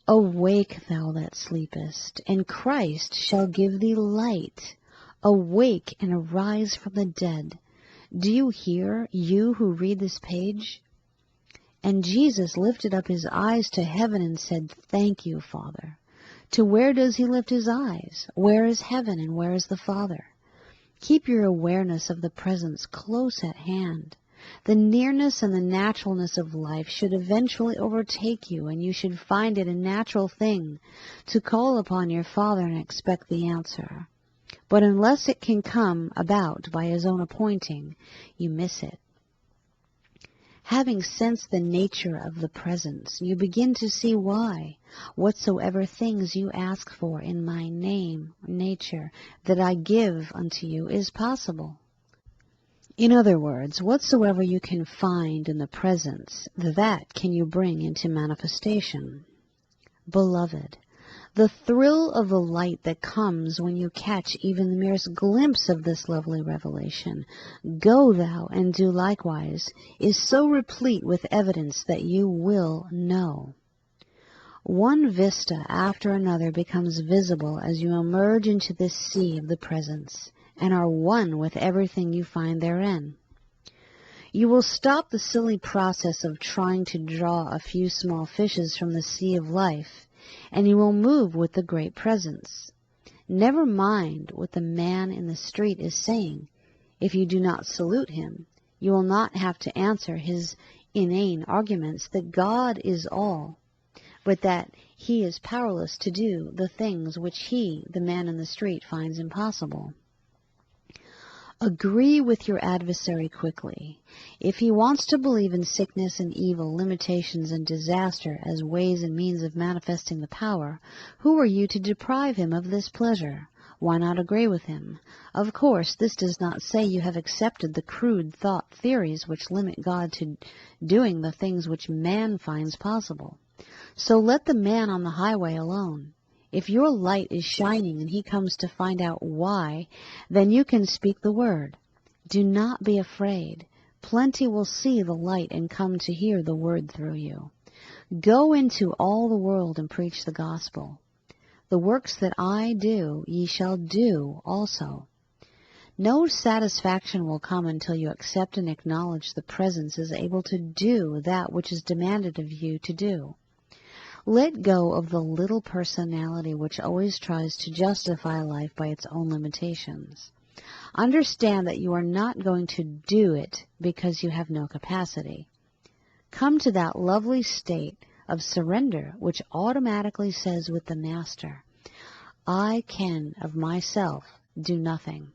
Awake, thou that sleepest, and Christ shall give thee light. Awake and arise from the dead. Do you hear, you who read this page? And Jesus lifted up his eyes to heaven and said, Thank you, Father. To where does he lift his eyes? Where is heaven and where is the Father? Keep your awareness of the presence close at hand. The nearness and the naturalness of life should eventually overtake you, and you should find it a natural thing to call upon your Father and expect the answer. But unless it can come about by his own appointing, you miss it. Having sensed the nature of the presence, you begin to see why. Whatsoever things you ask for in my name, nature, that I give unto you is possible. In other words, whatsoever you can find in the presence, that can you bring into manifestation. Beloved, the thrill of the light that comes when you catch even the merest glimpse of this lovely revelation, go thou and do likewise, is so replete with evidence that you will know. One vista after another becomes visible as you emerge into this sea of the presence, and are one with everything you find therein. You will stop the silly process of trying to draw a few small fishes from the sea of life, and you will move with the great presence. Never mind what the man in the street is saying. If you do not salute him, you will not have to answer his inane arguments that God is all, but that he is powerless to do the things which he, the man in the street, finds impossible. Agree with your adversary quickly. If he wants to believe in sickness and evil, limitations and disaster as ways and means of manifesting the power, who are you to deprive him of this pleasure? Why not agree with him? Of course, this does not say you have accepted the crude thought theories which limit God to doing the things which man finds possible. So let the man on the highway alone. If your light is shining and he comes to find out why, then you can speak the word. Do not be afraid. Plenty will see the light and come to hear the word through you. Go into all the world and preach the gospel. The works that I do, ye shall do also. No satisfaction will come until you accept and acknowledge the presence is able to do that which is demanded of you to do. Let go of the little personality which always tries to justify life by its own limitations. Understand that you are not going to do it because you have no capacity. Come to that lovely state of surrender which automatically says with the Master, I can of myself do nothing.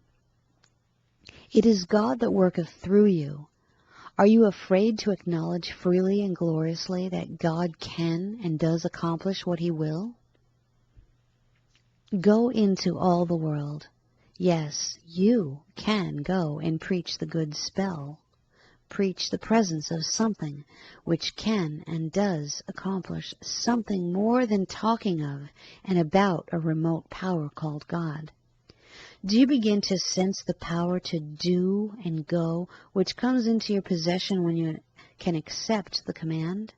It is God that worketh through you. Are you afraid to acknowledge freely and gloriously that God can and does accomplish what he will? Go into all the world. Yes, you can go and preach the good spell. Preach the presence of something which can and does accomplish something more than talking of and about a remote power called God. Do you begin to sense the power to do and go, which comes into your possession when you can accept the command?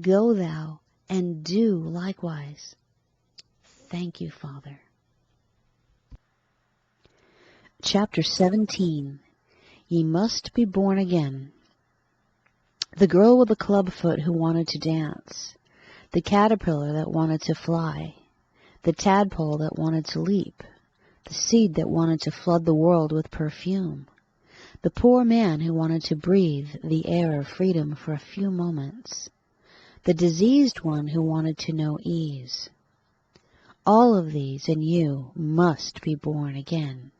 Go thou and do likewise. Thank you, Father. Chapter 17. Ye must be born again. The girl with the club foot who wanted to dance, the caterpillar that wanted to fly, the tadpole that wanted to leap, the seed that wanted to flood the world with perfume, the poor man who wanted to breathe the air of freedom for a few moments, the diseased one who wanted to know ease. All of these in you must be born again.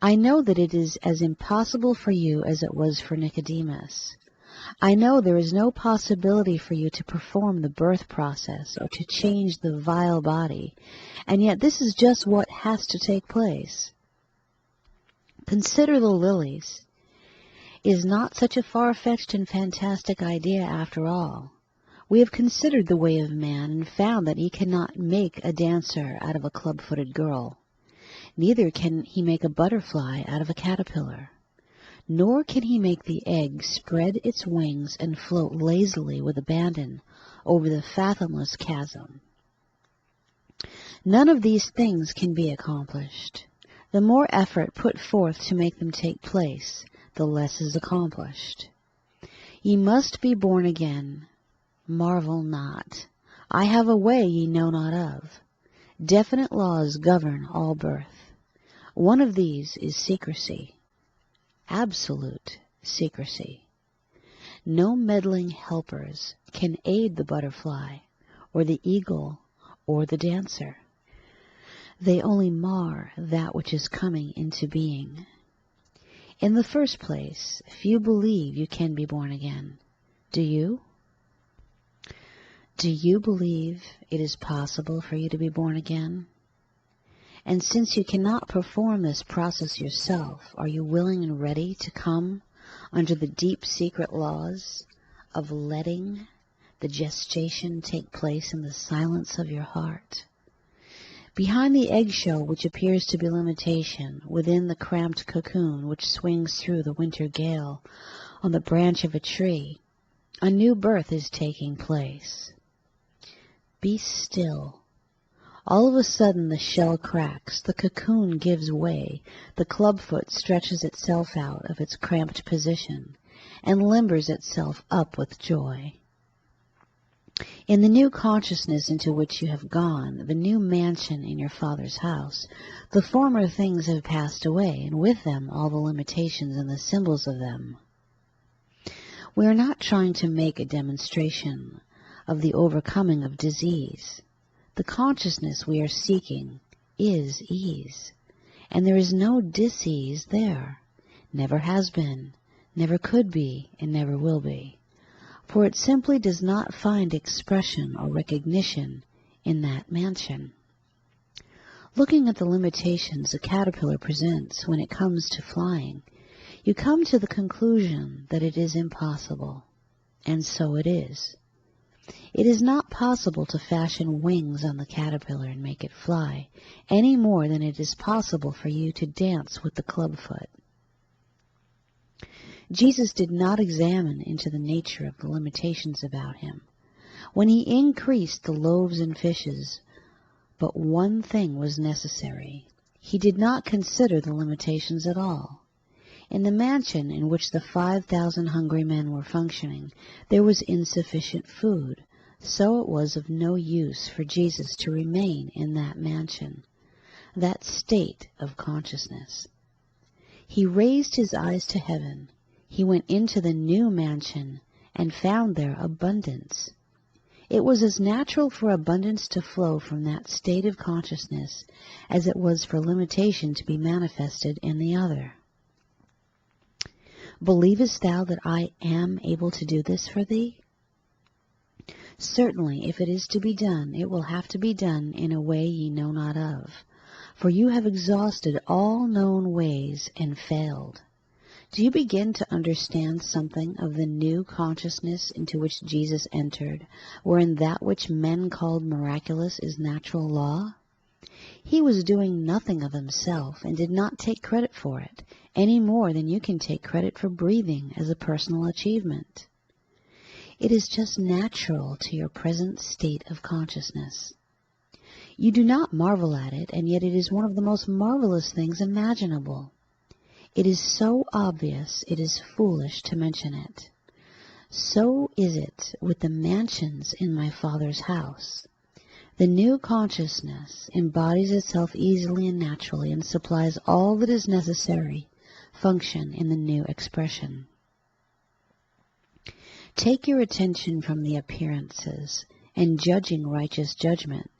I know that it is as impossible for you as it was for Nicodemus. I know there is no possibility for you to perform the birth process or to change the vile body, and yet this is just what has to take place. Consider the lilies. Is not such a far-fetched and fantastic idea after all. We have considered the way of man and found that he cannot make a dancer out of a club-footed girl. Neither can he make a butterfly out of a caterpillar. Nor can he make the egg spread its wings and float lazily with abandon over the fathomless chasm. None of these things can be accomplished. The more effort put forth to make them take place, the less is accomplished. Ye must be born again. Marvel not. I have a way ye know not of. Definite laws govern all birth. One of these is secrecy. Absolute secrecy. No meddling helpers can aid the butterfly, or the eagle, or the dancer. They only mar that which is coming into being. In the first place, few believe you can be born again. Do you? Do you believe it is possible for you to be born again? And since you cannot perform this process yourself, are you willing and ready to come under the deep secret laws of letting the gestation take place in the silence of your heart? Behind the eggshell which appears to be limitation, within the cramped cocoon which swings through the winter gale on the branch of a tree, a new birth is taking place. Be still. All of a sudden the shell cracks, the cocoon gives way, the clubfoot stretches itself out of its cramped position, and limbers itself up with joy. In the new consciousness into which you have gone, the new mansion in your Father's house, the former things have passed away, and with them all the limitations and the symbols of them. We are not trying to make a demonstration of the overcoming of disease. The consciousness we are seeking is ease, and there is no dis-ease there. Never has been, never could be, and never will be. For it simply does not find expression or recognition in that mansion. Looking at the limitations a caterpillar presents when it comes to flying, you come to the conclusion that it is impossible. And so it is. It is not possible to fashion wings on the caterpillar and make it fly, any more than it is possible for you to dance with the clubfoot. Jesus did not examine into the nature of the limitations about him. When he increased the loaves and fishes, but one thing was necessary. He did not consider the limitations at all. In the mansion in which the 5,000 hungry men were functioning, there was insufficient food, so it was of no use for Jesus to remain in that mansion, that state of consciousness. He raised his eyes to heaven. He went into the new mansion and found there abundance. It was as natural for abundance to flow from that state of consciousness as it was for limitation to be manifested in the other. Believest thou that I am able to do this for thee? Certainly, if it is to be done, it will have to be done in a way ye know not of, for you have exhausted all known ways and failed. Do you begin to understand something of the new consciousness into which Jesus entered, wherein that which men called miraculous is natural law? He was doing nothing of himself and did not take credit for it, any more than you can take credit for breathing as a personal achievement. It is just natural to your present state of consciousness. You do not marvel at it, and yet it is one of the most marvelous things imaginable. It is so obvious it is foolish to mention it. So is it with the mansions in my Father's house. The new consciousness embodies itself easily and naturally and supplies all that is necessary function in the new expression. Take your attention from the appearances, and judging righteous judgment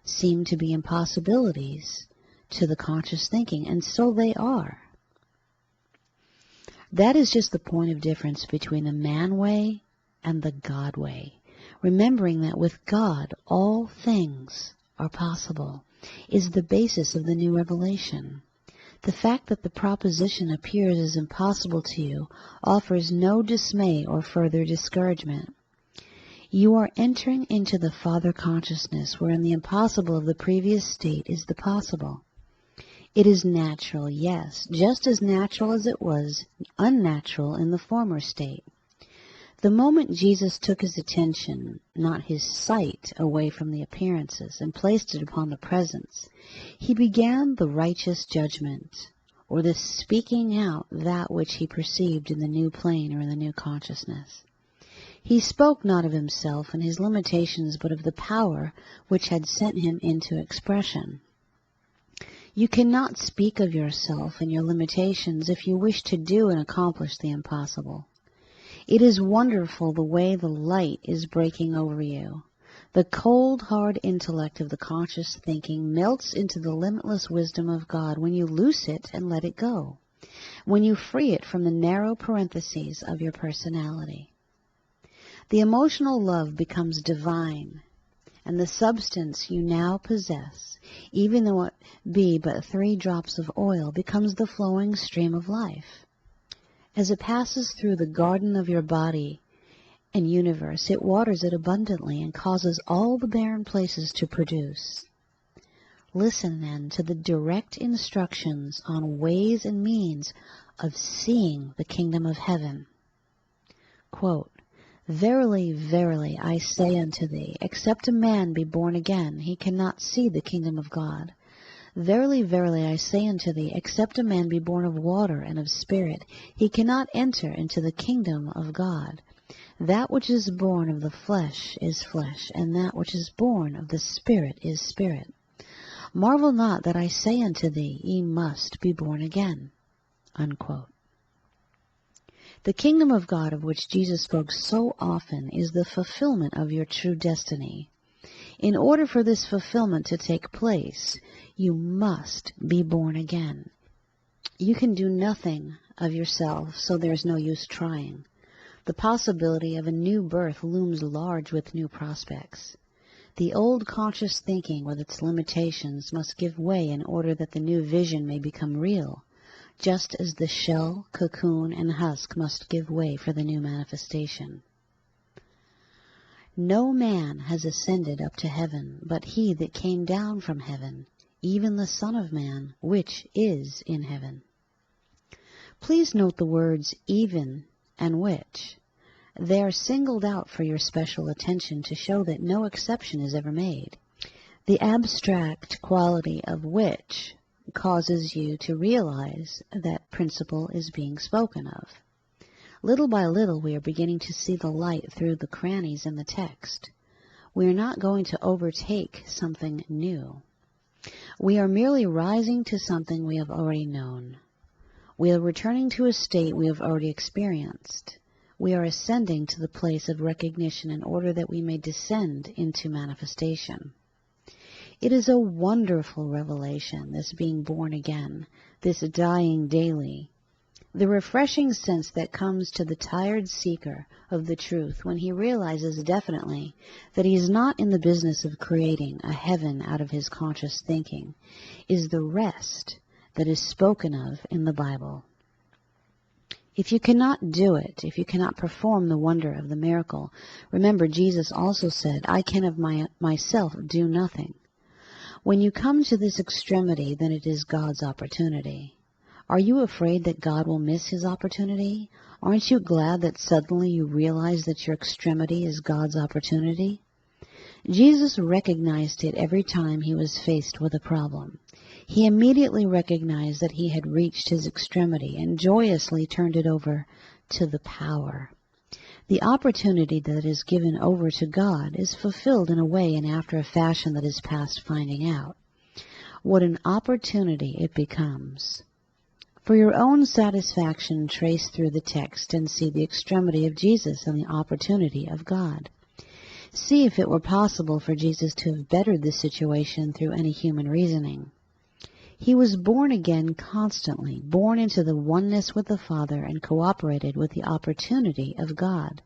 seem to be impossibilities to the conscious thinking, and so they are. That is just the point of difference between the man way and the God way. Remembering that with God all things are possible is the basis of the new revelation. The fact that the proposition appears as impossible to you offers no dismay or further discouragement. You are entering into the Father consciousness wherein the impossible of the previous state is the possible. It is natural, yes, just as natural as it was unnatural in the former state. The moment Jesus took his attention, not his sight, away from the appearances and placed it upon the presence, he began the righteous judgment, or the speaking out that which he perceived in the new plane or in the new consciousness. He spoke not of himself and his limitations, but of the power which had sent him into expression. You cannot speak of yourself and your limitations if you wish to do and accomplish the impossible. It is wonderful the way the light is breaking over you. The cold, hard intellect of the conscious thinking melts into the limitless wisdom of God when you loose it and let it go, when you free it from the narrow parentheses of your personality. The emotional love becomes divine, and the substance you now possess, even though it be but 3 drops of oil, becomes the flowing stream of life. As it passes through the garden of your body and universe, it waters it abundantly and causes all the barren places to produce. Listen then to the direct instructions on ways and means of seeing the kingdom of heaven. Quote, Verily, verily, I say unto thee, except a man be born again, he cannot see the kingdom of God. Verily, verily, I say unto thee, except a man be born of water and of spirit, he cannot enter into the kingdom of God. That which is born of the flesh is flesh, and that which is born of the Spirit is spirit. Marvel not that I say unto thee, ye must be born again. Unquote. The kingdom of God of which Jesus spoke so often is the fulfillment of your true destiny. In order for this fulfillment to take place, you must be born again. You can do nothing of yourself, so there is no use trying. The possibility of a new birth looms large with new prospects. The old conscious thinking with its limitations must give way in order that the new vision may become real, just as the shell, cocoon, and husk must give way for the new manifestation. No man has ascended up to heaven, but he that came down from heaven, even the Son of Man, which is in heaven. Please note the words even and which. They are singled out for your special attention to show that no exception is ever made. The abstract quality of which causes you to realize that principle is being spoken of. Little by little, we are beginning to see the light through the crannies in the text. We are not going to overtake something new. We are merely rising to something we have already known. We are returning to a state we have already experienced. We are ascending to the place of recognition in order that we may descend into manifestation. It is a wonderful revelation, this being born again, this dying daily. The refreshing sense that comes to the tired seeker of the truth when he realizes definitely that he is not in the business of creating a heaven out of his conscious thinking is the rest that is spoken of in the Bible. If you cannot do it, if you cannot perform the wonder of the miracle, remember Jesus also said, I can of myself do nothing. When you come to this extremity, then it is God's opportunity. Are you afraid that God will miss his opportunity? Aren't you glad that suddenly you realize that your extremity is God's opportunity? Jesus recognized it every time he was faced with a problem. He immediately recognized that he had reached his extremity and joyously turned it over to the power. The opportunity that is given over to God is fulfilled in a way and after a fashion that is past finding out. What an opportunity it becomes. For your own satisfaction, trace through the text and see the extremity of Jesus and the opportunity of God. See if it were possible for Jesus to have bettered the situation through any human reasoning. He was born again constantly, born into the oneness with the Father and cooperated with the opportunity of God.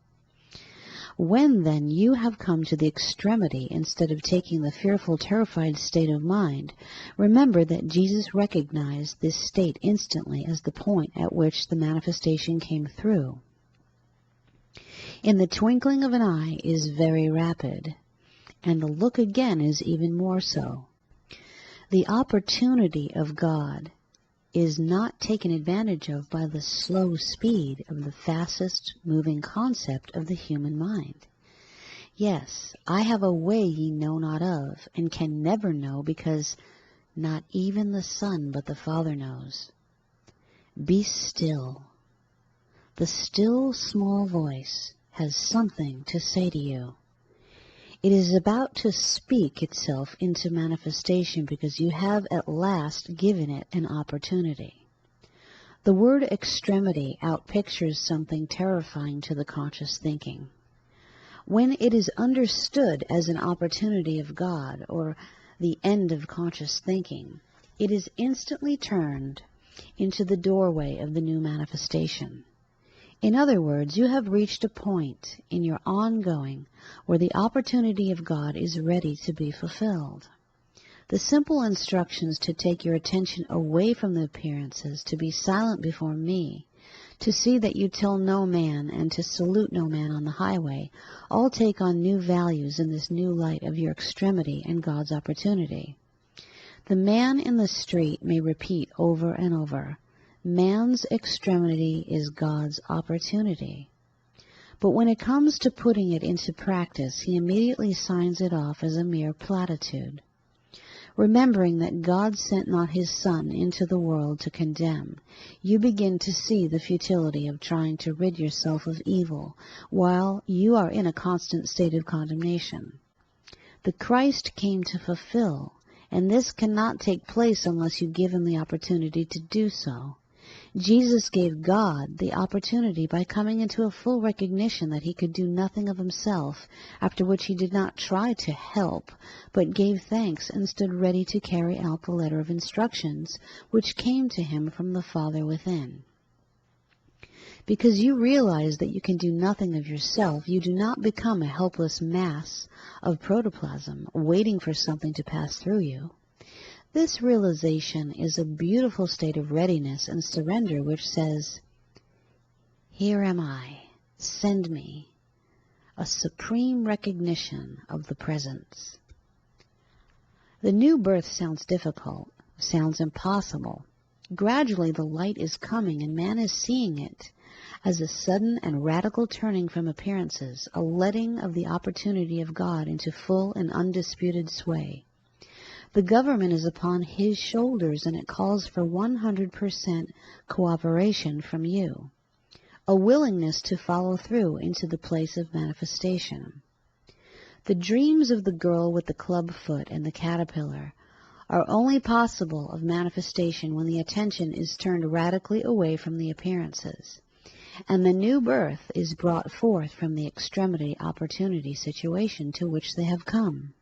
When, then, you have come to the extremity instead of taking the fearful, terrified state of mind, remember that Jesus recognized this state instantly as the point at which the manifestation came through. In the twinkling of an eye is very rapid, and the look again is even more so. The opportunity of God is not taken advantage of by the slow speed of the fastest moving concept of the human mind. Yes, I have a way ye know not of, and can never know, because not even the Son but the Father knows. Be still. The still small voice has something to say to you. It is about to speak itself into manifestation because you have at last given it an opportunity. The word extremity outpictures something terrifying to the conscious thinking. When it is understood as an opportunity of God or the end of conscious thinking, it is instantly turned into the doorway of the new manifestation. In other words, you have reached a point in your ongoing where the opportunity of God is ready to be fulfilled. The simple instructions to take your attention away from the appearances, to be silent before me, to see that you tell no man, and to salute no man on the highway, all take on new values in this new light of your extremity and God's opportunity. The man in the street may repeat over and over, man's extremity is God's opportunity. But when it comes to putting it into practice, he immediately signs it off as a mere platitude. Remembering that God sent not his Son into the world to condemn, you begin to see the futility of trying to rid yourself of evil while you are in a constant state of condemnation. The Christ came to fulfill, and this cannot take place unless you give him the opportunity to do so. Jesus gave God the opportunity by coming into a full recognition that he could do nothing of himself, after which he did not try to help, but gave thanks and stood ready to carry out the letter of instructions which came to him from the Father within. Because you realize that you can do nothing of yourself, you do not become a helpless mass of protoplasm waiting for something to pass through you. This realization is a beautiful state of readiness and surrender which says, "Here am I, send me," a supreme recognition of the presence. The new birth sounds difficult, sounds impossible. Gradually the light is coming and man is seeing it as a sudden and radical turning from appearances, a letting of the opportunity of God into full and undisputed sway. The government is upon his shoulders, and it calls for 100% cooperation from you, a willingness to follow through into the place of manifestation. The dreams of the girl with the club foot and the caterpillar are only possible of manifestation when the attention is turned radically away from the appearances, and the new birth is brought forth from the extremity opportunity situation to which they have come.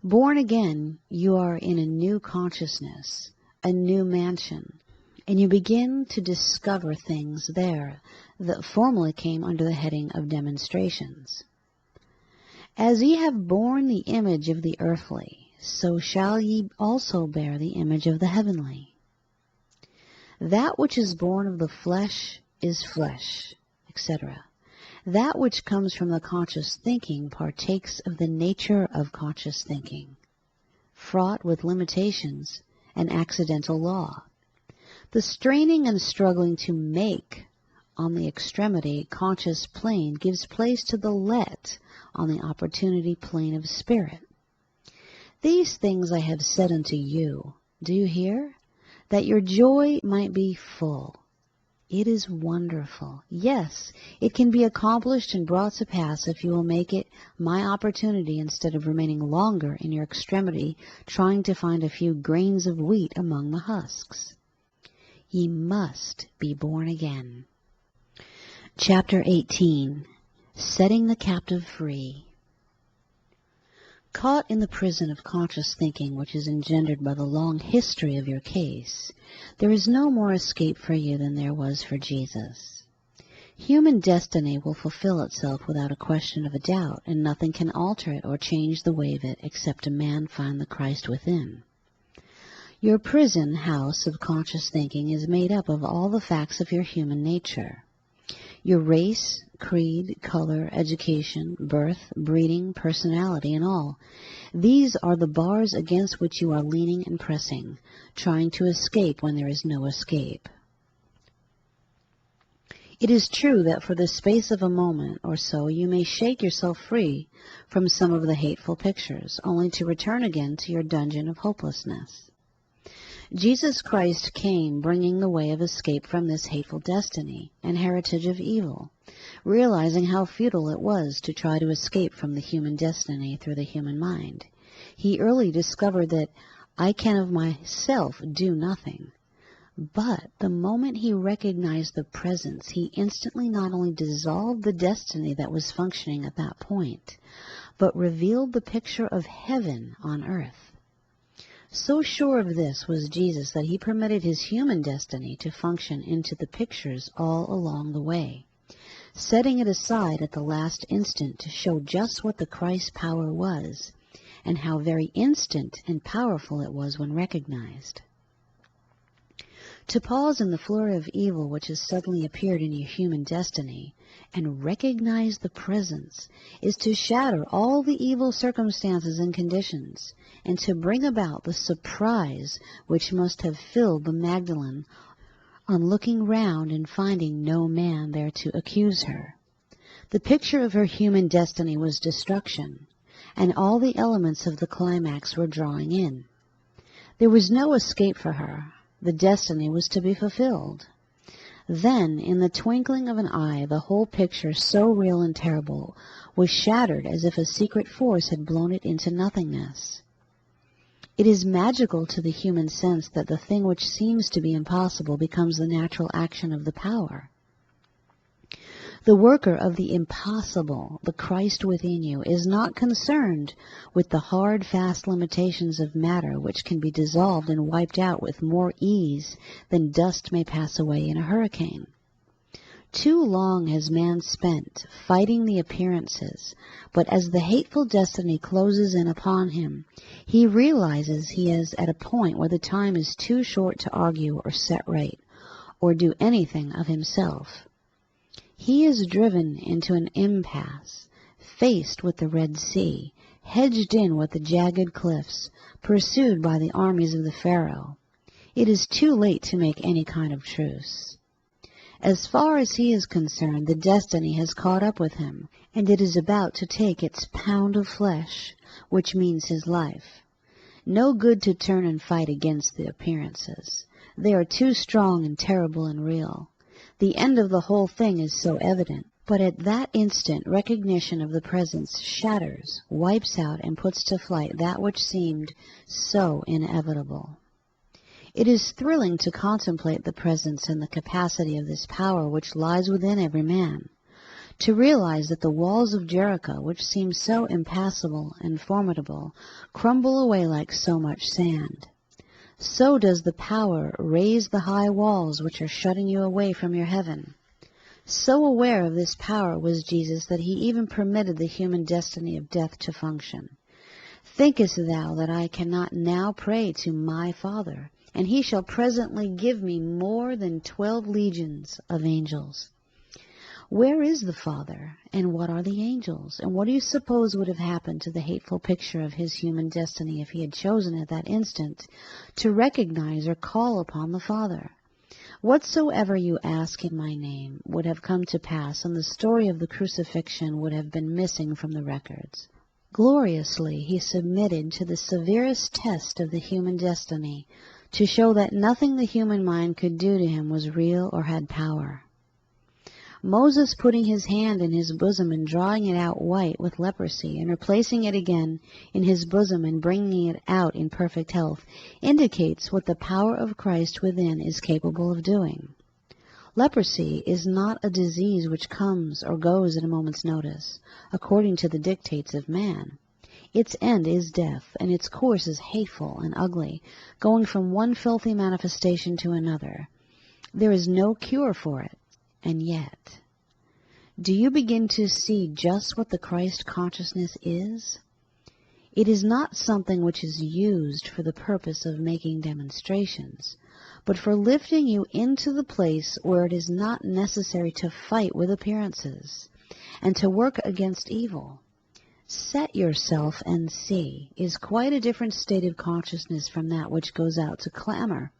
Born again, you are in a new consciousness, a new mansion, and you begin to discover things there that formerly came under the heading of demonstrations. As ye have borne the image of the earthly, so shall ye also bear the image of the heavenly. That which is born of the flesh is flesh, etc. That which comes from the conscious thinking partakes of the nature of conscious thinking, fraught with limitations and accidental law. The straining and struggling to make on the extremity conscious plane gives place to the let on the opportunity plane of spirit. These things I have said unto you, do you hear? That your joy might be full. It is wonderful. Yes, it can be accomplished and brought to pass if you will make it my opportunity instead of remaining longer in your extremity trying to find a few grains of wheat among the husks. Ye must be born again. Chapter 18. Setting the Captive Free. Caught in the prison of conscious thinking which is engendered by the long history of your case, there is no more escape for you than there was for Jesus. Human destiny will fulfill itself without a question of a doubt, and nothing can alter it or change the way of it except a man find the Christ within. Your prison house of conscious thinking is made up of all the facts of your human nature. Your race, creed, color, education, birth, breeding, personality, and all. These are the bars against which you are leaning and pressing, trying to escape when there is no escape. It is true that for the space of a moment or so you may shake yourself free from some of the hateful pictures, only to return again to your dungeon of hopelessness. Jesus Christ came bringing the way of escape from this hateful destiny and heritage of evil, realizing how futile it was to try to escape from the human destiny through the human mind. He early discovered that I can of myself do nothing. But the moment he recognized the presence, he instantly not only dissolved the destiny that was functioning at that point, but revealed the picture of heaven on earth. So sure of this was Jesus that he permitted his human destiny to function into the pictures all along the way, setting it aside at the last instant to show just what the Christ power was, and how very instant and powerful it was when recognized. To pause in the flurry of evil which has suddenly appeared in your human destiny and recognize the presence is to shatter all the evil circumstances and conditions, and to bring about the surprise which must have filled the Magdalene on looking round and finding no man there to accuse her. The picture of her human destiny was destruction, and all the elements of the climax were drawing in. There was no escape for her. The destiny was to be fulfilled. Then, in the twinkling of an eye, the whole picture, so real and terrible, was shattered as if a secret force had blown it into nothingness. It is magical to the human sense that the thing which seems to be impossible becomes the natural action of the power. The worker of the impossible, the Christ within you, is not concerned with the hard, fast limitations of matter which can be dissolved and wiped out with more ease than dust may pass away in a hurricane. Too long has man spent fighting the appearances, but as the hateful destiny closes in upon him, he realizes he is at a point where the time is too short to argue or set right, or do anything of himself. He is driven into an impasse, faced with the Red Sea, hedged in with the jagged cliffs, pursued by the armies of the Pharaoh. It is too late to make any kind of truce. As far as he is concerned, the destiny has caught up with him, and it is about to take its pound of flesh, which means his life. No good to turn and fight against the appearances. They are too strong and terrible and real. The end of the whole thing is so evident, but at that instant recognition of the presence shatters, wipes out, and puts to flight that which seemed so inevitable. It is thrilling to contemplate the presence and the capacity of this power which lies within every man, to realize that the walls of Jericho, which seem so impassable and formidable, crumble away like so much sand. So does the power raise the high walls which are shutting you away from your heaven. So aware of this power was Jesus that he even permitted the human destiny of death to function. Thinkest thou that I cannot now pray to my Father, and he shall presently give me more than 12 legions of angels? Where is the Father, and what are the angels? And what do you suppose would have happened to the hateful picture of his human destiny if he had chosen at that instant to recognize or call upon the Father? Whatsoever you ask in my name would have come to pass, and the story of the crucifixion would have been missing from the records. Gloriously he submitted to the severest test of the human destiny, to show that nothing the human mind could do to him was real or had power. Moses putting his hand in his bosom and drawing it out white with leprosy, and replacing it again in his bosom and bringing it out in perfect health, indicates what the power of Christ within is capable of doing. Leprosy is not a disease which comes or goes at a moment's notice, according to the dictates of man. Its end is death, and its course is hateful and ugly, going from one filthy manifestation to another. There is no cure for it. And yet, do you begin to see just what the Christ consciousness is? It is not something which is used for the purpose of making demonstrations, but for lifting you into the place where it is not necessary to fight with appearances, and to work against evil. Set yourself and see is quite a different state of consciousness from that which goes out to clamor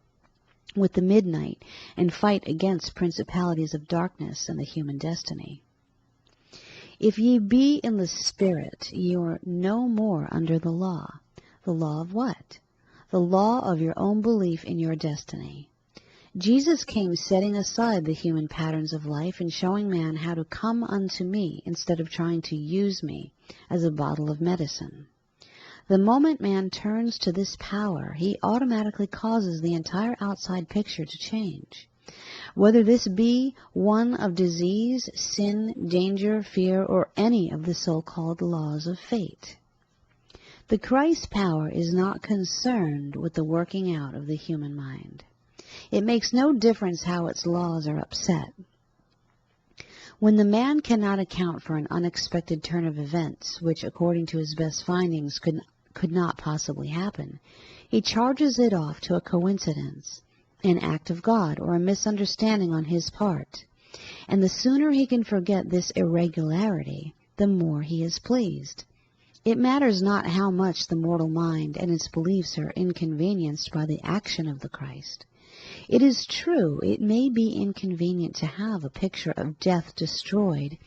with the midnight and fight against principalities of darkness and the human destiny. If ye be in the Spirit, ye are no more under the law. The law of what? The law of your own belief in your destiny. Jesus came setting aside the human patterns of life and showing man how to come unto me instead of trying to use me as a bottle of medicine. The moment man turns to this power, he automatically causes the entire outside picture to change. Whether this be one of disease, sin, danger, fear, or any of the so-called laws of fate. The Christ power is not concerned with the working out of the human mind. It makes no difference how its laws are upset. When the man cannot account for an unexpected turn of events, which according to his best findings could not possibly happen, he charges it off to a coincidence, an act of God, or a misunderstanding on his part. And the sooner he can forget this irregularity, the more he is pleased. It matters not how much the mortal mind and its beliefs are inconvenienced by the action of the Christ. It is true, it may be inconvenient to have a picture of death destroyed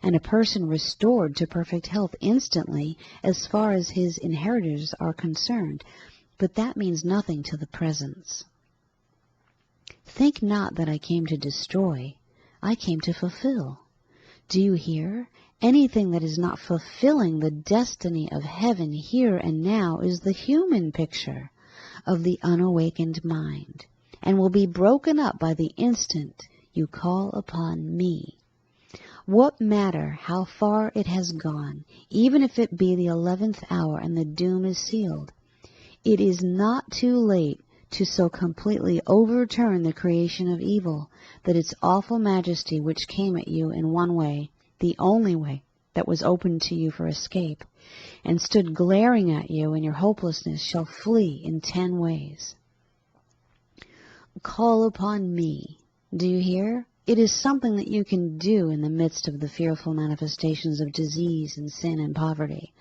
and a person restored to perfect health instantly as far as his inheritors are concerned, but that means nothing to the presence. Think not that I came to destroy, I came to fulfill. Do you hear? Anything that is not fulfilling the destiny of heaven here and now is the human picture of the unawakened mind, and will be broken up by the instant you call upon me. What matter how far it has gone, even if it be the 11th hour and the doom is sealed? It is not too late to so completely overturn the creation of evil that its awful majesty, which came at you in one way, the only way that was open to you for escape, and stood glaring at you in your hopelessness, shall flee in 10 ways. Call upon me. Do you hear? It is something that you can do in the midst of the fearful manifestations of disease and sin and poverty.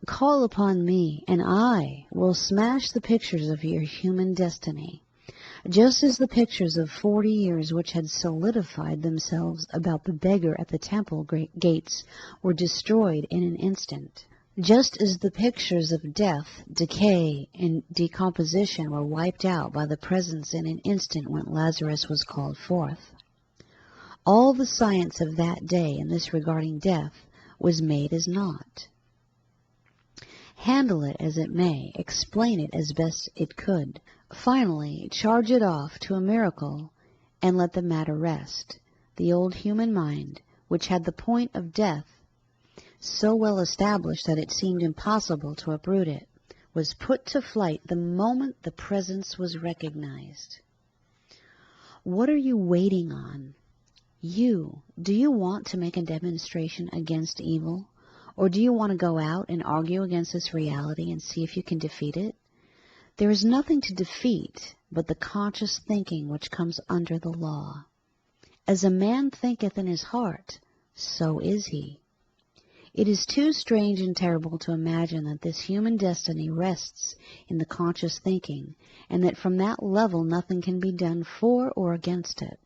Call upon me, and I will smash the pictures of your human destiny, just as the pictures of 40 years which had solidified themselves about the beggar at the temple gates were destroyed in an instant. Just as the pictures of death, decay, and decomposition were wiped out by the presence in an instant when Lazarus was called forth. All the science of that day in this regarding death was made as naught. Handle it as it may, explain it as best it could, finally charge it off to a miracle, and let the matter rest. The old human mind, which had the point of death so well established that it seemed impossible to uproot it, was put to flight the moment the presence was recognized. What are you waiting on? Do you want to make a demonstration against evil? Or do you want to go out and argue against this reality and see if you can defeat it? There is nothing to defeat but the conscious thinking which comes under the law. As a man thinketh in his heart, so is he. It is too strange and terrible to imagine that this human destiny rests in the conscious thinking, and that from that level nothing can be done for or against it.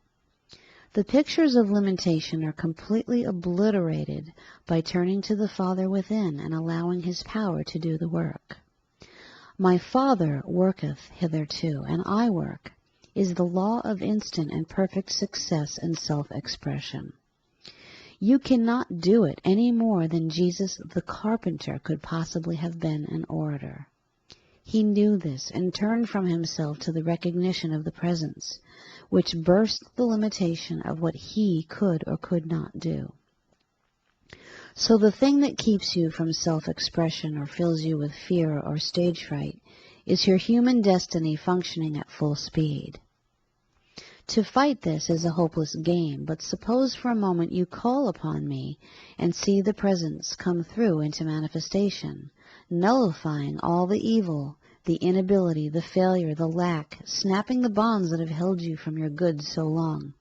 The pictures of limitation are completely obliterated by turning to the Father within and allowing His power to do the work. My Father worketh hitherto, and I work, is the law of instant and perfect success and self-expression. You cannot do it any more than Jesus the carpenter could possibly have been an orator. He knew this and turned from himself to the recognition of the presence, which burst the limitation of what he could or could not do. So the thing that keeps you from self-expression or fills you with fear or stage fright is your human destiny functioning at full speed. To fight this is a hopeless game, but suppose for a moment you call upon me and see the presence come through into manifestation, nullifying all the evil, the inability, the failure, the lack, snapping the bonds that have held you from your goods so long.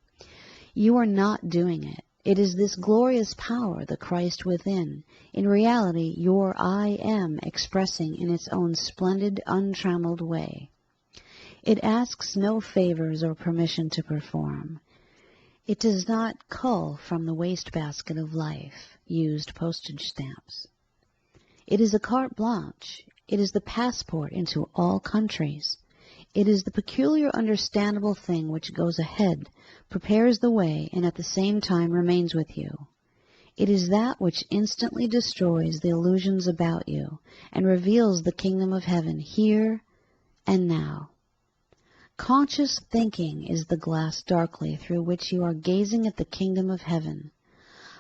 You are not doing it. It is this glorious power, the Christ within, in reality your I am expressing in its own splendid, untrammeled way. It asks no favors or permission to perform. It does not cull from the wastebasket of life used postage stamps. It is a carte blanche. It is the passport into all countries. It is the peculiar understandable thing which goes ahead, prepares the way, and at the same time remains with you. It is that which instantly destroys the illusions about you and reveals the kingdom of heaven here and now. Conscious thinking is the glass darkly through which you are gazing at the kingdom of heaven.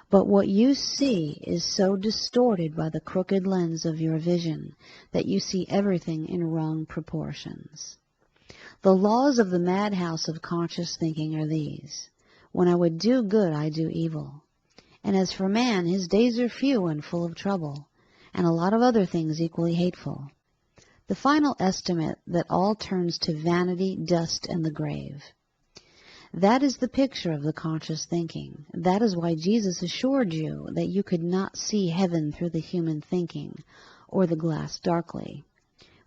But what you see is so distorted by the crooked lens of your vision that you see everything in wrong proportions. The laws of the madhouse of conscious thinking are these. When I would do good, I do evil. And as for man, his days are few and full of trouble, and a lot of other things equally hateful. The final estimate that all turns to vanity, dust, and the grave. That is the picture of the conscious thinking. That is why Jesus assured you that you could not see heaven through the human thinking, or the glass darkly.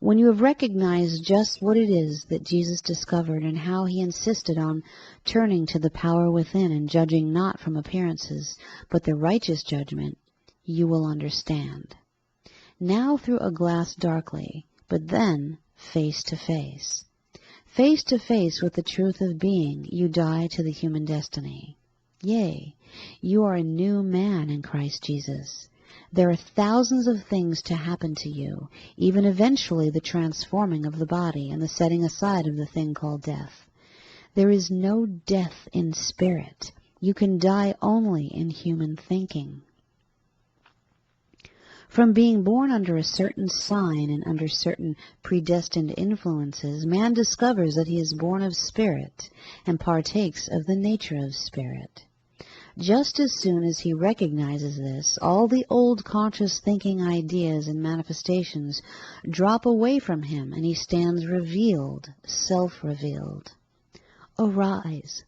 When you have recognized just what it is that Jesus discovered and how he insisted on turning to the power within and judging not from appearances, but the righteous judgment, you will understand. Now through a glass darkly, but then face to face. Face to face with the truth of being, you die to the human destiny. Yea, you are a new man in Christ Jesus. There are thousands of things to happen to you, even eventually the transforming of the body and the setting aside of the thing called death. There is no death in spirit. You can die only in human thinking. From being born under a certain sign and under certain predestined influences, man discovers that he is born of spirit and partakes of the nature of spirit. Just as soon as he recognizes this, all the old conscious thinking ideas and manifestations drop away from him, and he stands revealed, self-revealed. Arise,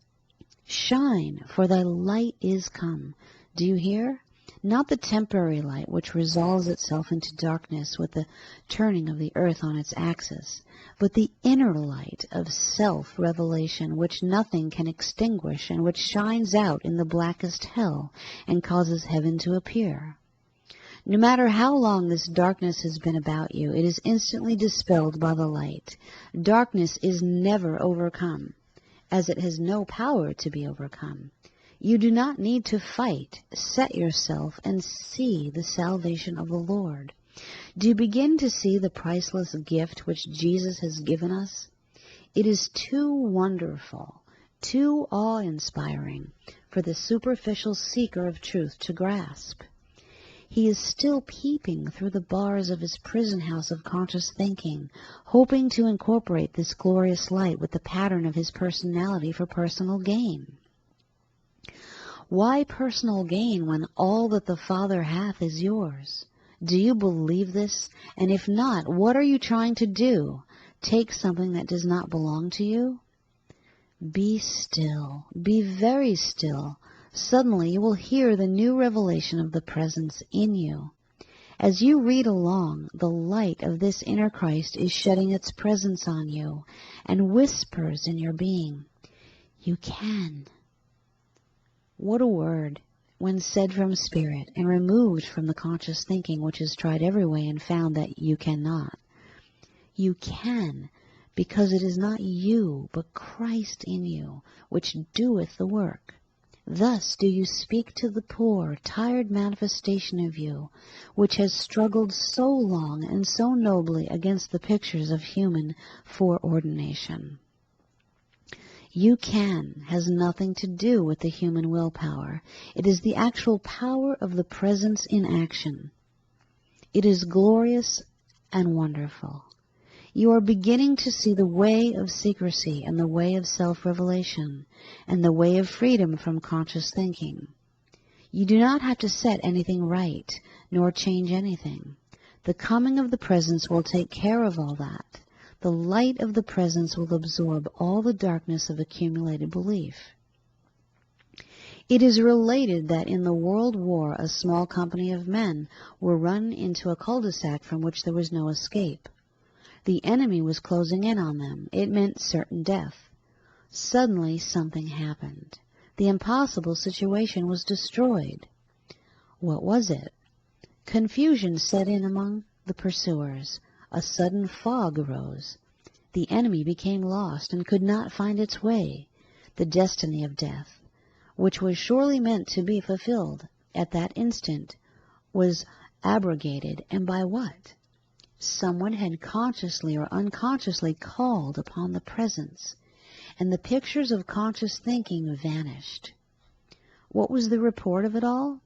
shine, for thy light is come. Do you hear? Not the temporary light which resolves itself into darkness with the turning of the earth on its axis, but the inner light of self-revelation which nothing can extinguish and which shines out in the blackest hell and causes heaven to appear. No matter how long this darkness has been about you, it is instantly dispelled by the light. Darkness is never overcome, as it has no power to be overcome. You do not need to fight. Set yourself and see the salvation of the Lord. Do you begin to see the priceless gift which Jesus has given us? It is too wonderful, too awe-inspiring for the superficial seeker of truth to grasp. He is still peeping through the bars of his prison house of conscious thinking, hoping to incorporate this glorious light with the pattern of his personality for personal gain. Why personal gain when all that the Father hath is yours? Do you believe this? And if not, what are you trying to do? Take something that does not belong to you? Be still. Be very still. Suddenly you will hear the new revelation of the presence in you. As you read along, the light of this inner Christ is shedding its presence on you and whispers in your being, "You can." What a word, when said from spirit and removed from the conscious thinking which has tried every way and found that you cannot. You can, because it is not you, but Christ in you, which doeth the work. Thus do you speak to the poor, tired manifestation of you, which has struggled so long and so nobly against the pictures of human foreordination. You can has nothing to do with the human willpower. It is the actual power of the presence in action. It is glorious and wonderful. You are beginning to see the way of secrecy and the way of self-revelation and the way of freedom from conscious thinking. You do not have to set anything right, nor change anything. The coming of the presence will take care of all that. The light of the presence will absorb all the darkness of accumulated belief. It is related that in the World War a small company of men were run into a cul-de-sac from which there was no escape. The enemy was closing in on them. It meant certain death. Suddenly something happened. The impossible situation was destroyed. What was it? Confusion set in among the pursuers. A sudden fog arose. The enemy became lost and could not find its way. The destiny of death, which was surely meant to be fulfilled at that instant, was abrogated. And by what? Someone had consciously or unconsciously called upon the presence, and the pictures of conscious thinking vanished. What was the report of it all?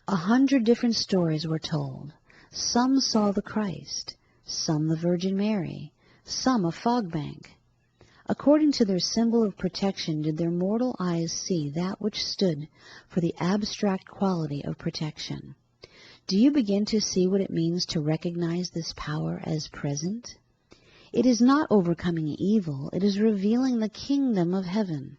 100 different stories were told. Some saw the Christ, some the Virgin Mary, some a fog bank. According to their symbol of protection did their mortal eyes see that which stood for the abstract quality of protection. Do you begin to see what it means to recognize this power as present? It is not overcoming evil, it is revealing the kingdom of heaven.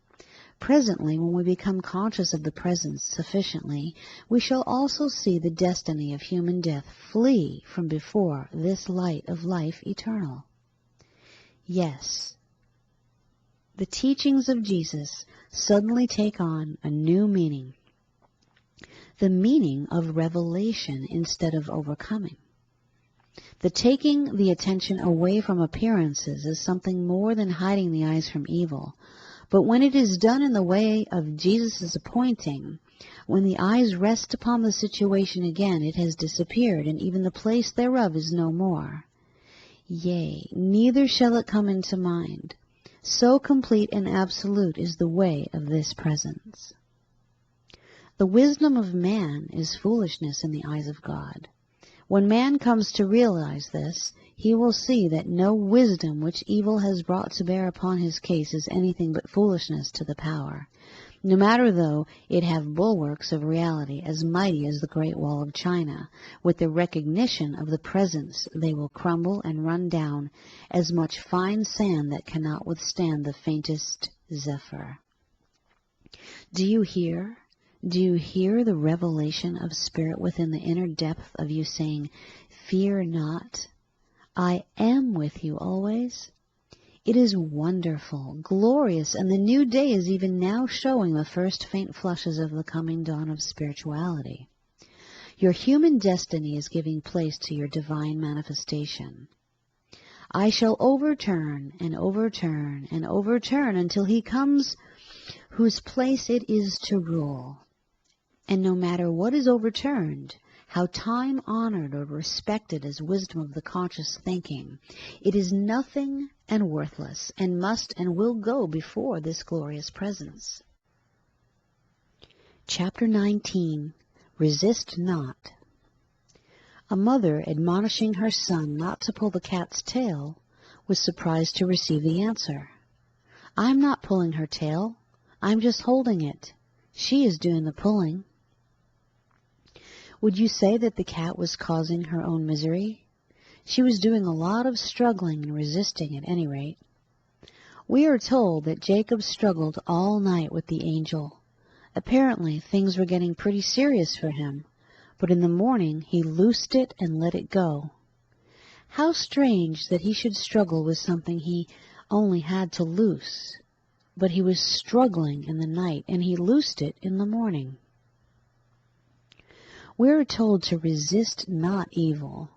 Presently, when we become conscious of the presence sufficiently, we shall also see the destiny of human death flee from before this light of life eternal. Yes, the teachings of Jesus suddenly take on a new meaning, the meaning of revelation instead of overcoming. The taking the attention away from appearances is something more than hiding the eyes from evil, But when it is done in the way of Jesus' appointing, when the eyes rest upon the situation again, it has disappeared, and even the place thereof is no more. Yea, neither shall it come into mind. So complete and absolute is the way of this presence. The wisdom of man is foolishness in the eyes of God. When man comes to realize this, he will see that no wisdom which evil has brought to bear upon his case is anything but foolishness to the power, no matter though it have bulwarks of reality as mighty as the Great Wall of China. With the recognition of the presence they will crumble and run down as much fine sand that cannot withstand the faintest zephyr. Do you hear? Do you hear the revelation of spirit within the inner depth of you saying, "Fear not, I am with you always"? It is wonderful, glorious, and the new day is even now showing the first faint flushes of the coming dawn of spirituality. Your human destiny is giving place to your divine manifestation. I shall overturn and overturn and overturn until he comes whose place it is to rule. And no matter what is overturned, how time-honored or respected as wisdom of the conscious thinking, it is nothing and worthless, and must and will go before this glorious presence. Chapter 19. Resist not. A mother admonishing her son not to pull the cat's tail was surprised to receive the answer, "I'm not pulling her tail. I'm just holding it. She is doing the pulling." Would you say that the cat was causing her own misery? She was doing a lot of struggling and resisting at any rate. We are told that Jacob struggled all night with the angel. Apparently things were getting pretty serious for him, but in the morning he loosed it and let it go. How strange that he should struggle with something he only had to loose. But he was struggling in the night, and he loosed it in the morning. We are told to resist not evil,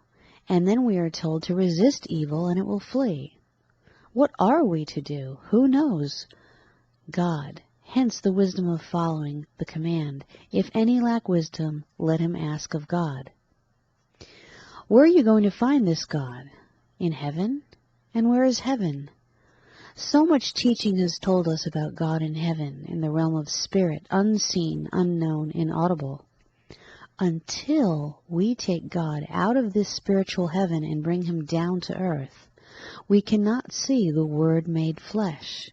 and then we are told to resist evil and it will flee. What are we to do? Who knows? God. Hence the wisdom of following the command, "If any lack wisdom, let him ask of God." Where are you going to find this God? In heaven? And where is heaven? So much teaching has told us about God in heaven, in the realm of spirit, unseen, unknown, inaudible. Until we take God out of this spiritual heaven and bring him down to earth, we cannot see the Word made flesh,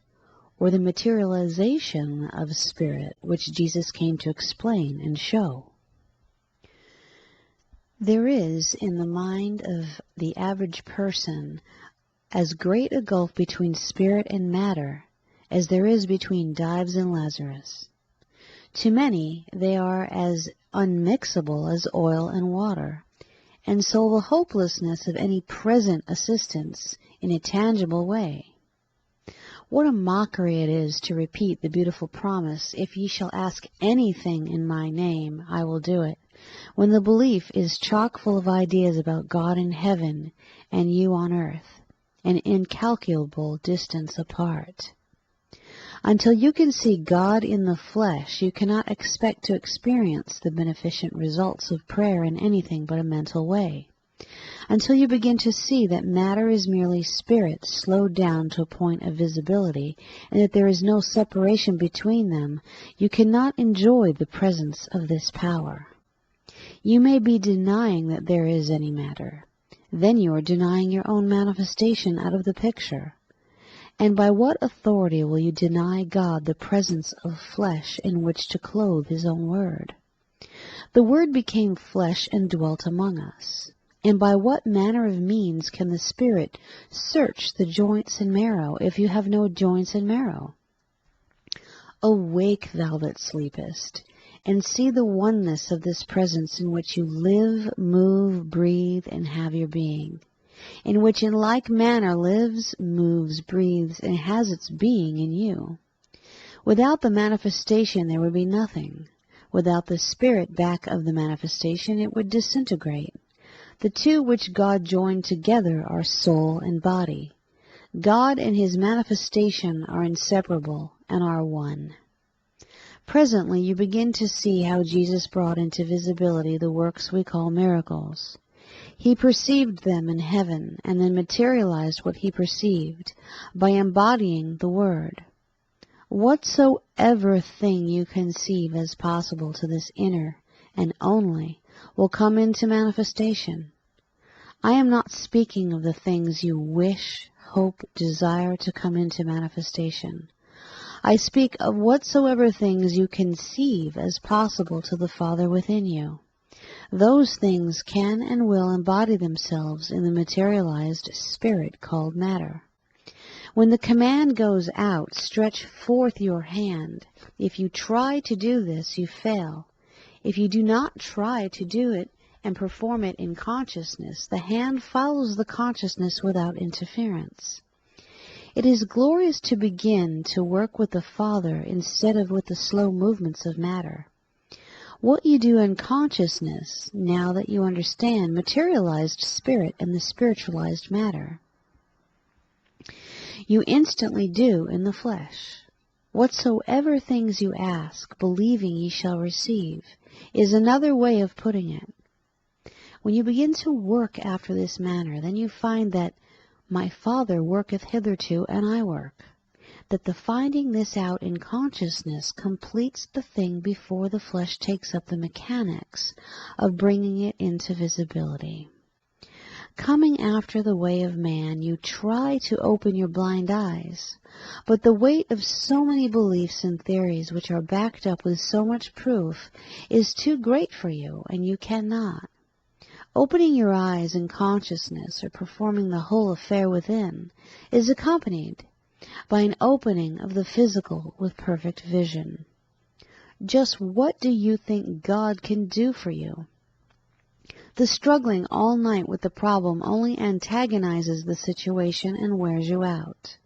or the materialization of spirit which Jesus came to explain and show. There is in the mind of the average person as great a gulf between spirit and matter as there is between Dives and Lazarus. To many they are as unmixable as oil and water, and so the hopelessness of any present assistance in a tangible way. What a mockery it is to repeat the beautiful promise, "If ye shall ask anything in my name, I will do it," when the belief is chock full of ideas about God in heaven and you on earth, an incalculable distance apart. Until you can see God in the flesh, you cannot expect to experience the beneficent results of prayer in anything but a mental way. Until you begin to see that matter is merely spirit slowed down to a point of visibility, and that there is no separation between them, you cannot enjoy the presence of this power. You may be denying that there is any matter. Then you are denying your own manifestation out of the picture. And by what authority will you deny God the presence of flesh in which to clothe his own Word? The Word became flesh and dwelt among us. And by what manner of means can the Spirit search the joints and marrow if you have no joints and marrow? Awake, thou that sleepest, and see the oneness of this presence in which you live, move, breathe, and have your being, in which in like manner lives, moves, breathes, and has its being in you. Without the manifestation there would be nothing. Without the spirit back of the manifestation it would disintegrate. The two which God joined together are soul and body. God and His manifestation are inseparable and are one. Presently you begin to see how Jesus brought into visibility the works we call miracles. He perceived them in heaven and then materialized what He perceived by embodying the Word. Whatsoever thing you conceive as possible to this inner and only will come into manifestation. I am not speaking of the things you wish, hope, desire to come into manifestation. I speak of whatsoever things you conceive as possible to the Father within you. Those things can and will embody themselves in the materialized spirit called matter. When the command goes out, stretch forth your hand. If you try to do this, you fail. If you do not try to do it and perform it in consciousness, the hand follows the consciousness without interference. It is glorious to begin to work with the Father instead of with the slow movements of matter. What you do in consciousness, now that you understand materialized spirit and the spiritualized matter, you instantly do in the flesh. Whatsoever things you ask, believing ye shall receive, is another way of putting it. When you begin to work after this manner, then you find that my Father worketh hitherto, and I work. That the finding this out in consciousness completes the thing before the flesh takes up the mechanics of bringing it into visibility. Coming after the way of man, you try to open your blind eyes, but the weight of so many beliefs and theories which are backed up with so much proof is too great for you, and you cannot. Opening your eyes in consciousness, or performing the whole affair within, is accompanied by an opening of the physical with perfect vision. Just what do you think God can do for you? The struggling all night with the problem only antagonizes the situation and wears you out.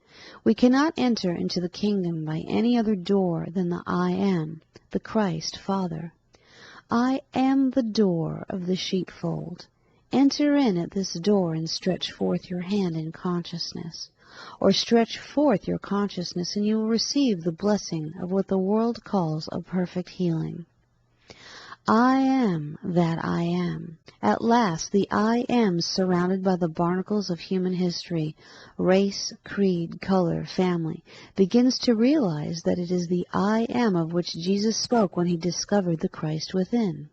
We cannot enter into the kingdom by any other door than the I Am, the Christ Father. I am the door of the sheepfold. Enter in at this door and stretch forth your hand in consciousness. Or stretch forth your consciousness and you will receive the blessing of what the world calls a perfect healing. I am that I am. At last the I am, surrounded by the barnacles of human history, race, creed, color, family, begins to realize that it is the I am of which Jesus spoke when he discovered the Christ within.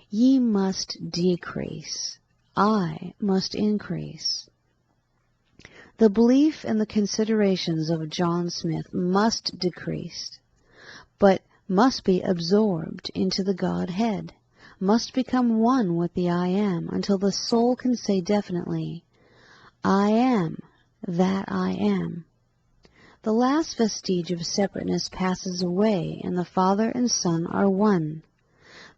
Ye must decrease. I must increase. The belief and the considerations of John Smith must decrease, but must be absorbed into the Godhead, must become one with the I Am, until the soul can say definitely, I am that I am. The last vestige of separateness passes away, and the Father and Son are one.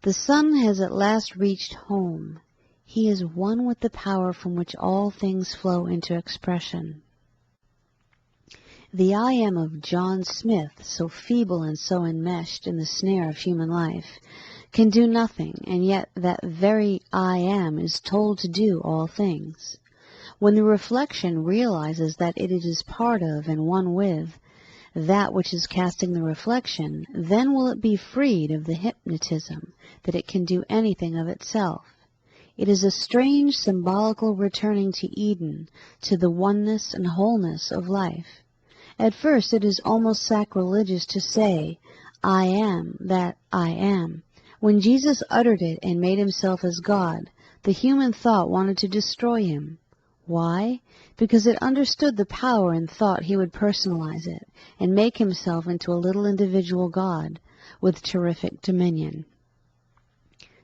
The Son has at last reached home. He is one with the power from which all things flow into expression. The I Am of John Smith, so feeble and so enmeshed in the snare of human life, can do nothing, and yet that very I Am is told to do all things. When the reflection realizes that it is part of and one with that which is casting the reflection, then will it be freed of the hypnotism that it can do anything of itself. It is a strange symbolical returning to Eden, to the oneness and wholeness of life. At first it is almost sacrilegious to say, I am that I am. When Jesus uttered it and made himself as God, the human thought wanted to destroy him. Why? Because it understood the power and thought he would personalize it and make himself into a little individual God with terrific dominion.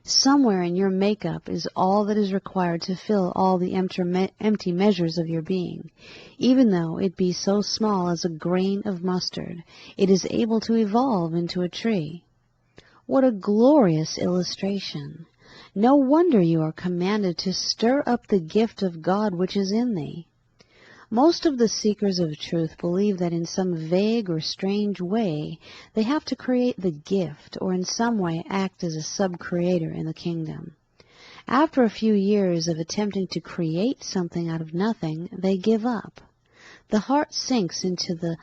Somewhere in your makeup is all that is required to fill all the empty measures of your being. Even though it be so small as a grain of mustard, it is able to evolve into a tree. What a glorious illustration! No wonder you are commanded to stir up the gift of God which is in thee. Most of the seekers of truth believe that in some vague or strange way they have to create the gift, or in some way act as a sub-creator in the kingdom. After a few years of attempting to create something out of nothing, they give up. The heart sinks into the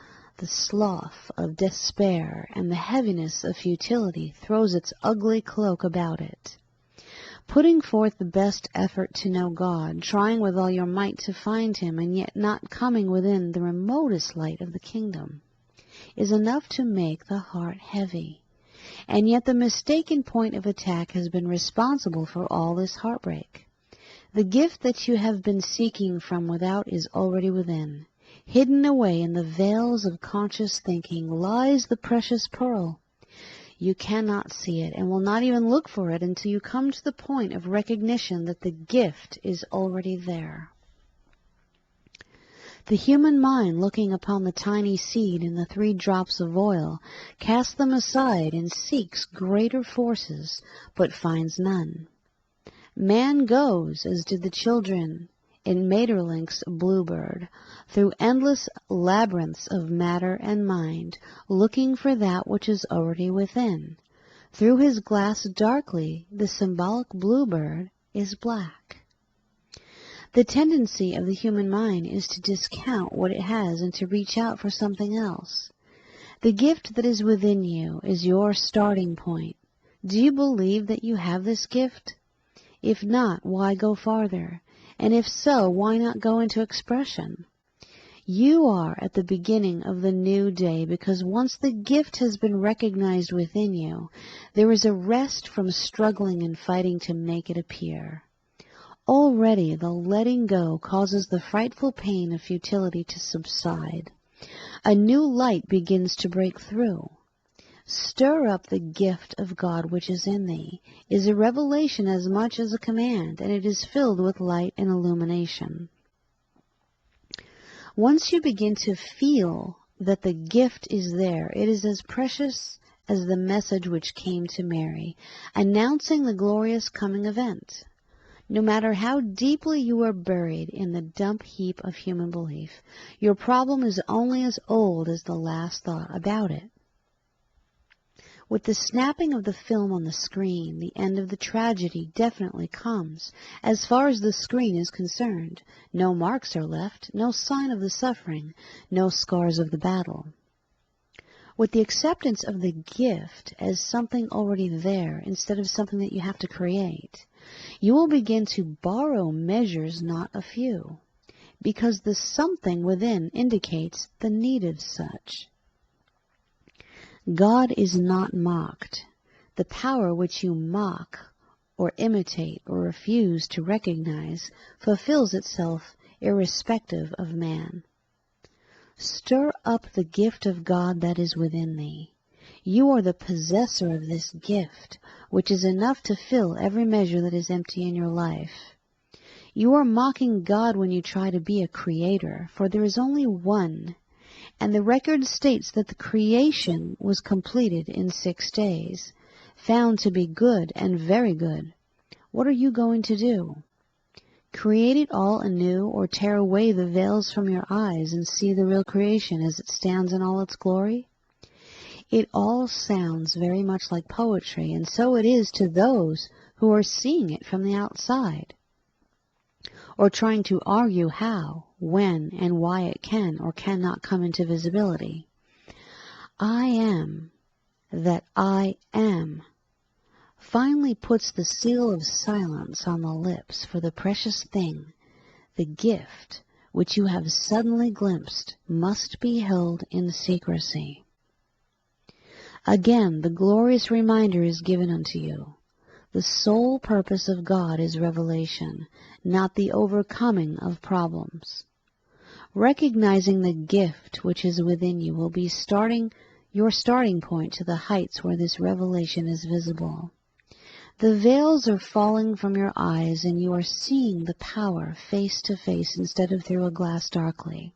slough of despair, and the heaviness of futility throws its ugly cloak about it. Putting forth the best effort to know God, trying with all your might to find Him, and yet not coming within the remotest light of the kingdom, is enough to make the heart heavy. And yet the mistaken point of attack has been responsible for all this heartbreak. The gift that you have been seeking from without is already within. Hidden away in the veils of conscious thinking lies the precious pearl. You cannot see it, and will not even look for it until you come to the point of recognition that the gift is already there. The human mind, looking upon the tiny seed and the 3 drops of oil, casts them aside and seeks greater forces, but finds none. Man goes, as did the children in Maeterlinck's Bluebird, through endless labyrinths of matter and mind, looking for that which is already within. Through his glass darkly, the symbolic bluebird is black. The tendency of the human mind is to discount what it has and to reach out for something else. The gift that is within you is your starting point. Do you believe that you have this gift? If not, why go farther? And if so, why not go into expression? You are at the beginning of the new day because once the gift has been recognized within you, there is a rest from struggling and fighting to make it appear. Already the letting go causes the frightful pain of futility to subside. A new light begins to break through. Stir up the gift of God which is in thee is a revelation as much as a command, and it is filled with light and illumination. Once you begin to feel that the gift is there, it is as precious as the message which came to Mary, announcing the glorious coming event. No matter how deeply you are buried in the dump heap of human belief, your problem is only as old as the last thought about it. With the snapping of the film on the screen, the end of the tragedy definitely comes. As far as the screen is concerned, no marks are left, no sign of the suffering, no scars of the battle. With the acceptance of the gift as something already there instead of something that you have to create, you will begin to borrow measures, not a few, because the something within indicates the need of such. God is not mocked. The power which you mock or imitate or refuse to recognize fulfills itself irrespective of man. Stir up the gift of God that is within thee. You are the possessor of this gift, which is enough to fill every measure that is empty in your life. You are mocking God when you try to be a creator, for there is only one. And the record states that the creation was completed in 6 days, found to be good and very good. What are you going to do? Create it all anew, or tear away the veils from your eyes and see the real creation as it stands in all its glory? It all sounds very much like poetry, and so it is to those who are seeing it from the outside, or trying to argue how, when, and why it can or cannot come into visibility. I am that I am finally puts the seal of silence on the lips for the precious thing. The gift which you have suddenly glimpsed must be held in secrecy. Again, the glorious reminder is given unto you. The sole purpose of God is revelation, not the overcoming of problems. Recognizing the gift which is within you will be your starting point to the heights where this revelation is visible. The veils are falling from your eyes, and you are seeing the power face to face instead of through a glass darkly.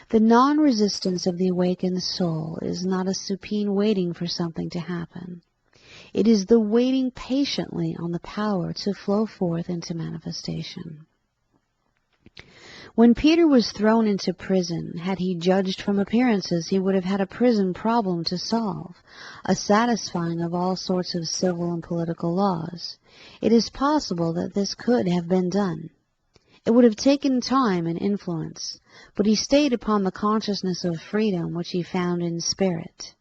The non-resistance of the awakened soul is not a supine waiting for something to happen. It is the waiting patiently on the power to flow forth into manifestation. When Peter was thrown into prison, had he judged from appearances, he would have had a prison problem to solve, a satisfying of all sorts of civil and political laws. It is possible that this could have been done. It would have taken time and influence, but he stayed upon the consciousness of freedom which he found in spirit.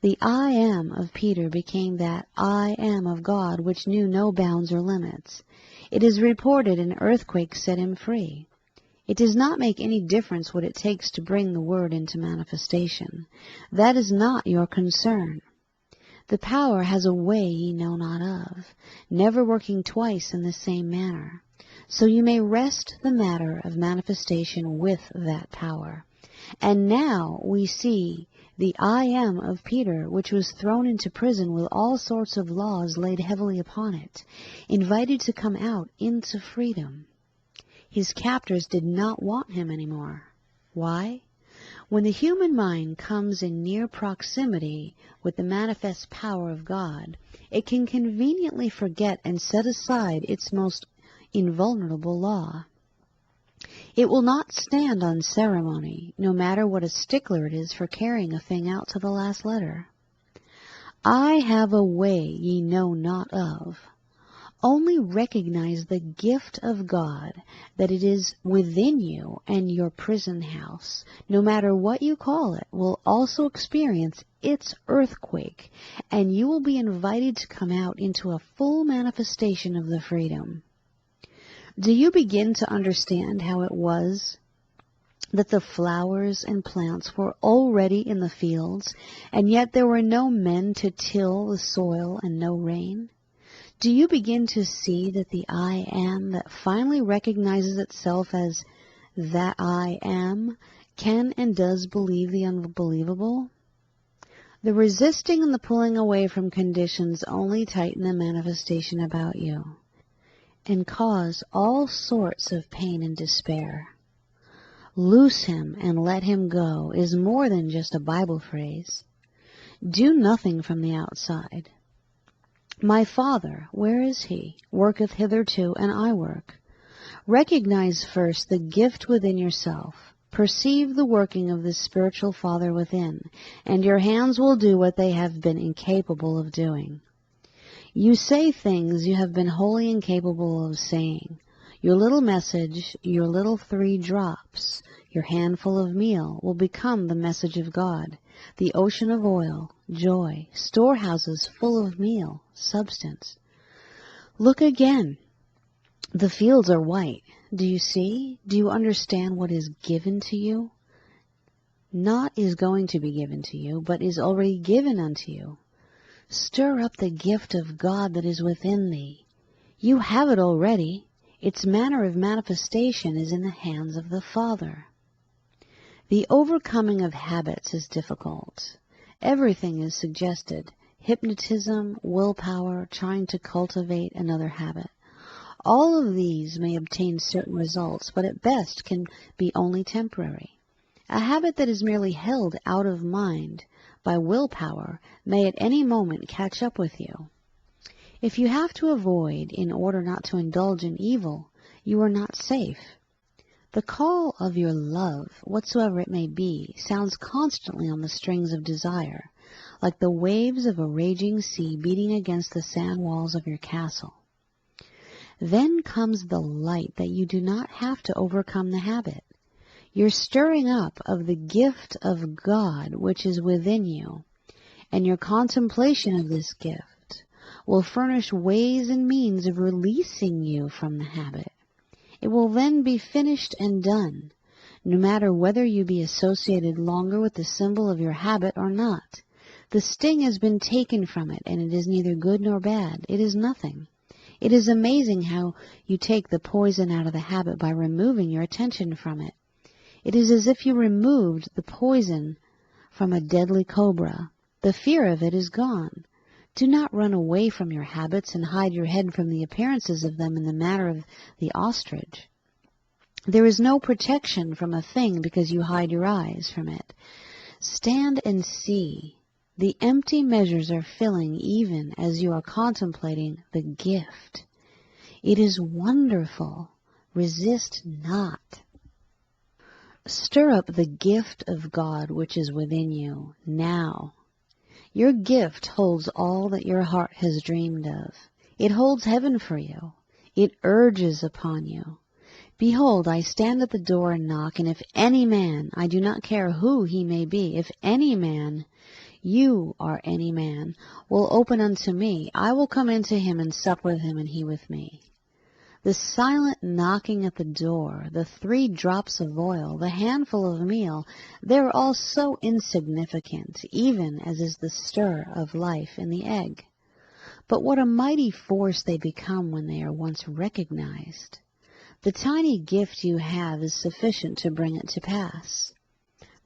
The I am of Peter became that I am of God which knew no bounds or limits. It is reported an earthquake set him free. It does not make any difference what it takes to bring the word into manifestation. That is not your concern. The power has a way ye know not of, never working twice in the same manner. So you may rest the matter of manifestation with that power. And now we see the I am of Peter, which was thrown into prison with all sorts of laws laid heavily upon it, invited to come out into freedom. His captors did not want him anymore. Why? When the human mind comes in near proximity with the manifest power of God, it can conveniently forget and set aside its most invulnerable law. It will not stand on ceremony, no matter what a stickler it is for carrying a thing out to the last letter. I have a way ye know not of. Only recognize the gift of God, that it is within you, and your prison house, no matter what you call it, will also experience its earthquake, and you will be invited to come out into a full manifestation of the freedom. Do you begin to understand how it was that the flowers and plants were already in the fields, and yet there were no men to till the soil and no rain? Do you begin to see that the I am that finally recognizes itself as that I am can and does believe the unbelievable? The resisting and the pulling away from conditions only tighten the manifestation about you and cause all sorts of pain and despair. Loose him and let him go is more than just a Bible phrase. Do nothing from the outside. My Father, where is he? Worketh hitherto, and I work. Recognize first the gift within yourself. Perceive the working of the spiritual Father within, and your hands will do what they have been incapable of doing. You say things you have been wholly incapable of saying. Your little message, your little 3 drops, your handful of meal will become the message of God, the ocean of oil, joy, storehouses full of meal, substance. Look again. The fields are white. Do you see? Do you understand what is given to you? Not is going to be given to you, but is already given unto you. Stir up the gift of God that is within thee. You have it already. Its manner of manifestation is in the hands of the Father. The overcoming of habits is difficult. Everything is suggested. Hypnotism, willpower, trying to cultivate another habit. All of these may obtain certain results, but at best can be only temporary. A habit that is merely held out of mind by willpower may at any moment catch up with you. If you have to avoid in order not to indulge in evil, you are not safe. The call of your love, whatsoever it may be, sounds constantly on the strings of desire, like the waves of a raging sea beating against the sand walls of your castle. Then comes the light that you do not have to overcome the habit. Your stirring up of the gift of God which is within you, and your contemplation of this gift will furnish ways and means of releasing you from the habit. It will then be finished and done, no matter whether you be associated longer with the symbol of your habit or not. The sting has been taken from it, and it is neither good nor bad. It is nothing. It is amazing how you take the poison out of the habit by removing your attention from it. It is as if you removed the poison from a deadly cobra. The fear of it is gone. Do not run away from your habits and hide your head from the appearances of them in the manner of the ostrich. There is no protection from a thing because you hide your eyes from it. Stand and see. The empty measures are filling even as you are contemplating the gift. It is wonderful. Resist not. Stir up the gift of God which is within you now. Your gift holds all that your heart has dreamed of. It holds heaven for you. It urges upon you. Behold, I stand at the door and knock, and if any man, I do not care who he may be, if any man, you are any man, will open unto me, I will come into him and sup with him and he with me. The silent knocking at the door, the 3 drops of oil, the handful of meal, they are all so insignificant, even as is the stir of life in the egg. But what a mighty force they become when they are once recognized. The tiny gift you have is sufficient to bring it to pass.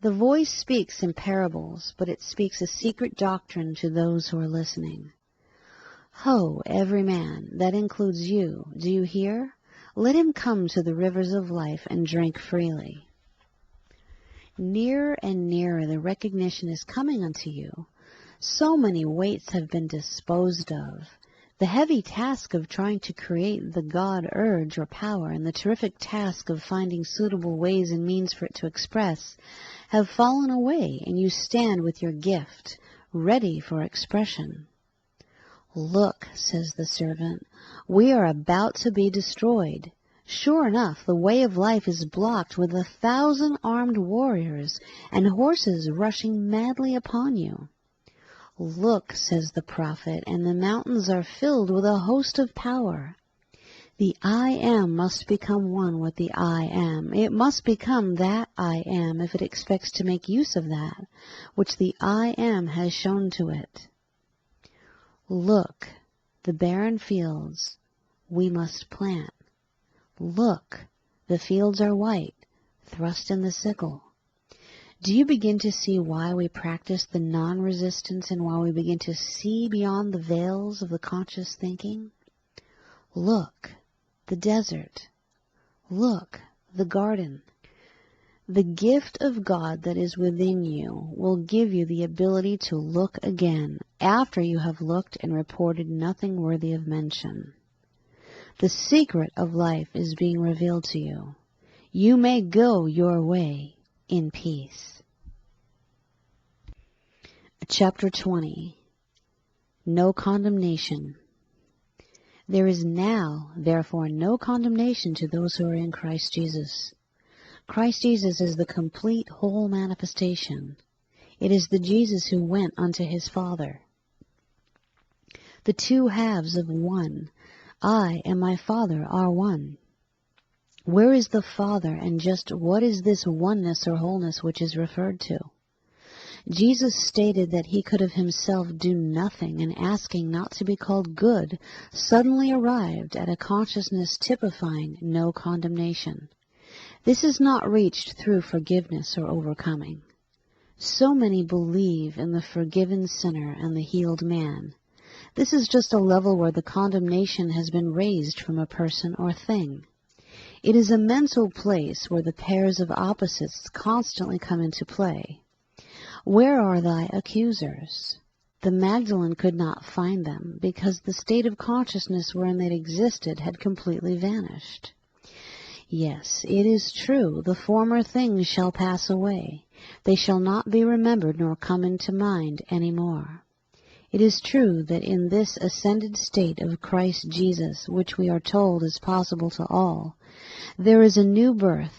The voice speaks in parables, but it speaks a secret doctrine to those who are listening. Ho, every man, that includes you, do you hear? Let him come to the rivers of life and drink freely. Nearer and nearer the recognition is coming unto you. So many weights have been disposed of. The heavy task of trying to create the God urge or power and the terrific task of finding suitable ways and means for it to express have fallen away, and you stand with your gift, ready for expression. Look, says the servant, we are about to be destroyed. Sure enough, the way of life is blocked with 1,000 armed warriors and horses rushing madly upon you. Look, says the prophet, and the mountains are filled with a host of power. The I Am must become one with the I Am. It must become that I Am if it expects to make use of that which the I Am has shown to it. Look, the barren fields we must plant. Look, the fields are white, thrust in the sickle. Do you begin to see why we practice the non-resistance and why we begin to see beyond the veils of the conscious thinking? Look, the desert. Look, the garden. The gift of God that is within you will give you the ability to look again after you have looked and reported nothing worthy of mention. The secret of life is being revealed to you. You may go your way in peace. Chapter 20. No condemnation. There is now, therefore, no condemnation to those who are in Christ Jesus. Christ Jesus is the complete whole manifestation. It is the Jesus who went unto his Father. The 2 halves of one. I and my Father are one. Where is the Father, and just what is this oneness or wholeness which is referred to? Jesus stated that he could of himself do nothing, and asking not to be called good, suddenly arrived at a consciousness typifying no condemnation. This is not reached through forgiveness or overcoming. So many believe in the forgiven sinner and the healed man. This is just a level where the condemnation has been raised from a person or thing. It is a mental place where the pairs of opposites constantly come into play. Where are thy accusers? The Magdalene could not find them because the state of consciousness wherein they existed had completely vanished. Yes, it is true, the former things shall pass away. They shall not be remembered nor come into mind any more. It is true that in this ascended state of Christ Jesus, which we are told is possible to all, there is a new birth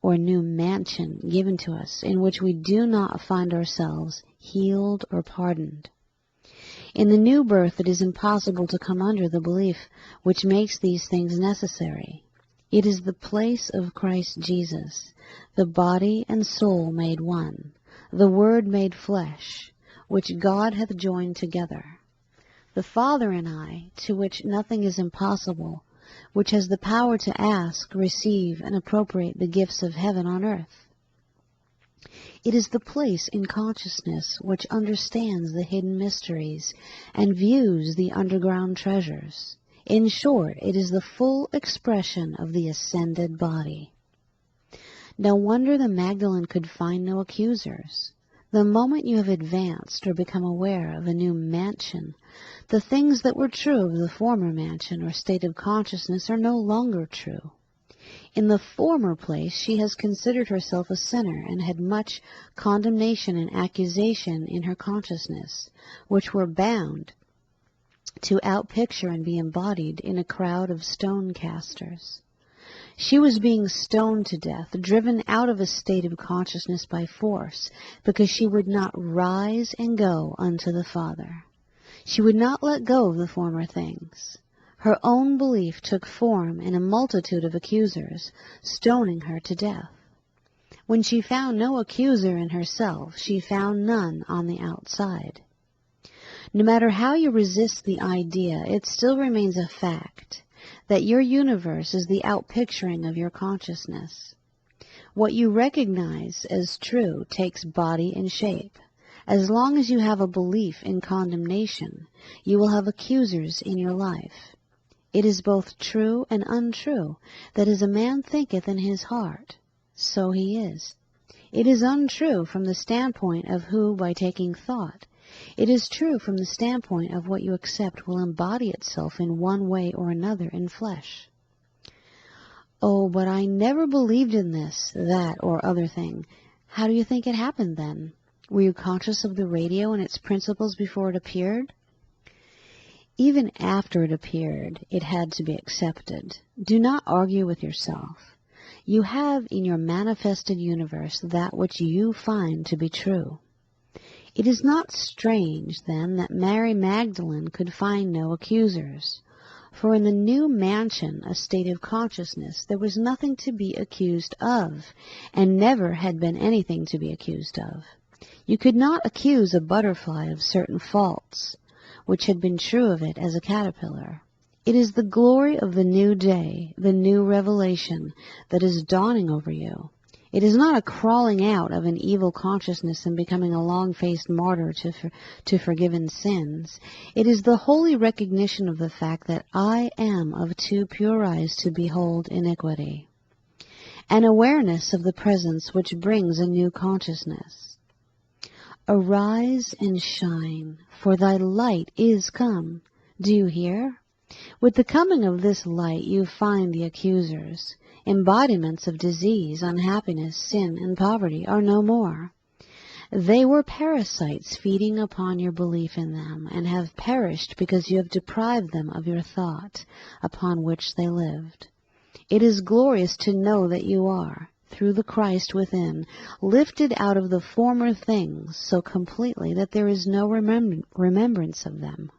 or new mansion given to us in which we do not find ourselves healed or pardoned. In the new birth it is impossible to come under the belief which makes these things necessary. It is the place of Christ Jesus, the body and soul made one, the Word made flesh, which God hath joined together. The Father and I, to which nothing is impossible, which has the power to ask, receive, and appropriate the gifts of heaven on earth. It is the place in consciousness which understands the hidden mysteries and views the underground treasures. In short, it is the full expression of the ascended body. No wonder the Magdalene could find no accusers. The moment you have advanced or become aware of a new mansion, the things that were true of the former mansion or state of consciousness are no longer true. In the former place she has considered herself a sinner and had much condemnation and accusation in her consciousness, which were bound to outpicture and be embodied in a crowd of stone casters. She was being stoned to death, driven out of a state of consciousness by force, because she would not rise and go unto the Father. She would not let go of the former things. Her own belief took form in a multitude of accusers, stoning her to death. When she found no accuser in herself, she found none on the outside. No matter how you resist the idea, it still remains a fact that your universe is the outpicturing of your consciousness. What you recognize as true takes body and shape. As long as you have a belief in condemnation, you will have accusers in your life. It is both true and untrue that as a man thinketh in his heart, so he is. It is untrue from the standpoint of who, by taking thought, it is true from the standpoint of what you accept will embody itself in one way or another in flesh. Oh, but I never believed in this, that, or other thing. How do you think it happened then? Were you conscious of the radio and its principles before it appeared? Even after it appeared, it had to be accepted. Do not argue with yourself. You have in your manifested universe that which you find to be true. It is not strange, then, that Mary Magdalene could find no accusers, for in the new mansion, a state of consciousness, there was nothing to be accused of, and never had been anything to be accused of. You could not accuse a butterfly of certain faults, which had been true of it as a caterpillar. It is the glory of the new day, the new revelation, that is dawning over you. It is not a crawling out of an evil consciousness and becoming a long-faced martyr to forgiven sins. It is the holy recognition of the fact that I am of too pure eyes to behold iniquity. An awareness of the presence which brings a new consciousness. Arise and shine, for thy light is come. Do you hear? With the coming of this light you find the accusers. Embodiments of disease, unhappiness, sin, and poverty are no more. They were parasites feeding upon your belief in them, and have perished because you have deprived them of your thought upon which they lived. It is glorious to know that you are, through the Christ within, lifted out of the former things so completely that there is no remembrance of them.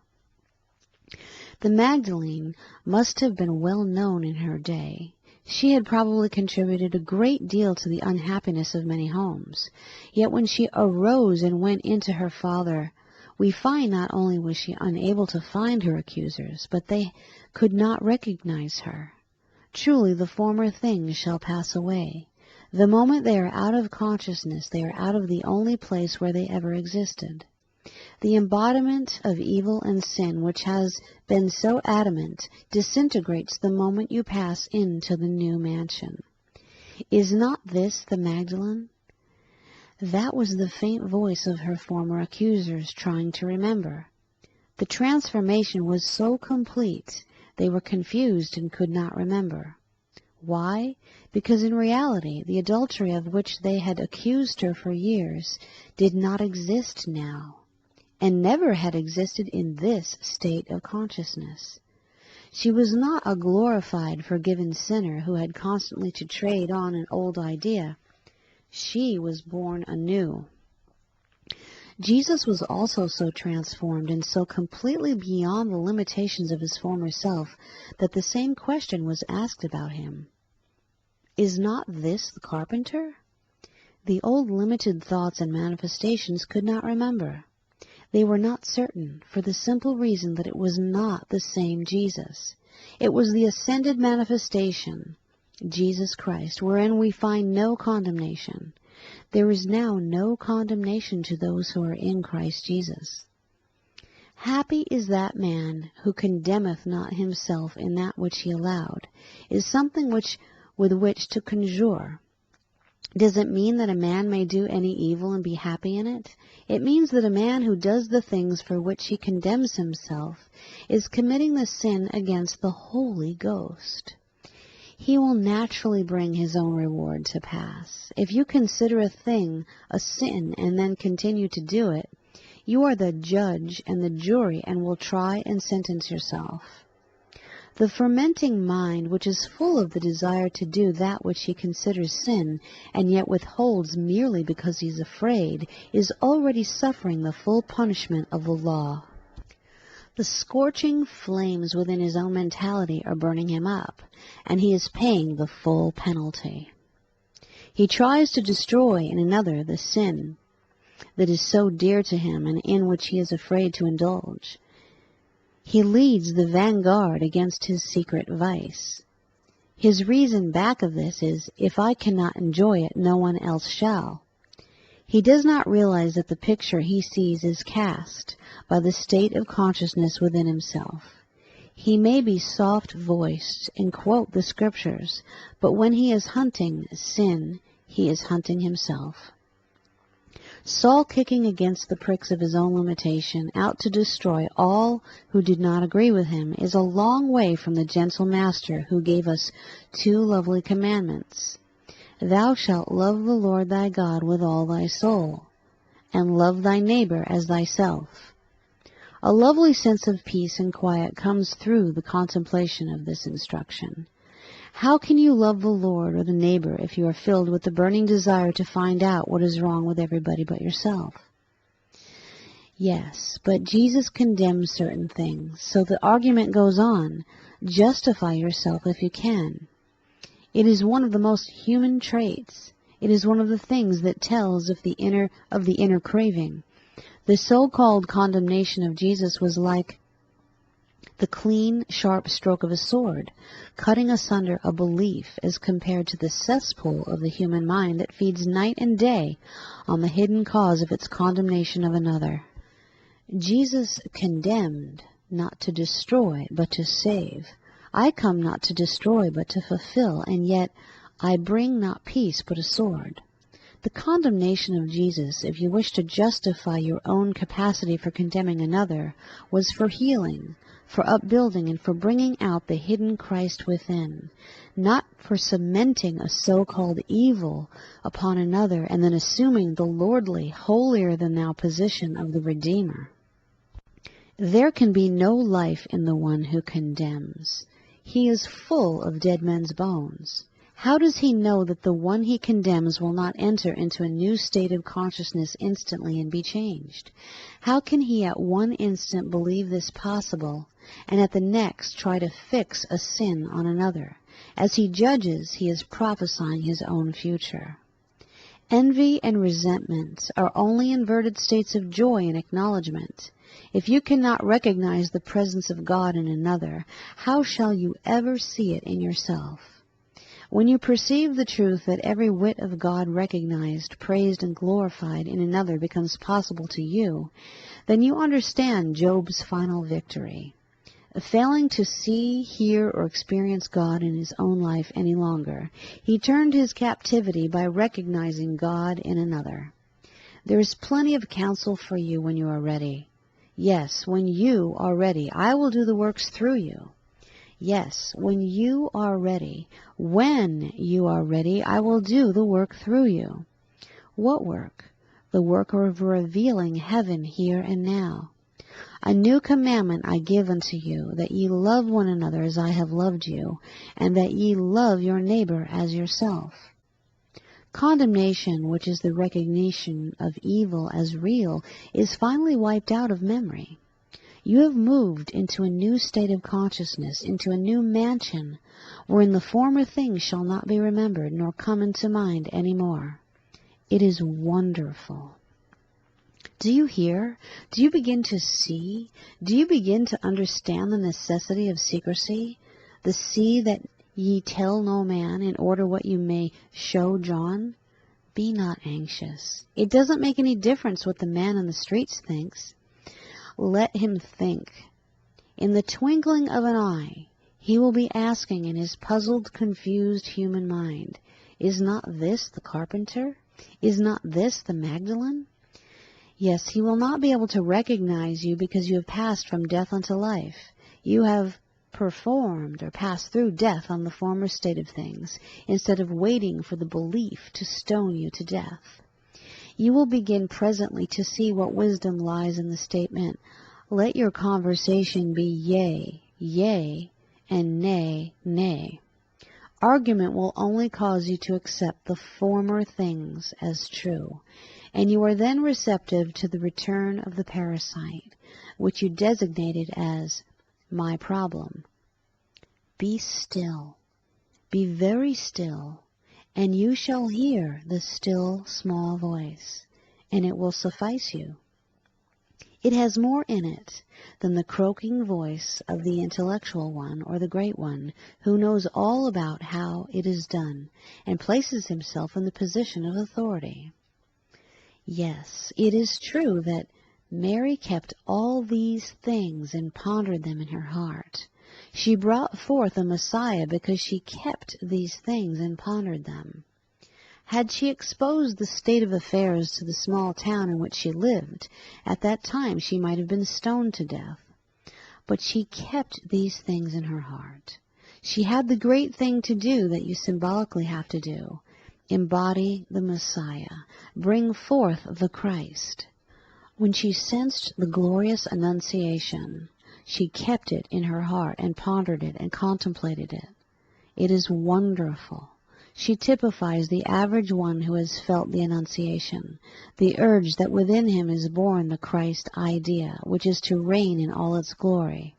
The Magdalene must have been well known in her day. She had probably contributed a great deal to the unhappiness of many homes. Yet when she arose and went into her Father, we find not only was she unable to find her accusers, but they could not recognize her. Truly the former things shall pass away. The moment they are out of consciousness, they are out of the only place where they ever existed. The embodiment of evil and sin, which has been so adamant, disintegrates the moment you pass into the new mansion. Is not this the Magdalene? That was the faint voice of her former accusers trying to remember. The transformation was so complete, they were confused and could not remember. Why? Because in reality, the adultery of which they had accused her for years did not exist now, and never had existed in this state of consciousness. She was not a glorified, forgiven sinner who had constantly to trade on an old idea. She was born anew. Jesus was also so transformed and so completely beyond the limitations of his former self that the same question was asked about him. Is not this the carpenter? The old limited thoughts and manifestations could not remember. They were not certain, for the simple reason that it was not the same Jesus. It was the ascended manifestation, Jesus Christ, wherein we find no condemnation. There is now no condemnation to those who are in Christ Jesus. Happy is that man who condemneth not himself in that which he allowed, is something with which to conjure. Does it mean that a man may do any evil and be happy in it? It means that a man who does the things for which he condemns himself is committing the sin against the Holy Ghost. He will naturally bring his own reward to pass. If you consider a thing a sin and then continue to do it, you are the judge and the jury and will try and sentence yourself. The fermenting mind, which is full of the desire to do that which he considers sin, and yet withholds merely because he is afraid, is already suffering the full punishment of the law. The scorching flames within his own mentality are burning him up, and he is paying the full penalty. He tries to destroy in another the sin that is so dear to him and in which he is afraid to indulge. He leads the vanguard against his secret vice. His reason back of this is, if I cannot enjoy it, no one else shall. He does not realize that the picture he sees is cast by the state of consciousness within himself. He may be soft-voiced and quote the scriptures, but when he is hunting sin, he is hunting himself. Saul, kicking against the pricks of his own limitation, out to destroy all who did not agree with him, is a long way from the gentle master who gave us two lovely commandments. Thou shalt love the Lord thy God with all thy soul, and love thy neighbor as thyself. A lovely sense of peace and quiet comes through the contemplation of this instruction. How can you love the Lord or the neighbor if you are filled with the burning desire to find out what is wrong with everybody but yourself? Yes, but Jesus condemns certain things, so the argument goes on. Justify yourself if you can. It is one of the most human traits. It is one of the things that tells of the inner craving. The so-called condemnation of Jesus was like the clean, sharp stroke of a sword, cutting asunder a belief as compared to the cesspool of the human mind that feeds night and day on the hidden cause of its condemnation of another. Jesus condemned, not to destroy, but to save. I come not to destroy, but to fulfill, and yet I bring not peace, but a sword. The condemnation of Jesus, if you wish to justify your own capacity for condemning another, was for healing, for upbuilding, and for bringing out the hidden Christ within, not for cementing a so-called evil upon another and then assuming the lordly, holier-than-thou position of the Redeemer. There can be no life in the one who condemns. He is full of dead men's bones. How does he know that the one he condemns will not enter into a new state of consciousness instantly and be changed? How can he at one instant believe this possible, and at the next try to fix a sin on another? As he judges, he is prophesying his own future. Envy and resentment are only inverted states of joy and acknowledgement. If you cannot recognize the presence of God in another, how shall you ever see it in yourself? When you perceive the truth that every whit of God recognized, praised, and glorified in another becomes possible to you, then you understand Job's final victory. Failing to see, hear, or experience God in his own life any longer, he turned his captivity by recognizing God in another. There is plenty of counsel for you when you are ready. Yes, when you are ready, I will do the works through you. Yes, when you are ready, I will do the work through you. What work? The work of revealing heaven here and now. A new commandment I give unto you, that ye love one another as I have loved you, and that ye love your neighbor as yourself. Condemnation, which is the recognition of evil as real, is finally wiped out of memory. You have moved into a new state of consciousness, into a new mansion, wherein the former things shall not be remembered nor come into mind any more. It is wonderful. Do you hear? Do you begin to see? Do you begin to understand the necessity of secrecy? The see that ye tell no man, in order what you may show John? Be not anxious. It doesn't make any difference what the man in the streets thinks. Let him think. In the twinkling of an eye, he will be asking in his puzzled, confused human mind, is not this the carpenter? Is not this the Magdalene? Yes, he will not be able to recognize you because you have passed from death unto life. You have performed or passed through death on the former state of things, instead of waiting for the belief to stone you to death. You will begin presently to see what wisdom lies in the statement, let your conversation be yea, yea, and nay, nay. Argument will only cause you to accept the former things as true, and you are then receptive to the return of the parasite, which you designated as my problem. Be still, be very still, and you shall hear the still small voice, and it will suffice you. It has more in it than the croaking voice of the intellectual one or the great one, who knows all about how it is done, and places himself in the position of authority. Yes, it is true that Mary kept all these things and pondered them in her heart. She brought forth a Messiah because she kept these things and pondered them. Had she exposed the state of affairs to the small town in which she lived, at that time she might have been stoned to death. But she kept these things in her heart. She had the great thing to do that you symbolically have to do: embody the Messiah, bring forth the Christ. When she sensed the glorious Annunciation, she kept it in her heart and pondered it and contemplated it. It is wonderful. She typifies the average one who has felt the Annunciation, the urge that within him is born the Christ idea, which is to reign in all its glory.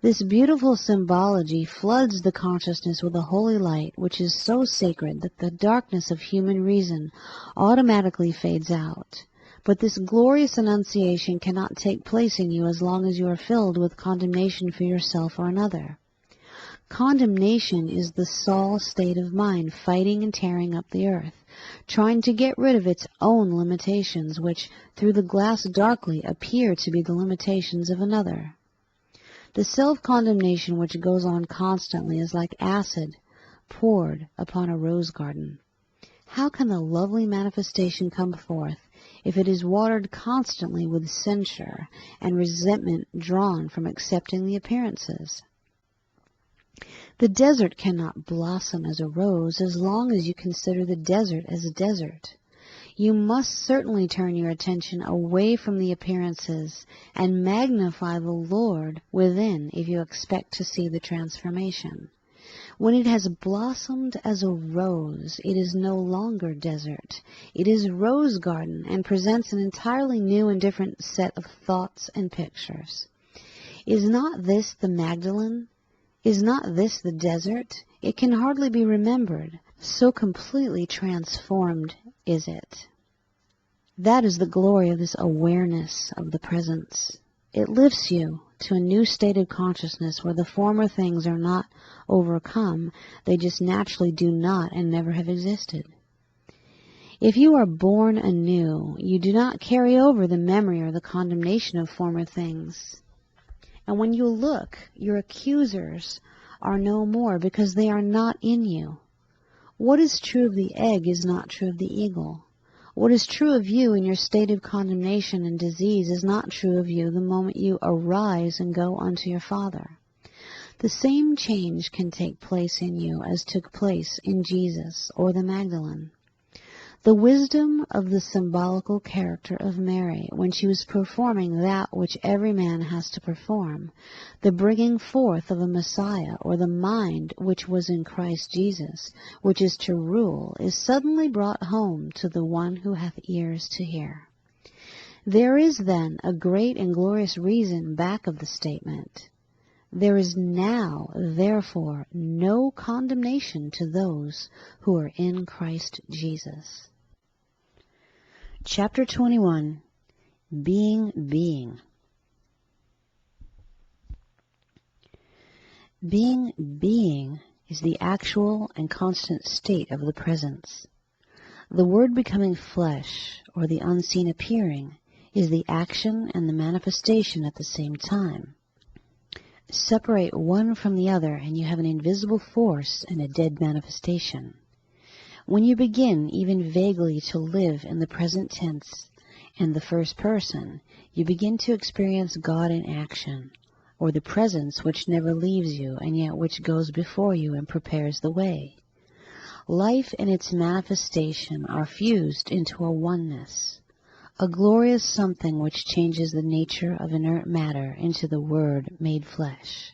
This beautiful symbology floods the consciousness with a holy light which is so sacred that the darkness of human reason automatically fades out. But this glorious Annunciation cannot take place in you as long as you are filled with condemnation for yourself or another. Condemnation is the Saul state of mind fighting and tearing up the earth, trying to get rid of its own limitations, which, through the glass darkly, appear to be the limitations of another. The self-condemnation which goes on constantly is like acid poured upon a rose garden. How can the lovely manifestation come forth if it is watered constantly with censure and resentment drawn from accepting the appearances? The desert cannot blossom as a rose as long as you consider the desert as a desert. You must certainly turn your attention away from the appearances and magnify the Lord within if you expect to see the transformation. When it has blossomed as a rose, it is no longer desert. It is rose garden and presents an entirely new and different set of thoughts and pictures. Is not this the Magdalene? Is not this the desert? It can hardly be remembered, so completely transformed is it. That is the glory of this awareness of the presence. It lifts you to a new state of consciousness where the former things are not overcome, they just naturally do not and never have existed. If you are born anew, you do not carry over the memory or the condemnation of former things. And when you look, your accusers are no more because they are not in you. What is true of the egg is not true of the eagle. What is true of you in your state of condemnation and disease is not true of you the moment you arise and go unto your Father. The same change can take place in you as took place in Jesus or the Magdalene. The wisdom of the symbolical character of Mary when she was performing that which every man has to perform, the bringing forth of a Messiah, or the mind which was in Christ Jesus, which is to rule, is suddenly brought home to the one who hath ears to hear. There is then a great and glorious reason back of the statement. There is now, therefore, no condemnation to those who are in Christ Jesus. Chapter 21. Being. Being is the actual and constant state of the presence. The Word becoming flesh, or the unseen appearing, is the action and the manifestation at the same time. Separate one from the other, and you have an invisible force and a dead manifestation. When you begin even vaguely to live in the present tense and the first person, you begin to experience God in action, or the presence which never leaves you and yet which goes before you and prepares the way. Life and its manifestation are fused into a oneness, a glorious something which changes the nature of inert matter into the Word made flesh.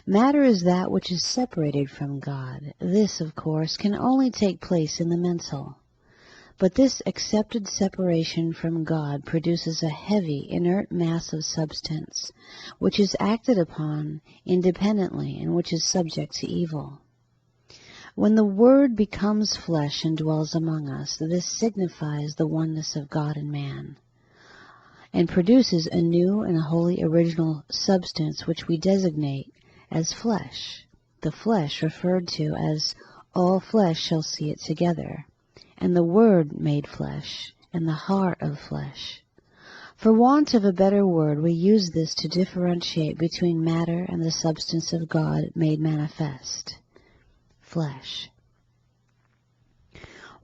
Matter is that which is separated from God. This, of course, can only take place in the mental. But this accepted separation from God produces a heavy, inert mass of substance, which is acted upon independently and which is subject to evil. When the Word becomes flesh and dwells among us, this signifies the oneness of God and man, and produces a new and wholly original substance which we designate as flesh, the flesh referred to as all flesh shall see it together, and the Word made flesh, and the heart of flesh. For want of a better word, we use this to differentiate between matter and the substance of God made manifest, flesh.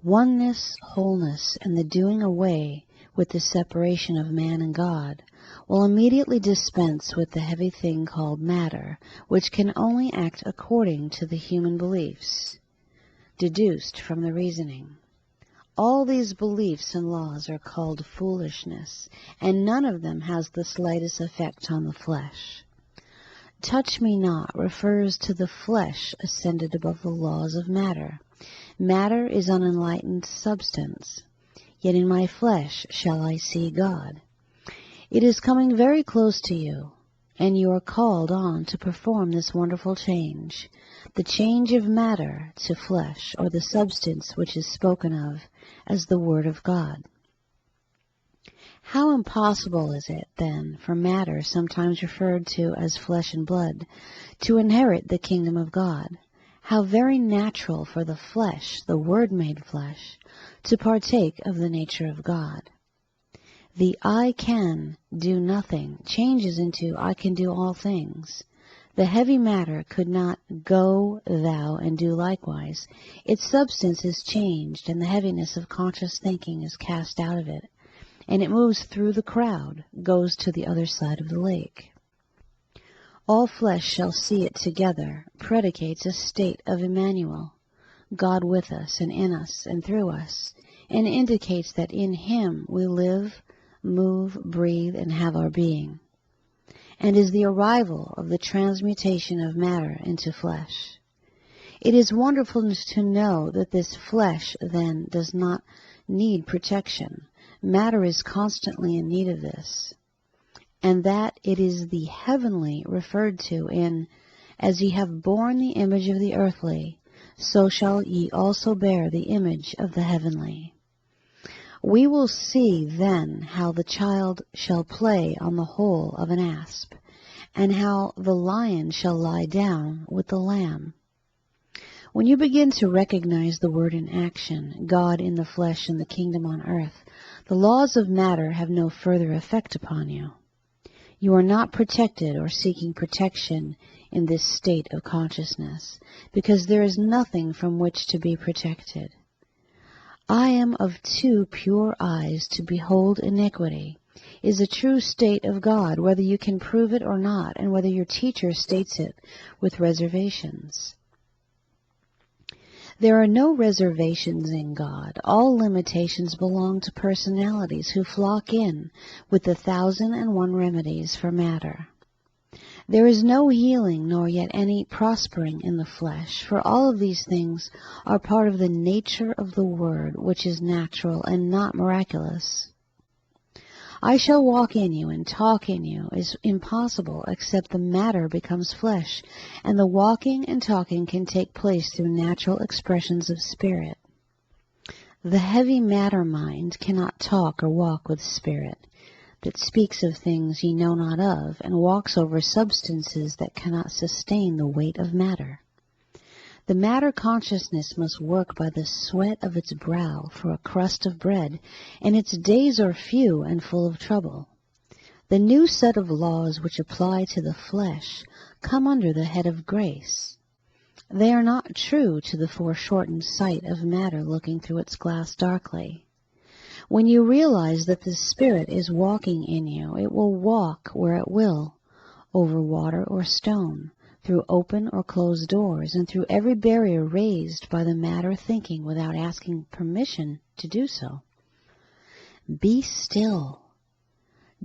Oneness, wholeness, and the doing away with the separation of man and God will immediately dispense with the heavy thing called matter, which can only act according to the human beliefs, deduced from the reasoning. All these beliefs and laws are called foolishness, and none of them has the slightest effect on the flesh. Touch me not refers to the flesh ascended above the laws of matter. Matter is unenlightened substance, yet in my flesh shall I see God. It is coming very close to you, and you are called on to perform this wonderful change, the change of matter to flesh, or the substance which is spoken of as the Word of God. How impossible is it, then, for matter, sometimes referred to as flesh and blood, to inherit the kingdom of God? How very natural for the flesh, the Word made flesh, to partake of the nature of God. The I can do nothing changes into I can do all things. The heavy matter could not go thou and do likewise. Its substance is changed, and the heaviness of conscious thinking is cast out of it, and it moves through the crowd, goes to the other side of the lake. All flesh shall see it together predicates a state of Emmanuel, God with us and in us and through us, and indicates that in Him we live, move, breathe, and have our being, and is the arrival of the transmutation of matter into flesh. It is wonderful to know that this flesh, then, does not need protection. Matter is constantly in need of this, and that it is the heavenly referred to in, as ye have borne the image of the earthly, so shall ye also bear the image of the heavenly. We will see then how the child shall play on the hole of an asp, and how the lion shall lie down with the lamb. When you begin to recognize the Word in action, God in the flesh and the kingdom on earth, the laws of matter have no further effect upon you. You are not protected or seeking protection in this state of consciousness, because there is nothing from which to be protected. I am of too pure eyes to behold iniquity is a true state of God, whether you can prove it or not, and whether your teacher states it with reservations. There are no reservations in God. All limitations belong to personalities who flock in with the 1,001 remedies for matter. There is no healing nor yet any prospering in the flesh, for all of these things are part of the nature of the Word, which is natural and not miraculous. I shall walk in you and talk in you is impossible except the matter becomes flesh, and the walking and talking can take place through natural expressions of spirit. The heavy matter mind cannot talk or walk with spirit, that speaks of things ye know not of, and walks over substances that cannot sustain the weight of matter. The matter consciousness must work by the sweat of its brow for a crust of bread, and its days are few and full of trouble. The new set of laws which apply to the flesh come under the head of grace. They are not true to the foreshortened sight of matter looking through its glass darkly. When you realize that the Spirit is walking in you, it will walk where it will, over water or stone, through open or closed doors, and through every barrier raised by the matter thinking without asking permission to do so. Be still.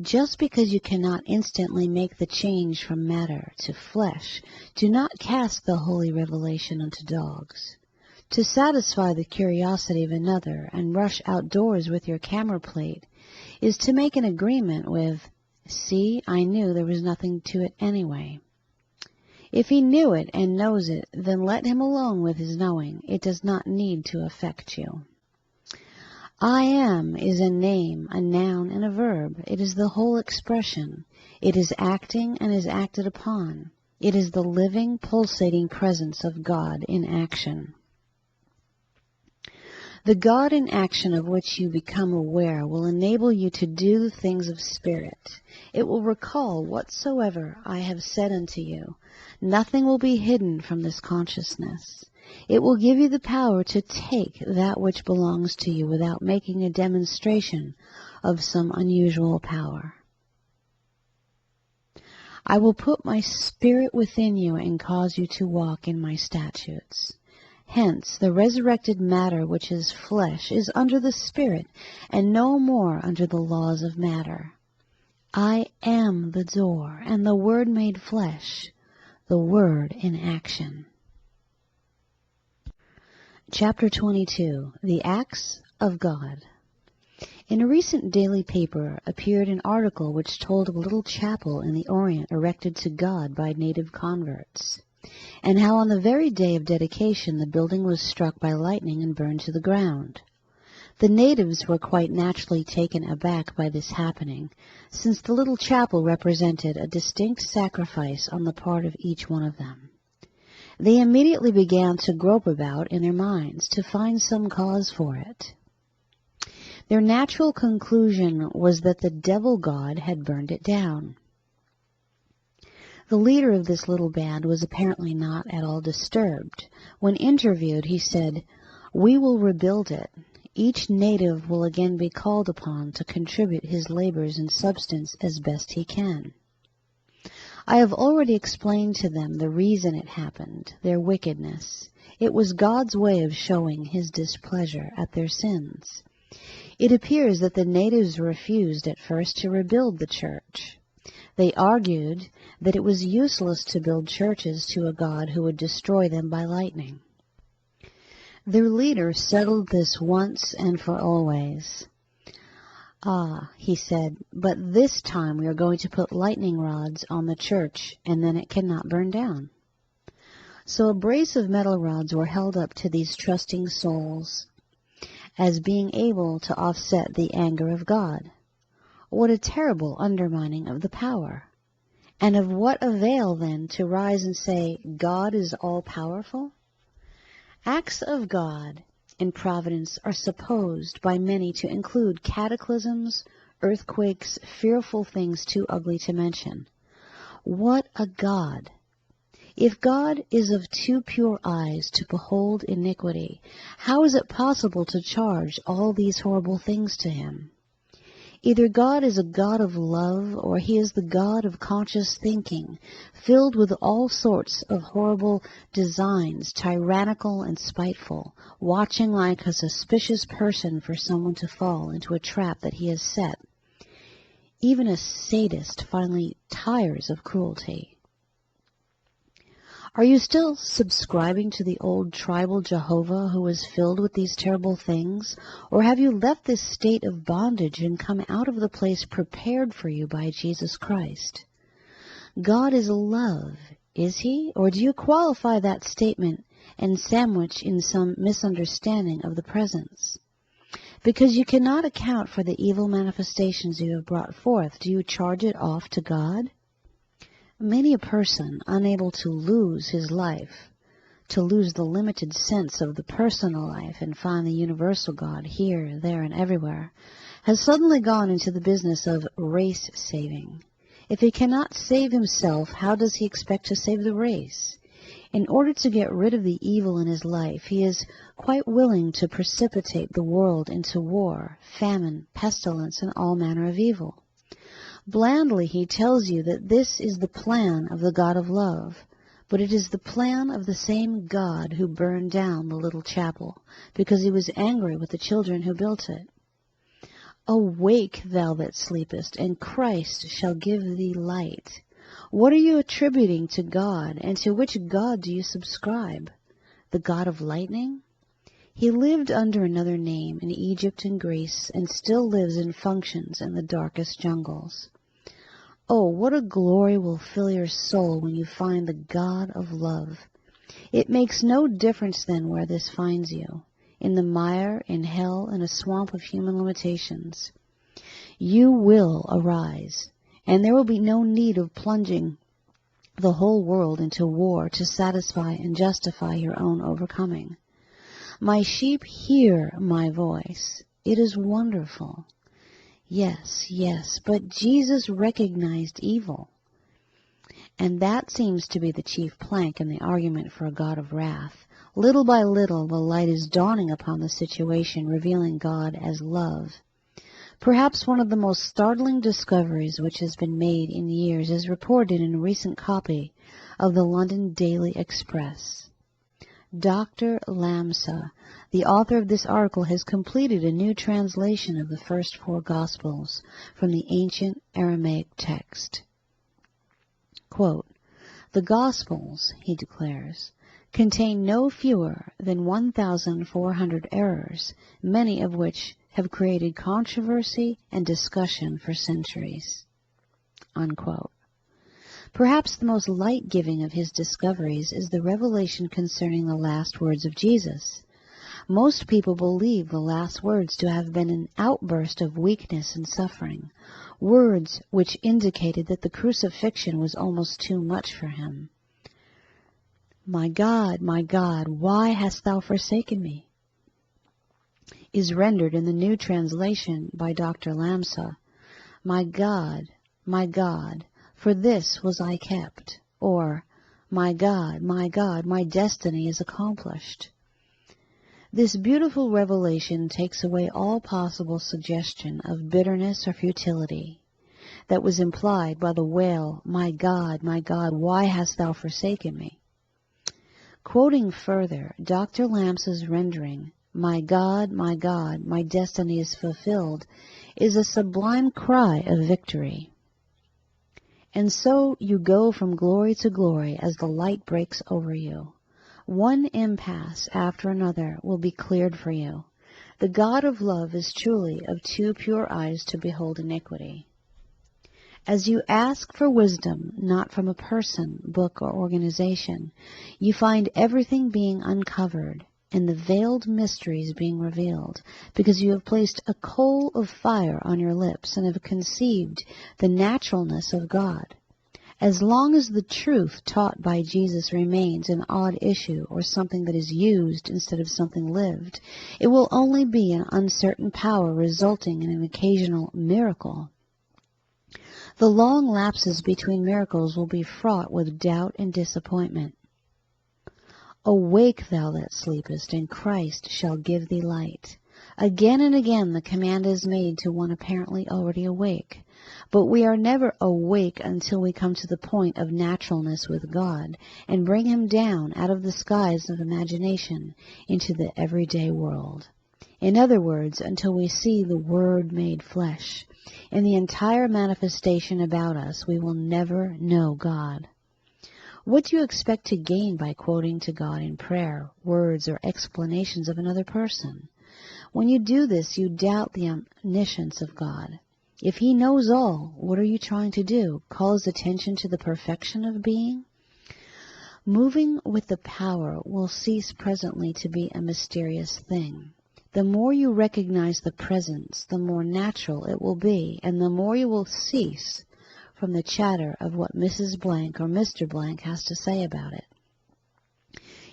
Just because you cannot instantly make the change from matter to flesh, do not cast the holy revelation unto dogs. To satisfy the curiosity of another and rush outdoors with your camera plate is to make an agreement with, "See, I knew there was nothing to it anyway." If he knew it and knows it, then let him alone with his knowing. It does not need to affect you. I am is a name, a noun, and a verb. It is the whole expression. It is acting and is acted upon. It is the living, pulsating presence of God in action. The God in action of which you become aware will enable you to do things of spirit. It will recall whatsoever I have said unto you. Nothing will be hidden from this consciousness. It will give you the power to take that which belongs to you without making a demonstration of some unusual power. I will put my spirit within you and cause you to walk in my statutes. Hence, the resurrected matter which is flesh is under the Spirit, and no more under the laws of matter. I am the door, and the Word made flesh, the Word in action. Chapter 22. The Acts of God. In a recent daily paper appeared an article which told of a little chapel in the Orient erected to God by native converts, and how on the very day of dedication the building was struck by lightning and burned to the ground. The natives were quite naturally taken aback by this happening, since the little chapel represented a distinct sacrifice on the part of each one of them. They immediately began to grope about in their minds to find some cause for it. Their natural conclusion was that the devil god had burned it down. The leader of this little band was apparently not at all disturbed. When interviewed, he said, "We will rebuild it. Each native will again be called upon to contribute his labors and substance as best he can. I have already explained to them the reason it happened, their wickedness. It was God's way of showing his displeasure at their sins. It appears that the natives refused at first to rebuild the church. They argued that it was useless to build churches to a God who would destroy them by lightning. Their leader settled this once and for always. "Ah," he said, "but this time we are going to put lightning rods on the church, and then it cannot burn down." So a brace of metal rods were held up to these trusting souls as being able to offset the anger of God. What a terrible undermining of the power! And of what avail, then, to rise and say, God is all-powerful? Acts of God in providence are supposed by many to include cataclysms, earthquakes, fearful things too ugly to mention. What a God! If God is of too pure eyes to behold iniquity, how is it possible to charge all these horrible things to him? Either God is a God of love, or he is the God of conscious thinking, filled with all sorts of horrible designs, tyrannical and spiteful, watching like a suspicious person for someone to fall into a trap that he has set. Even a sadist finally tires of cruelty. Are you still subscribing to the old tribal Jehovah who was filled with these terrible things? Or have you left this state of bondage and come out of the place prepared for you by Jesus Christ? God is love, is he? Or do you qualify that statement and sandwich in some misunderstanding of the presence? Because you cannot account for the evil manifestations you have brought forth, do you charge it off to God? Many a person, unable to lose his life, to lose the limited sense of the personal life and find the universal God here, there, and everywhere, has suddenly gone into the business of race saving. If he cannot save himself, how does he expect to save the race? In order to get rid of the evil in his life, he is quite willing to precipitate the world into war, famine, pestilence, and all manner of evil. Blandly he tells you that this is the plan of the God of love, but it is the plan of the same God who burned down the little chapel, because he was angry with the children who built it. Awake, thou that sleepest, and Christ shall give thee light. What are you attributing to God, and to which God do you subscribe? The God of lightning? He lived under another name in Egypt and Greece, and still lives and functions in the darkest jungles. Oh, what a glory will fill your soul when you find the God of love. It makes no difference then where this finds you, in the mire, in hell, in a swamp of human limitations. You will arise, and there will be no need of plunging the whole world into war to satisfy and justify your own overcoming. My sheep hear my voice. It is wonderful. Yes, yes, but Jesus recognized evil. And that seems to be the chief plank in the argument for a God of wrath. Little by little, the light is dawning upon the situation, revealing God as love. Perhaps one of the most startling discoveries which has been made in years is reported in a recent copy of the London Daily Express. Dr. Lamsa, the author of this article, has completed a new translation of the first four Gospels from the ancient Aramaic text. Quote, "The Gospels," he declares, "contain no fewer than 1,400 errors, many of which have created controversy and discussion for centuries." Unquote. Perhaps the most light-giving of his discoveries is the revelation concerning the last words of Jesus. Most people believe the last words to have been an outburst of weakness and suffering, words which indicated that the crucifixion was almost too much for him. my God, why hast thou forsaken me?" is rendered in the new translation by Dr. Lamsa, my God, for this was I kept," or my God, my destiny is accomplished." This beautiful revelation takes away all possible suggestion of bitterness or futility that was implied by the wail, my God, why hast thou forsaken me?" Quoting further, Dr. Lamsa's rendering, my God, my destiny is fulfilled," is a sublime cry of victory. And so you go from glory to glory as the light breaks over you. One impasse after another will be cleared for you. The God of love is truly of too pure eyes to behold iniquity. As you ask for wisdom, not from a person, book, or organization, you find everything being uncovered and the veiled mysteries being revealed, because you have placed a coal of fire on your lips and have conceived the naturalness of God. As long as the truth taught by Jesus remains an odd issue or something that is used instead of something lived, it will only be an uncertain power resulting in an occasional miracle. The long lapses between miracles will be fraught with doubt and disappointment. Awake, thou that sleepest, and Christ shall give thee light. Again and again the command is made to one apparently already awake. But we are never awake until we come to the point of naturalness with God and bring Him down out of the skies of imagination into the everyday world. In other words, until we see the Word made flesh. In the entire manifestation about us, we will never know God. What do you expect to gain by quoting to God in prayer, words, or explanations of another person? When you do this, you doubt the omniscience of God. If He knows all, what are you trying to do? Call His attention to the perfection of being? Moving with the power will cease presently to be a mysterious thing. The more you recognize the presence, the more natural it will be, and the more you will cease from the chatter of what Mrs. Blank or Mr. Blank has to say about it.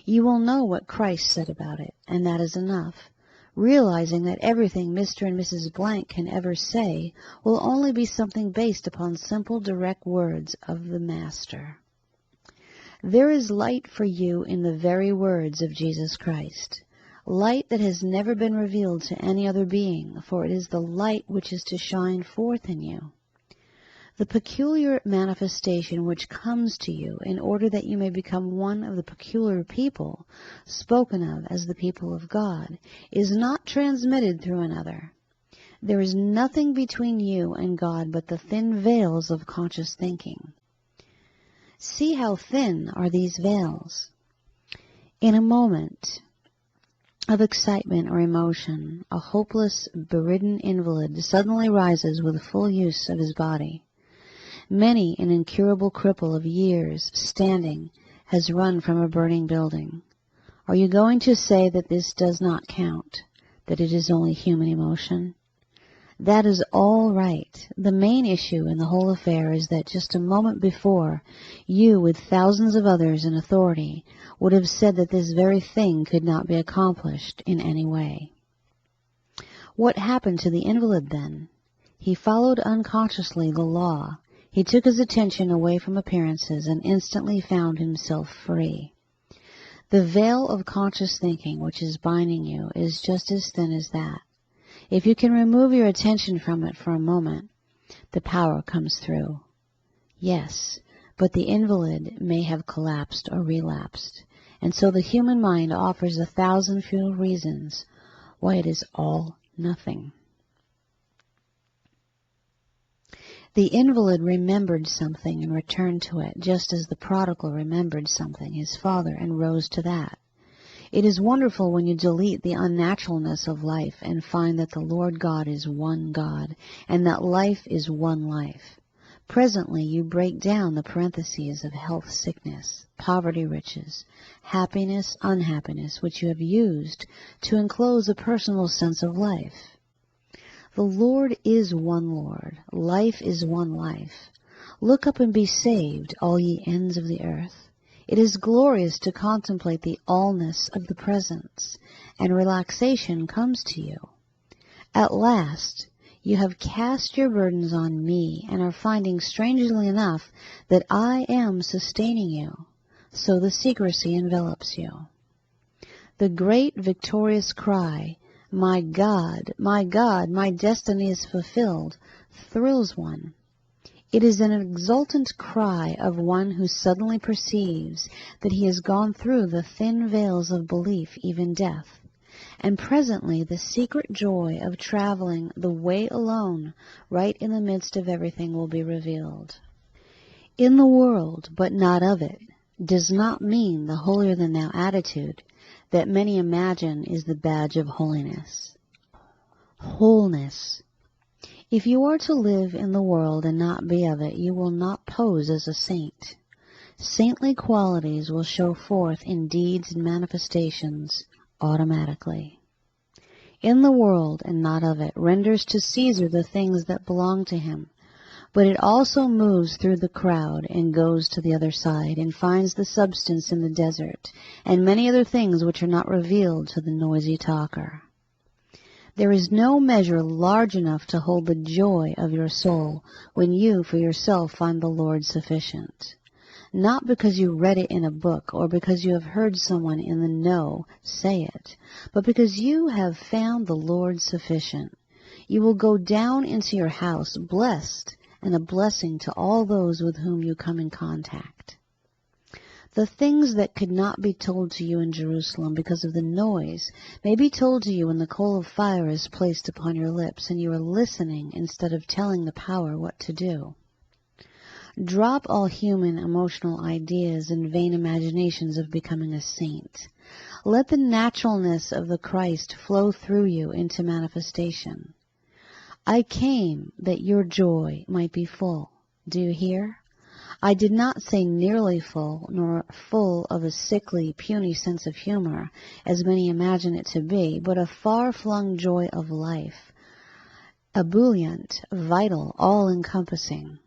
You will know what Christ said about it, and that is enough. Realizing that everything Mr. and Mrs. Blank can ever say will only be something based upon simple, direct words of the Master. There is light for you in the very words of Jesus Christ. Light that has never been revealed to any other being, for it is the light which is to shine forth in you. The peculiar manifestation which comes to you in order that you may become one of the peculiar people spoken of as the people of God is not transmitted through another. There is nothing between you and God but the thin veils of conscious thinking. See how thin are these veils. In a moment of excitement or emotion, a hopeless, bedridden invalid suddenly rises with full use of his body. Many an incurable cripple of years standing has run from a burning building. Are you going to say that this does not count, that it is only human emotion? That is all right. The main issue in the whole affair is that just a moment before, you, with thousands of others in authority, would have said that this very thing could not be accomplished in any way. What happened to the invalid then? He followed unconsciously the law. He took his attention away from appearances and instantly found himself free. The veil of conscious thinking which is binding you is just as thin as that. If you can remove your attention from it for a moment, the power comes through. Yes, but the invalid may have collapsed or relapsed, and so the human mind offers 1,000 futile reasons why it is all nothing. The invalid remembered something and returned to it, just as the prodigal remembered something, his father, and rose to that. It is wonderful when you delete the unnaturalness of life and find that the Lord God is one God, and that life is one life. Presently you break down the parentheses of health, sickness, poverty, riches, happiness, unhappiness, which you have used to enclose a personal sense of life. The Lord is one Lord. Life is one life. Look up and be saved, all ye ends of the earth. It is glorious to contemplate the allness of the presence, and relaxation comes to you. At last, you have cast your burdens on me, and are finding, strangely enough, that I am sustaining you. So the secrecy envelops you. The great victorious cry, my God, my destiny is fulfilled, thrills one. It is an exultant cry of one who suddenly perceives that he has gone through the thin veils of belief, even death, and presently the secret joy of traveling the way alone, right in the midst of everything, will be revealed. In the world, but not of it, does not mean the holier-than-thou attitude that many imagine is the badge of holiness. Wholeness. If you are to live in the world and not be of it, you will not pose as a saint. Saintly qualities will show forth in deeds and manifestations automatically. In the world and not of it renders to Caesar the things that belong to him, but it also moves through the crowd and goes to the other side and finds the substance in the desert and many other things which are not revealed to the noisy talker. There is no measure large enough to hold the joy of your soul when you for yourself find the Lord sufficient. Not because you read it in a book or because you have heard someone in the know say it, but because you have found the Lord sufficient. You will go down into your house blessed and a blessing to all those with whom you come in contact. The things that could not be told to you in Jerusalem because of the noise may be told to you when the coal of fire is placed upon your lips and you are listening instead of telling the power what to do. Drop all human emotional ideas and vain imaginations of becoming a saint. Let the naturalness of the Christ flow through you into manifestation. I came that your joy might be full. Do you hear? I did not say nearly full, nor full of a sickly, puny sense of humor, as many imagine it to be, but a far-flung joy of life, ebullient, vital, all-encompassing.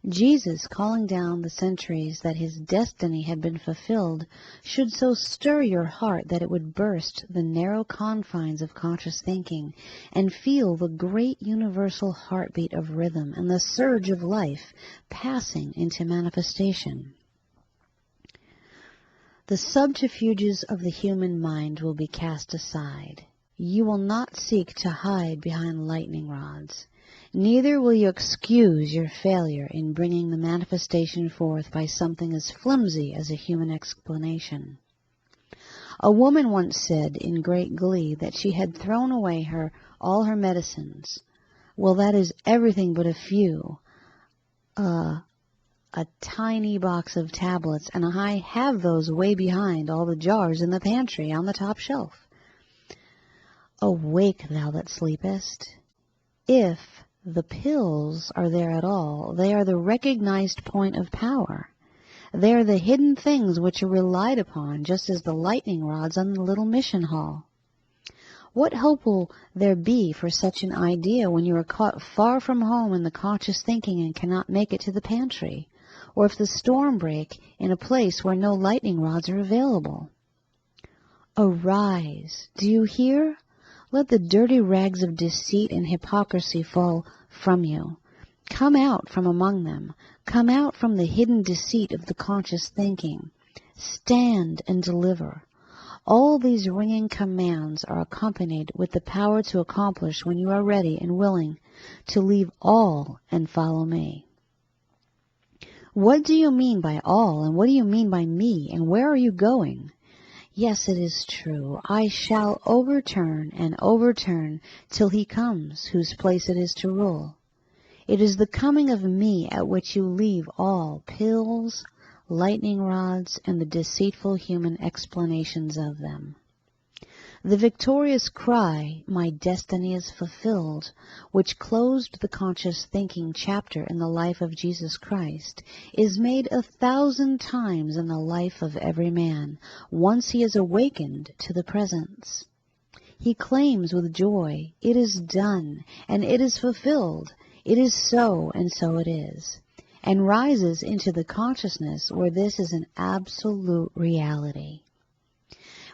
Jesus, calling down the centuries that his destiny had been fulfilled, should so stir your heart that it would burst the narrow confines of conscious thinking and feel the great universal heartbeat of rhythm and the surge of life passing into manifestation. The subterfuges of the human mind will be cast aside. You will not seek to hide behind lightning rods. Neither will you excuse your failure in bringing the manifestation forth by something as flimsy as a human explanation. A woman once said in great glee that she had thrown away all her medicines. Well, that is everything but a few. A tiny box of tablets, and I have those way behind all the jars in the pantry on the top shelf. Awake, thou that sleepest. If the pills are there at all, they are the recognized point of power. They are the hidden things which are relied upon, just as the lightning rods on the little mission hall. What hope will there be for such an idea when you are caught far from home in the conscious thinking and cannot make it to the pantry, or if the storm break in a place where no lightning rods are available? Arise, do you hear? Let the dirty rags of deceit and hypocrisy fall from you. Come out from among them. Come out from the hidden deceit of the conscious thinking. Stand and deliver. All these ringing commands are accompanied with the power to accomplish when you are ready and willing to leave all and follow me. What do you mean by all, and what do you mean by me, and where are you going? Yes, it is true. I shall overturn and overturn till he comes, whose place it is to rule. It is the coming of me at which you leave all pills, lightning rods, and the deceitful human explanations of them. The victorious cry, "My destiny is fulfilled," which closed the conscious thinking chapter in the life of Jesus Christ, is made 1,000 times in the life of every man, once he is awakened to the presence. He claims with joy, "It is done, and it is fulfilled. It is so, and so it is," and rises into the consciousness where this is an absolute reality.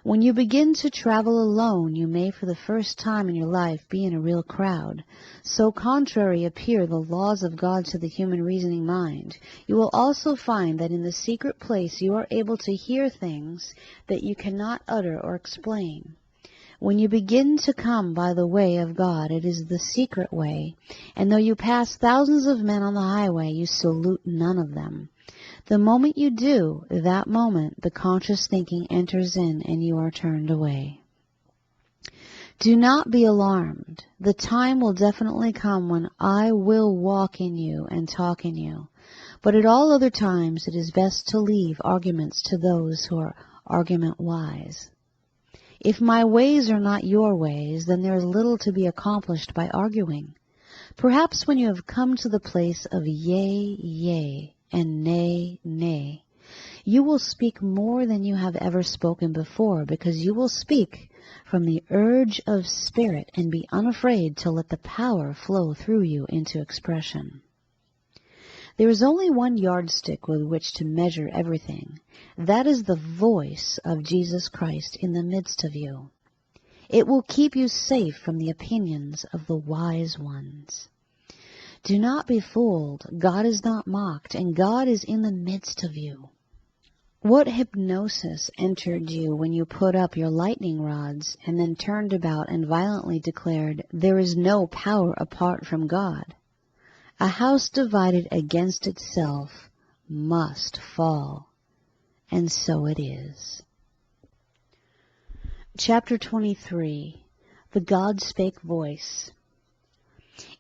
When you begin to travel alone, you may for the first time in your life be in a real crowd. So contrary appear the laws of God to the human reasoning mind. You will also find that in the secret place you are able to hear things that you cannot utter or explain. When you begin to come by the way of God, it is the secret way, and though you pass thousands of men on the highway, you salute none of them. The moment you do, that moment the conscious thinking enters in and you are turned away. Do not be alarmed. The time will definitely come when I will walk in you and talk in you. But at all other times it is best to leave arguments to those who are argument-wise. If my ways are not your ways, then there is little to be accomplished by arguing. Perhaps when you have come to the place of yea, yea, and nay, nay, you will speak more than you have ever spoken before, because you will speak from the urge of spirit and be unafraid to let the power flow through you into expression. There is only one yardstick with which to measure everything. That is the voice of Jesus Christ in the midst of you. It will keep you safe from the opinions of the wise ones. Do not be fooled. God is not mocked, and God is in the midst of you. What hypnosis entered you when you put up your lightning rods and then turned about and violently declared, "There is no power apart from God"? A house divided against itself must fall, and so it is. Chapter 23. The God Spake Voice.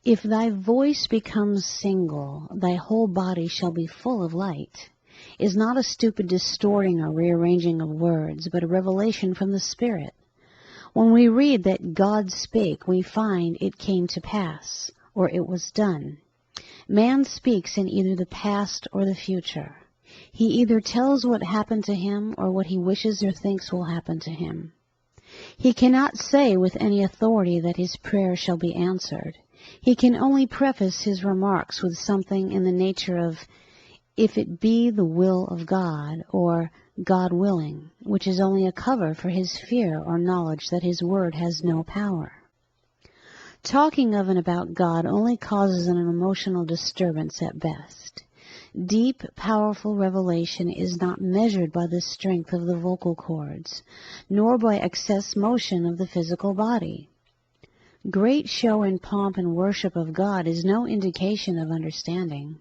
If thy voice becomes single, thy whole body shall be full of light, is not a stupid distorting or rearranging of words, but a revelation from the Spirit. When we read that God spake, we find it came to pass, or it was done. Man speaks in either the past or the future. He either tells what happened to him or what he wishes or thinks will happen to him. He cannot say with any authority that his prayer shall be answered. He can only preface his remarks with something in the nature of, "If it be the will of God," or "God willing," which is only a cover for his fear or knowledge that his word has no power. Talking of and about God only causes an emotional disturbance at best. Deep, powerful revelation is not measured by the strength of the vocal cords, nor by excess motion of the physical body. Great show and pomp and worship of God is no indication of understanding.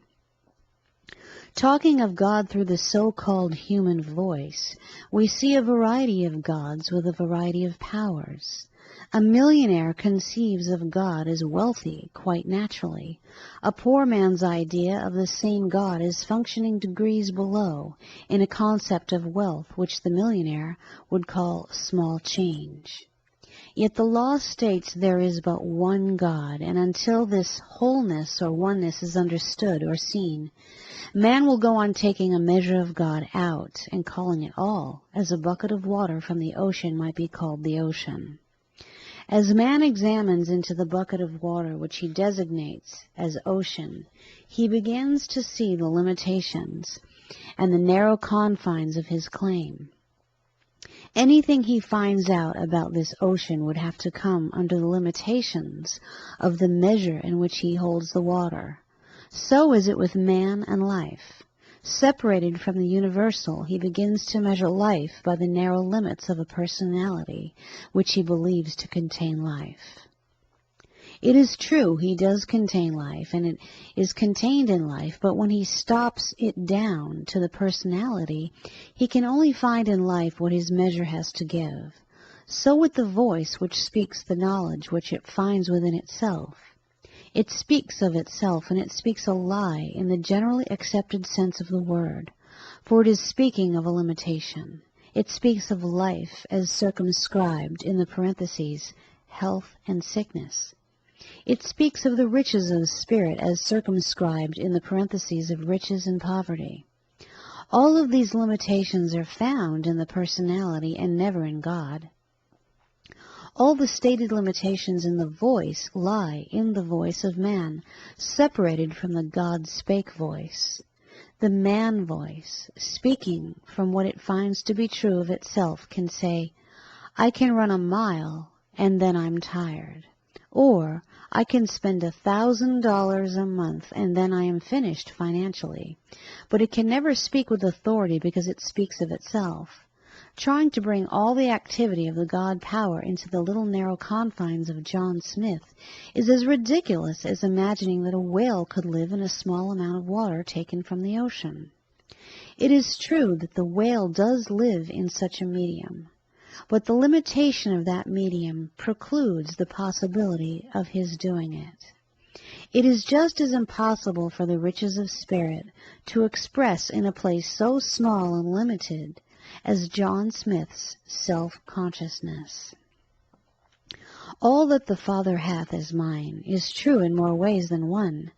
Talking of God through the so-called human voice, we see a variety of gods with a variety of powers. A millionaire conceives of God as wealthy quite naturally. A poor man's idea of the same God is functioning degrees below in a concept of wealth which the millionaire would call small change. Yet the law states there is but one God, and until this wholeness or oneness is understood or seen, man will go on taking a measure of God out and calling it all, as a bucket of water from the ocean might be called the ocean. As man examines into the bucket of water which he designates as ocean, he begins to see the limitations and the narrow confines of his claim. Anything he finds out about this ocean would have to come under the limitations of the measure in which he holds the water. So is it with man and life. Separated from the universal, he begins to measure life by the narrow limits of a personality which he believes to contain life. It is true he does contain life, and it is contained in life, but when he stops it down to the personality, he can only find in life what his measure has to give. So with the voice which speaks the knowledge which it finds within itself. It speaks of itself, and it speaks a lie in the generally accepted sense of the word, for it is speaking of a limitation. It speaks of life as circumscribed in the parentheses, health and sickness. It speaks of the riches of the spirit as circumscribed in the parentheses of riches and poverty. All of these limitations are found in the personality and never in God. All the stated limitations in the voice lie in the voice of man, separated from the God spake voice. The man voice, speaking from what it finds to be true of itself, can say, I can run a mile and then I'm tired. Or, I can spend $1,000 a month and then I am finished financially. But it can never speak with authority because it speaks of itself. Trying to bring all the activity of the God power into the little narrow confines of John Smith is as ridiculous as imagining that a whale could live in a small amount of water taken from the ocean. It is true that the whale does live in such a medium, but the limitation of that medium precludes the possibility of his doing it. It is just as impossible for the riches of spirit to express in a place so small and limited as John Smith's self-consciousness. All that the Father hath is mine is true in more ways than one,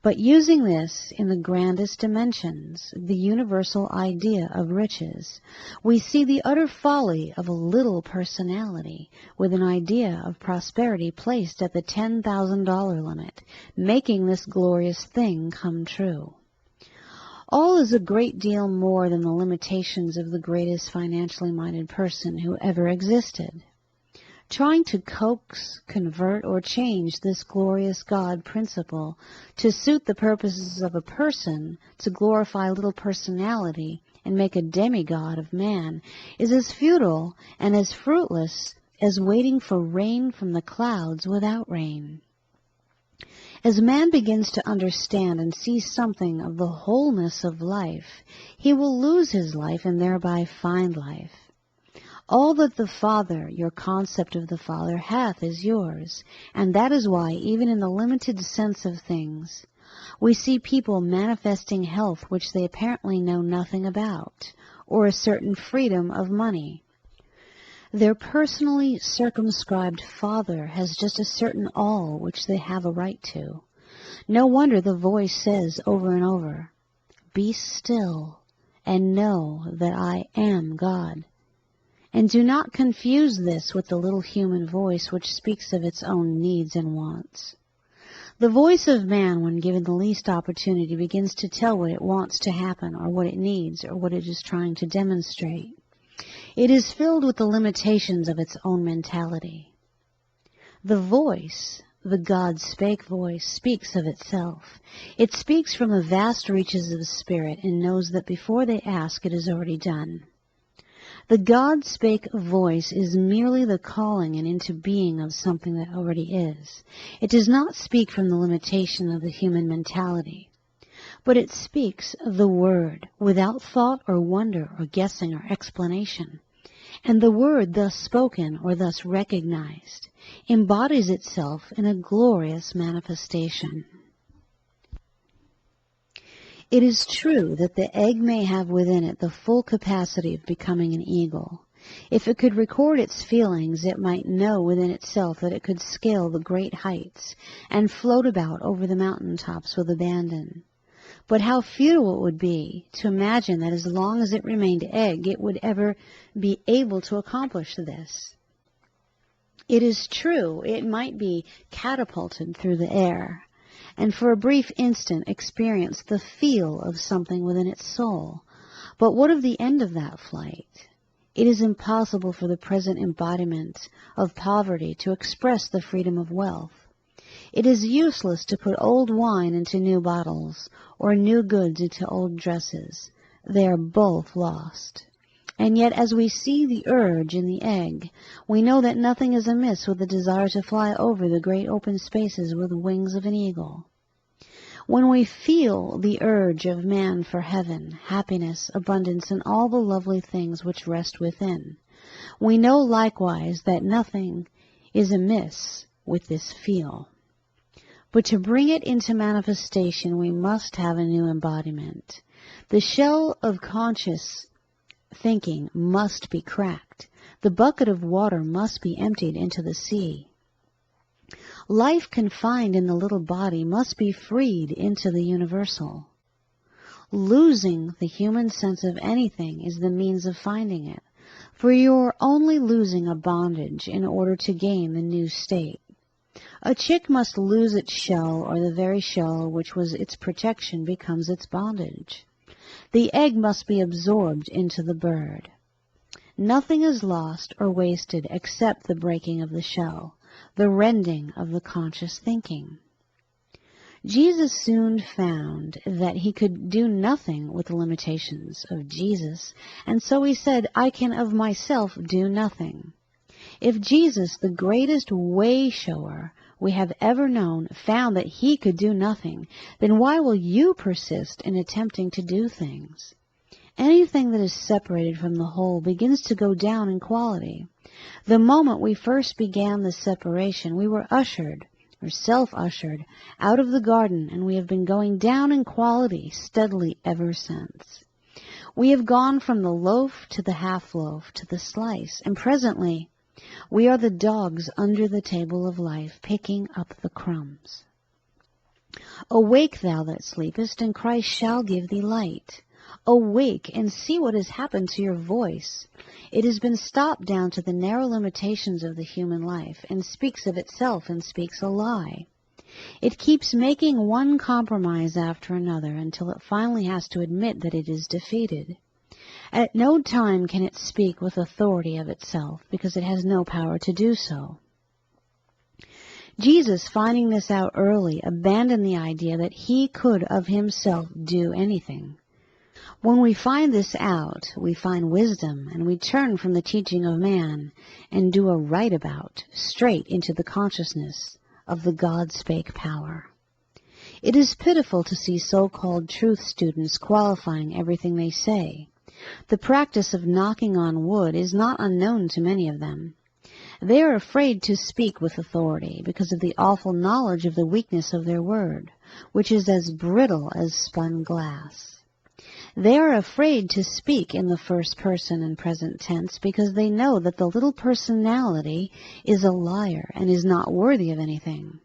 but using this in the grandest dimensions, the universal idea of riches, we see the utter folly of a little personality with an idea of prosperity placed at the $10,000 limit, making this glorious thing come true. All is a great deal more than the limitations of the greatest financially minded person who ever existed. Trying to coax, convert, or change this glorious God principle to suit the purposes of a person, to glorify little personality and make a demigod of man, is as futile and as fruitless as waiting for rain from the clouds without rain. As man begins to understand and see something of the wholeness of life, he will lose his life and thereby find life. All that the Father, your concept of the Father, hath is yours, and that is why, even in the limited sense of things, we see people manifesting health which they apparently know nothing about, or a certain freedom of money. Their personally circumscribed Father has just a certain all which they have a right to. No wonder the voice says over and over, Be still and know that I am God. And do not confuse this with the little human voice which speaks of its own needs and wants. The voice of man, when given the least opportunity, begins to tell what it wants to happen, or what it needs, or what it is trying to demonstrate. It is filled with the limitations of its own mentality. The voice, the God spake voice, speaks of itself. It speaks from the vast reaches of the Spirit and knows that before they ask, it is already done. The God spake voice is merely the calling and into being of something that already is. It does not speak from the limitation of the human mentality. but it speaks the word without thought or wonder or guessing or explanation. And the word thus spoken or thus recognized embodies itself in a glorious manifestation. It is true that the egg may have within it the full capacity of becoming an eagle. If it could record its feelings, it might know within itself that it could scale the great heights and float about over the mountain tops with abandon. But how futile it would be to imagine that as long as it remained egg, it would ever be able to accomplish this. It is true, it might be catapulted through the air, and for a brief instant experience the feel of something within its soul. But what of the end of that flight? It is impossible for the present embodiment of poverty to express the freedom of wealth. It is useless to put old wine into new bottles, or new goods into old dresses. They are both lost. And yet as we see the urge in the egg, we know that nothing is amiss with the desire to fly over the great open spaces with wings of an eagle. When we feel the urge of man for heaven, happiness, abundance, and all the lovely things which rest within, we know likewise that nothing is amiss with this feel. But to bring it into manifestation, we must have a new embodiment. The shell of conscious thinking must be cracked. The bucket of water must be emptied into the sea. Life confined in the little body must be freed into the universal. Losing the human sense of anything is the means of finding it, for you are only losing a bondage in order to gain the new state. A chick must lose its shell, or the very shell which was its protection becomes its bondage. The egg must be absorbed into the bird. Nothing is lost or wasted except the breaking of the shell, the rending of the conscious thinking. Jesus soon found that he could do nothing with the limitations of Jesus, and so he said, "I can of myself do nothing." If Jesus, the greatest way-shower we have ever known, found that he could do nothing, then why will you persist in attempting to do things? Anything that is separated from the whole begins to go down in quality. The moment we first began the separation, we were ushered, or self-ushered, out of the garden, and we have been going down in quality steadily ever since. We have gone from the loaf to the half-loaf to the slice, and presently we are the dogs under the table of life, picking up the crumbs. Awake, thou that sleepest, and Christ shall give thee light. Awake, and see what has happened to your voice. It has been stopped down to the narrow limitations of the human life, and speaks of itself and speaks a lie. It keeps making one compromise after another until it finally has to admit that it is defeated. At no time can it speak with authority of itself, because it has no power to do so. Jesus, finding this out early, abandoned the idea that he could of himself do anything. When we find this out, we find wisdom, and we turn from the teaching of man and do a right about, straight into the consciousness of the God-spake power. It is pitiful to see so-called truth students qualifying everything they say. The practice of knocking on wood is not unknown to many of them. They are afraid to speak with authority because of the awful knowledge of the weakness of their word, which is as brittle as spun glass. They are afraid to speak in the first person and present tense because they know that the little personality is a liar and is not worthy of anything.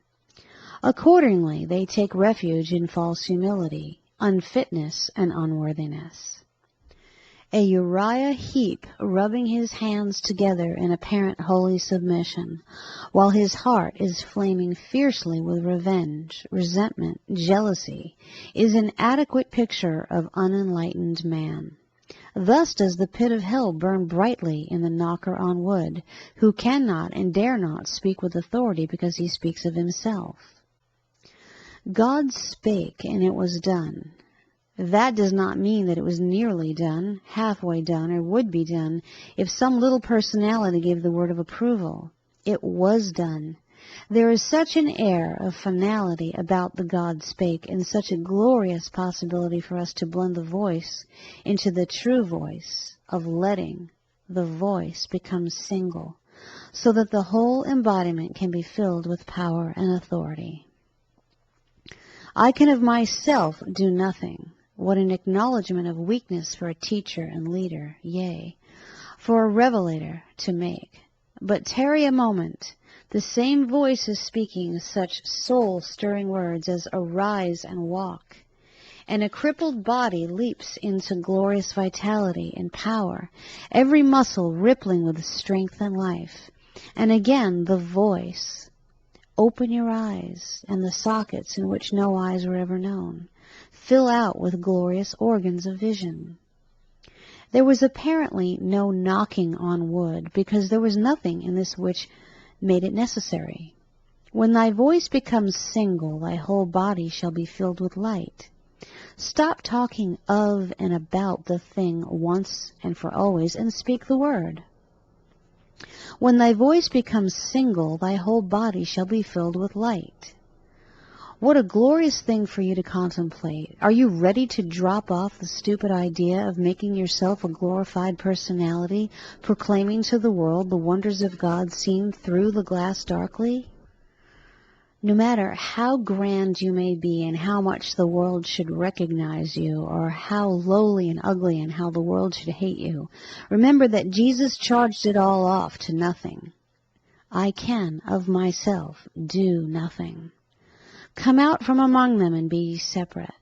Accordingly, they take refuge in false humility, unfitness, and unworthiness. A Uriah Heep rubbing his hands together in apparent holy submission, while his heart is flaming fiercely with revenge, resentment, jealousy, is an adequate picture of unenlightened man. Thus does the pit of hell burn brightly in the knocker on wood, who cannot and dare not speak with authority because he speaks of himself. God spake, and it was done. That does not mean that it was nearly done, halfway done, or would be done if some little personality gave the word of approval. It was done. There is such an air of finality about the God spake, and such a glorious possibility for us to blend the voice into the true voice of letting the voice become single, so that the whole embodiment can be filled with power and authority. I can of myself do nothing. What an acknowledgment of weakness for a teacher and leader, yea, for a revelator to make. But tarry a moment. The same voice is speaking such soul-stirring words as arise and walk, and a crippled body leaps into glorious vitality and power, every muscle rippling with strength and life. And again the voice, open your eyes, and the sockets in which no eyes were ever known, fill out with glorious organs of vision. There was apparently no knocking on wood, because there was nothing in this which made it necessary. When thy voice becomes single, thy whole body shall be filled with light. Stop talking of and about the thing once and for always, and speak the word. When thy voice becomes single, thy whole body shall be filled with light. What a glorious thing for you to contemplate. Are you ready to drop off the stupid idea of making yourself a glorified personality, proclaiming to the world the wonders of God seen through the glass darkly? No matter how grand you may be and how much the world should recognize you, or how lowly and ugly and how the world should hate you, remember that Jesus charged it all off to nothing. I can of myself do nothing. Come out from among them and be ye separate.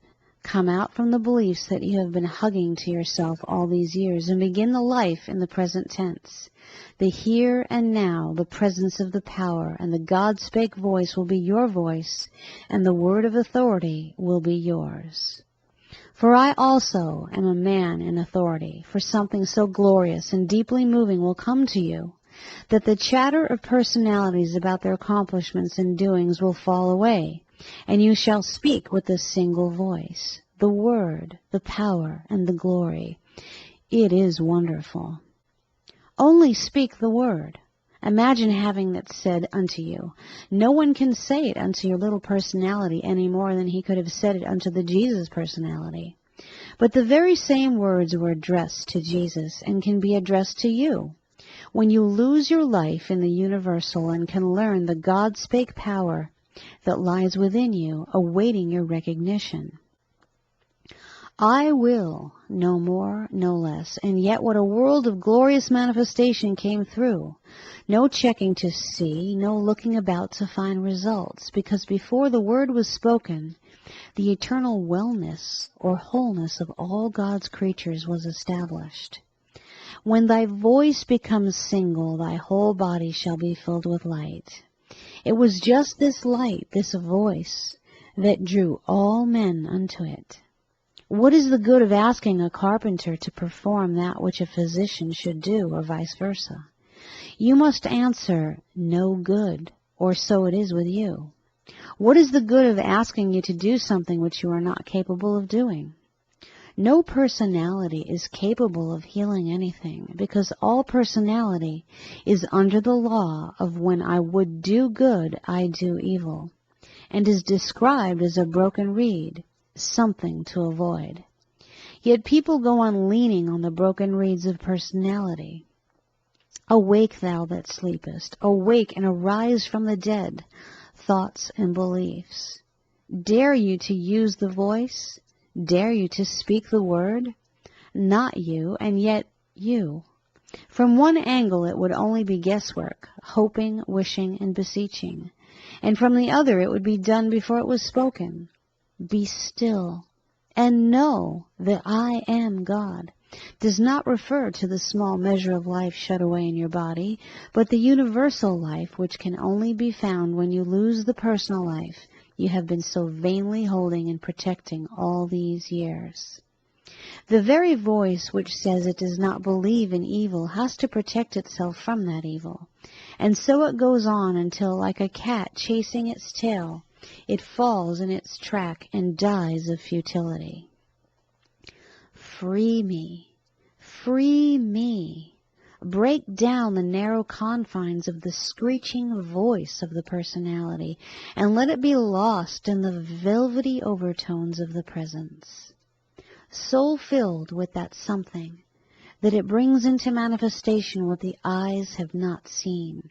Come out from the beliefs that you have been hugging to yourself all these years, and begin the life in the present tense. The here and now, the presence of the power, and the God spake voice will be your voice, and the word of authority will be yours. For I also am a man in authority, for something so glorious and deeply moving will come to you, that the chatter of personalities about their accomplishments and doings will fall away, and you shall speak with a single voice, the word, the power, and the glory. It is wonderful. Only speak the word. Imagine having it said unto you. No one can say it unto your little personality any more than he could have said it unto the Jesus personality. But the very same words were addressed to Jesus and can be addressed to you. When you lose your life in the universal and can learn the God spake power that lies within you, awaiting your recognition. I will, no more, no less, and yet what a world of glorious manifestation came through. No checking to see, no looking about to find results, because before the word was spoken, the eternal wellness or wholeness of all God's creatures was established. When thy voice becomes single, thy whole body shall be filled with light. It was just this light, this voice, that drew all men unto it. What is the good of asking a carpenter to perform that which a physician should do, or vice versa? You must answer, no good, or so it is with you. What is the good of asking you to do something which you are not capable of doing? No personality is capable of healing anything, because all personality is under the law of when I would do good, I do evil, and is described as a broken reed, something to avoid. Yet people go on leaning on the broken reeds of personality. Awake, thou that sleepest. Awake and arise from the dead, thoughts and beliefs. Dare you to use the voice? Dare you to speak the word? Not you, and yet you. From one angle it would only be guesswork, hoping, wishing, and beseeching. And from the other it would be done before it was spoken. Be still, and know that I am God. Does not refer to the small measure of life shut away in your body, but the universal life which can only be found when you lose the personal life you have been so vainly holding and protecting all these years. The very voice which says it does not believe in evil has to protect itself from that evil. And so it goes on until, like a cat chasing its tail, it falls in its track and dies of futility. Free me, free me. Break down the narrow confines of the screeching voice of the personality, and let it be lost in the velvety overtones of the presence. Soul-filled with that something, that it brings into manifestation what the eyes have not seen.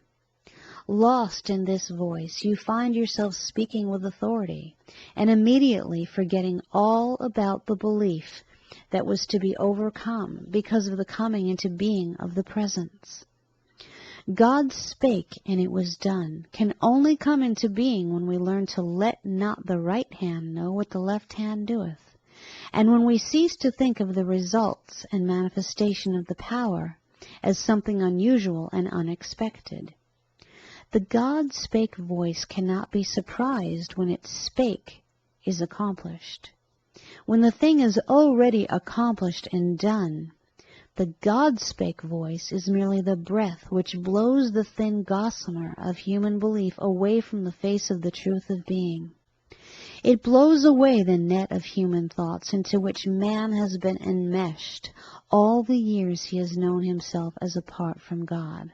Lost in this voice, you find yourself speaking with authority, and immediately forgetting all about the belief that was to be overcome because of the coming into being of the presence. God spake, and it was done can only come into being when we learn to let not the right hand know what the left hand doeth, and when we cease to think of the results and manifestation of the power as something unusual and unexpected. The God spake voice cannot be surprised when its spake is accomplished. When the thing is already accomplished and done, the God spake voice is merely the breath which blows the thin gossamer of human belief away from the face of the truth of being. It blows away the net of human thoughts into which man has been enmeshed all the years he has known himself as apart from God.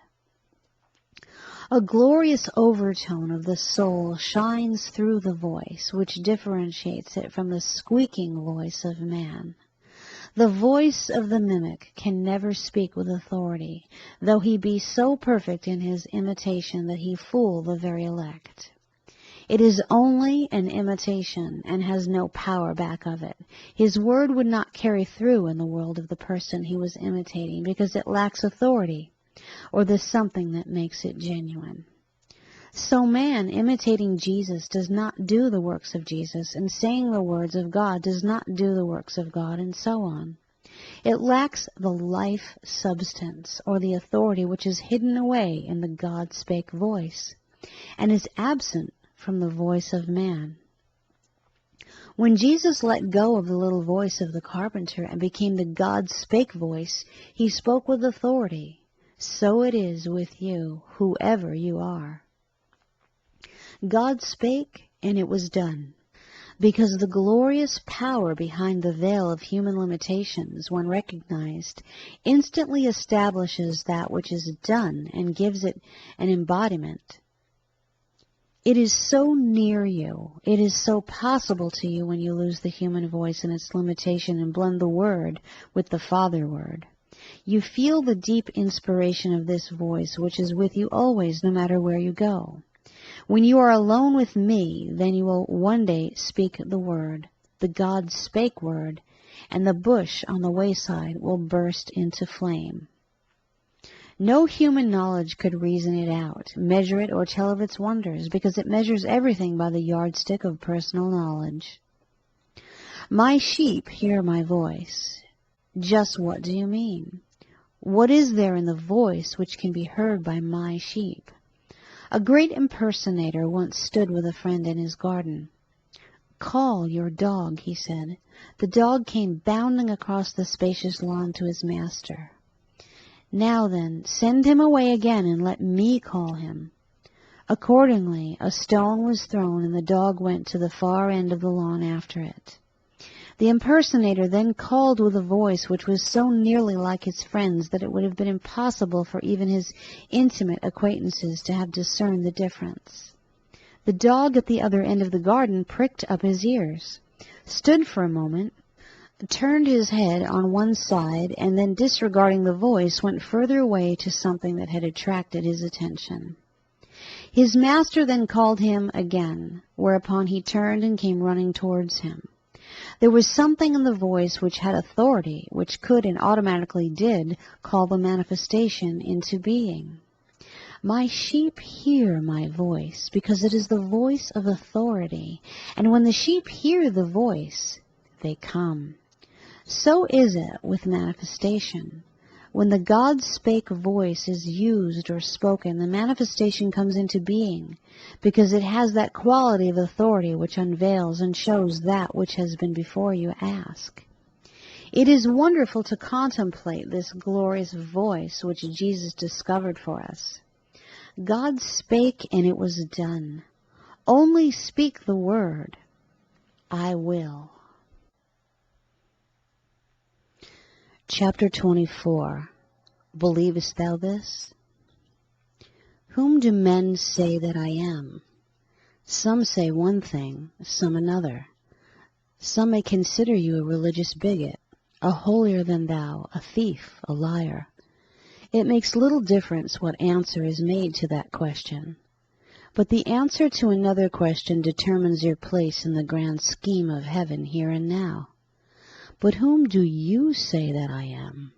A glorious overtone of the soul shines through the voice, which differentiates it from the squeaking voice of man. The voice of the mimic can never speak with authority, though he be so perfect in his imitation that he fool the very elect. It is only an imitation and has no power back of it. His word would not carry through in the world of the person he was imitating because it lacks authority, or the something that makes it genuine. So man imitating Jesus does not do the works of Jesus, and saying the words of God does not do the works of God, and so on. It lacks the life substance, or the authority which is hidden away in the God spake voice, and is absent from the voice of man. When Jesus let go of the little voice of the carpenter and became the God spake voice, he spoke with authority. So it is with you, whoever you are. God spake, and it was done, because the glorious power behind the veil of human limitations, when recognized, instantly establishes that which is done and gives it an embodiment. It is so near you, it is so possible to you when you lose the human voice and its limitation and blend the Word with the Father Word. You feel the deep inspiration of this voice, which is with you always, no matter where you go. When you are alone with me, then you will one day speak the word, the God spake word, and the bush on the wayside will burst into flame. No human knowledge could reason it out, measure it, or tell of its wonders, because it measures everything by the yardstick of personal knowledge. My sheep hear my voice. Just what do you mean? What is there in the voice which can be heard by my sheep? A great impersonator once stood with a friend in his garden. "Call your dog," he said. The dog came bounding across the spacious lawn to his master. "Now then, send him away again and let me call him." Accordingly, a stone was thrown, and the dog went to the far end of the lawn after it. The impersonator then called with a voice which was so nearly like his friend's that it would have been impossible for even his intimate acquaintances to have discerned the difference. The dog at the other end of the garden pricked up his ears, stood for a moment, turned his head on one side, and then, disregarding the voice, went further away to something that had attracted his attention. His master then called him again, whereupon he turned and came running towards him. There was something in the voice which had authority, which could and automatically did call the manifestation into being. My sheep hear my voice, because it is the voice of authority, and when the sheep hear the voice, they come. So is it with manifestation. When the God spake voice is used or spoken, the manifestation comes into being, because it has that quality of authority which unveils and shows that which has been before you ask. It is wonderful to contemplate this glorious voice which Jesus discovered for us. God spake, and it was done. Only speak the word, I will. Chapter 24. Believest thou this? Whom do men say that I am? Some say one thing, some another. Some may consider you a religious bigot, a holier than thou, a thief, a liar. It makes little difference what answer is made to that question. But the answer to another question determines your place in the grand scheme of heaven here and now. But whom do you say that I am?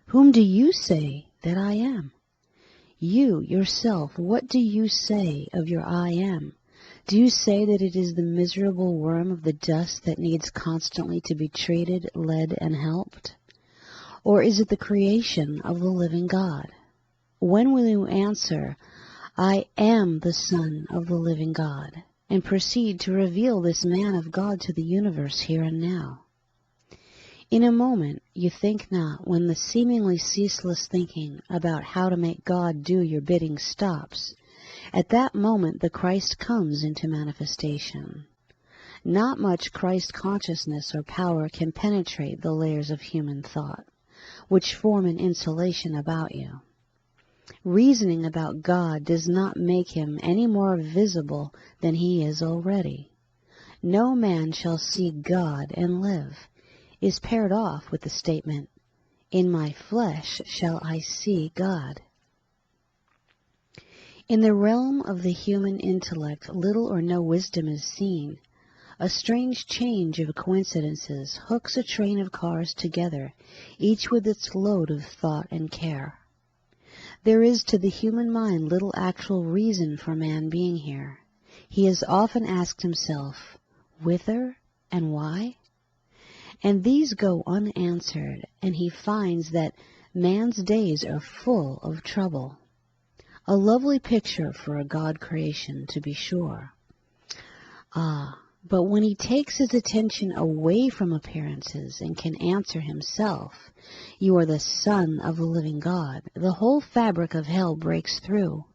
Whom do you say that I am? You, yourself, what do you say of your I am? Do you say that it is the miserable worm of the dust that needs constantly to be treated, led, and helped? Or is it the creation of the living God? When will you answer, I am the Son of the living God, and proceed to reveal this man of God to the universe here and now? In a moment, you think not, when the seemingly ceaseless thinking about how to make God do your bidding stops, at that moment the Christ comes into manifestation. Not much Christ consciousness or power can penetrate the layers of human thought, which form an insulation about you. Reasoning about God does not make him any more visible than he is already. No man shall see God and live is paired off with the statement, in my flesh shall I see God. In the realm of the human intellect, little or no wisdom is seen. A strange change of coincidences hooks a train of cars together, each with its load of thought and care. There is to the human mind little actual reason for man being here. He has often asked himself, whither and why? And these go unanswered, and he finds that man's days are full of trouble. A lovely picture for a God creation, to be sure. But when he takes his attention away from appearances and can answer himself, you are the Son of the living God, the whole fabric of hell breaks through,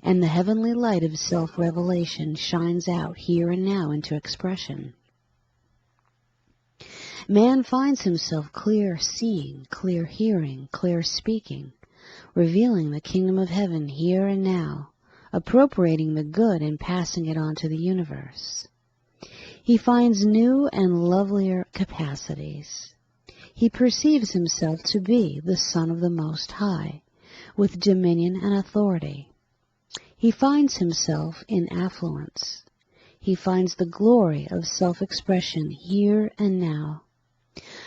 and the heavenly light of self-revelation shines out here and now into expression. Man finds himself clear seeing, clear hearing, clear speaking, revealing the kingdom of heaven here and now, appropriating the good and passing it on to the universe. He finds new and lovelier capacities. He perceives himself to be the Son of the Most High, with dominion and authority. He finds himself in affluence. He finds the glory of self-expression here and now.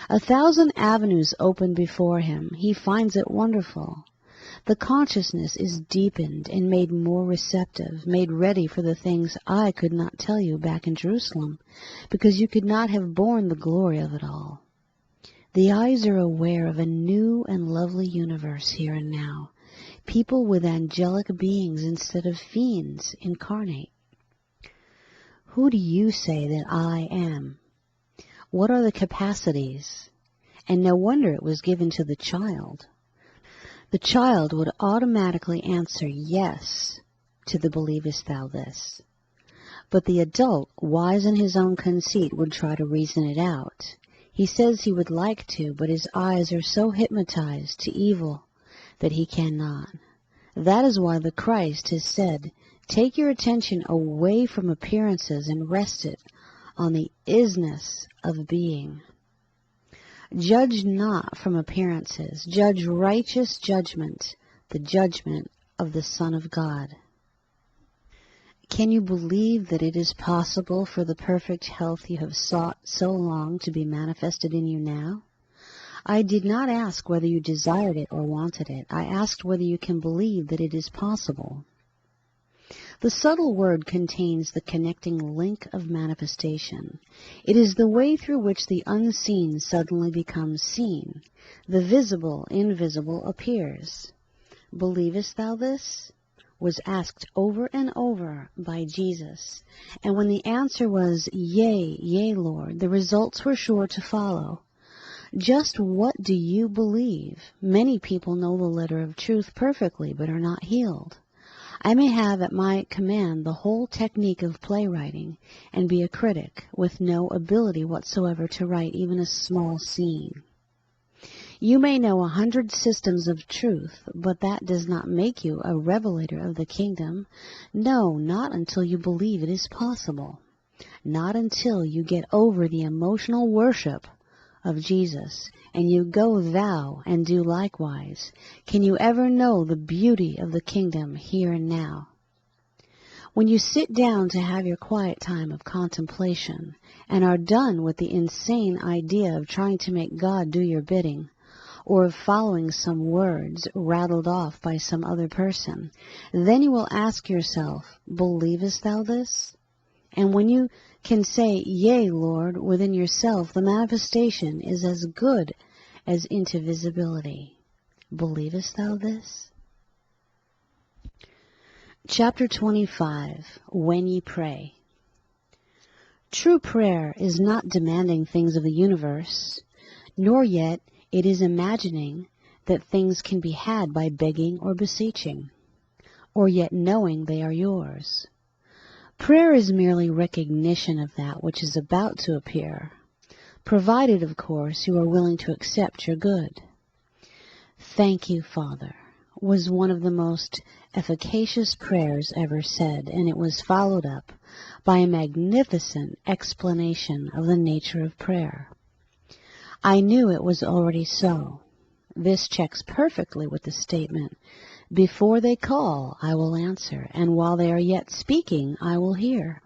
1,000 avenues open before him. He finds it wonderful. The consciousness is deepened and made more receptive, made ready for the things I could not tell you back in Jerusalem, because you could not have borne the glory of it all. The eyes are aware of a new and lovely universe here and now, people with angelic beings instead of fiends incarnate. Who do you say that I am? What are the capacities? And no wonder it was given to the child. The child would automatically answer yes to the believest thou this. But the adult, wise in his own conceit, would try to reason it out. He says he would like to, but his eyes are so hypnotized to evil that he cannot. That is why the Christ has said, take your attention away from appearances and rest it on the isness of being. Judge not from appearances. Judge righteous judgment, the judgment of the Son of God. Can you believe that it is possible for the perfect health you have sought so long to be manifested in you now? I did not ask whether you desired it or wanted it. I asked whether you can believe that it is possible. The subtle word contains the connecting link of manifestation. It is the way through which the unseen suddenly becomes seen. The visible, invisible appears. Believest thou this? Was asked over and over by Jesus. And when the answer was, yea, yea, Lord, the results were sure to follow. Just what do you believe? Many people know the letter of truth perfectly, but are not healed. I may have at my command the whole technique of playwriting, and be a critic, with no ability whatsoever to write even a small scene. You may know 100 systems of truth, but that does not make you a revelator of the kingdom. No, not until you believe it is possible. Not until you get over the emotional worship of Jesus and you go thou and do likewise can you ever know the beauty of the kingdom here and now. When you sit down to have your quiet time of contemplation and are done with the insane idea of trying to make God do your bidding, or of following some words rattled off by some other person, then you will ask yourself, believest thou this? And when you can say, yea, Lord, within yourself, the manifestation is as good as into visibility. Believest thou this? Chapter 25, When Ye Pray. True prayer is not demanding things of the universe, nor yet it is imagining that things can be had by begging or beseeching, or yet knowing they are yours. Prayer is merely recognition of that which is about to appear, provided, of course, you are willing to accept your good. Thank you, Father, was one of the most efficacious prayers ever said, and it was followed up by a magnificent explanation of the nature of prayer. I knew it was already so. This checks perfectly with the statement, before they call, I will answer, and while they are yet speaking, I will hear.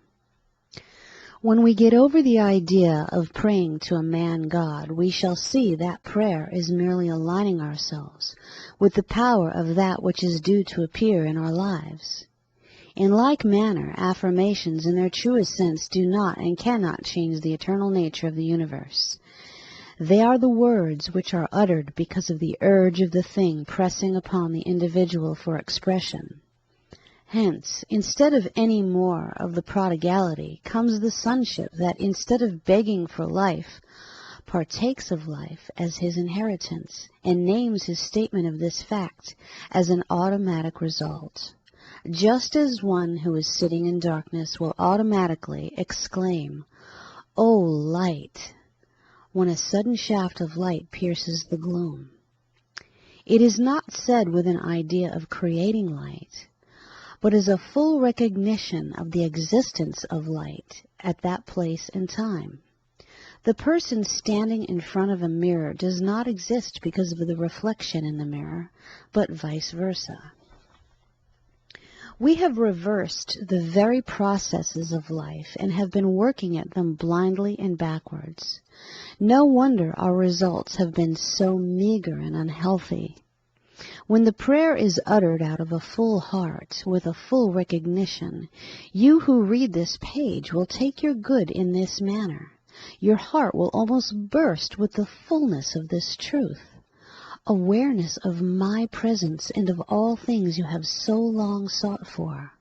When we get over the idea of praying to a man God, we shall see that prayer is merely aligning ourselves with the power of that which is due to appear in our lives. In like manner, affirmations in their truest sense do not and cannot change the eternal nature of the universe. They are the words which are uttered because of the urge of the thing pressing upon the individual for expression. Hence, instead of any more of the prodigality, comes the sonship that, instead of begging for life, partakes of life as his inheritance, and names his statement of this fact as an automatic result. Just as one who is sitting in darkness will automatically exclaim, "O light," when a sudden shaft of light pierces the gloom. It is not said with an idea of creating light, but as a full recognition of the existence of light at that place and time. The person standing in front of a mirror does not exist because of the reflection in the mirror, but vice versa. We have reversed the very processes of life and have been working at them blindly and backwards. No wonder our results have been so meager and unhealthy. When the prayer is uttered out of a full heart, with a full recognition, you who read this page will take your good in this manner. Your heart will almost burst with the fullness of this truth. Awareness of my presence and of all things you have so long sought for.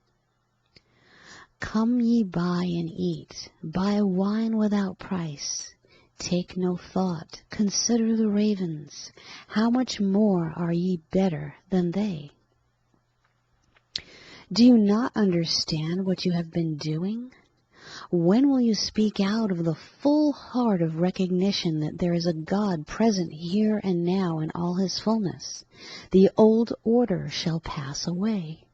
Come ye buy and eat, buy wine without price. Take no thought, consider the ravens, how much more are ye better than they? Do you not understand what you have been doing? When will you speak out of the full heart of recognition that there is a God present here and now in all his fullness? The old order shall pass away.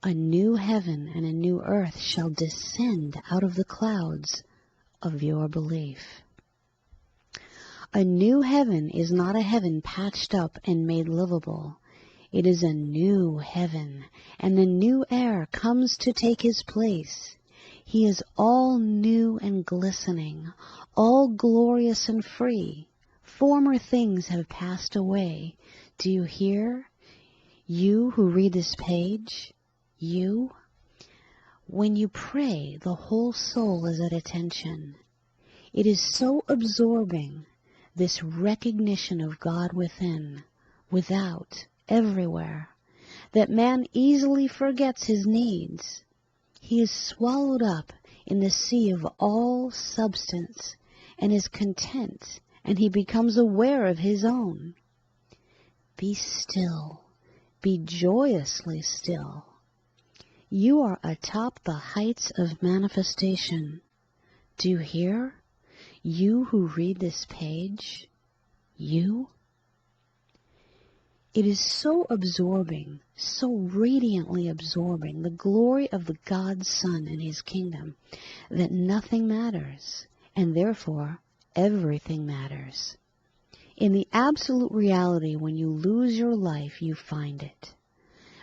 A new heaven and a new earth shall descend out of the clouds of your belief. A new heaven is not a heaven patched up and made livable. It is a new heaven, and the new air comes to take his place. He is all new and glistening, all glorious and free. Former things have passed away. Do you hear? You who read this page, you? When you pray, the whole soul is at attention. It is so absorbing, this recognition of God within, without, everywhere, that man easily forgets his needs. He is swallowed up in the sea of all substance and is content, and he becomes aware of his own. Be still, be joyously still. You are atop the heights of manifestation. Do you hear? You who read this page, You? It is so absorbing, so radiantly absorbing, the glory of the God Son and His kingdom, that nothing matters, and therefore everything matters. In the absolute reality, when you lose your life, you find it.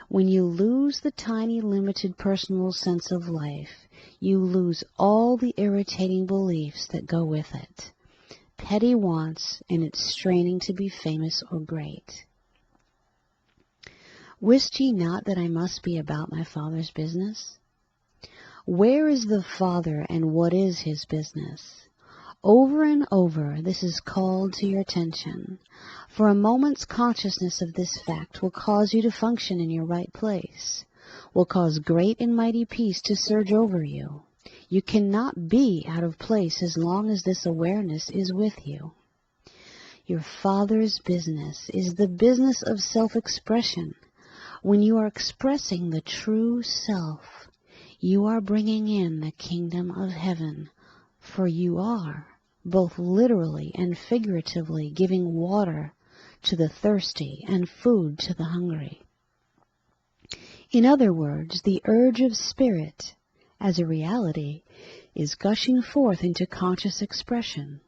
When you lose the tiny, limited personal sense of life, you lose all the irritating beliefs that go with it. Petty wants and its straining to be famous or great. Wist ye not that I must be about my Father's business? Where is the Father, and what is His business? Over and over this is called to your attention, for a moment's consciousness of this fact will cause you to function in your right place, will cause great and mighty peace to surge over you. You cannot be out of place as long as this awareness is with you. Your Father's business is the business of self-expression. When you are expressing the true self, you are bringing in the kingdom of heaven, for you are, both literally and figuratively, giving water to the thirsty and food to the hungry. In other words, the urge of spirit, as a reality, is gushing forth into conscious expression.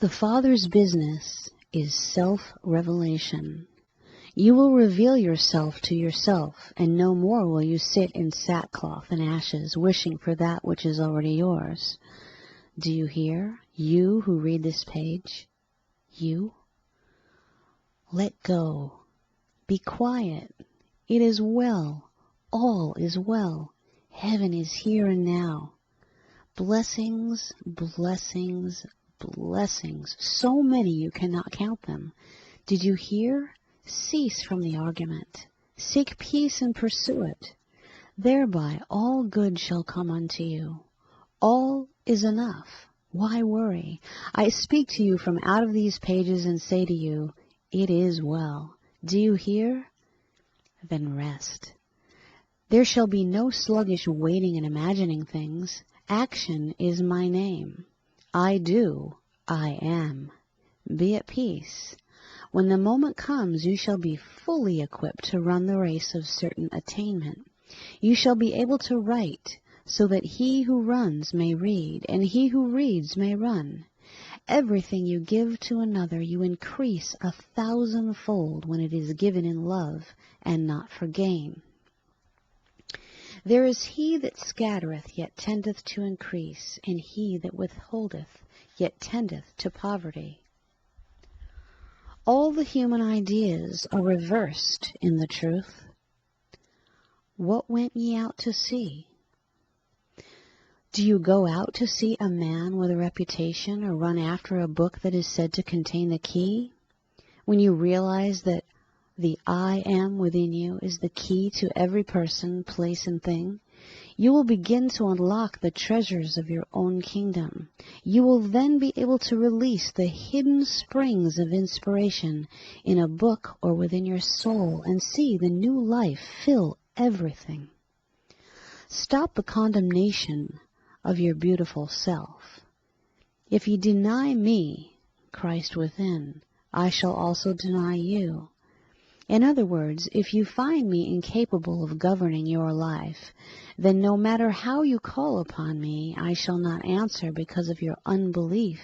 The Father's business is self-revelation. You will reveal yourself to yourself, and no more will you sit in sackcloth and ashes, wishing for that which is already yours. Do you hear, you who read this page? You? Let go. Be quiet. It is well. All is well. Heaven is here and now. Blessings, blessings, blessings. So many you cannot count them. Did you hear? Cease from the argument. Seek peace and pursue it. Thereby all good shall come unto you. All is enough. Why worry? I speak to you from out of these pages and say to you, it is well. Do you hear? Then rest. There shall be no sluggish waiting and imagining things. Action is my name. I do. I am. Be at peace. When the moment comes, you shall be fully equipped to run the race of certain attainment. You shall be able to write, so that he who runs may read, and he who reads may run. Everything you give to another you increase 1,000-fold when it is given in love and not for gain. There is he that scattereth, yet tendeth to increase, and he that withholdeth, yet tendeth to poverty. All the human ideas are reversed in the truth. What went ye out to see? Do you go out to see a man with a reputation, or run after a book that is said to contain the key? When you realize that the I am within you is the key to every person, place, and thing, you will begin to unlock the treasures of your own kingdom. You will then be able to release the hidden springs of inspiration in a book or within your soul and see the new life fill everything. Stop the condemnation of your beautiful self. If you deny me, Christ within, I shall also deny you. In other words, if you find me incapable of governing your life, then no matter how you call upon me, I shall not answer because of your unbelief,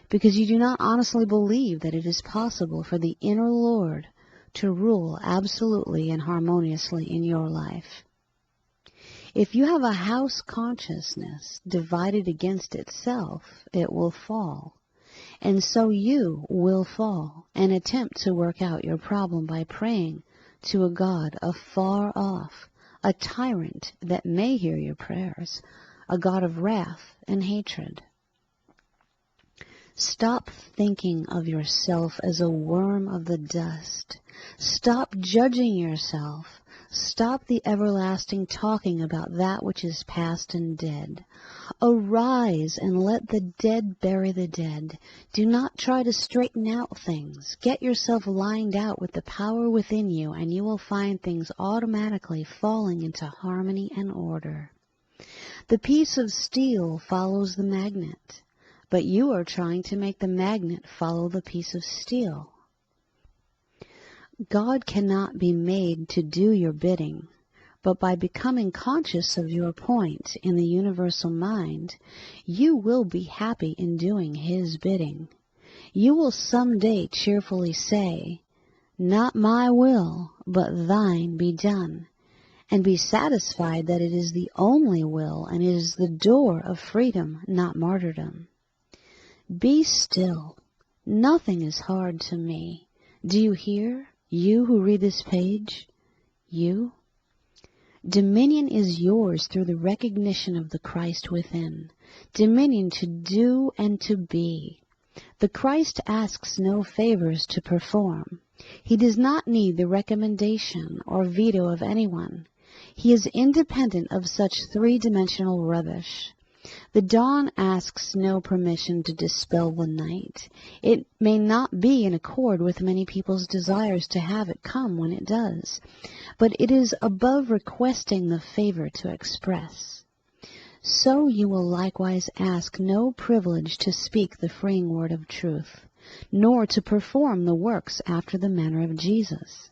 because you do not honestly believe that it is possible for the inner Lord to rule absolutely and harmoniously in your life. If you have a house consciousness divided against itself, it will fall. And so you will fall and attempt to work out your problem by praying to a God afar off, a tyrant that may hear your prayers, a God of wrath and hatred. Stop thinking of yourself as a worm of the dust. Stop judging yourself. Stop the everlasting talking about that which is past and dead. Arise and let the dead bury the dead. Do not try to straighten out things. Get yourself lined out with the power within you, and you will find things automatically falling into harmony and order. The piece of steel follows the magnet. but you are trying to make the magnet follow the piece of steel. God cannot be made to do your bidding, but by becoming conscious of your point in the universal mind, you will be happy in doing His bidding. You will someday cheerfully say, "Not my will, but thine be done," and be satisfied that it is the only will and it is the door of freedom, not martyrdom. Be still. Nothing is hard to me. Do you hear, you who read this page? You? Dominion is yours through the recognition of the Christ within. Dominion to do and to be. The Christ asks no favors to perform. He does not need the recommendation or veto of anyone. He is independent of such three-dimensional rubbish. The dawn asks no permission to dispel the night. It may not be in accord with many people's desires to have it come when it does, but it is above requesting the favor to express. So you will likewise ask no privilege to speak the freeing word of truth, nor to perform the works after the manner of Jesus.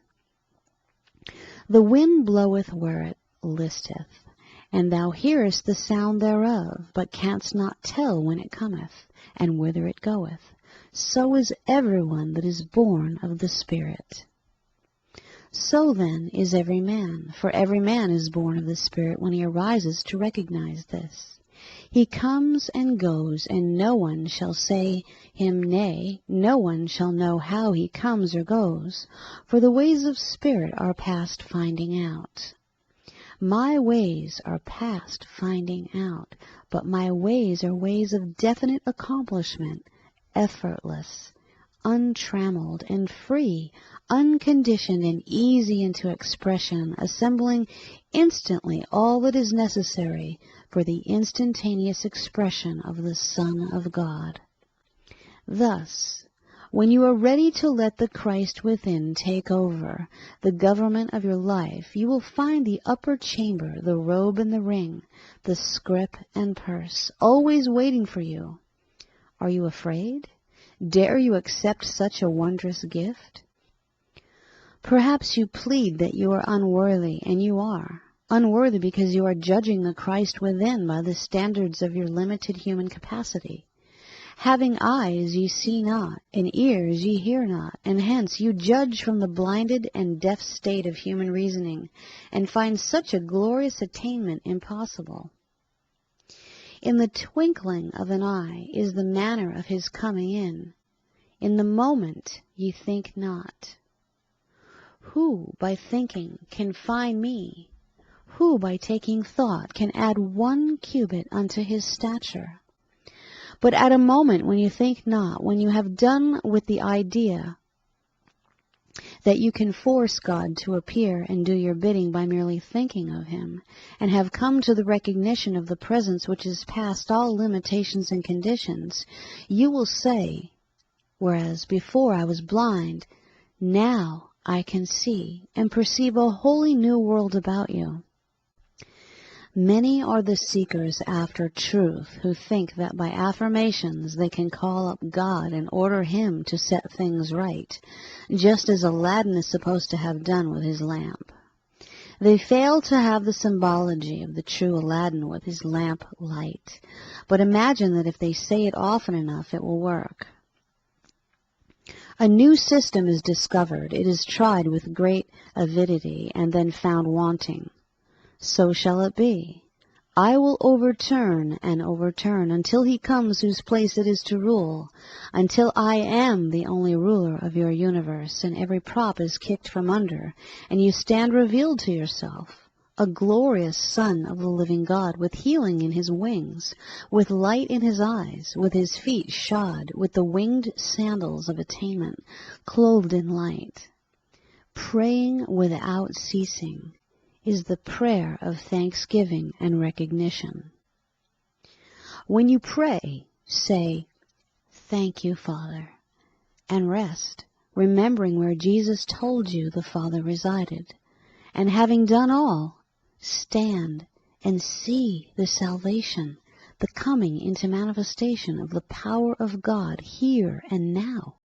The wind bloweth where it listeth, and thou hearest the sound thereof, but canst not tell when it cometh, and whither it goeth. So is everyone that is born of the Spirit. So then is every man, for every man is born of the Spirit when he arises to recognize this. He comes and goes, and no one shall say him nay, no one shall know how he comes or goes, for the ways of spirit are past finding out. My ways are past finding out, but my ways are ways of definite accomplishment, effortless, untrammeled and free, unconditioned and easy into expression, assembling instantly all that is necessary for the instantaneous expression of the Son of God. Thus, when you are ready to let the Christ within take over the government of your life, you will find the upper chamber, the robe and the ring, the scrip and purse, always waiting for you. Are you afraid? Dare you accept such a wondrous gift? Perhaps you plead that you are unworthy, and you are. Unworthy because you are judging the Christ within by the standards of your limited human capacity. Having eyes ye see not, and ears ye hear not, and hence you judge from the blinded and deaf state of human reasoning, and find such a glorious attainment impossible. In the twinkling of an eye is the manner of his coming in. In the moment ye think not. Who by thinking can find me? Who by taking thought can add 1 cubit unto his stature? But at a moment when you think not, when you have done with the idea that you can force God to appear and do your bidding by merely thinking of him, and have come to the recognition of the presence which is past all limitations and conditions, you will say, whereas before I was blind, now I can see and perceive a wholly new world about you. Many are the seekers after truth who think that by affirmations they can call up God and order him to set things right, just as Aladdin is supposed to have done with his lamp. They fail to have the symbology of the true Aladdin with his lamp light, but imagine that if they say it often enough it will work. A new system is discovered, it is tried with great avidity, and then found wanting. So shall it be. I will overturn and overturn until he comes whose place it is to rule, until I am the only ruler of your universe, and every prop is kicked from under, and you stand revealed to yourself, a glorious Son of the living God, with healing in his wings, with light in his eyes, with his feet shod with the winged sandals of attainment, clothed in light, praying without ceasing, is the prayer of thanksgiving and recognition. When you pray, say, "Thank you, Father," and rest, remembering where Jesus told you the Father resided. And having done all, stand and see the salvation, the coming into manifestation of the power of God here and now.